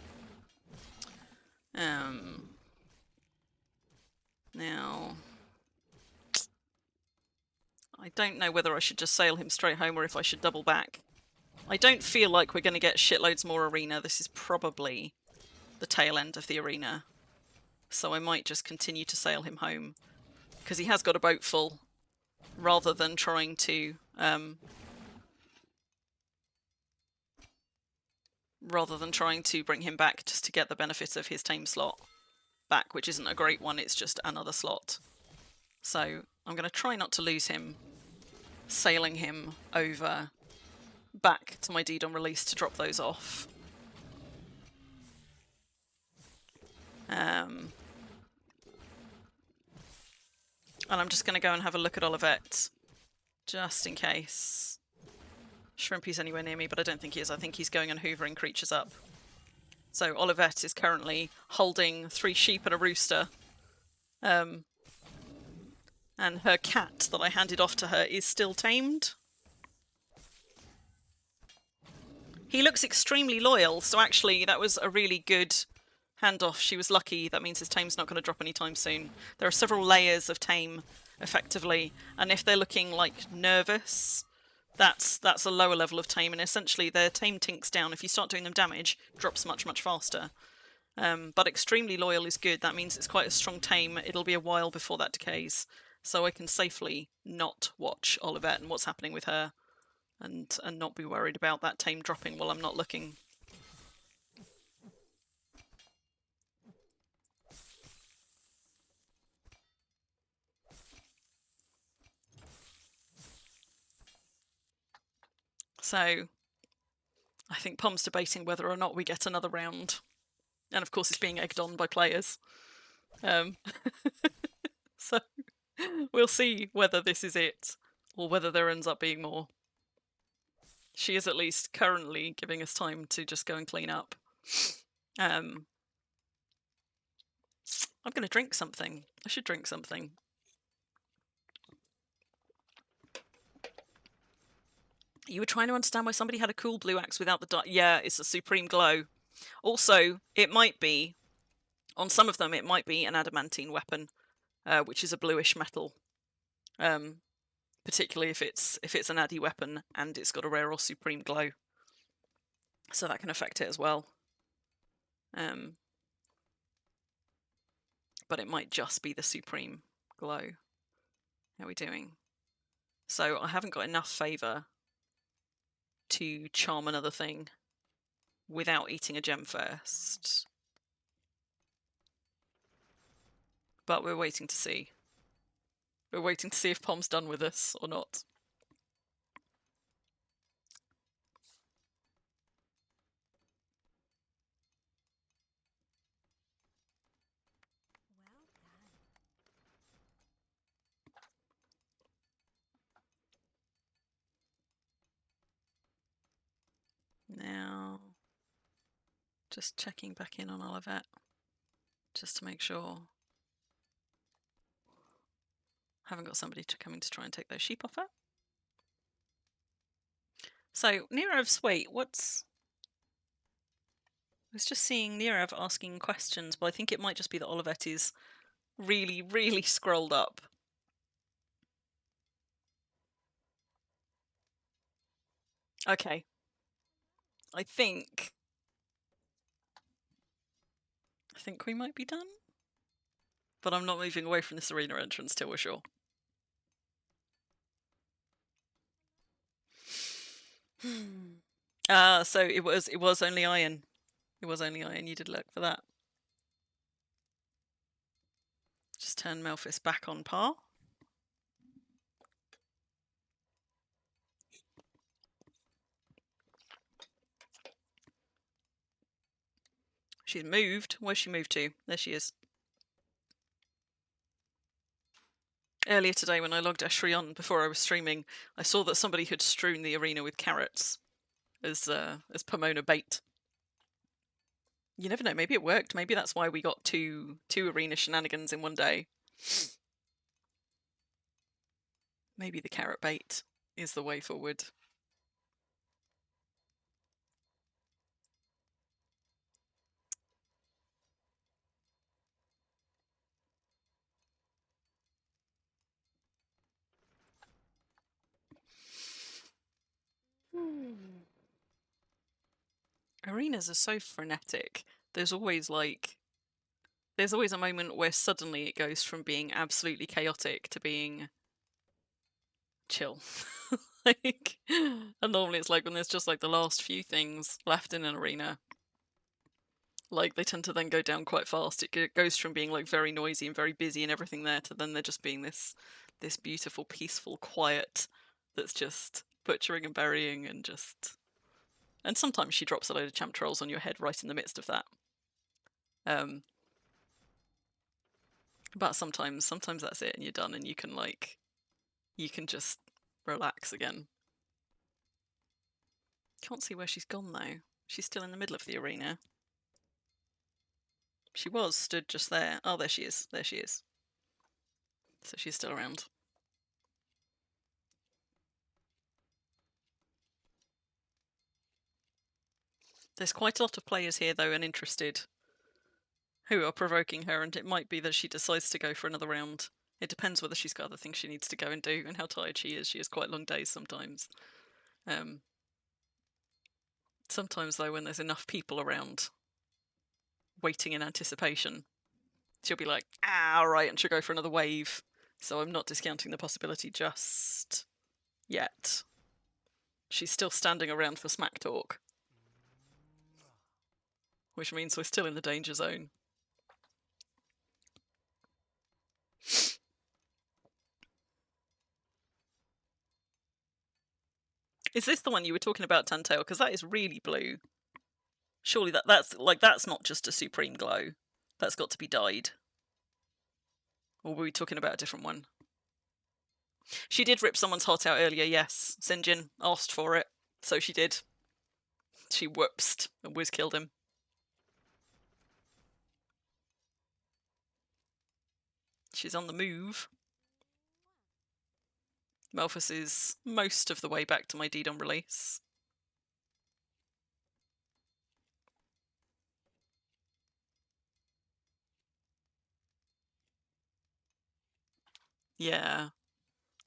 Speaker 2: Now, I don't know whether I should just sail him straight home or if I should double back. I don't feel like we're going to get shitloads more arena. This is probably the tail end of the arena. So I might just continue to sail him home. Because he has got a boat full. Rather than trying to... bring him back just to get the benefit of his tame slot back, which isn't a great one, it's just another slot. So I'm going to try not to lose him, sailing him over back to my deed on release to drop those off. And I'm just going to go and have a look at Olivette, just in case. Shrimpy's anywhere near me, but I don't think he is. I think he's going and hoovering creatures up. So Olivette is currently holding 3 sheep and a rooster. And her cat that I handed off to her is still tamed. He looks extremely loyal, so actually that was a really good handoff. She was lucky. That means his tame's not going to drop anytime soon. There are several layers of tame, effectively, and if they're looking like nervous, that's a lower level of tame, and essentially their tame tinks down. If you start doing them damage, drops much, much faster. But extremely loyal is good. That means it's quite a strong tame. It'll be a while before that decays, so I can safely not watch Olivette and what's happening with her, and not be worried about that tame dropping while I'm not looking. So, I think Pom's debating whether or not we get another round. And of course it's being egged on by players. So, we'll see whether this is it, or whether there ends up being more. She is at least currently giving us time to just go and clean up. I'm going to drink something. I should drink something. You were trying to understand why somebody had a cool blue axe without the yeah, it's a supreme glow. Also, it might be, on some of them, it might be an adamantine weapon, which is a bluish metal. Particularly if it's an addy weapon and it's got a rare or supreme glow. So that can affect it as well. But it might just be the supreme glow. How are we doing? So I haven't got enough favour to charm another thing without eating a gem first. But we're waiting to see. We're waiting to see if Pom's done with us or not. Now, just checking back in on Olivet, just to make sure. Haven't got somebody coming to try and take those sheep off her. So, Nerev's, wait, what's... I was just seeing Nerev asking questions, but I think it might just be that Olivet is really, really scrolled up. Okay. I think we might be done. But I'm not moving away from this arena entrance till we're sure. So it was only iron. It was only iron. You did look for that. Just turn Melphis back on par. She's moved. Where's she moved to? There she is. Earlier today when I logged Ashri on before I was streaming, I saw that somebody had strewn the arena with carrots as Pomona bait. You never know, maybe it worked. Maybe that's why we got two arena shenanigans in one day. Maybe the carrot bait is the way forward. Arenas are so frenetic. There's always a moment where suddenly it goes from being absolutely chaotic to being chill. And normally it's like when there's just like the last few things left in an arena, like they tend to then go down quite fast. It goes from being like very noisy and very busy and everything there to then there just being this beautiful, peaceful quiet that's just butchering and burying and just... And sometimes she drops a load of champ trolls on your head right in the midst of that. But sometimes that's it and you're done and you can just relax again. Can't see where she's gone though. She's still in the middle of the arena. She was stood just there. Oh, there she is. There she is. So she's still around. There's quite a lot of players here though and interested who are provoking her, and it might be that she decides to go for another round. It depends whether she's got other things she needs to go and do and how tired she is. She has quite long days sometimes. Sometimes though, when there's enough people around waiting in anticipation, she'll be like, alright, and she'll go for another wave. So I'm not discounting the possibility just yet. She's still standing around for smack talk, which means we're still in the danger zone. Is this the one you were talking about, Tantail? Because that is really blue. Surely that's not just a supreme glow. That's got to be dyed. Or were we talking about a different one? She did rip someone's heart out earlier, yes. Sinjin asked for it, so she did. She whoopsed and whiz-killed him. She's on the move. Melphis is most of the way back to my deed on release. Yeah,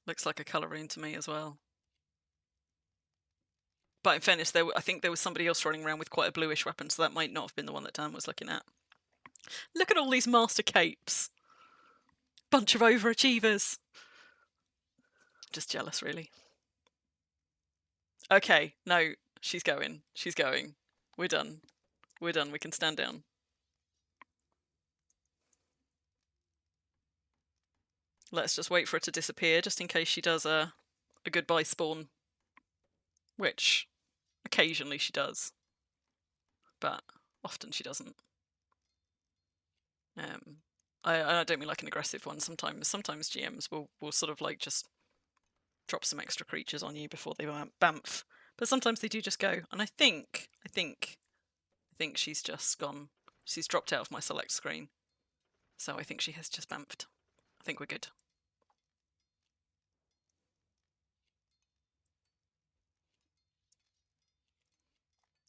Speaker 2: looks like a colourine to me as well. But in fairness, I think there was somebody else running around with quite a bluish weapon, so that might not have been the one that Dan was looking at. Look at all these master capes. Bunch of overachievers. Just jealous, really. Okay, no, she's going. She's going. We're done. We're done. We can stand down. Let's just wait for it to disappear, just in case she does a goodbye spawn. Which, occasionally she does. But often she doesn't. I don't mean like an aggressive one. Sometimes GMs will sort of like just drop some extra creatures on you before they bamf. But sometimes they do just go, and I think she's just gone. She's dropped out of my select screen. So I think she has just bamfed. I think we're good.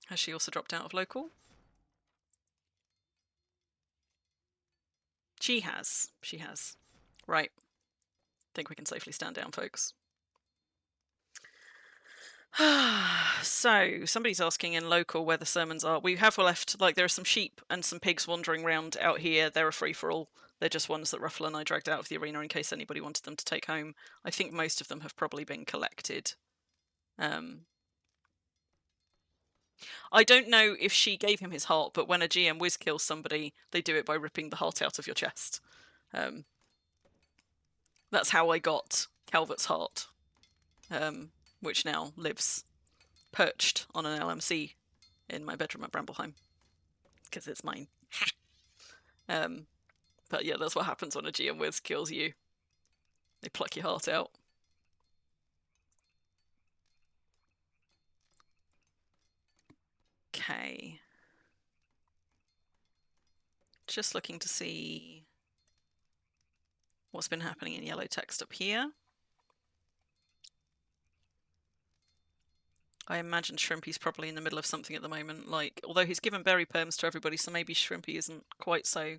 Speaker 2: Has she also dropped out of local? She has. She has. Right. Think we can safely stand down, folks. So, somebody's asking in local where the sermons are. We have left, like, there are some sheep and some pigs wandering around out here. They're a free-for-all. They're just ones that Ruffle and I dragged out of the arena in case anybody wanted them to take home. I think most of them have probably been collected. I don't know if she gave him his heart, but when a GM whiz kills somebody, they do it by ripping the heart out of your chest. That's how I got Calvert's heart, which now lives perched on an LMC in my bedroom at Brambleheim, because it's mine. But yeah, that's what happens when a GM whiz kills you. They pluck your heart out. Okay. Just looking to see what's been happening in yellow text up here. I imagine Shrimpy's probably in the middle of something at the moment, like, although he's given berry perms to everybody, so maybe Shrimpy isn't quite so,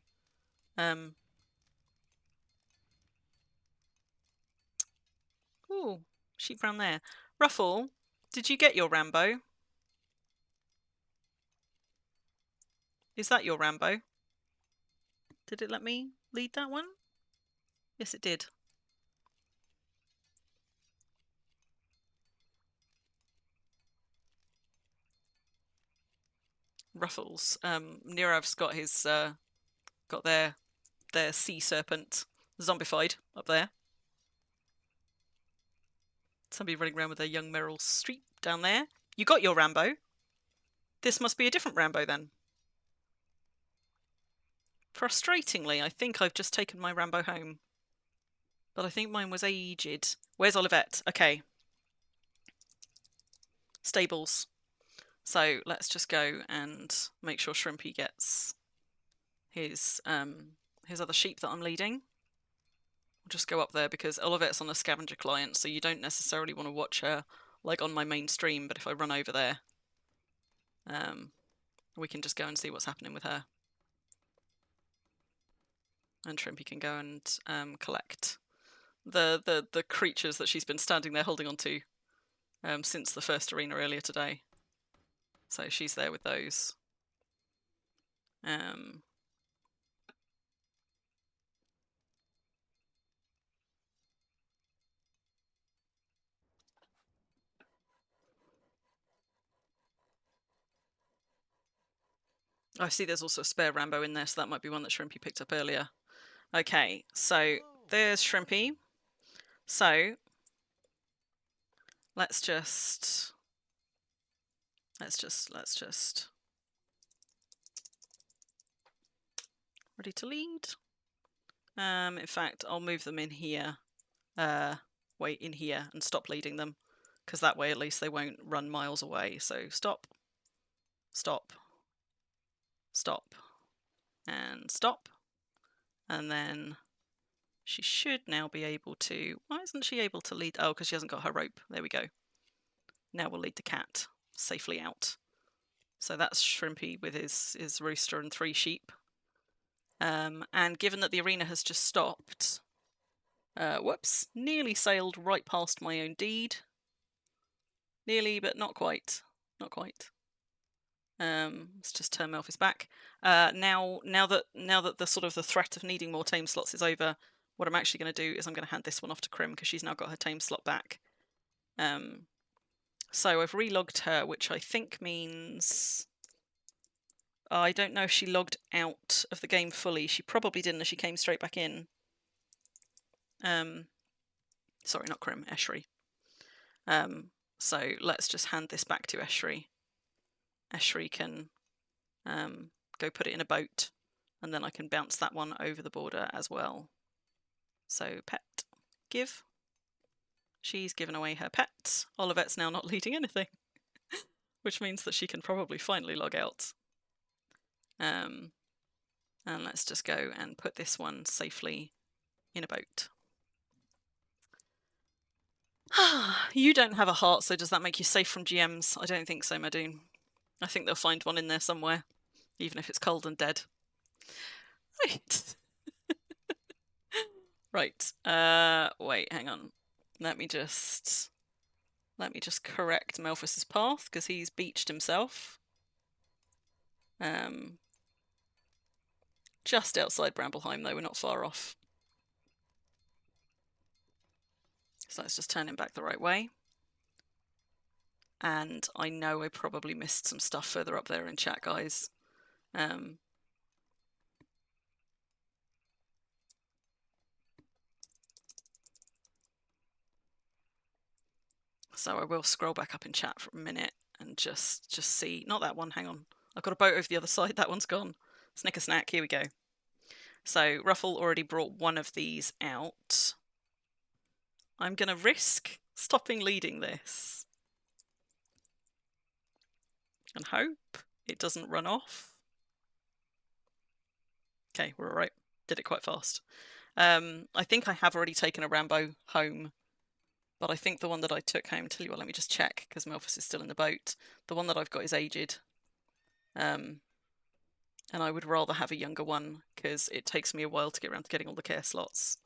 Speaker 2: Ooh, sheep round there. Ruffle, did you get your Rambo? Is that your Rambo? Did it let me lead that one? Yes, it did. Ruffles. Nirav's got his got their sea serpent zombified up there. Somebody running around with their young Meryl Streep down there. You got your Rambo. This must be a different Rambo then. Frustratingly, I think I've just taken my Rambo home. But I think mine was aged. Where's Olivette? Okay. Stables. So let's just go and make sure Shrimpy gets his other sheep that I'm leading. We'll just go up there because Olivette's on a scavenger client, so you don't necessarily want to watch her like on my main stream, but if I run over there, we can just go and see what's happening with her. And Shrimpy can go and collect the creatures that she's been standing there holding on to since the first arena earlier today. So she's there with those. I see there's also a spare Rambo in there, so that might be one that Shrimpy picked up earlier. Okay, so there's Shrimpy. So let's just ready to lead. In fact, I'll move them in here. Wait, in here and stop leading them, because that way at least they won't run miles away. So stop, stop, stop, and stop. And then she should now be able to... Why isn't she able to lead? Oh, because she hasn't got her rope. There we go. Now we'll lead the cat safely out. So that's Shrimpy with his rooster and 3 sheep. And given that the arena has just stopped... whoops. Nearly sailed right past my own deed. Nearly, but not quite. Not quite. Let's just turn Melfi's back. Now that the sort of the threat of needing more tame slots is over, what I'm actually going to do is I'm going to hand this one off to Crim because she's now got her tame slot back. So I've relogged her, which I think means... I don't know if she logged out of the game fully. She probably didn't as she came straight back in. Sorry, not Crim, Eshri. So let's just hand this back to Eshri. Eshri can go put it in a boat, and then I can bounce that one over the border as well. So pet, give. She's given away her pet. Olivette's now not leading anything. which means that she can probably finally log out. And let's just go and put this one safely in a boat. You don't have a heart, so does that make you safe from GMs? I don't think so, Madoon. I think they'll find one in there somewhere, even if it's cold and dead. Right. Right. Wait, hang on. Let me just correct Melfus's path, because he's beached himself. Just outside Brambleheim, though, we're not far off. So let's just turn him back the right way. And I know I probably missed some stuff further up there in chat, guys. So I will scroll back up in chat for a minute and just see. Not that one, hang on. I've got a boat over the other side, that one's gone. Snicker snack, here we go. So Ruffle already brought one of these out. I'm going to risk stopping leading this. And hope it doesn't run off. Okay, we're alright. Did it quite fast. I think I have already taken a Rambo home. But I think the one that I took home, tell you what, let me just check, because Melfus is still in the boat. The one that I've got is aged. And I would rather have a younger one, because it takes me a while to get around to getting all the care slots.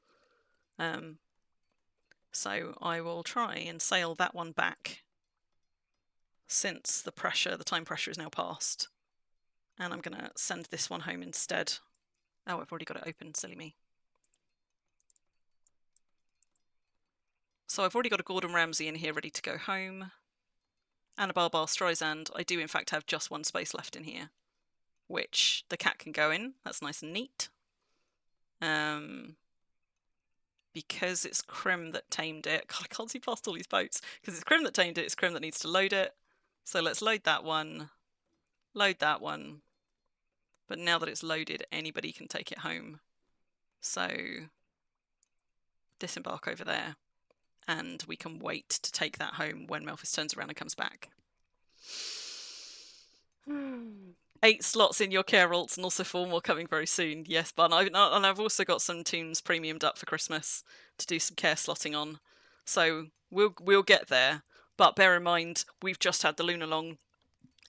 Speaker 2: So I will try and sail that one back, since the time pressure is now past. And I'm going to send this one home instead. Oh, I've already got it open, silly me. So I've already got a Gordon Ramsay in here ready to go home. And a Barbara Streisand. I do in fact have just one space left in here, which the cat can go in. That's nice and neat. Because it's Crim that tamed it. God, I can't see past all these boats. Because it's Crim that tamed it, it's Crim that needs to load it. So let's load that one. Load that one. But now that it's loaded, anybody can take it home. So disembark over there. And we can wait to take that home when Melfus turns around and comes back. 8 slots in your care alts and also 4 more coming very soon. Yes, but I've also got some tunes premiumed up for Christmas to do some care slotting on. So we'll get there. But bear in mind, we've just had the Lunalong,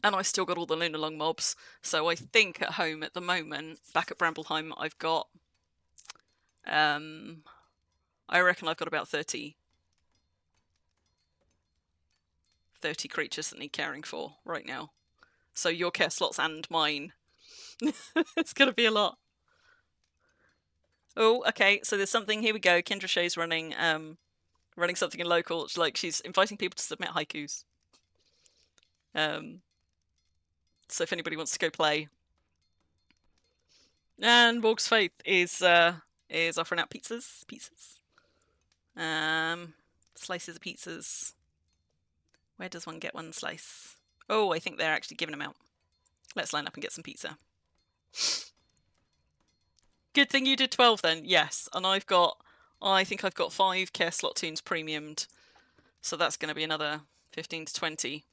Speaker 2: and I still got all the Lunalong mobs. So I think at home at the moment, back at Brambleheim, I've got I reckon I've got about 30 creatures that need caring for right now. So your care slots and mine. It's going to be a lot. Oh, okay. So there's something. Here we go. Kendra Shea's running something in local. It's like she's inviting people to submit haikus. So if anybody wants to go play. And Morg's Faith is offering out pizzas. Slices of pizzas. Where does one get one slice? Oh, I think they're actually giving them out. Let's line up and get some pizza. Good thing you did 12 then. Yes, and I think I've got 5 care slot tunes premiumed. So that's going to be another 15 to 20.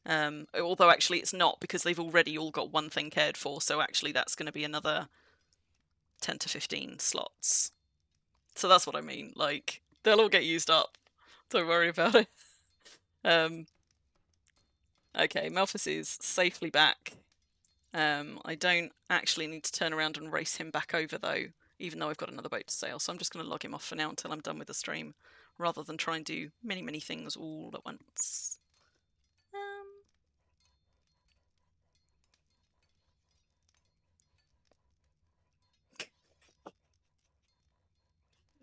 Speaker 2: Although actually it's not, because they've already all got one thing cared for. So actually that's going to be another 10 to 15 slots. So that's what I mean. Like, they'll all get used up. Don't worry about it. Okay, Melfus is safely back. I don't actually need to turn around and race him back over though, even though I've got another boat to sail. So I'm just going to log him off for now until I'm done with the stream, rather than try and do many things all at once.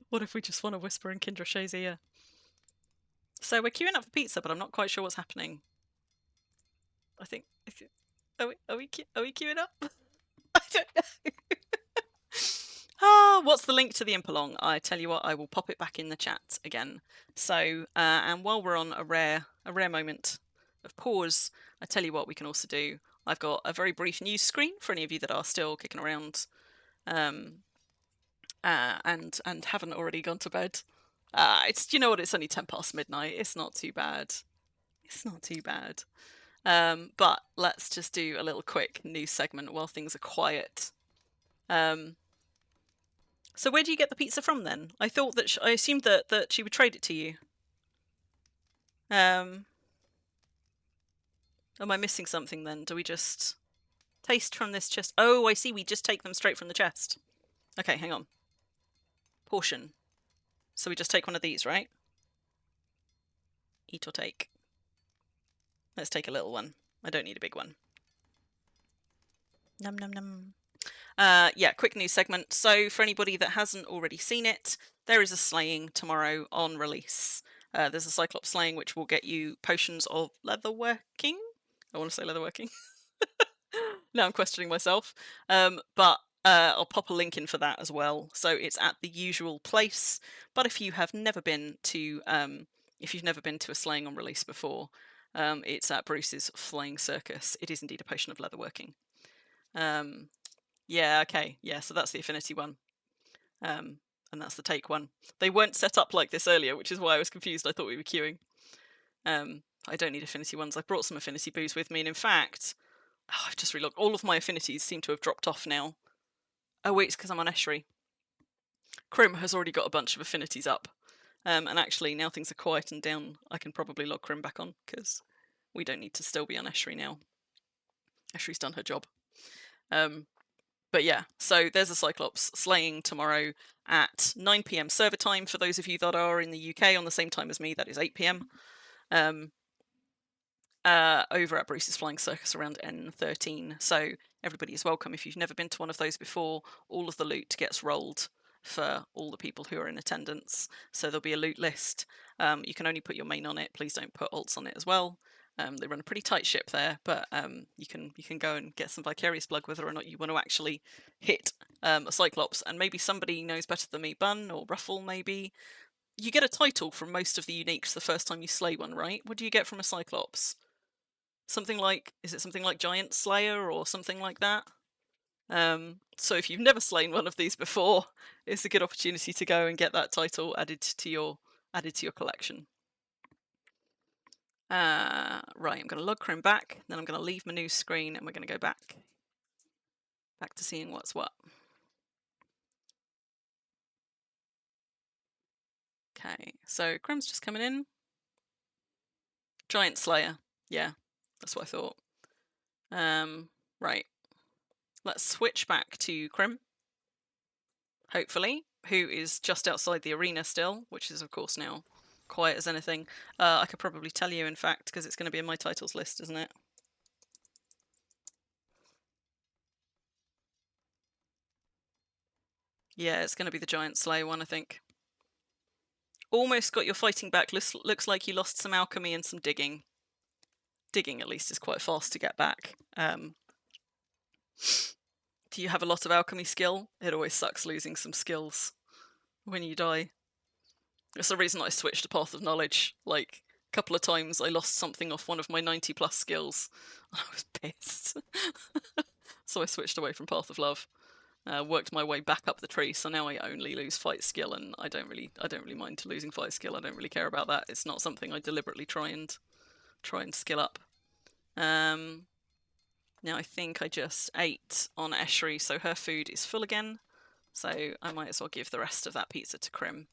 Speaker 2: What if we just want to whisper in Kendra Shea's ear? So we're queuing up for pizza, but I'm not quite sure what's happening. I think... Are we queuing up? I don't know. What's the link to the Impalong? I tell you what, I will pop it back in the chat again. So, and while we're on a rare moment of pause, I tell you what we can also do. I've got a very brief news screen for any of you that are still kicking around and haven't already gone to bed. You know what? It's only 10 past midnight. It's not too bad. It's not too bad. But let's just do a little quick news segment while things are quiet. So where do you get the pizza from then? I thought that I assumed that she would trade it to you. Am I missing something then? Do we just taste from this chest? Oh, I see. We just take them straight from the chest. Okay, hang on. Portion. So we just take one of these, right? Eat or take. Let's take a little one. I don't need a big one. Num num num. Yeah, quick news segment. So for anybody that hasn't already seen it, there is a slaying tomorrow on release. There's a Cyclops slaying which will get you potions of leatherworking. I want to say leatherworking. Now I'm questioning myself. But I'll pop a link in for that as well. So it's at the usual place. But if you have never been to a slaying on release before, it's at Bruce's Flying Circus. It is indeed a potion of leatherworking. Yeah, okay. Yeah, so that's the affinity one. And that's the take one. They weren't set up like this earlier, which is why I was confused. I thought we were queuing. I don't need affinity ones. I've brought some affinity booze with me, and in fact, I've just relooked. All of my affinities seem to have dropped off now. Oh wait, it's because I'm on Eschery. Crim has already got a bunch of affinities up. And actually, now things are quiet and down, I can probably log Crim back on, because we don't need to still be on Eschery now. Eschery's done her job. But yeah, so there's a Cyclops slaying tomorrow at 9 PM server time. For those of you that are in the UK on the same time as me, that is 8 PM. Over at Bruce's Flying Circus around N13. So everybody is welcome. If you've never been to one of those before, all of the loot gets rolled for all the people who are in attendance. So there'll be a loot list. You can only put your main on it. Please don't put alts on it as well. They run a pretty tight ship there, but you can go and get some vicarious blood whether or not you want to actually hit a Cyclops. And maybe somebody knows better than me, Bun or Ruffle maybe. You get a title from most of the uniques the first time you slay one, right? What do you get from a Cyclops? Something like, is it something like Giant Slayer or something like that? So if you've never slain one of these before, it's a good opportunity to go and get that title added to your collection. Right, I'm going to log Crim back, then I'm going to leave my news screen, and we're going to go back to seeing what's what. Okay, so Crim's just coming in. Giant Slayer, yeah, that's what I thought. Right, let's switch back to Crim, hopefully, who is just outside the arena still, which is of course now quiet as anything. I could probably tell you, in fact, because it's going to be in my titles list, isn't it? Yeah, it's going to be the Giant Slayer one, I think. Almost got your fighting back. Looks like you lost some alchemy and some digging. Digging, at least, is quite fast to get back. Do you have a lot of alchemy skill? It always sucks losing some skills when you die. That's the reason I switched to Path of Knowledge. Like, a couple of times I lost something off one of my 90+ skills. I was pissed. So I switched away from Path of Love. Worked my way back up the tree, so now I only lose fight skill, and I don't really mind losing fight skill. I don't really care about that. It's not something I deliberately try and skill up. Now I think I just ate on Eschery, so her food is full again. So I might as well give the rest of that pizza to Crim.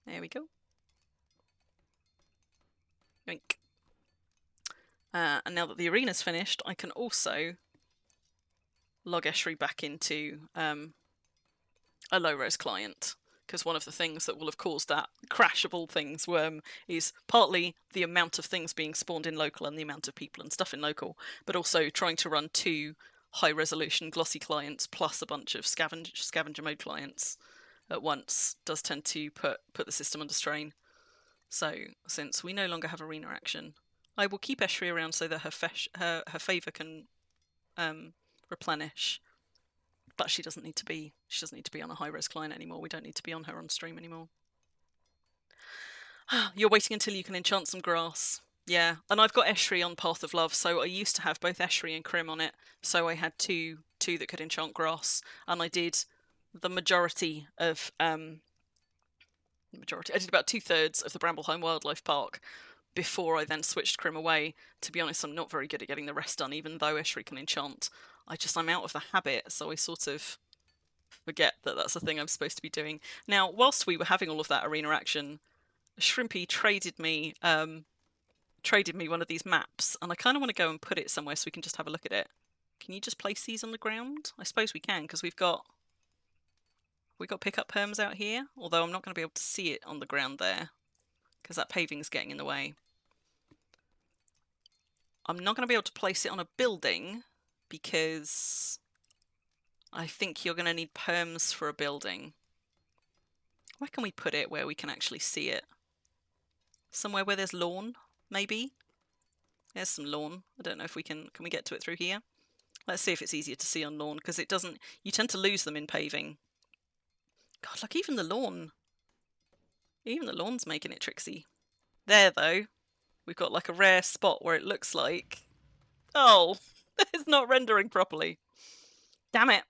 Speaker 2: There we go. Yoink. And now that the arena's finished, I can also log Eschery back into a low-res client, because one of the things that will have caused that crash of all things is partly the amount of things being spawned in local and the amount of people and stuff in local, but also trying to run 2 high-resolution glossy clients plus a bunch of scavenger mode clients at once does tend to put the system under strain. So since we no longer have arena action, I will keep Eschery around so that her favour can replenish. But she doesn't need to be on a high-res client anymore. We don't need to be on her on stream anymore. You're waiting until you can enchant some grass. Yeah, and I've got Eschery on Path of Love, so I used to have both Eschery and Crim on it, so I had two that could enchant grass, and I did the majority of the majority. I did about 2/3 of the Brambleheim Wildlife Park before I then switched Crim away. To be honest, I'm not very good at getting the rest done, even though Eshri can enchant. I'm out of the habit, so I sort of forget that that's the thing I'm supposed to be doing. Now, whilst we were having all of that arena action, Shrimpy traded me one of these maps, and I kind of want to go and put it somewhere so we can just have a look at it. Can you just place these on the ground? I suppose we can, because we've got pickup perms out here, although I'm not going to be able to see it on the ground there, because that paving's getting in the way. I'm not going to be able to place it on a building, because I think you're going to need perms for a building. Where can we put it where we can actually see it? Somewhere where there's lawn, maybe? There's some lawn. I don't know if we can we get to it through here? Let's see if it's easier to see on lawn, because it doesn't, you tend to lose them in paving. God, like even the lawn's making it tricksy. There though, we've got like a rare spot where it looks like, oh, it's not rendering properly. Damn it.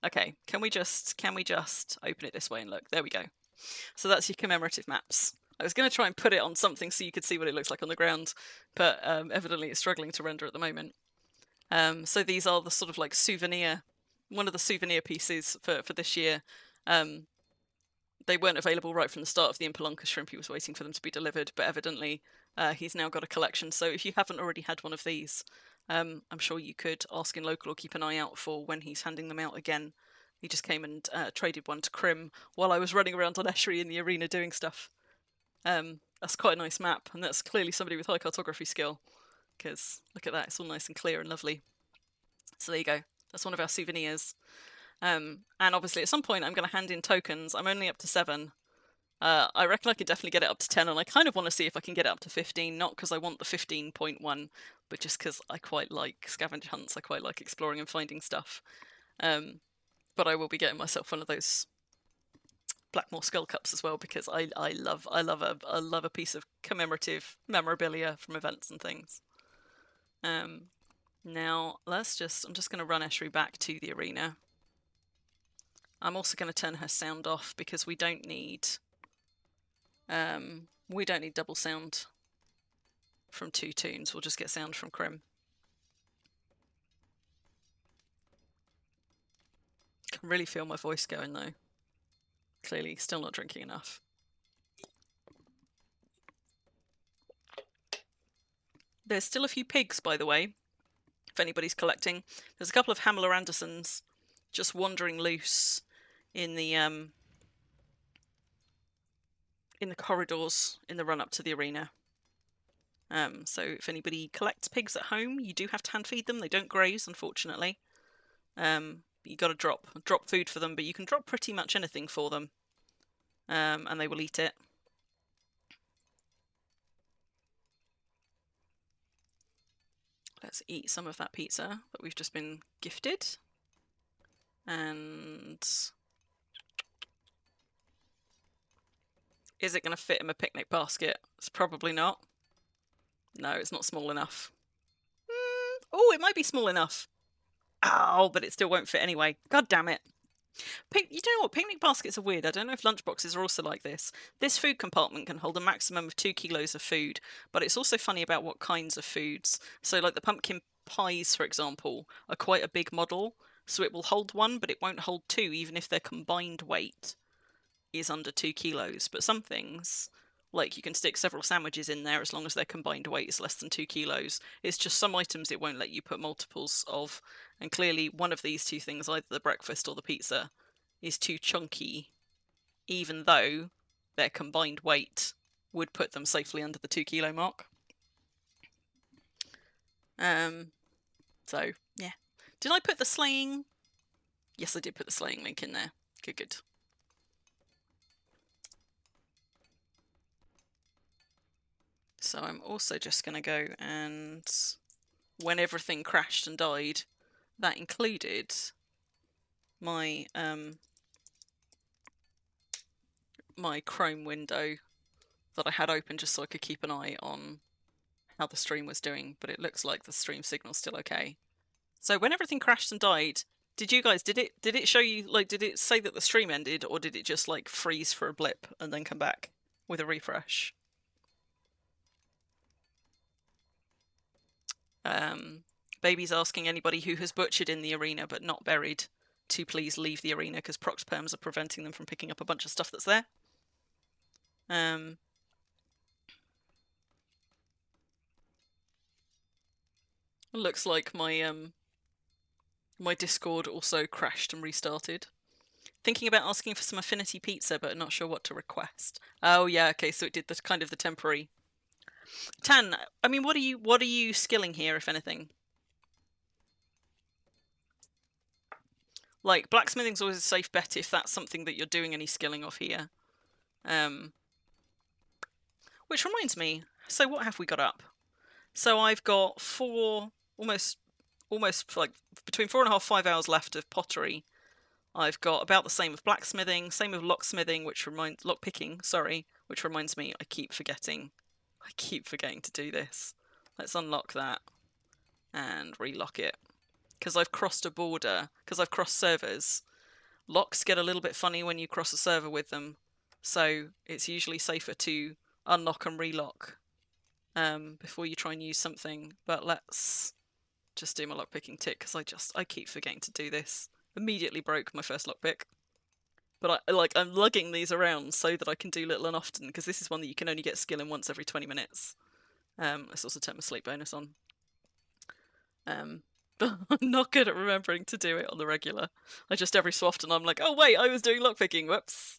Speaker 2: Okay, can we just open it this way and look? There we go. So that's your commemorative maps. I was going to try and put it on something so you could see what it looks like on the ground, but evidently it's struggling to render at the moment. So these are the sort of like one of the souvenir pieces for this year. They weren't available right from the start of the Impalong because Shrimpy was waiting for them to be delivered, but evidently he's now got a collection. So if you haven't already had one of these, I'm sure you could ask in local or keep an eye out for when he's handing them out again. He just came and traded one to Crim while I was running around on Eshri in the arena doing stuff. That's quite a nice map, and that's clearly somebody with high cartography skill, because look at that, it's all nice and clear and lovely. So there you go, that's one of our souvenirs. And obviously at some point I'm going to hand in tokens. I'm only up to 7. I reckon I could definitely get it up to 10, and I kind of want to see if I can get it up to 15, not because I want the 15.1, but just because I quite like scavenger hunts, I quite like exploring and finding stuff. But I will be getting myself one of those Blackmoor Skull Cups as well, because I love a piece of commemorative memorabilia from events and things. Now I'm just going to run Eshri back to the arena. I'm also going to turn her sound off because we don't need double sound from 2 tunes. We'll just get sound from Crim. I can really feel my voice going though. Clearly still not drinking enough. There's still a few pigs, by the way, if anybody's collecting. There's a couple of Hamler Andersons just wandering loose in the corridors in the run-up to the arena. So if anybody collects pigs at home, you do have to hand feed them. They don't graze, unfortunately. You got to drop food for them, but you can drop pretty much anything for them, and they will eat it. Let's eat some of that pizza that we've just been gifted. And is it going to fit in a picnic basket? It's probably not. No, it's not small enough. Oh, it might be small enough. Oh, but it still won't fit anyway. God damn it. You know what? Picnic baskets are weird. I don't know if lunchboxes are also like this. This food compartment can hold a maximum of 2 kilos of food, but it's also funny about what kinds of foods. So like the pumpkin pies, for example, are quite a big model. So it will hold 1, but it won't hold 2, even if their combined weight is under 2 kilos. But some things, like you can stick several sandwiches in there as long as their combined weight is less than 2 kilos. It's just some items it won't let you put multiples of. And clearly one of these 2 things, either the breakfast or the pizza, is too chunky, even though their combined weight would put them safely under the 2 kilo mark. So, yeah. Did I put the slaying? Yes, I did put the slaying link in there. Good, good. So I'm also just going to go and, when everything crashed and died, that included my my Chrome window that I had open just so I could keep an eye on how the stream was doing, but it looks like the stream signal's still okay. So when everything crashed and died, Did you guys, did it show you, like, did it say that the stream ended, or did it just, like, freeze for a blip and then come back with a refresh? Baby's asking anybody who has butchered in the arena but not buried to please leave the arena because prox perms are preventing them from picking up a bunch of stuff that's there. Looks like my my Discord also crashed and restarted. Thinking about asking for some affinity pizza, but not sure what to request. Oh yeah, okay, so it did the kind of the temporary. Tan, I mean, what are you skilling here, if anything? Like, blacksmithing's always a safe bet if that's something that you're doing any skilling of here. Which reminds me, so what have we got up? So I've got almost like between 4.5 5 hours left of pottery. I've got about the same of blacksmithing, same with locksmithing, lockpicking, sorry, which reminds me, I keep forgetting to do this. Let's unlock that and relock it. Because I've crossed a border, because I've crossed servers. Locks get a little bit funny when you cross a server with them, so it's usually safer to unlock and relock before you try and use something. But let's just do my lockpicking tick, because I keep forgetting to do this. Immediately broke my first lockpick. But I'm lugging these around so that I can do little and often, because this is one that you can only get skill in once every 20 minutes. Let's also turn my sleep bonus on. But I'm not good at remembering to do it on the regular. I just every so often I'm like, oh wait, I was doing lockpicking, whoops.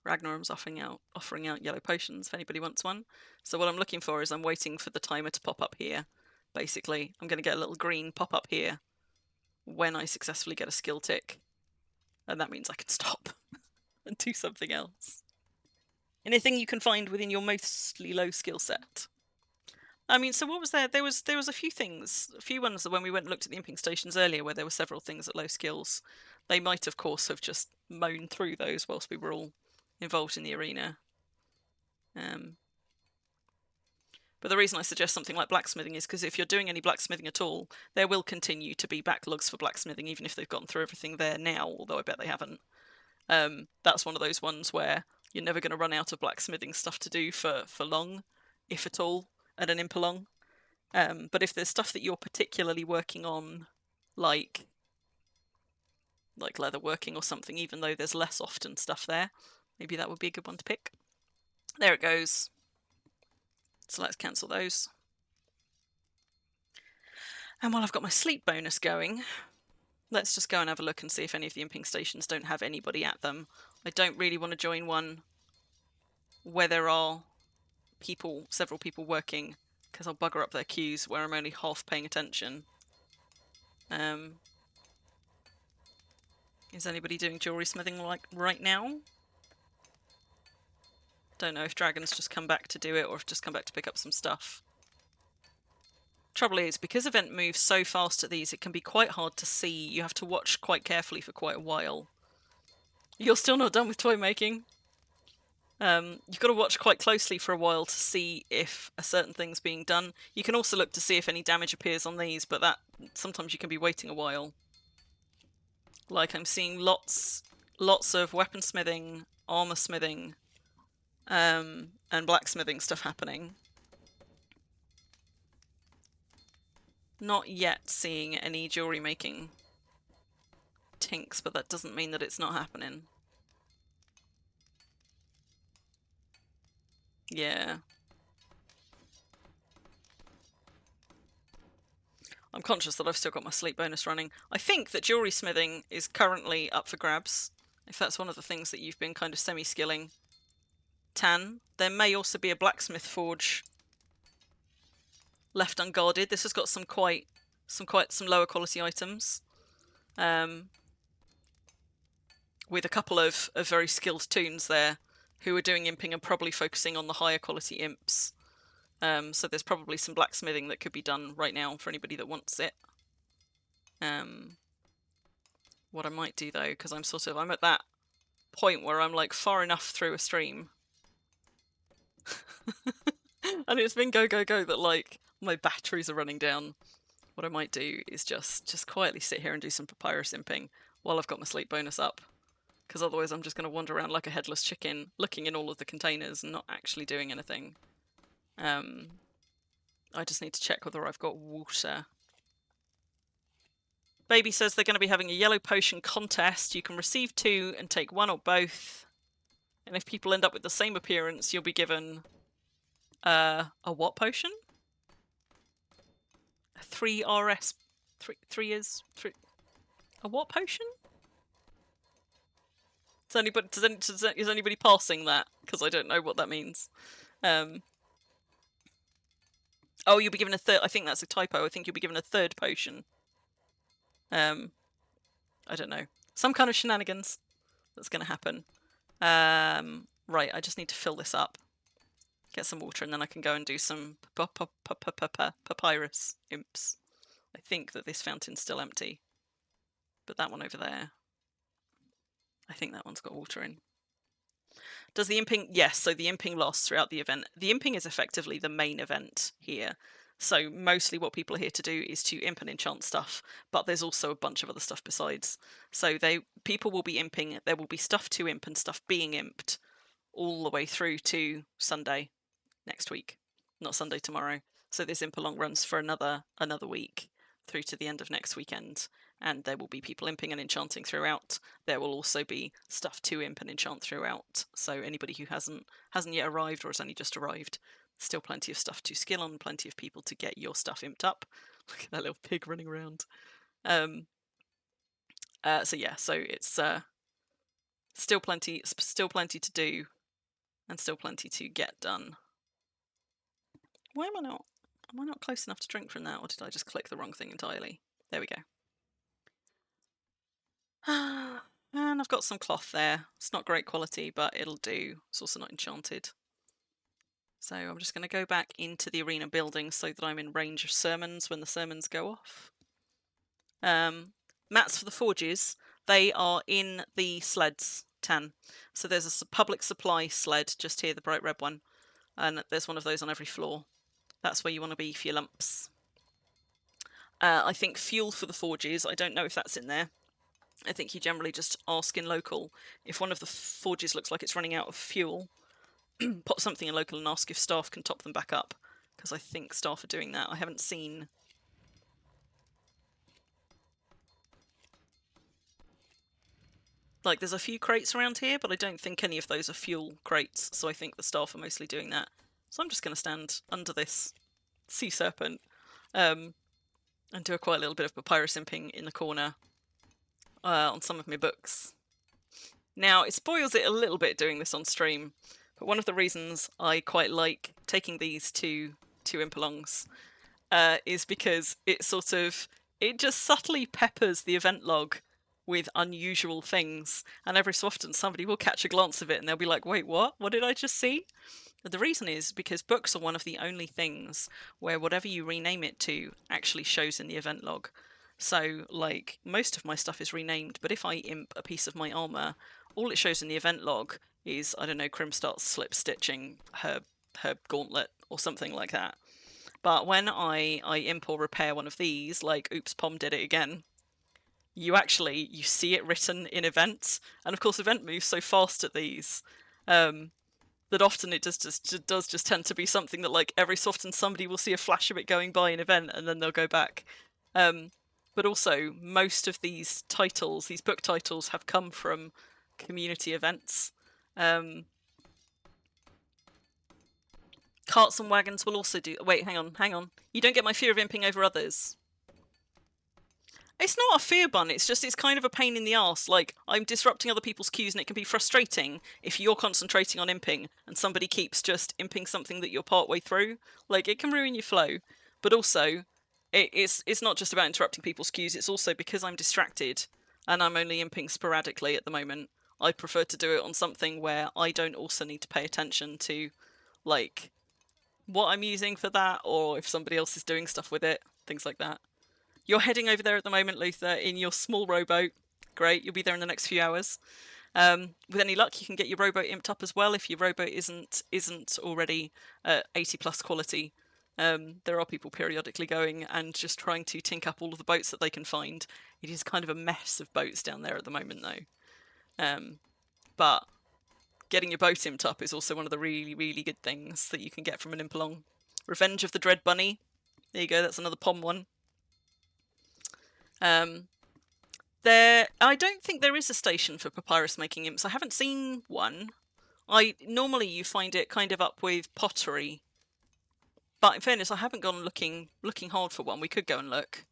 Speaker 2: Ragnarum's offering out yellow potions if anybody wants one. So what I'm looking for is I'm waiting for the timer to pop up here. Basically, I'm going to get a little green pop up here when I successfully get a skill tick. And that means I can stop and do something else. Anything you can find within your mostly low skill set. I mean, so what was there? There was a few things, a few ones that when we went and looked at the imping stations earlier where there were several things at low skills. They might, of course, have just mown through those whilst we were all involved in the arena. But the reason I suggest something like blacksmithing is because if you're doing any blacksmithing at all, there will continue to be backlogs for blacksmithing, even if they've gotten through everything there now, although I bet they haven't. That's one of those ones where you're never going to run out of blacksmithing stuff to do for long, if at all, at an Impalong. But if there's stuff that you're particularly working on, like leatherworking or something, even though there's less often stuff there, maybe that would be a good one to pick. There it goes. So let's cancel those. And while I've got my sleep bonus going, let's just go and have a look and see if any of the imping stations don't have anybody at them. I don't really want to join one where there are several people working, because I'll bugger up their queues where I'm only half paying attention. Is anybody doing jewelry smithing like right now? Don't know if Dragon's just come back to do it or if just come back to pick up some stuff. Trouble is, because event moves so fast at these, it can be quite hard to see. You have to watch quite carefully for quite a while. You're still not done with toy making? You've got to watch quite closely for a while to see if a certain thing's being done. You can also look to see if any damage appears on these, but that sometimes you can be waiting a while. Like I'm seeing lots of weaponsmithing, armor smithing, and blacksmithing stuff happening. Not yet seeing any jewelry making tinks, but that doesn't mean that it's not happening. Yeah. I'm conscious that I've still got my sleep bonus running. I think that jewelry smithing is currently up for grabs, if that's one of the things that you've been kind of semi-skilling. Tan. There may also be a blacksmith forge left unguarded. This has got some lower quality items. With a couple of very skilled toons there who are doing imping and probably focusing on the higher quality imps. So there's probably some blacksmithing that could be done right now for anybody that wants it. What I might do though, because I'm at that point where I'm like far enough through a stream And it's been go, go, go that, like, my batteries are running down. What I might do is just quietly sit here and do some papyrus imping while I've got my sleep bonus up. Because otherwise I'm just going to wander around like a headless chicken, looking in all of the containers and not actually doing anything. I just need to check whether I've got water. Baby says they're going to be having a yellow potion contest. You can receive 2 and take 1 or both. And if people end up with the same appearance, you'll be given a what potion? A 3 RS. 3 is 3. A what potion? Is anybody passing that? Because I don't know what that means. Oh, you'll be given a third. I think that's a typo. I think you'll be given a 3rd potion. I don't know. Some kind of shenanigans that's going to happen. Right, I just need to fill this up. Get some water and then I can go and do some papyrus imps. I think that this fountain's still empty. But that one over there, I think that one's got water in. Does the imping... Yes, so the imping lasts throughout the event. The imping is effectively the main event here. So mostly what people are here to do is to imp and enchant stuff, but there's also a bunch of other stuff besides. So people will be imping, there will be stuff to imp and stuff being imped all the way through to Sunday next week. Not Sunday, tomorrow. So this Impalong runs for another week through to the end of next weekend. And there will be people imping and enchanting throughout. There will also be stuff to imp and enchant throughout. So anybody who hasn't yet arrived or has only just arrived, still plenty of stuff to skill on, plenty of people to get your stuff imped up. Look at that little pig running around. So yeah, so it's still plenty to do, and still plenty to get done. Why am I not close enough to drink from that, or did I just click the wrong thing entirely? There we go. And I've got some cloth there. It's not great quality, but it'll do. It's also not enchanted. So I'm just going to go back into the arena building so that I'm in range of sermons when the sermons go off. Mats for the forges, they are in the sleds, Tan. So there's a public supply sled just here, the bright red one. And there's one of those on every floor. That's where you want to be for your lumps. I think fuel for the forges, I don't know if that's in there. I think you generally just ask in local. If one of the forges looks like it's running out of fuel, pop something in local and ask if staff can top them back up. Because I think staff are doing that. I haven't seen... Like, there's a few crates around here, but I don't think any of those are fuel crates, so I think the staff are mostly doing that. So I'm just going to stand under this sea serpent and do a quite little bit of papyrus imping in the corner on some of my books. Now, it spoils it a little bit doing this on stream, but one of the reasons I quite like taking these two Impalongs is because it just subtly peppers the event log with unusual things, and every so often somebody will catch a glance of it and they'll be like, wait, what? What did I just see? The reason is because books are one of the only things where whatever you rename it to actually shows in the event log. So, like, most of my stuff is renamed, but if I imp a piece of my armour, all it shows in the event log is, I don't know, Crim starts slip stitching her gauntlet or something like that. But when I imp or repair one of these, like, oops, Pom did it again, you see it written in events, and of course event moves so fast at these that often it does just tend to be something that, like, every so often somebody will see a flash of it going by an event and then they'll go back. But also most of these titles, these book titles, have come from community events. Carts and wagons will also do... Wait, hang on. You don't get my fear of imping over others. It's not a fear bun, it's kind of a pain in the arse. Like, I'm disrupting other people's queues and it can be frustrating if you're concentrating on imping and somebody keeps just imping something that you're part way through. Like, it can ruin your flow. But also, it's not just about interrupting people's queues, it's also because I'm distracted and I'm only imping sporadically at the moment. I prefer to do it on something where I don't also need to pay attention to, like, what I'm using for that, or if somebody else is doing stuff with it, things like that. You're heading over there at the moment, Luther, in your small rowboat. Great, you'll be there in the next few hours. With any luck, you can get your rowboat imped up as well if your rowboat isn't already 80 plus quality. There are people periodically going and just trying to tink up all of the boats that they can find. It is kind of a mess of boats down there at the moment, though. But getting your boat imped up is also one of the really, really good things that you can get from an Impalong. Revenge of the Dread Bunny. There you go, that's another POM one. I don't think there is a station for papyrus making imps. I haven't seen one. Normally you find it kind of up with pottery. But in fairness, I haven't gone looking hard for one. We could go and look.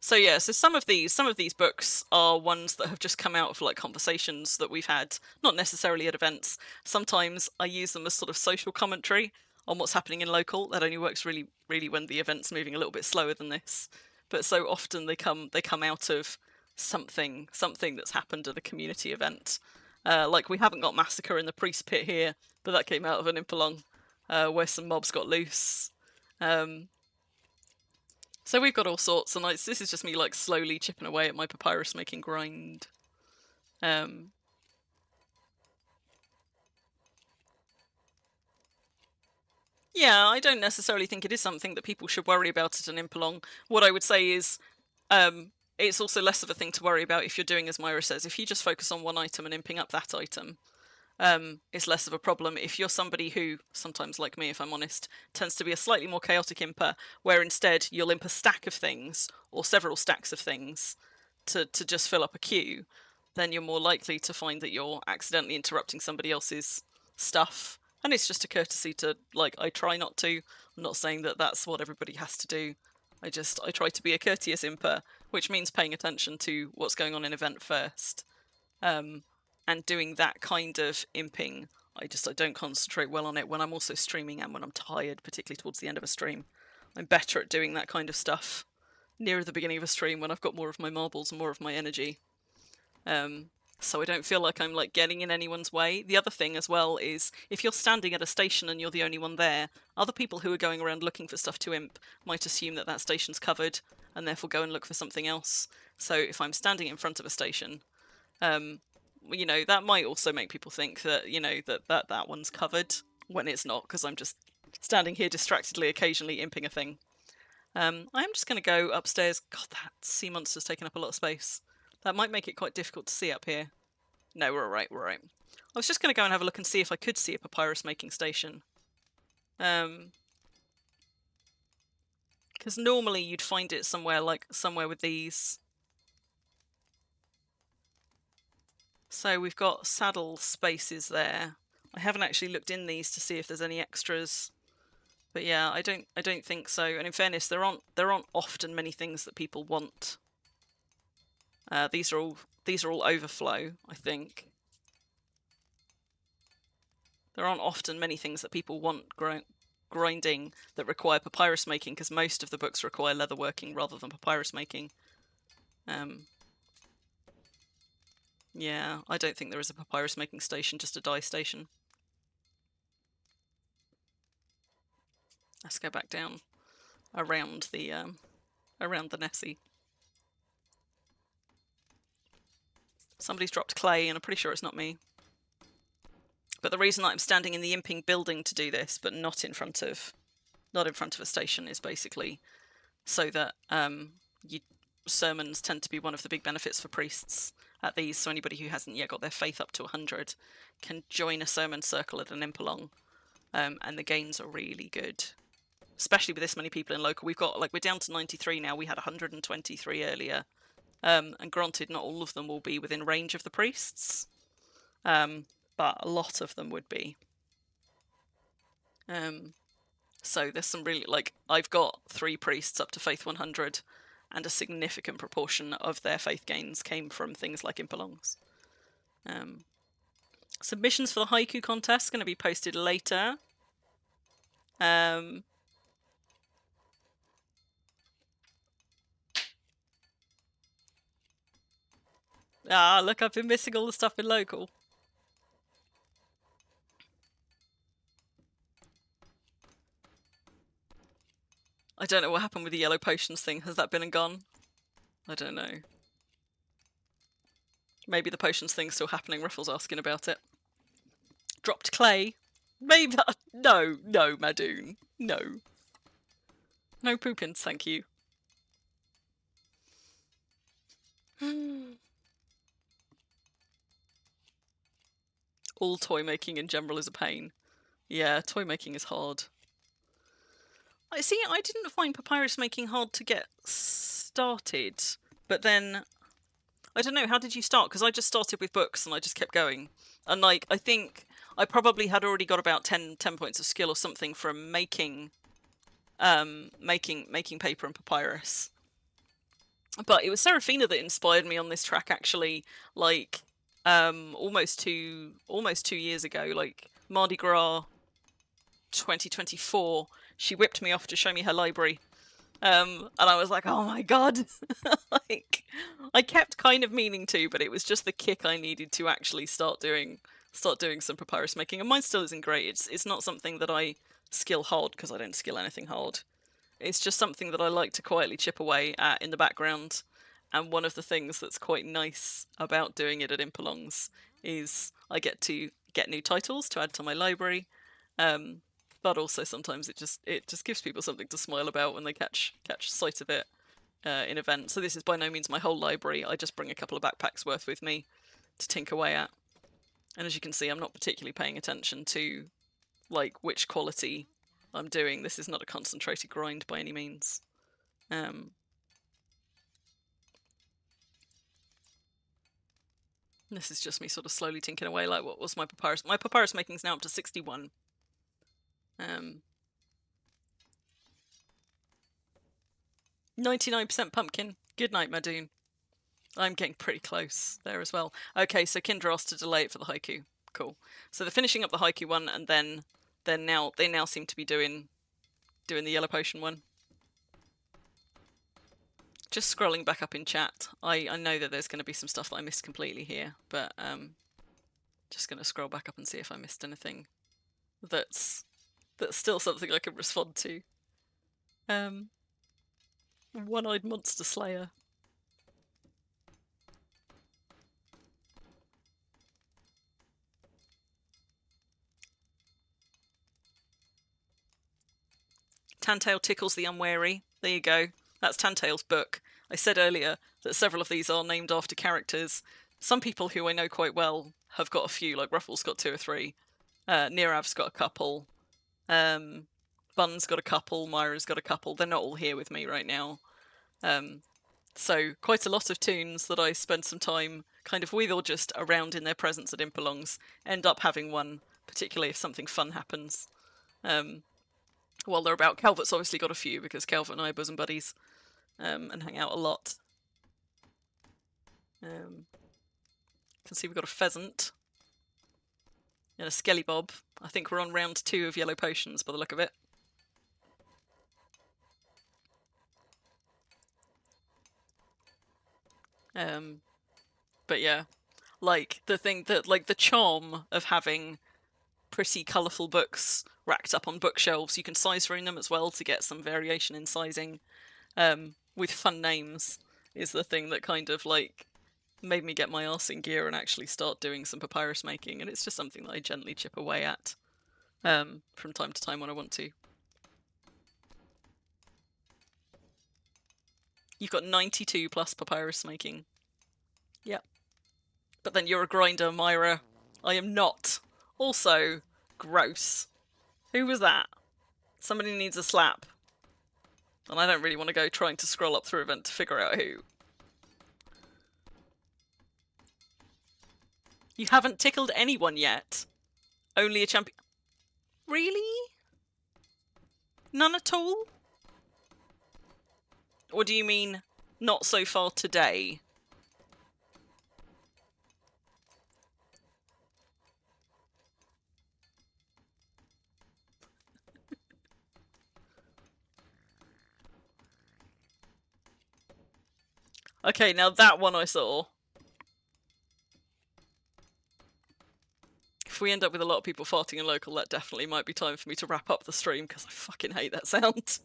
Speaker 2: So yeah, so some of these books are ones that have just come out of like conversations that we've had, not necessarily at events. Sometimes I use them as sort of social commentary on what's happening in local. That only works really, really when the event's moving a little bit slower than this. But so often they come out of something that's happened at a community event. Like we haven't got Massacre in the Priest Pit here, but that came out of an Impalong where some mobs got loose. So we've got all sorts, and this is just me like slowly chipping away at my papyrus making grind. Yeah, I don't necessarily think it is something that people should worry about at an Impalong. What I would say is, it's also less of a thing to worry about if you're doing as Myra says. If you just focus on one item and imping up that item, it's less of a problem. If you're somebody who, sometimes like me if I'm honest, tends to be a slightly more chaotic imper, where instead you'll imp a stack of things, or several stacks of things, to just fill up a queue, then you're more likely to find that you're accidentally interrupting somebody else's stuff. And it's just a courtesy to, like, I try not to. I'm not saying that that's what everybody has to do. I try to be a courteous imper, which means paying attention to what's going on in event first. And doing that kind of imping, I don't concentrate well on it when I'm also streaming and when I'm tired, particularly towards the end of a stream. I'm better at doing that kind of stuff nearer the beginning of a stream when I've got more of my marbles and more of my energy. So I don't feel like I'm like getting in anyone's way. The other thing as well is if you're standing at a station and you're the only one there, other people who are going around looking for stuff to imp might assume that that station's covered and therefore go and look for something else. So if I'm standing in front of a station, you know, that might also make people think that, you know, that one's covered when it's not, because I'm just standing here distractedly occasionally imping a thing. I'm just going to go upstairs. God, that sea monster's taken up a lot of space. That might make it quite difficult to see up here. No, we're alright, we're alright. I was just going to go and have a look and see if I could see a papyrus making station. Because normally you'd find it somewhere with these. So we've got saddle spaces there. I haven't actually looked in these to see if there's any extras. But yeah, I don't think so. And in fairness, there aren't often many things that people want. These are all overflow, I think. There aren't often many things that people want grinding that require papyrus making, because most of the books require leather working rather than papyrus making. Yeah, I don't think there is a papyrus making station, just a dye station. Let's go back down around the Nessie. Somebody's dropped clay, and I'm pretty sure it's not me. But the reason that I'm standing in the imping building to do this, but not in front of a station, is basically so that sermons tend to be one of the big benefits for priests at these. So anybody who hasn't yet got their faith up to 100 can join a sermon circle at an Impalong, and the gains are really good. Especially with this many people in local. We're down to 93 now. We had 123 earlier. And granted, not all of them will be within range of the priests, but a lot of them would be. So there's some really, I've got 3 priests up to Faith 100, and a significant proportion of their faith gains came from things like Impalongs. Submissions for the haiku contest are going to be posted later. Look, I've been missing all the stuff in local. I don't know what happened with the yellow potions thing. Has that been and gone? I don't know. Maybe the potions thing's still happening. Ruffle's asking about it. Dropped clay. Maybe that... No, Madoon. No. No poopins, thank you. All toy making in general is a pain. Yeah, toy making is hard. I see, I didn't find papyrus making hard to get started, but then... I don't know, how did you start? Because I just started with books and I just kept going. And like, I think I probably had already got about 10 points of skill or something from making paper and papyrus. But it was Serafina that inspired me on this track actually, like almost 2 years ago, like Mardi Gras 2024. She whipped me off to show me her library. And I was like, oh my god. Like, I kept kind of meaning to, but it was just the kick I needed to actually start doing some papyrus making. And mine still isn't great. It's not something that I skill hard, because I don't skill anything hard. It's just something that I like to quietly chip away at in the background. And one of the things that's quite nice about doing it at Impalongs is I get to get new titles to add to my library. But also sometimes it just gives people something to smile about when they catch sight of it in events. So this is by no means my whole library. I just bring a couple of backpacks worth with me to tinker away at. And as you can see, I'm not particularly paying attention to like which quality I'm doing. This is not a concentrated grind by any means. This is just me sort of slowly tinkering away. Like, what was my papyrus? My papyrus making's now up to 61. 99% pumpkin. Good night, Madoon. I'm getting pretty close there as well. Okay, so Kindra asked to delay it for the haiku. Cool. So they're finishing up the haiku one, and then they now seem to be doing the yellow potion one. Just scrolling back up in chat. I know that there's going to be some stuff that I missed completely here, but just going to scroll back up and see if I missed anything that's still something I can respond to. One-eyed monster slayer. Tantail tickles the unwary. There you go. That's Tantail's book. I said earlier that several of these are named after characters. Some people who I know quite well have got a few, like Ruffle's got 2 or 3. Nirav's got a couple. Bun's got a couple. Myra's got a couple. They're not all here with me right now. So quite a lot of tunes that I spend some time kind of with or just around in their presence at Impalongs end up having one, particularly if something fun happens. While they're about, Calvert's obviously got a few because Calvert and I are bosom buddies and hang out a lot. Can see we've got a pheasant and a skellybob. I think we're on round 2 of yellow potions by the look of it. But yeah, like the thing that, like the charm of having pretty colourful books racked up on bookshelves, you can size room them as well to get some variation in sizing, with fun names, is the thing that kind of like made me get my arse in gear and actually start doing some papyrus making, and it's just something that I gently chip away at from time to time when I want to. You've got 92 plus papyrus making. Yep. But then you're a grinder, Myra. I am not. Also, gross. Who was that? Somebody needs a slap. And I don't really want to go trying to scroll up through event to figure out who. You haven't tickled anyone yet. Only a champion. Really? None at all? Or do you mean not so far today? Okay, now that one I saw. If we end up with a lot of people farting in local, that definitely might be time for me to wrap up the stream, because I fucking hate that sound.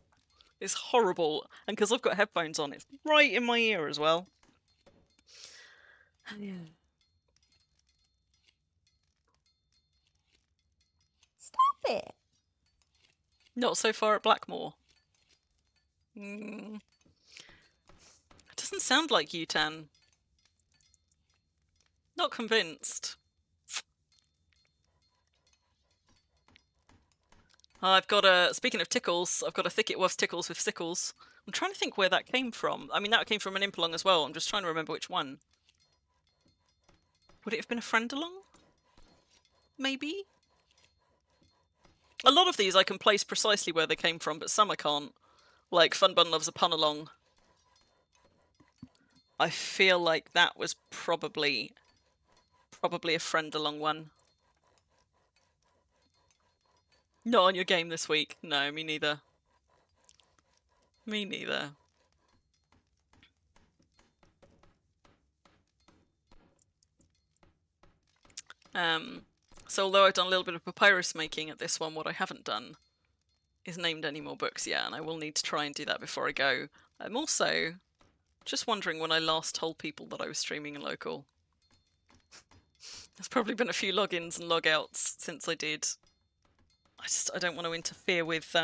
Speaker 2: It's horrible, and because I've got headphones on, it's right in my ear as well. Not so far at Blackmoor. It doesn't sound like Utan. Not convinced. I've got a, speaking of tickles, I've got a thicket worth tickles with sickles. I'm trying to think where that came from. I mean, that came from an Impalong as well. I'm just trying to remember which one. Would it have been a friend along? Maybe? A lot of these I can place precisely where they came from, but some I can't. Like Funbun loves a pun along. I feel like that was probably a friend along one. Not on your game this week. No, me neither. Me neither. So although I've done a little bit of papyrus making at this one, what I haven't done is named any more books yet, and I will need to try and do that before I go. I'm also just wondering when I last told people that I was streaming in local. There's probably been a few logins and logouts since I did. I don't want to interfere with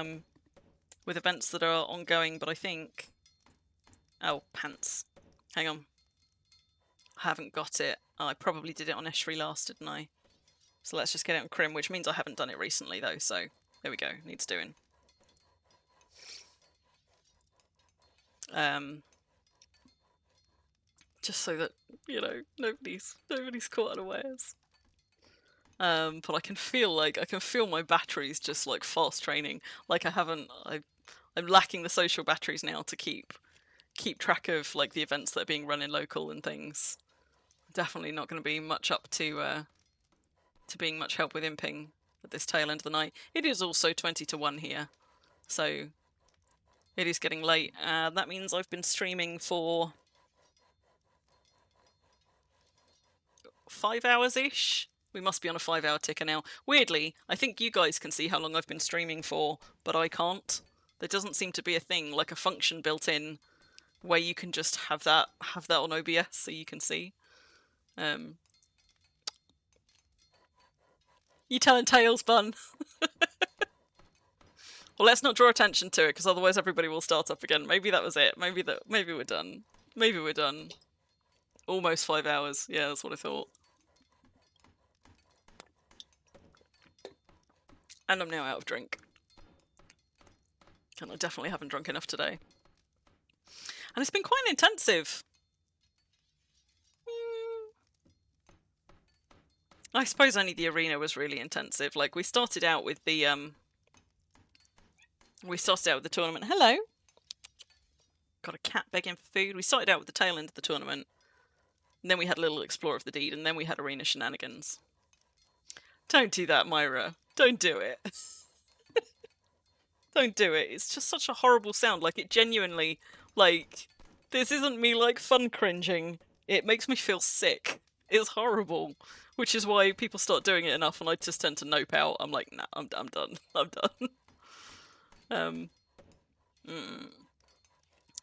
Speaker 2: events that are ongoing, but I think... Oh, pants. Hang on. I haven't got it. Oh, I probably did it on Eshri last, didn't I? So let's just get it on Crim, which means I haven't done it recently though, so there we go, needs doing. Just so that, you know, nobody's caught unawares. But I can feel my batteries just like fast training. Like I'm lacking the social batteries now to keep track of like the events that are being run in local and things. Definitely not going to be much up to being much help with imping at this tail end of the night. It is also 20 to 1 here, so it is getting late. That means I've been streaming for 5 hours-ish. We must be on a 5-hour ticker now. Weirdly, I think you guys can see how long I've been streaming for, but I can't. There doesn't seem to be a thing, like a function built in, where you can just have that on OBS so you can see. You telling tales, Bun? Well, let's not draw attention to it, because otherwise everybody will start up again. Maybe that was it. Maybe we're done. Maybe we're done. Almost 5 hours. Yeah, that's what I thought. And I'm now out of drink. And I definitely haven't drunk enough today. And it's been quite intensive. I suppose only the arena was really intensive. Like, we started out with the tournament. Hello! Got a cat begging for food. We started out with the tail end of the tournament. And then we had a little Explore of the Deed, and then we had arena shenanigans. Don't do that, Myra. Don't do it. Don't do it. It's just such a horrible sound. Like, it genuinely, like, this isn't me, like, fun cringing. It makes me feel sick. It's horrible. Which is why people start doing it enough and I just tend to nope out. I'm like, nah, I'm done. I'm done.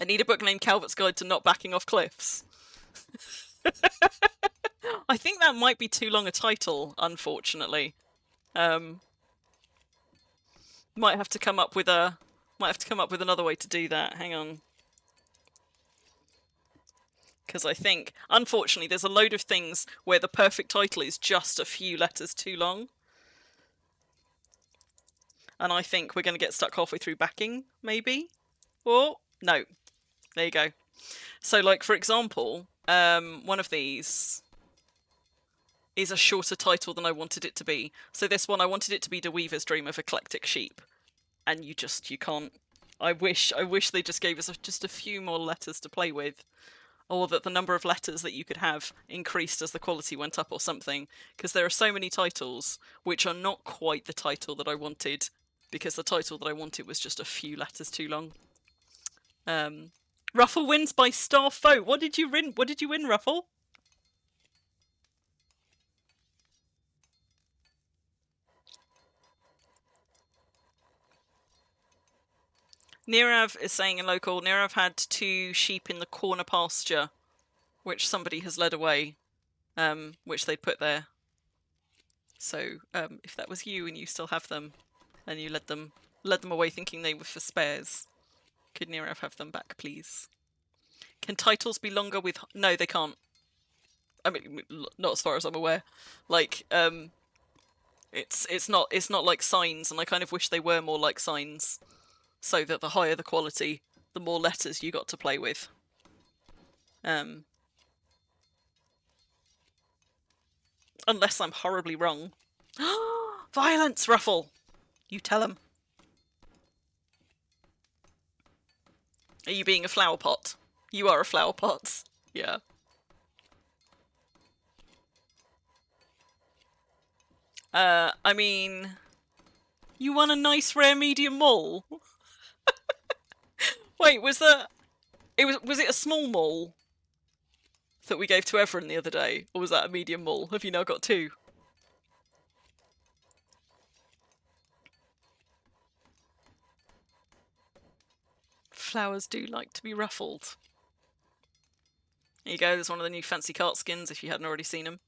Speaker 2: I need a book named Calvert's Guide to Not Backing Off Cliffs. I think that might be too long a title, unfortunately. Might have to come up with another way to do that. Hang on. Because I think, unfortunately, there's a load of things where the perfect title is just a few letters too long. And I think we're going to get stuck halfway through backing, maybe? Or, no. There you go. So, like, for example, one of these is a shorter title than I wanted it to be. So this one, I wanted it to be The Weaver's Dream of Eclectic Sheep. And you can't. I wish they just gave us just a few more letters to play with. Or that the number of letters that you could have increased as the quality went up or something. Because there are so many titles which are not quite the title that I wanted, because the title that I wanted was just a few letters too long. Ruffle wins by star vote. What did you win? What did you win, Ruffle? Nirav is saying in local, Nirav had 2 sheep in the corner pasture, which somebody has led away, which they'd put there. So, if that was you and you still have them, and you led them, led them away thinking they were for spares. Could Nero have them back, please? Can titles be longer with... No, they can't. I mean, not as far as I'm aware. Like, it's not like signs, and I kind of wish they were more like signs, so that the higher the quality, the more letters you got to play with. Unless I'm horribly wrong. Violence, Ruffle! You tell 'em. Are you being a flower pot? You are a flower pot. Yeah. I mean... You won a nice rare medium mole? Wait, was that... Was it a small mole that we gave to Everin the other day? Or was that a medium mole? Have you now got 2? Flowers do like to be ruffled. There you go, there's one of the new fancy cart skins if you hadn't already seen them.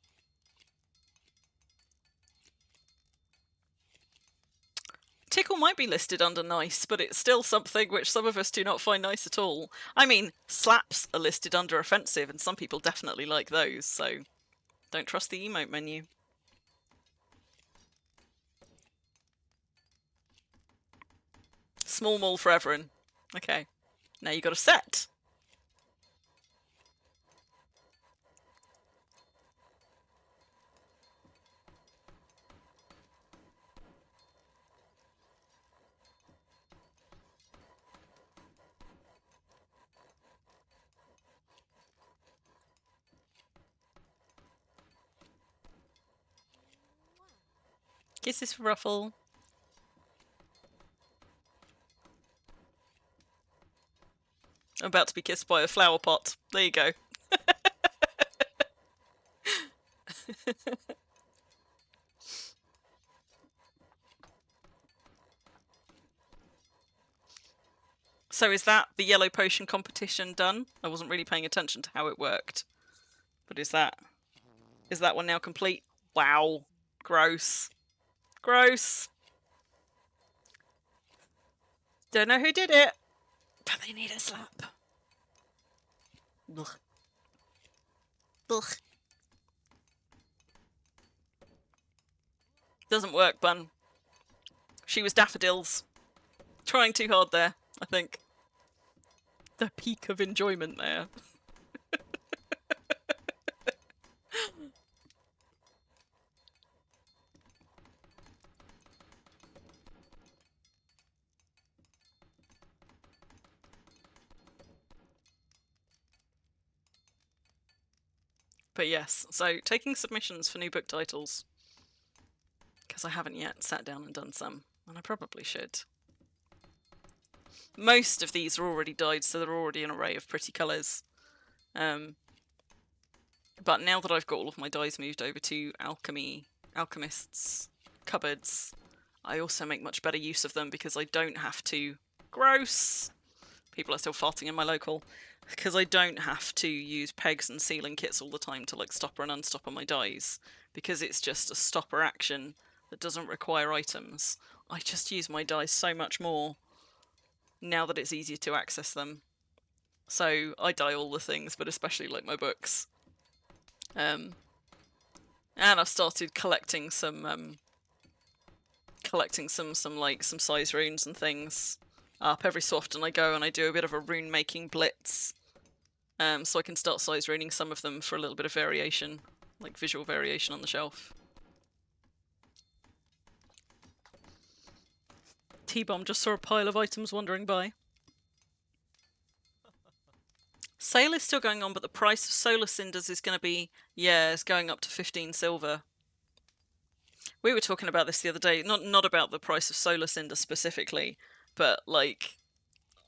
Speaker 2: Tickle might be listed under nice, but it's still something which some of us do not find nice at all. I mean, slaps are listed under offensive, and some people definitely like those, so don't trust the emote menu. Small mole for Everin. Okay. Now you got a set. Kisses for Ruffle. I'm about to be kissed by a flower pot. There you go. So is that the yellow potion competition done? I wasn't really paying attention to how it worked. But is that one now complete? Wow. Gross. Gross. Don't know who did it, but they need a slap. Ugh. Ugh. Doesn't work, Bun. She was daffodils. Trying too hard there, I think. The peak of enjoyment there. But yes, so taking submissions for new book titles. Because I haven't yet sat down and done some, and I probably should. Most of these are already dyed, so they're already an array of pretty colours. But now that I've got all of my dyes moved over to Alchemist's cupboards, I also make much better use of them because I don't have to... Gross! People are still farting in my local. Because I don't have to use pegs and sealing kits all the time to like stopper and unstopper my dyes. Because it's just a stopper action that doesn't require items. I just use my dyes so much more now that it's easier to access them. So I dye all the things, but especially like my books. And I've started collecting some some size runes and things up. Every so often I go and I do a bit of a rune making blitz. So I can start size runing some of them for a little bit of variation, like visual variation on the shelf. T-Bomb just saw a pile of items wandering by. Sale is still going on, but the price of solar cinders is going to be, yeah, it's going up to 15 silver. We were talking about this the other day, not about the price of solar cinder specifically, but like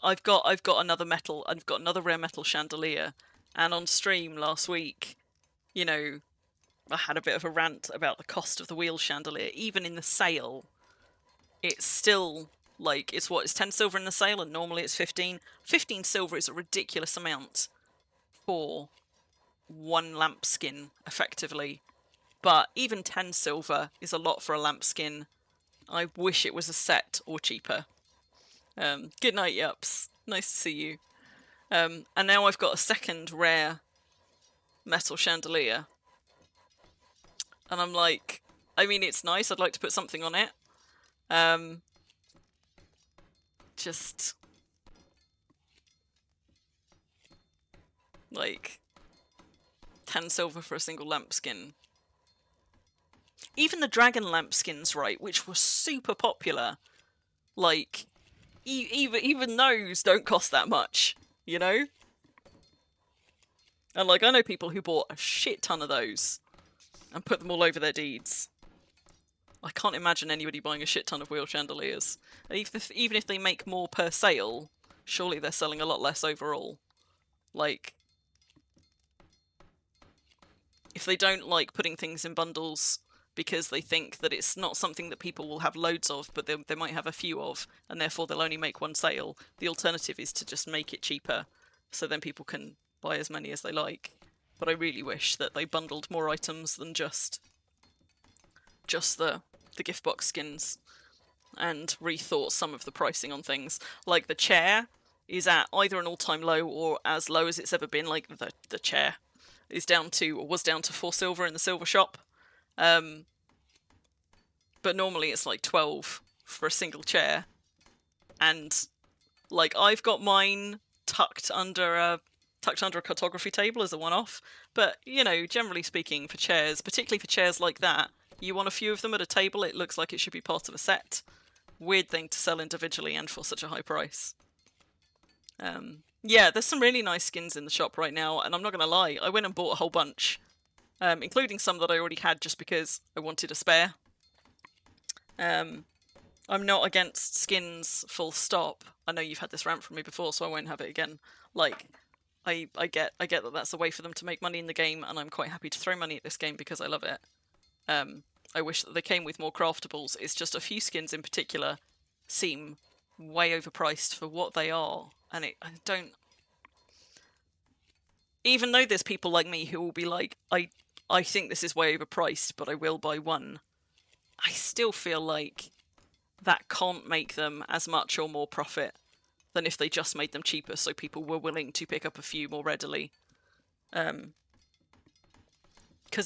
Speaker 2: I've got another metal, I've got another rare metal chandelier, and on stream last week, you know, I had a bit of a rant about the cost of the wheel chandelier. Even in the sale, it's still like, it's 10 silver in the sale, and normally it's 15. 15 silver is a ridiculous amount for one lamp skin, effectively. But even 10 silver is a lot for a lamp skin. I wish it was a set or cheaper. Good night, Yups. Nice to see you. And now I've got a second rare metal chandelier. And I'm like, I mean, it's nice. I'd like to put something on it. Just like 10 silver for a single lamp skin. Even the dragon lamp skins, right, which were super popular, like, even those don't cost that much, you know? And, like, I know people who bought a shit ton of those and put them all over their deeds. I can't imagine anybody buying a shit ton of wheel chandeliers. And even if they make more per sale, surely they're selling a lot less overall. Like, if they don't like putting things in bundles because they think that it's not something that people will have loads of, but they might have a few of, and therefore they'll only make one sale, the alternative is to just make it cheaper, so then people can buy as many as they like. But I really wish that they bundled more items than just the gift box skins, and rethought some of the pricing on things. Like the chair is at either an all-time low or as low as it's ever been. Like the chair is down to, or was down to 4 silver in the silver shop. But normally it's like 12 for a single chair. And like I've got mine tucked under a cartography table as a one-off. But, you know, generally speaking, for chairs, particularly for chairs like that, you want a few of them at a table, it looks like it should be part of a set. Weird thing to sell individually and for such a high price. Yeah, there's some really nice skins in the shop right now, and I'm not going to lie, I went and bought a whole bunch. Including some that I already had just because I wanted a spare. I'm not against skins, full stop. I know you've had this rant from me before, so I won't have it again. Like, I get that that's a way for them to make money in the game, and I'm quite happy to throw money at this game because I love it. I wish that they came with more craftables. It's just a few skins in particular seem way overpriced for what they are, and I don't... Even though there's people like me who will be like, I think this is way overpriced, but I will buy one, I still feel like that can't make them as much or more profit than if they just made them cheaper so people were willing to pick up a few more readily. Because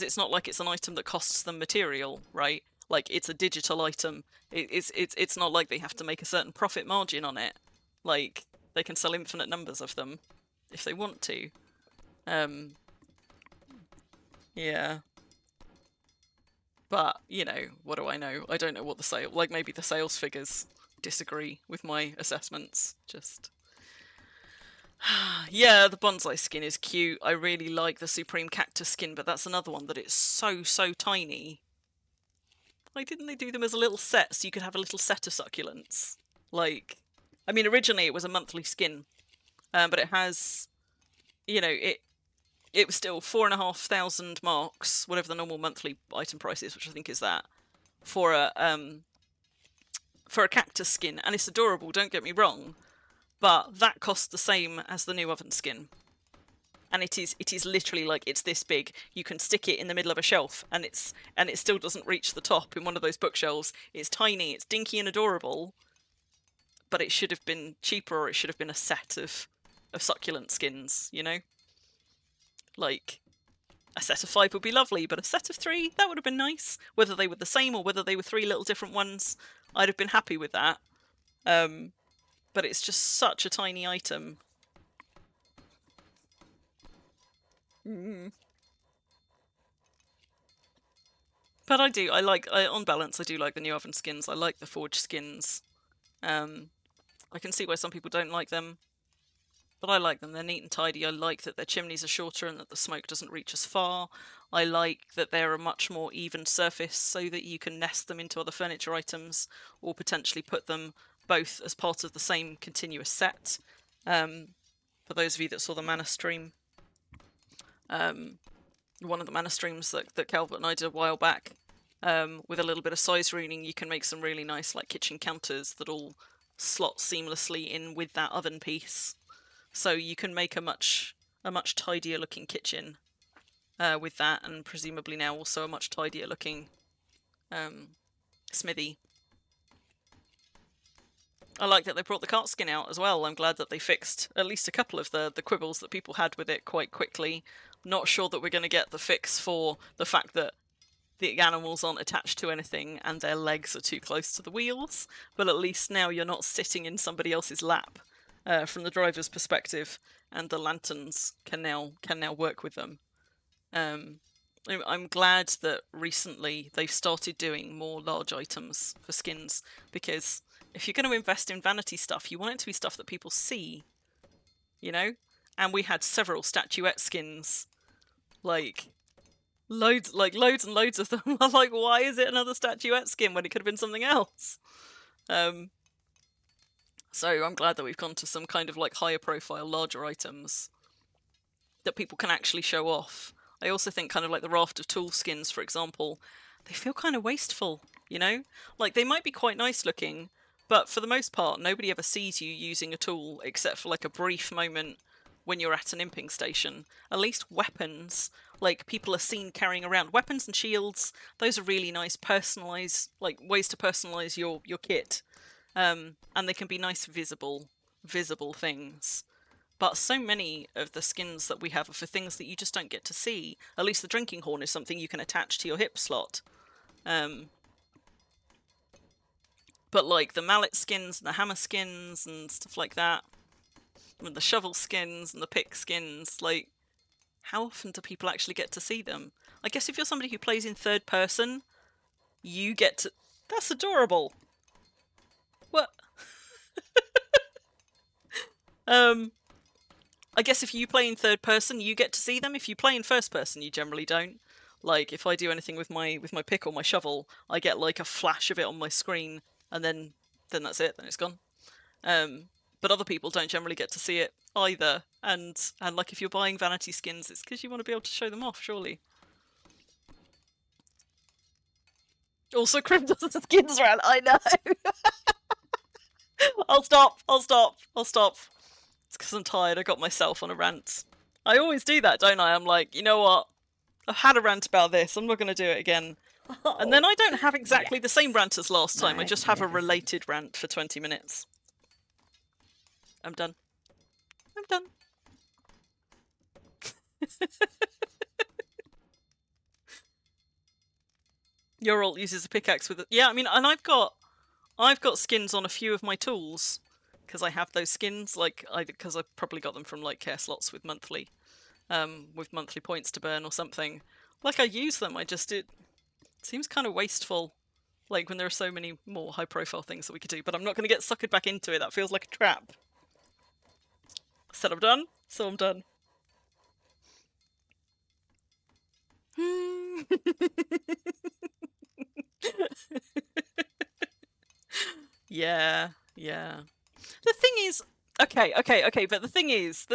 Speaker 2: it's not like it's an item that costs them material, right? Like, it's a digital item. It's not like they have to make a certain profit margin on it. Like, they can sell infinite numbers of them if they want to. Yeah. But, you know, what do I know? I don't know what the sale... Like, maybe the sales figures disagree with my assessments. Just... Yeah, the bonsai skin is cute. I really like the Supreme Cactus skin, but that's another one that is so tiny. Like, didn't they do them as a little set so you could have a little set of succulents? Like, I mean, originally it was a monthly skin, but it has, you know, it was still 4,500 marks, whatever the normal monthly item price is, which I think is that, for a cactus skin, and it's adorable, don't get me wrong, but that costs the same as the new oven skin. And it is literally like, it's this big. You can stick it in the middle of a shelf, and it still doesn't reach the top in one of those bookshelves. It's tiny, it's dinky and adorable, but it should have been cheaper, or it should have been a set of succulent skins, you know? Like, a set of 5 would be lovely, but a set of 3, that would have been nice. Whether they were the same or whether they were 3 little different ones, I'd have been happy with that. But it's just such a tiny item. But on balance, I do like the new oven skins. I like the forged skins. I can see why some people don't like them, but I like them. They're neat and tidy. I like that their chimneys are shorter and that the smoke doesn't reach as far. I like that they're a much more even surface so that you can nest them into other furniture items or potentially put them both as part of the same continuous set. For those of you that saw the mana stream, one of the mana streams that Calvert and I did a while back, with a little bit of size ruining, you can make some really nice like kitchen counters that all slot seamlessly in with that oven piece. So you can make a much tidier looking kitchen with that, and presumably now also a much tidier looking smithy. I like that they brought the cart skin out as well. I'm glad that they fixed at least a couple of the quibbles that people had with it quite quickly. Not sure that we're going to get the fix for the fact that the animals aren't attached to anything and their legs are too close to the wheels, but at least now you're not sitting in somebody else's lap from the driver's perspective, and the lanterns can now work with them. I'm glad that recently they've started doing more large items for skins, because if you're going to invest in vanity stuff, you want it to be stuff that people see, you know? And we had several statuette skins, like loads and loads of them. I'm like, why is it another statuette skin when it could have been something else? So I'm glad that we've gone to some kind of like higher profile, larger items that people can actually show off. I also think kind of like the raft of tool skins, for example, they feel kind of wasteful, you know? Like, they might be quite nice looking, but for the most part, nobody ever sees you using a tool except for like a brief moment when you're at an imping station. At least weapons, like, people are seen carrying around weapons and shields. Those are really nice personalised, like, ways to personalise your kit. And they can be nice visible things. But so many of the skins that we have are for things that you just don't get to see. At least the drinking horn is something you can attach to your hip slot. But like the mallet skins and the hammer skins and stuff like that, and the shovel skins and the pick skins, like, how often do people actually get to see them? I guess if you're somebody who plays in third person, you get to... That's adorable! What? I guess if you play in third person, you get to see them. If you play in first person, you generally don't. Like, if I do anything with my pick or my shovel, I get like a flash of it on my screen, and then that's it. Then it's gone. But other people don't generally get to see it either. And like, if you're buying vanity skins, it's because you want to be able to show them off, surely. Also, Crim does the skins rant. I know. I'll stop. It's because I'm tired. I got myself on a rant. I always do that, don't I? I'm like, you know what? I've had a rant about this. I'm not going to do it again.
Speaker 1: Oh,
Speaker 2: and then I don't have exactly the same
Speaker 1: yes.
Speaker 2: rant as last time. I just have a
Speaker 1: Magnificent.
Speaker 2: related rant for 20 minutes. I'm done. I'm done. Your alt uses a pickaxe with it. Yeah, I mean, and I've got skins on a few of my tools. Because I have those skins, like, because I probably got them from like care slots with monthly points to burn or something. Like, I use them, it seems kind of wasteful, like when there are so many more high profile things that we could do, but I'm not going to get suckered back into it. That feels like a trap. Said I'm done, so I'm done. Yeah. The thing is, okay, but the thing is,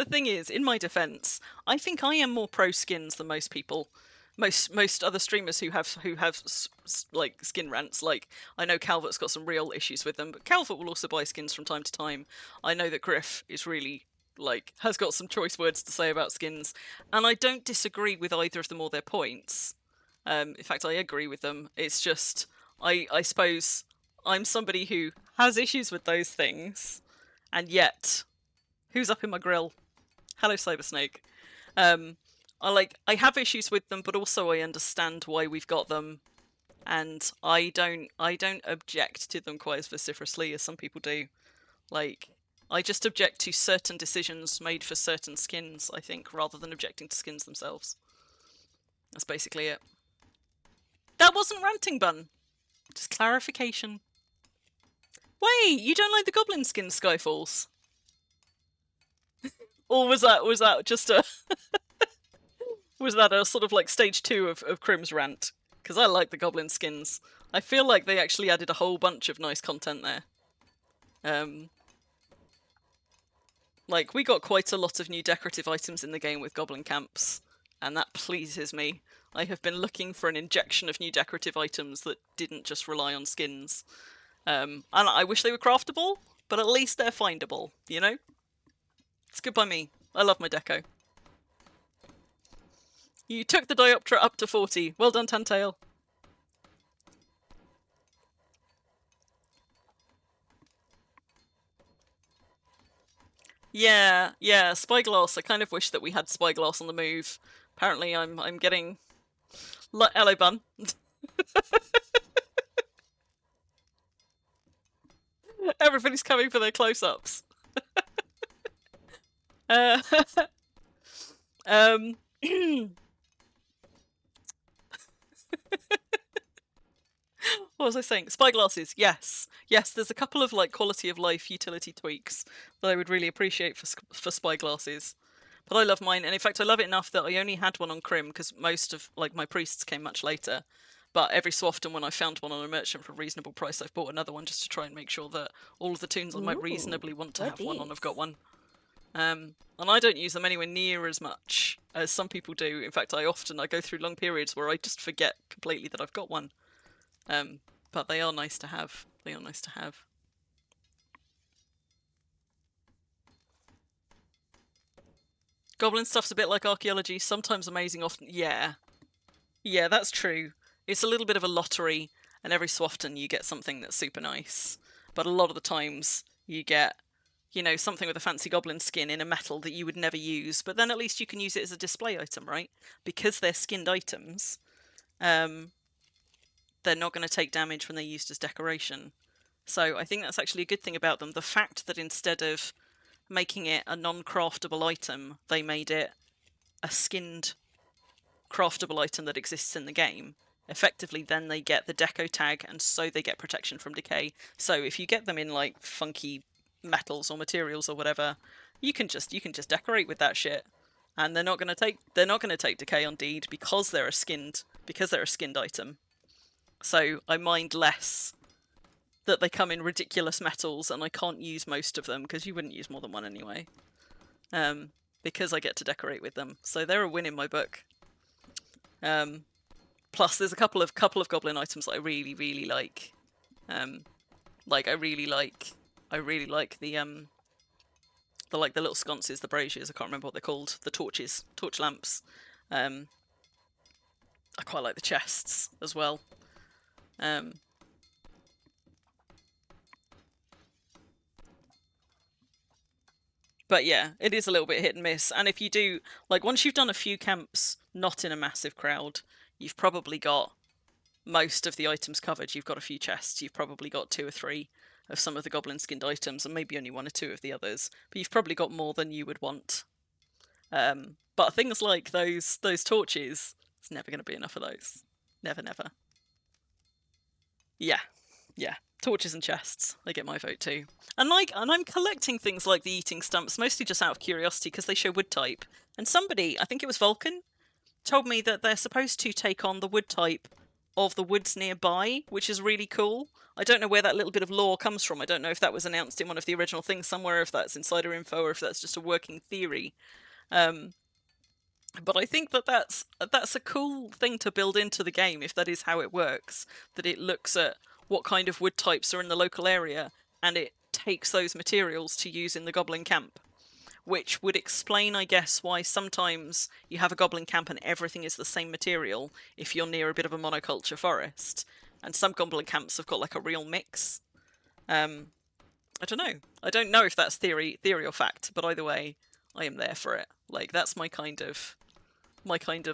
Speaker 2: in my defense, I think I am more pro skins than most people. Most other streamers who have like skin rants, like, I know Calvert's got some real issues with them, but Calvert will also buy skins from time to time. I know that Griff is really, like, has got some choice words to say about skins, and I don't disagree with either of them or their points. In fact, I agree with them. It's just, I suppose I'm somebody who has issues with those things, and yet, who's up in my grill? Hello, Cybersnake. I have issues with them, but also I understand why we've got them, and I don't object to them quite as vociferously as some people do. Like, I just object to certain decisions made for certain skins, I think, rather than objecting to skins themselves. That's basically it. That wasn't ranting, Bun. Just clarification. Wait, you don't like the goblin skin, Skyfalls? Or was that just a... was that a sort of like stage 2 of Crim's rant? Because I like the goblin skins. I feel like they actually added a whole bunch of nice content there. Like, we got quite a lot of new decorative items in the game with goblin camps, and that pleases me. I have been looking for an injection of new decorative items that didn't just rely on skins. And I wish they were craftable, but at least they're findable, you know? It's good by me. I love my deco. You took the dioptra up to 40. Well done, Tantail. Yeah, spyglass. I kind of wish that we had spyglass on the move. Apparently, I'm getting. Hello, bun. Everybody's coming for their close-ups. Um. What was I saying? Spyglasses, yes. Yes, there's a couple of like quality of life utility tweaks that I would really appreciate for spyglasses. But I love mine, and in fact I love it enough that I only had one on Crim because most of like my priests came much later. But every so often when I found one on a merchant for a reasonable price, I've bought another one just to try and make sure that all of the tunes I might reasonably want to have one on, I've got one. And I don't use them anywhere near as much as some people do. In fact, I go through long periods where I just forget completely that I've got one. But they are nice to have. They are nice to have. Goblin stuff's a bit like archaeology. Sometimes amazing, often... Yeah. Yeah, that's true. It's a little bit of a lottery, and every so often you get something that's super nice. But a lot of the times you get, you know, something with a fancy goblin skin in a metal that you would never use, but then at least you can use it as a display item, right? Because they're skinned items, they're not going to take damage when they're used as decoration. So I think that's actually a good thing about them. The fact that instead of making it a non-craftable item, they made it a skinned craftable item that exists in the game. Effectively, then they get the deco tag, and so they get protection from decay. So if you get them in like funky metals or materials or whatever, you can just decorate with that shit, and they're not going to take decay on deed because they're a skinned item. So I mind less that they come in ridiculous metals and I can't use most of them, because you wouldn't use more than one anyway. Because I get to decorate with them. So they're a win in my book. Plus there's a couple of goblin items that I really, really like. I really like the little sconces, the braziers, I can't remember what they're called, the torch lamps. I quite like the chests as well. But yeah, it is a little bit hit and miss. And if you do, like, once you've done a few camps, not in a massive crowd, you've probably got most of the items covered. You've got a few chests, you've probably got 2 or 3 of some of the goblin skinned items, and maybe only 1 or 2 of the others. But you've probably got more than you would want. But things like those torches, it's never going to be enough of those. Never, never. Yeah. Torches and chests, they get my vote too. And I'm collecting things like the eating stumps, mostly just out of curiosity, because they show wood type. And somebody, I think it was Vulcan, told me that they're supposed to take on the wood type of the woods nearby, which is really cool. I don't know where that little bit of lore comes from. I don't know if that was announced in one of the original things somewhere, if that's insider info, or if that's just a working theory. But I think that's a cool thing to build into the game, if that is how it works. That it looks at what kind of wood types are in the local area, and it takes those materials to use in the goblin camp. Which would explain, I guess, why sometimes you have a goblin camp and everything is the same material if you're near a bit of a monoculture forest. And some goblin camps have got like a real mix. I don't know. I don't know if that's theory or fact, but either way, I am there for it. Like, that's my kind of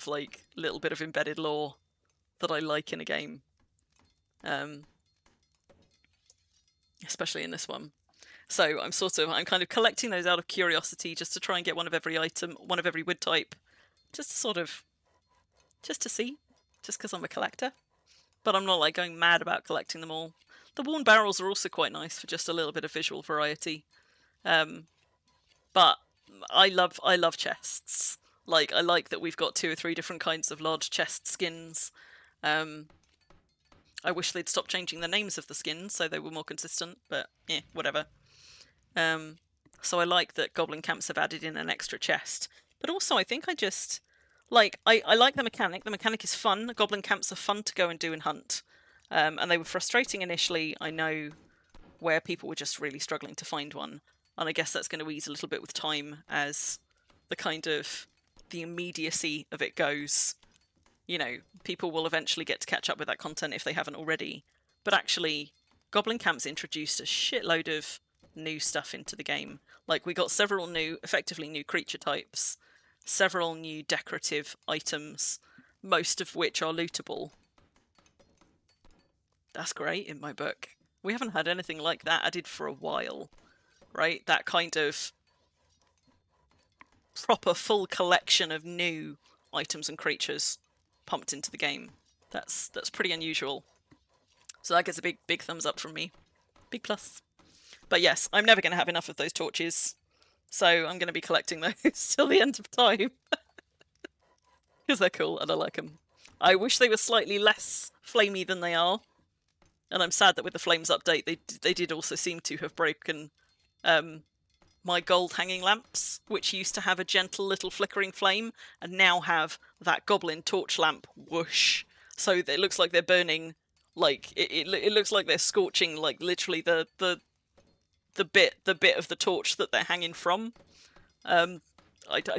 Speaker 2: like little bit of embedded lore that I like in a game. Especially in this one. So I'm kind of collecting those out of curiosity, just to try and get one of every item, one of every wood type, just to see, just because I'm a collector. But I'm not like going mad about collecting them all. The worn barrels are also quite nice for just a little bit of visual variety. But I love chests. Like, I like that we've got 2 or 3 different kinds of large chest skins. I wish they'd stop changing the names of the skins so they were more consistent, but yeah, whatever. So I like that goblin camps have added in an extra chest. But also I think I like the mechanic. The mechanic is fun. The goblin camps are fun to go and do and hunt. And they were frustrating initially, I know, where people were just really struggling to find one. And I guess that's going to ease a little bit with time as the immediacy of it goes. You know, people will eventually get to catch up with that content if they haven't already. But actually, goblin camps introduced a shitload of new stuff into the game. Like, we got several new, effectively new creature types, several new decorative items, most of which are lootable. That's great in my book. We haven't had anything like that added for a while, right? That kind of proper full collection of new items and creatures pumped into the game. That's pretty unusual. So that gets a big thumbs up from me. Big plus. But yes, I'm never going to have enough of those torches. So I'm going to be collecting those till the end of time. Because they're cool and I like them. I wish they were slightly less flamey than they are. And I'm sad that with the Flames update, they did also seem to have broken my gold hanging lamps, which used to have a gentle little flickering flame, and now have that goblin torch lamp whoosh. So it looks like they're burning, like it looks like they're scorching, like literally the bit of the torch that they're hanging from. I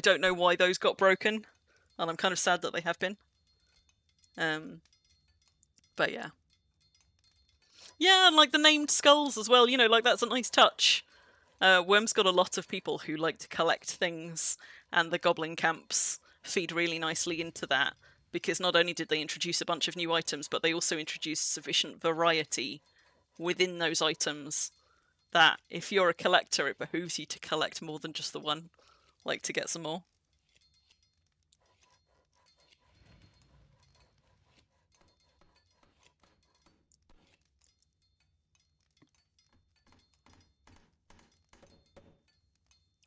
Speaker 2: don't know why those got broken, and I'm kind of sad that they have been. But yeah. Yeah, and like the named skulls as well, you know, like that's a nice touch. Worm's got a lot of people who like to collect things, and the goblin camps feed really nicely into that, because not only did they introduce a bunch of new items, but they also introduced sufficient variety within those items that if you're a collector, it behooves you to collect more than just the one, like to get some more.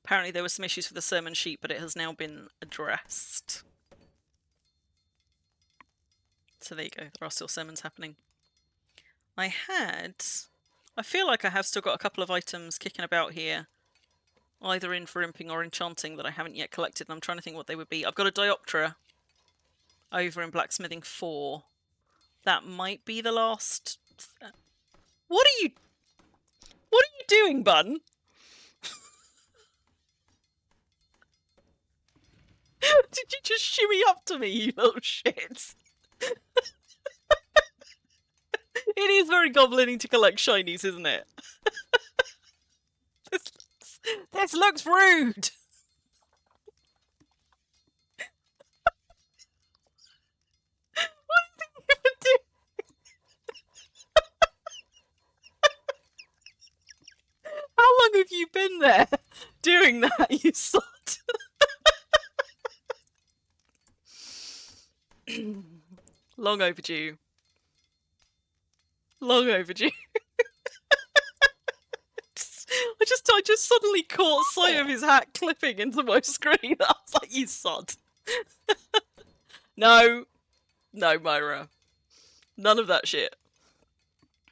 Speaker 2: Apparently there were some issues with the sermon sheet, but it has now been addressed. So there you go, there are still sermons happening. I feel like I have still got a couple of items kicking about here, either in for imping or enchanting, that I haven't yet collected, and I'm trying to think what they would be. I've got a Dioptera over in Blacksmithing 4. That might be the last... What are you doing, Bun? Did you just shimmy up to me, you little shit? It is very goblining to collect shinies, isn't it? This looks rude! What do you think you do? How long have you been there doing that, you sod? Long overdue. Long overdue. I just suddenly caught sight of his hat clipping into my screen. I was like, you sod. No. No, Myra. None of that shit.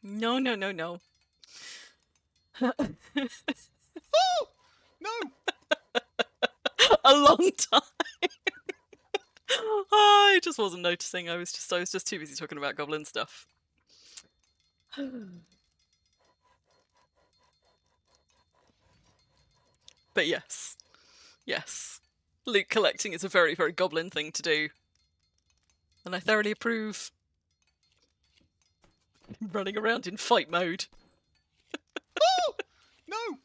Speaker 2: No, no, no, no.
Speaker 3: Oh! No!
Speaker 2: A long time. I just wasn't noticing. I was just too busy talking about goblin stuff. But yes. Yes. Loot collecting is a very, very goblin thing to do. And I thoroughly approve. Running around in fight mode.
Speaker 3: Oh! No!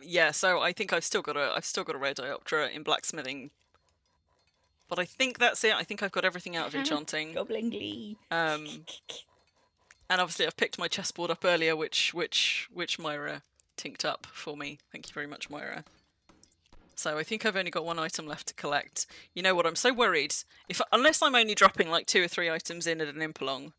Speaker 2: Yeah, so I think I've still got a rare Dioptera in Blacksmithing. But I think that's it. I think I've got everything out of enchanting.
Speaker 1: Goblin glee.
Speaker 2: And obviously I've picked my chessboard up earlier, which Myra tinked up for me. Thank you very much, Myra. So I think I've only got one item left to collect. You know what, I'm so worried. Unless I'm only dropping like 2 or 3 items in at an Impalong,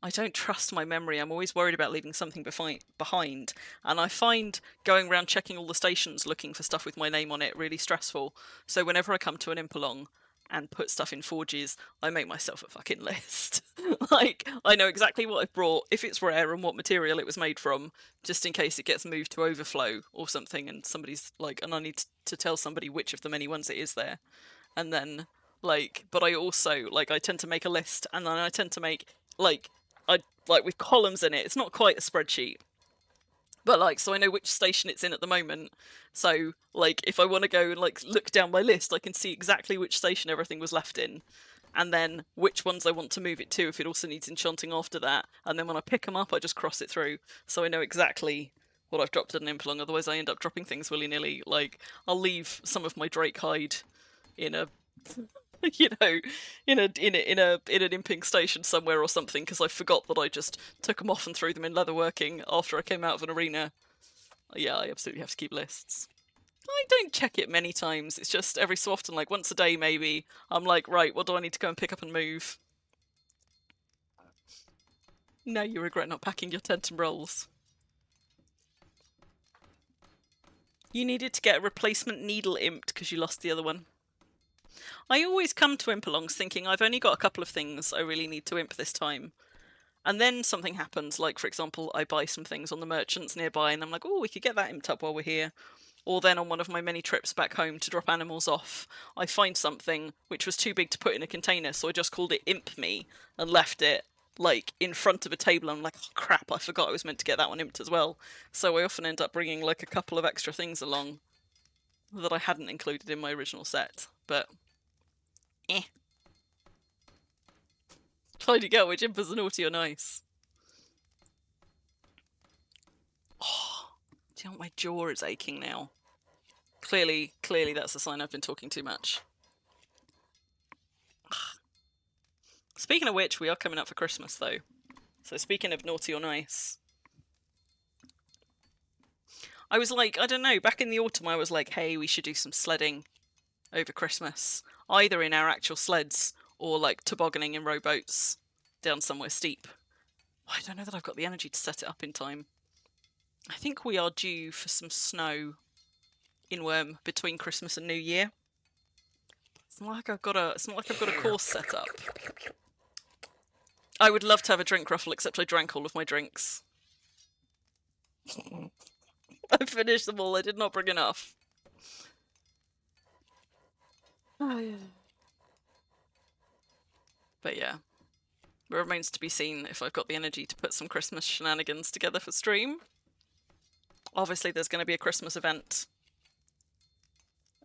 Speaker 2: I don't trust my memory. I'm always worried about leaving something behind. And I find going around checking all the stations looking for stuff with my name on it really stressful. So whenever I come to an Impalong and put stuff in forges, I make myself a fucking list. Like, I know exactly what I've brought, if it's rare, and what material it was made from, just in case it gets moved to overflow or something, and somebody's like, and I need to tell somebody which of the many ones it is there. And then, like, but I also, like, I tend to make a list, and then I tend to make, like with columns in it. It's not quite a spreadsheet, But like, so I know which station it's in at the moment. So like, if I want to go and like look down my list, I can see exactly which station everything was left in, and then which ones I want to move it to if it also needs enchanting after that. And then when I pick them up, I just cross it through, so I know exactly what I've dropped at an Impalong. Otherwise, I end up dropping things willy-nilly. Like, I'll leave some of my Drake hide in a you know, in an imping station somewhere or something, because I forgot that I just took them off and threw them in leatherworking after I came out of an arena. Yeah, I absolutely have to keep lists. I don't check it many times. It's just every so often, like once a day maybe, I'm like, right, what do I need to go and pick up and move? Now you regret not packing your tent and rolls. You needed to get a replacement needle imped because you lost the other one. I always come to Impalongs thinking I've only got a couple of things I really need to imp this time. And then something happens, like for example, I buy some things on the merchants nearby and I'm like, oh, we could get that imped up while we're here. Or then on one of my many trips back home to drop animals off, I find something which was too big to put in a container, so I just called it Imp Me and left it like in front of a table. I'm like, oh crap, I forgot I was meant to get that one imped as well. So I often end up bringing like a couple of extra things along that I hadn't included in my original set, but trying to get which impers are naughty or nice. Oh, do you know what, my jaw is aching now. Clearly that's a sign I've been talking too much. Speaking of which, we are coming up for Christmas though. So speaking of naughty or nice, I was like, I don't know, back in the autumn I was like, hey, we should do some sledding over Christmas. Either in our actual sleds or like tobogganing in rowboats down somewhere steep. I don't know that I've got the energy to set it up in time. I think we are due for some snow in Worm between Christmas and New Year. It's not like I've got a course set up. I would love to have a drink ruffle, except I drank all of my drinks. I finished them all, I did not bring enough. Oh, yeah. But yeah, it remains to be seen if I've got the energy to put some Christmas shenanigans together for stream. Obviously there's going to be a Christmas event,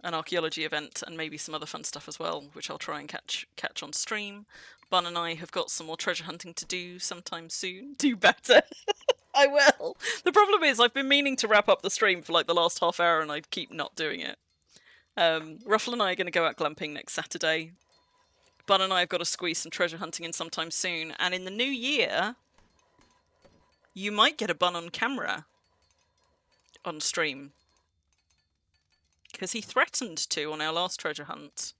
Speaker 2: an archaeology event, and maybe some other fun stuff as well, which I'll try and catch on stream. Bun and I have got some more treasure hunting to do sometime soon. Do better. I will. The problem is I've been meaning to wrap up the stream for like the last half hour and I keep not doing it. Ruffle and I are going to go out glamping next Saturday. Bun and I have got to squeeze some treasure hunting in sometime soon. And in the new year, you might get a Bun on camera on stream. Because he threatened to on our last treasure hunt.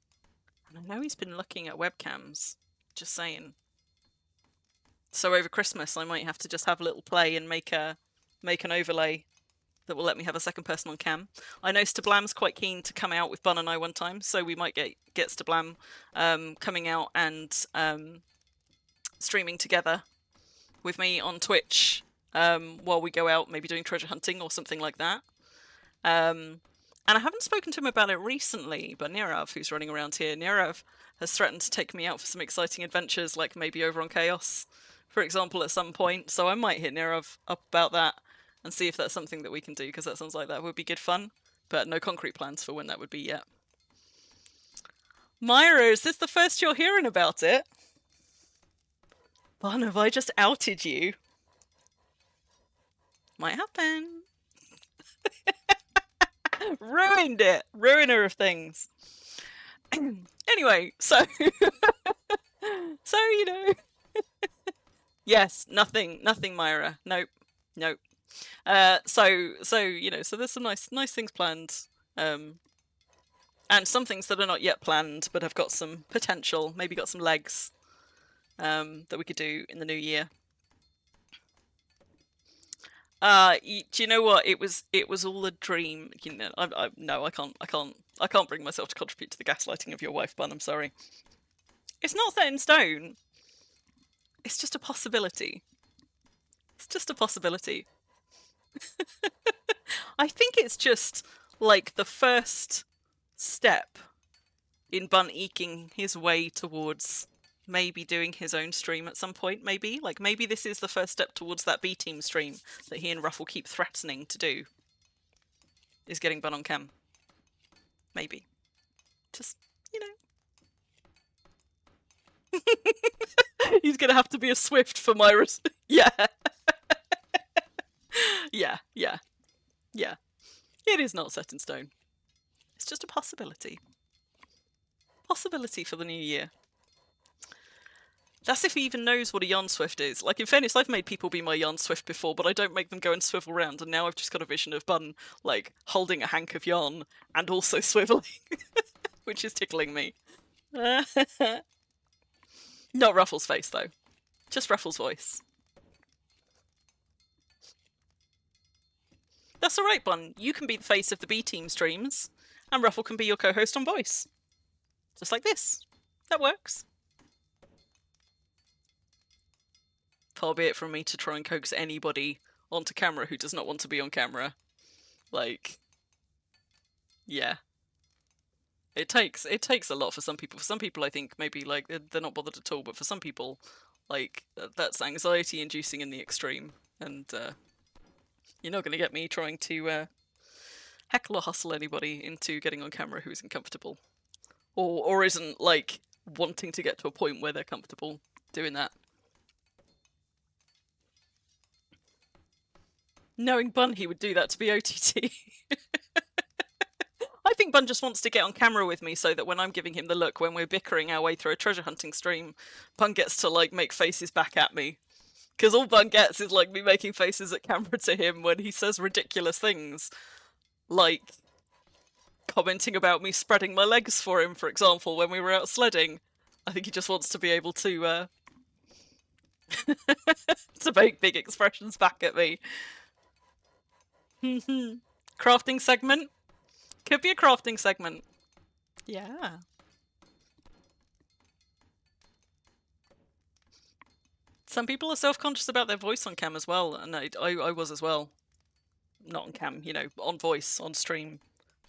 Speaker 2: And I know he's been looking at webcams. Just saying. So over Christmas I might have to just have a little play and make an overlay that will let me have a second person on cam. I know Stablam's quite keen to come out with Bun and I one time, so we might get Stablam coming out and streaming together with me on Twitch while we go out, maybe doing treasure hunting or something like that. And I haven't spoken to him about it recently, but Nirav, who's running around here, Nirav has threatened to take me out for some exciting adventures, like maybe over on Chaos, for example, at some point. So I might hit Nirav up about that and see if that's something that we can do, because that sounds like that would be good fun. But no concrete plans for when that would be yet. Myra, is this the first you're hearing about it? Bun, have I just outed you? Might happen. Ruined it. Ruiner of things. Anyway, so you know. Yes, nothing, Myra. Nope. So you know, so there's some nice things planned, and some things that are not yet planned but have got some potential, maybe got some legs, that we could do in the new year. Do you know what? It was all a dream. You know, I can't bring myself to contribute to the gaslighting of your wife, Bun. I'm sorry. It's not set in stone. It's just a possibility. It's just a possibility. I think it's just like the first step in Bun eking his way towards maybe doing his own stream at some point, maybe. Like, maybe this is the first step towards that B-team stream that he and Ruffle keep threatening to do. Is getting Bun on cam. Maybe. Just, you know. He's gonna have to be a Swift for my yeah. Yeah. It is not set in stone. It's just a possibility. Possibility for the new year. That's if he even knows what a yarn swift is. Like, in fairness, I've made people be my yarn swift before, but I don't make them go and swivel round, and now I've just got a vision of Bun, like, holding a hank of yarn and also swiveling, which is tickling me. Not Ruffle's face, though. Just Ruffle's voice. That's alright, Bun. You can be the face of the B-team streams, and Ruffle can be your co-host on voice. Just like this. That works. Far be it from me to try and coax anybody onto camera who does not want to be on camera. Like, yeah. It takes a lot for some people. For some people, I think maybe like they're not bothered at all, but for some people, like, that's anxiety inducing in the extreme. And you're not going to get me trying to heckle or hustle anybody into getting on camera who isn't comfortable. Or isn't, like, wanting to get to a point where they're comfortable doing that. Knowing Bun, he would do that to be OTT. I think Bun just wants to get on camera with me so that when I'm giving him the look when we're bickering our way through a treasure hunting stream, Bun gets to, like, make faces back at me. Because all Bun gets is, like, me making faces at camera to him when he says ridiculous things. Like, commenting about me spreading my legs for him, for example, when we were out sledding. I think he just wants to be able to, to make big expressions back at me. Crafting segment? Could be a crafting segment. Yeah. Some people are self-conscious about their voice on cam as well, and I was as well. Not on cam, you know, on voice, on stream.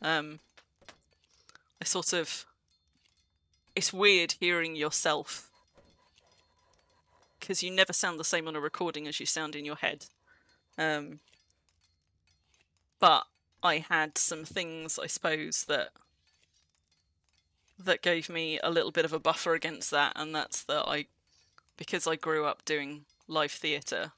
Speaker 2: I sort of... It's weird hearing yourself. Because you never sound the same on a recording as you sound in your head. But I had some things, I suppose, that gave me a little bit of a buffer against that, and that's that because I grew up doing live theatre,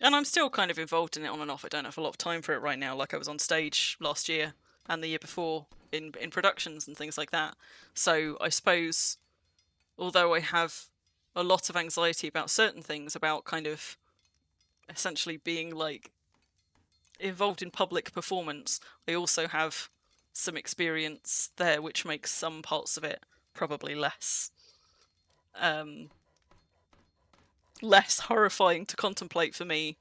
Speaker 2: and I'm still kind of involved in it on and off. I don't have a lot of time for it right now, like I was on stage last year and the year before in productions and things like that. So I suppose, although I have a lot of anxiety about certain things, about kind of essentially being like involved in public performance, I also have some experience there which makes some parts of it probably less less horrifying to contemplate for me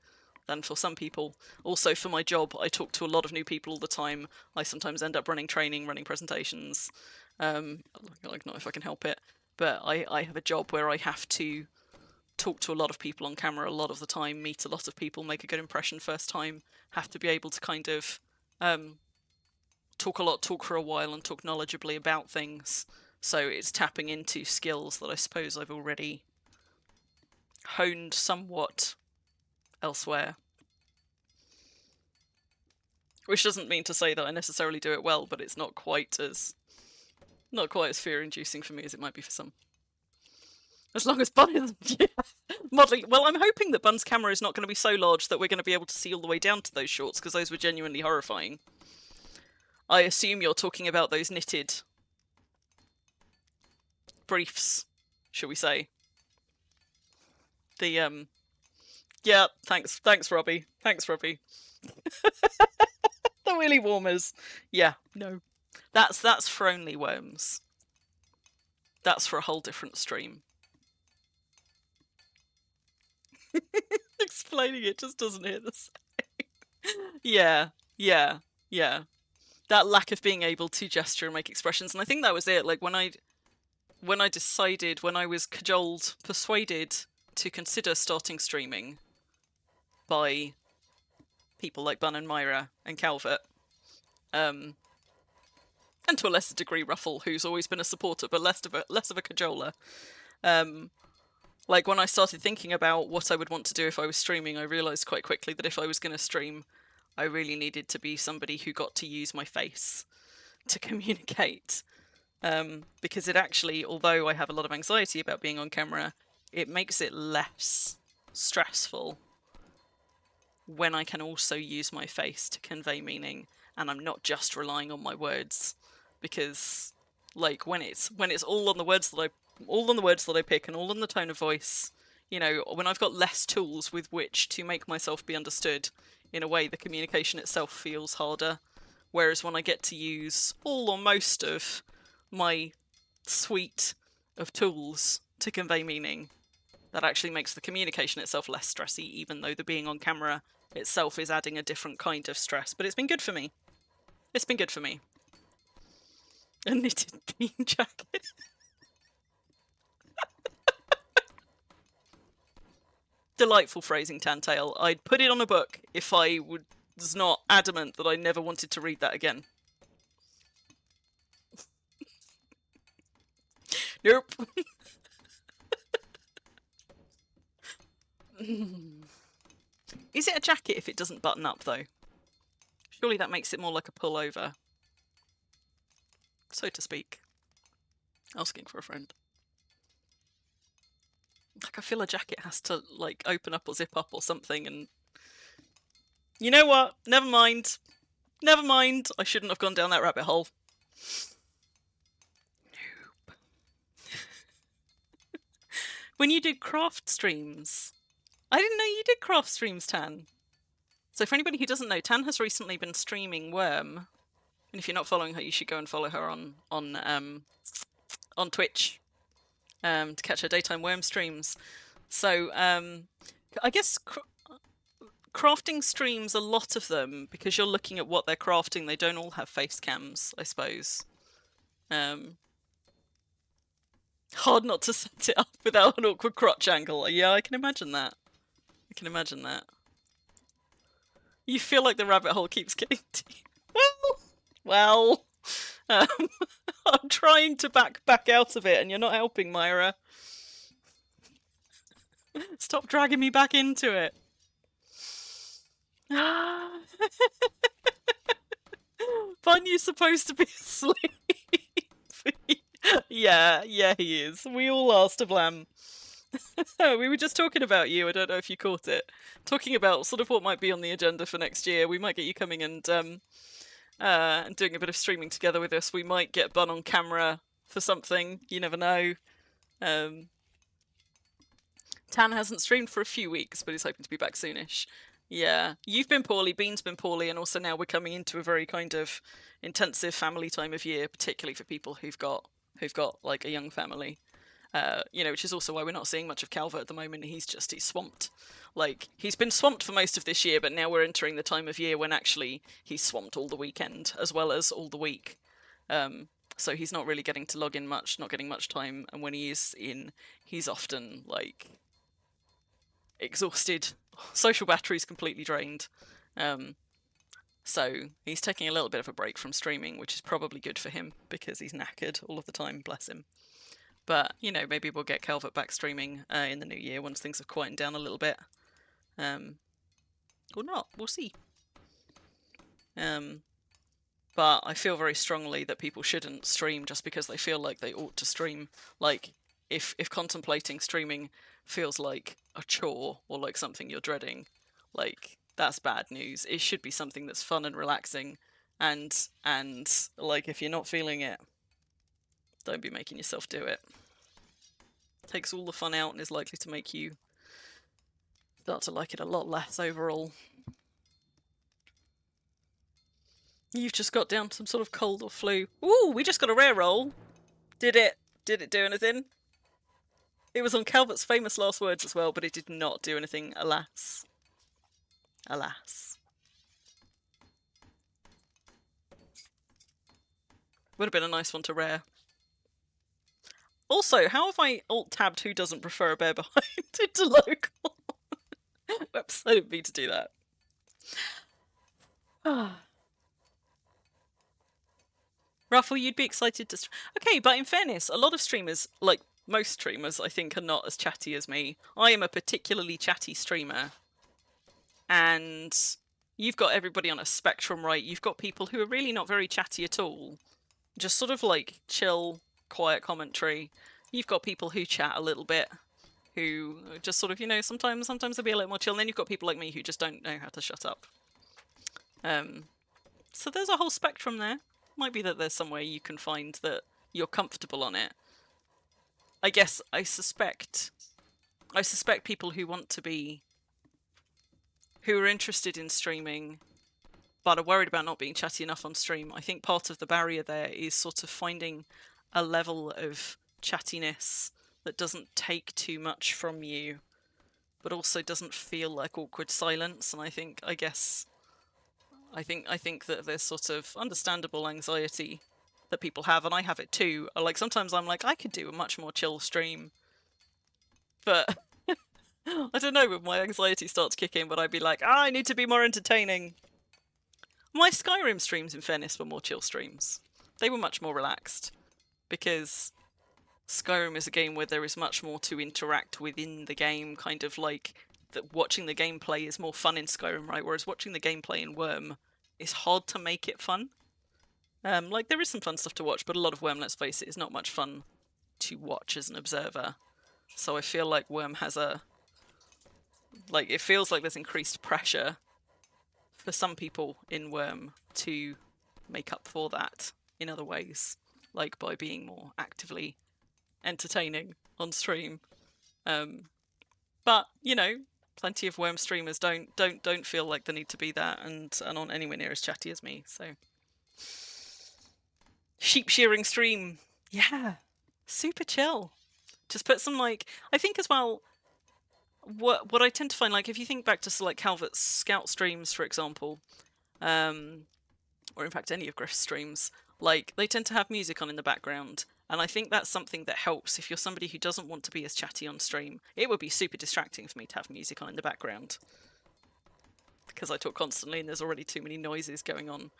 Speaker 2: than for some people. Also, for my job, I talk to a lot of new people all the time. I sometimes end up running training, running presentations, like not if I can help it, but I have a job where I have to talk to a lot of people on camera a lot of the time, meet a lot of people, make a good impression first time, have to be able to kind of talk a lot, talk for a while, and talk knowledgeably about things. So it's tapping into skills that I suppose I've already honed somewhat elsewhere. Which doesn't mean to say that I necessarily do it well, but it's not quite as fear-inducing for me as it might be for some. As long as Bun isn't modelling. Well, I'm hoping that Bun's camera is not going to be so large that we're going to be able to see all the way down to those shorts, because those were genuinely horrifying. I assume you're talking about those knitted briefs, shall we say. The, yeah, thanks Robbie. Thanks, Robbie. The willy warmers. Yeah, no. That's for only worms. That's for a whole different stream. Explaining it just doesn't hit the same. Yeah. That lack of being able to gesture and make expressions, and I think that was it. Like when I decided, when I was cajoled, persuaded to consider starting streaming by people like Bun and Myra and Calvert, and to a lesser degree Ruffle, who's always been a supporter but less of a cajoler. Like, when I started thinking about what I would want to do if I was streaming, I realised quite quickly that if I was going to stream, I really needed to be somebody who got to use my face to communicate. Because it actually, although I have a lot of anxiety about being on camera, it makes it less stressful when I can also use my face to convey meaning, and I'm not just relying on my words. Because, like, when it's all on the words that I pick and all on the tone of voice, you know, when I've got less tools with which to make myself be understood, in a way the communication itself feels harder. Whereas when I get to use all or most of my suite of tools to convey meaning, that actually makes the communication itself less stressy, even though the being on camera itself is adding a different kind of stress. But it's been good for me. It's been good for me. A knitted jean jacket. Delightful phrasing, Tantail. I'd put it on a book if I was not adamant that I never wanted to read that again. Nope. Is it a jacket if it doesn't button up, though? Surely that makes it more like a pullover, so to speak. Asking for a friend. Like, I feel a jacket has to, like, open up or zip up or something, and... You know what? Never mind. Never mind. I shouldn't have gone down that rabbit hole. Nope. When you did craft streams... I didn't know you did craft streams, Tan. So for anybody who doesn't know, Tan has recently been streaming Worm. And if you're not following her, you should go and follow her on Twitch. To catch her daytime Worm streams. So, I guess crafting streams, a lot of them, because you're looking at what they're crafting, they don't all have face cams, I suppose. Hard not to set it up without an awkward crotch angle. Yeah, I can imagine that. I can imagine that. You feel like the rabbit hole keeps getting to you. Well, I'm trying to back out of it, and you're not helping, Myra. Stop dragging me back into it. Bunny's supposed to be asleep. Yeah, he is. We all are, Stablam. We were just talking about you. I don't know if you caught it. Talking about sort of what might be on the agenda for next year. We might get you coming and doing a bit of streaming together with us. We might get Bun on camera for something. You never know. Tan hasn't streamed for a few weeks, but he's hoping to be back soonish. Yeah, you've been poorly, Bean's been poorly, and also now we're coming into a very kind of intensive family time of year, particularly for people who've got like a young family. You know, which is also why we're not seeing much of Calvert at the moment. He's swamped. Like, he's been swamped for most of this year, but now we're entering the time of year when actually he's swamped all the weekend as well as all the week. So he's not really getting to log in much, not getting much time, and when he is in, he's often, like, exhausted. Social battery's completely drained. So he's taking a little bit of a break from streaming, which is probably good for him, because he's knackered all of the time, bless him. But, you know, maybe we'll get Calvert back streaming in the new year once things have quietened down a little bit. Or not, we'll see. But I feel very strongly that people shouldn't stream just because they feel like they ought to stream. Like, if contemplating streaming feels like a chore or like something you're dreading, like, that's bad news. It should be something that's fun and relaxing, and like, if you're not feeling it, don't be making yourself do it. Takes all the fun out and is likely to make you start to like it a lot less overall. You've just got down some sort of cold or flu. Ooh, we just got a rare roll. Did it do anything? It was on Calvert's famous last words as well, but it did not do anything, alas. Alas. Would have been a nice one to rare. Also, how have I alt-tabbed who doesn't prefer a bear behind into local? Whoops, I didn't mean to do that. Ruffle, you'd be excited to... Okay, but in fairness, a lot of streamers, like most streamers, I think, are not as chatty as me. I am a particularly chatty streamer. And you've got everybody on a spectrum, right? You've got people who are really not very chatty at all. Just sort of like chill, quiet commentary. You've got people who chat a little bit, who just sort of, you know, sometimes they'll be a little more chill. And then you've got people like me who just don't know how to shut up. So there's a whole spectrum there. Might be that there's somewhere you can find that you're comfortable on it. I guess I suspect people who want to be, who are interested in streaming, but are worried about not being chatty enough on stream. I think part of the barrier there is sort of finding a level of chattiness that doesn't take too much from you, but also doesn't feel like awkward silence. And I think that there's sort of understandable anxiety that people have, and I have it too. Like sometimes I'm like, I could do a much more chill stream, but I don't know, when my anxiety starts kicking, but I'd be like, I need to be more entertaining. My Skyrim streams, in fairness, were more chill streams. They were much more relaxed, because Skyrim is a game where there is much more to interact within the game, kind of like that watching the gameplay is more fun in Skyrim, right? Whereas watching the gameplay in Worm is hard to make it fun. Like, there is some fun stuff to watch, but a lot of Worm, let's face it, is not much fun to watch as an observer. So I feel like Worm has a... Like, it feels like there's increased pressure for some people in Worm to make up for that in other ways, like by being more actively entertaining on stream. But, you know, plenty of Worm streamers don't feel like they need to be that and aren't anywhere near as chatty as me, so... Sheep shearing stream. Yeah. Super chill. Just put some, like... I think as well, what I tend to find, like, if you think back to, like, Calvert's Scout streams, for example, or in fact any of Griff's streams, like, they tend to have music on in the background. And I think that's something that helps if you're somebody who doesn't want to be as chatty on stream. It would be super distracting for me to have music on in the background, because I talk constantly and there's already too many noises going on.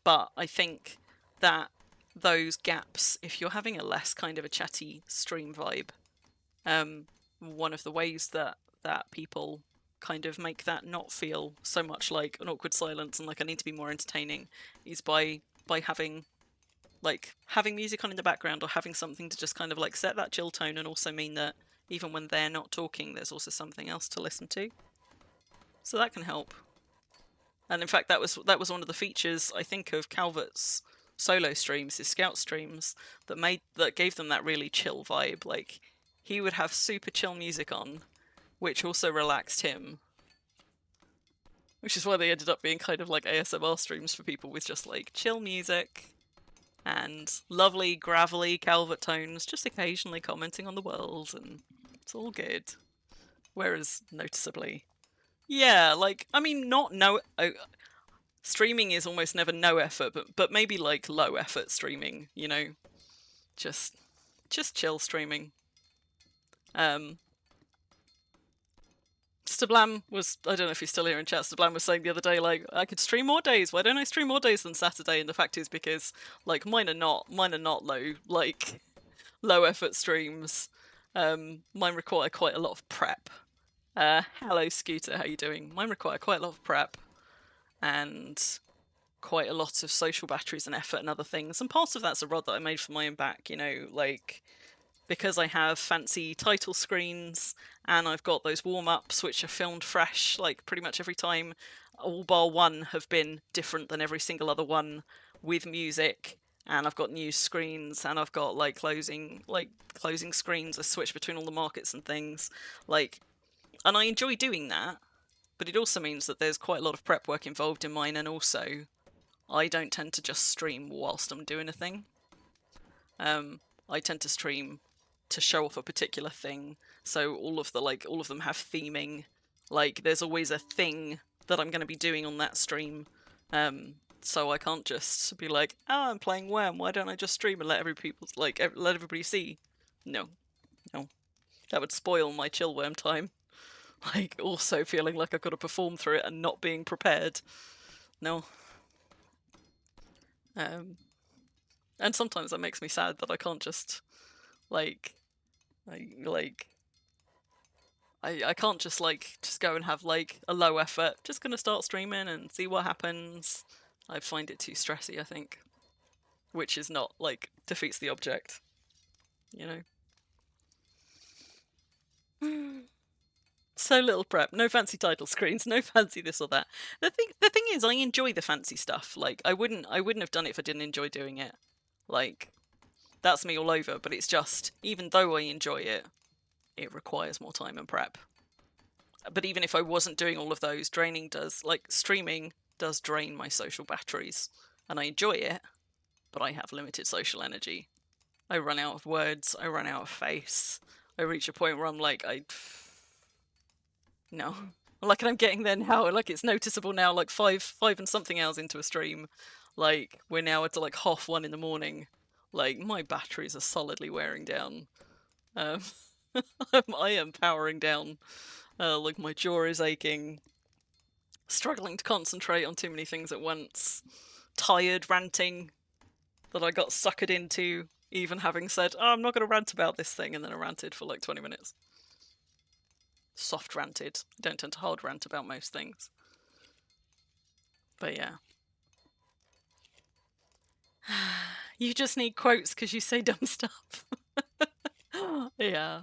Speaker 2: But I think that those gaps, if you're having a less kind of a chatty stream vibe, one of the ways that people kind of make that not feel so much like an awkward silence and like I need to be more entertaining is by having music on in the background, or having something to just kind of like set that chill tone, and also mean that even when they're not talking, there's also something else to listen to. So that can help. And in fact, that was one of the features, I think, of Calvert's solo streams, his Scout streams, that gave them that really chill vibe. Like, he would have super chill music on, which also relaxed him. Which is why they ended up being kind of like ASMR streams for people with just like chill music and lovely gravelly Calvert tones, just occasionally commenting on the world, and it's all good. Whereas, noticeably, yeah, like, I mean, streaming is almost never no effort, but maybe like low effort streaming, you know, just chill streaming. Stablam was, I don't know if he's still here in chat, Stablam was saying the other day, like, I could stream more days, why don't I stream more days than Saturday? And the fact is because, like, mine are not low effort streams. Mine require quite a lot of prep. Hello Scooter, how you doing? Mine require quite a lot of prep and quite a lot of social batteries and effort and other things. And part of that's a rod that I made for my own back, you know, like, because I have fancy title screens and I've got those warm-ups which are filmed fresh, like, pretty much every time. All bar one have been different than every single other one, with music, and I've got news screens, and I've got like closing screens. I switch between all the markets and things, like, and I enjoy doing that, but it also means that there's quite a lot of prep work involved in mine, and also I don't tend to just stream whilst I'm doing a thing. I tend to stream to show off a particular thing, so all of them have theming. Like, there's always a thing that I'm going to be doing on that stream, so I can't just be like, oh, I'm playing Worm, why don't I just stream and let everybody see? No, that would spoil my chill Worm time. Like, also feeling like I've got to perform through it and not being prepared. No. And sometimes that makes me sad that I can't just, like, I can't just, like, just go and have, like, a low effort, just gonna start streaming and see what happens. I find it too stressy, I think. Which is not, like, defeats the object, you know? So little prep, no fancy title screens, no fancy this or that. The thing is, I enjoy the fancy stuff. Like, I wouldn't have done it if I didn't enjoy doing it. Like, that's me all over, but it's just, even though I enjoy it, it requires more time and prep. But even if I wasn't doing all of those, streaming does drain my social batteries. And I enjoy it, but I have limited social energy. I run out of words, I run out of face. I reach a point where I'm like, no. Like, I'm getting there now, like, it's noticeable now, like, five and something hours into a stream. Like, we're now at, like, 1:30 in the morning. Like, my batteries are solidly wearing down. I am powering down. Like, my jaw is aching. Struggling to concentrate on too many things at once. Tired ranting that I got suckered into, even having said, oh, I'm not going to rant about this thing, and then I ranted for like 20 minutes. Soft ranted. I don't tend to hard rant about most things. But yeah. You just need quotes because you say dumb stuff. Yeah.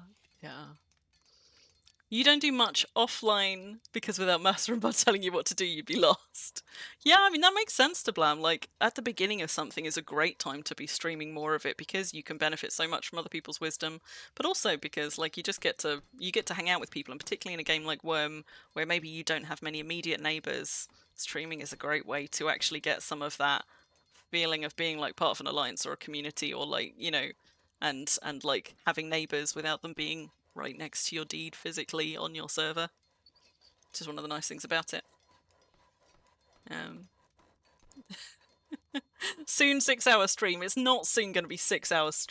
Speaker 2: You don't do much offline because without Master and Bud telling you what to do, you'd be lost. Yeah, I mean, that makes sense to Blam. Like, at the beginning of something is a great time to be streaming more of it because you can benefit so much from other people's wisdom, but also because, like, you get to hang out with people, and particularly in a game like Worm, where maybe you don't have many immediate neighbours, streaming is a great way to actually get some of that feeling of being, like, part of an alliance or a community, or, like, you know, and like, having neighbours without them being right next to your deed physically on your server, which is one of the nice things about it. Soon 6-hour stream. It's not soon going to be 6 hours.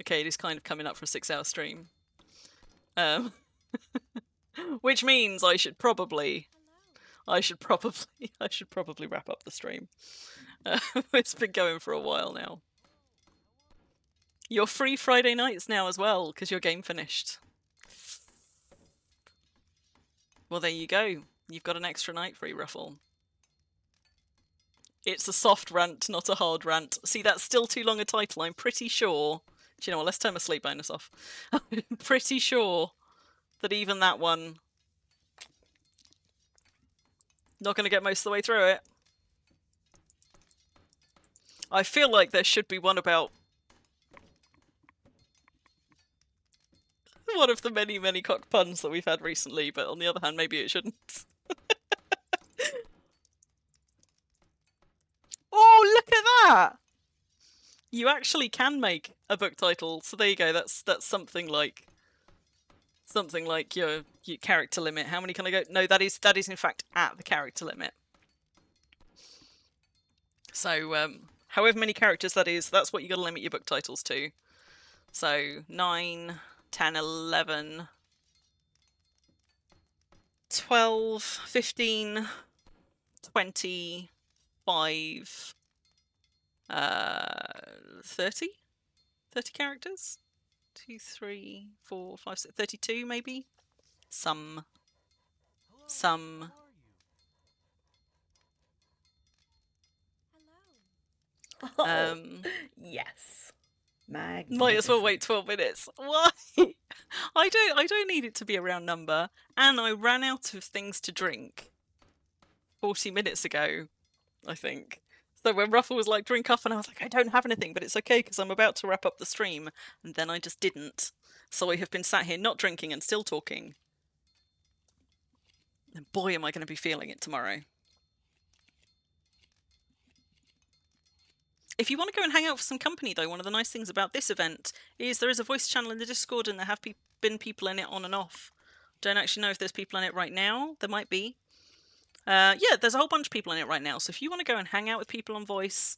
Speaker 2: Okay, it is kind of coming up for a 6-hour stream. Which means I should probably wrap up the stream. It's been going for a while now. You're free Friday nights now as well, because your game finished. Well, there you go. You've got an extra night free, Ruffle. It's a soft rant, not a hard rant. See, that's still too long a title. I'm pretty sure... Do you know what? Let's turn my sleep bonus off. I'm pretty sure that even that one... Not going to get most of the way through it. I feel like there should be one about... one of the many, many cock puns that we've had recently, but on the other hand, maybe it shouldn't. Oh, look at that! You actually can make a book title, so there you go. That's something like your character limit. How many can I go? No, that is in fact at the character limit. So however many characters that is, that's what you got to limit your book titles to. So 9, 10, 11, 12, 15, 25, 30? 30 characters? 2, 3, 4, 5, 6, 32 maybe? Some.
Speaker 1: Oh, yes. Magnificent.
Speaker 2: Might as well wait 12 minutes. Why? I don't need it to be a round number. And I ran out of things to drink 40 minutes ago, I think. So when Ruffle was like, drink up, and I was like, I don't have anything, but it's okay because I'm about to wrap up the stream. And then I just didn't. So I have been sat here not drinking and still talking. And boy, am I going to be feeling it tomorrow. If you want to go and hang out for some company, though, one of the nice things about this event is there is a voice channel in the Discord, and there have been people in it on and off. Don't actually know if there's people in it right now. There might be. Yeah, there's a whole bunch of people in it right now. So if you want to go and hang out with people on voice,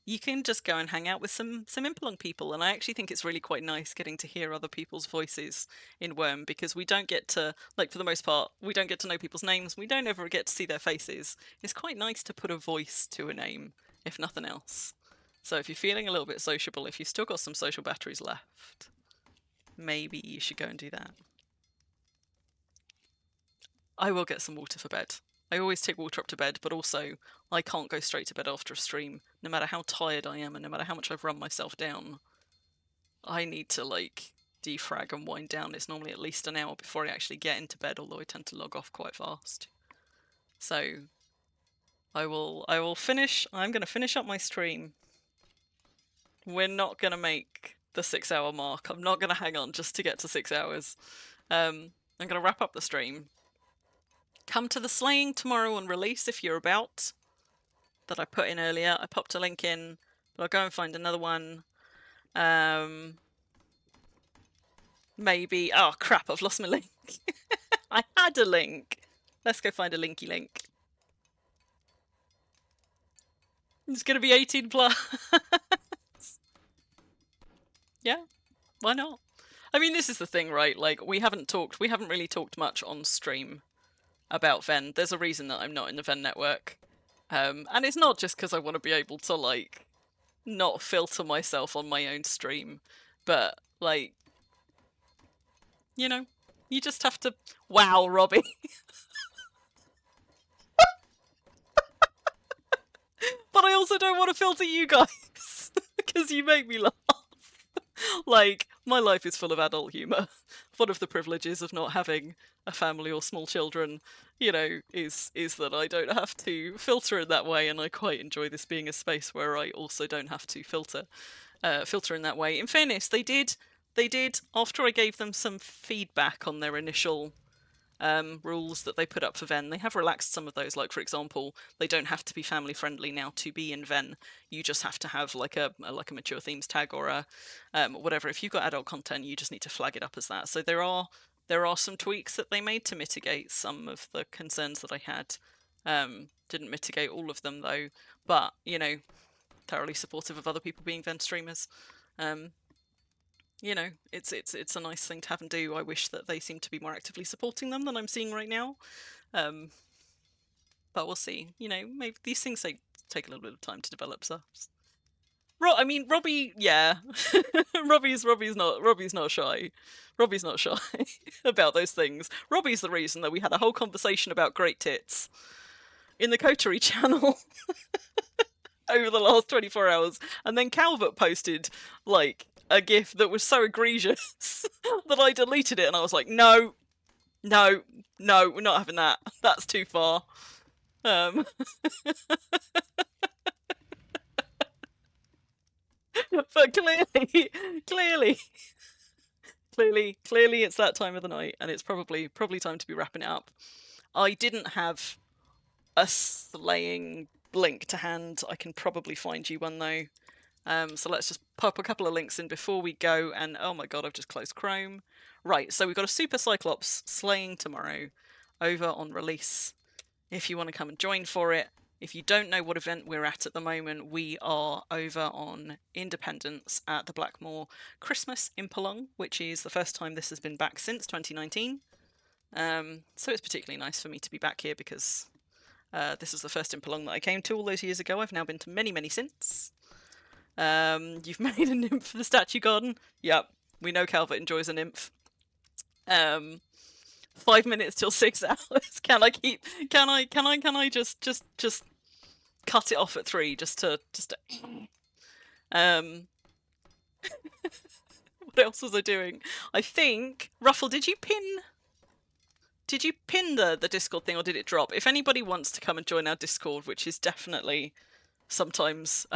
Speaker 2: you can just go and hang out with some Impalong people. And I actually think it's really quite nice getting to hear other people's voices in Worm, because we don't get to, like, for the most part, we don't get to know people's names. We don't ever get to see their faces. It's quite nice to put a voice to a name if nothing else. So if you're feeling a little bit sociable, if you've still got some social batteries left, maybe you should go and do that. I will get some water for bed. I always take water up to bed, but also I can't go straight to bed after a stream, no matter how tired I am and no matter how much I've run myself down. I need to, like, defrag and wind down. It's normally at least an hour before I actually get into bed, although I tend to log off quite fast. So I'm going to finish up my stream. We're not going to make the 6 hour mark. I'm not going to hang on just to get to 6 hours. I'm going to wrap up the stream. Come to the slaying tomorrow on release if you're about. That I put in earlier. I popped a link in, but I'll go and find another one. Maybe... Oh, crap, I've lost my link. I had a link. Let's go find a linky link. It's going to be 18 plus. Yeah, why not? I mean, this is the thing, right? Like, we haven't really talked much on stream about Ven. There's a reason that I'm not in the Ven network. And it's not just because I want to be able to, like, not filter myself on my own stream. But, like, you know, you just have to... Wow, Robbie. But I also don't want to filter you guys, because you make me laugh. Like, my life is full of adult humour. One of the privileges of not having a family or small children, you know, is that I don't have to filter in that way, and I quite enjoy this being a space where I also don't have to filter in that way. In fairness, they did, after I gave them some feedback on their initial rules that they put up for Ven, they have relaxed some of those. Like, for example, they don't have to be family friendly now to be in Ven. You just have to have like a mature themes tag or a whatever. If you've got adult content, you just need to flag it up as that. So there are some tweaks that they made to mitigate some of the concerns that I had. Didn't mitigate all of them though, but you know, thoroughly supportive of other people being Ven streamers. You know, it's a nice thing to have and do. I wish that they seem to be more actively supporting them than I'm seeing right now. But we'll see. You know, maybe these things take a little bit of time to develop. So, I mean, Robbie, yeah, Robbie's not shy. Robbie's not shy about those things. Robbie's the reason that we had a whole conversation about great tits in the Coterie channel over the last 24 hours, and then Calvert posted like a gif that was so egregious that I deleted it, and I was like, no, we're not having that. That's too far. But clearly, it's that time of the night, and it's probably time to be wrapping it up. I didn't have a slaying link to hand. I can probably find you one though. So let's just pop a couple of links in before we go. And oh my god, I've just closed Chrome. Right, so we've got a Super Cyclops slaying tomorrow over on release. If you want to come and join for it. If you don't know what event we're at the moment, we are over on Independence at the Blackmoor Christmas Impalong, which is the first time this has been back since 2019. So it's particularly nice for me to be back here because this was the first Impalong that I came to all those years ago. I've now been to many, many since. You've made a nymph for the statue garden. Yep, we know Calvert enjoys a nymph. 5 minutes till 6 hours. Can I just cut it off at 3 just to what else was I doing? I think Ruffle, did you pin the Discord thing, or did it drop? If anybody wants to come and join our Discord, which is definitely sometimes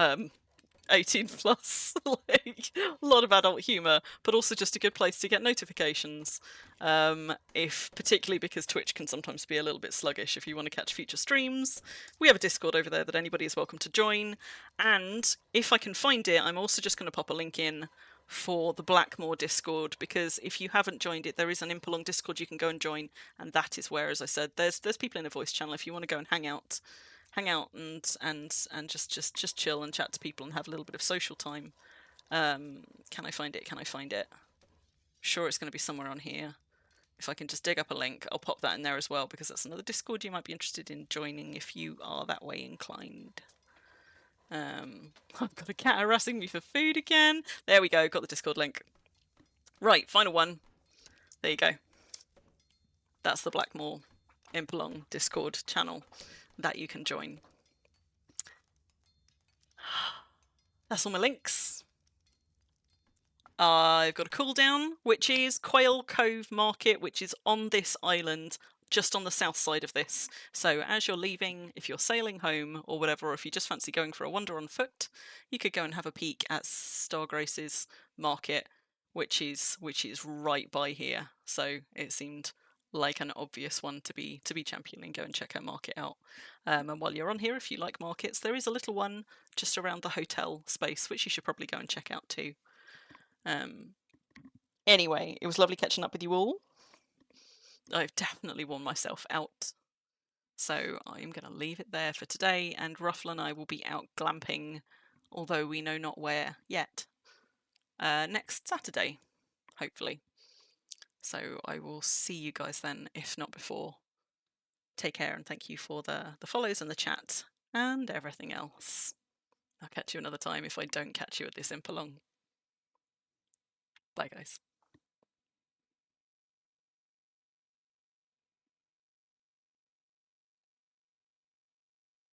Speaker 2: 18 plus, like a lot of adult humour, but also just a good place to get notifications. If particularly because Twitch can sometimes be a little bit sluggish if you want to catch future streams, we have a Discord over there that anybody is welcome to join. And if I can find it, I'm also just going to pop a link in for the Blackmoor Discord, because if you haven't joined it, there is an Impalong Discord you can go and join, and that is where, as I said, there's people in the voice channel if you want to go and hang out and just chill and chat to people and have a little bit of social time. Can I find it? Sure, it's going to be somewhere on here. If I can just dig up a link, I'll pop that in there as well, because that's another Discord you might be interested in joining if you are that way inclined. I've got a cat harassing me for food again. There we go, got the Discord link. Right, final one. There you go. That's the Blackmoor Impalong Discord channel that you can join. That's all my links. I've got a cooldown, which is Quail Cove Market, which is on this island, just on the south side of this. So as you're leaving, if you're sailing home or whatever, or if you just fancy going for a wander on foot, you could go and have a peek at Stargrace's market, which is right by here. So it seemed like an obvious one to be championing. Go and check her market out. And while you're on here, if you like markets, there is a little one just around the hotel space, which you should probably go and check out too. Anyway, it was lovely catching up with you all. I've definitely worn myself out. So I'm going to leave it there for today, and Ruffle and I will be out glamping, although we know not where yet, next Saturday, hopefully. So I will see you guys then, if not before. Take care, and thank you for the follows and the chat and everything else. I'll catch you another time if I don't catch you at this Impalong. Bye, guys.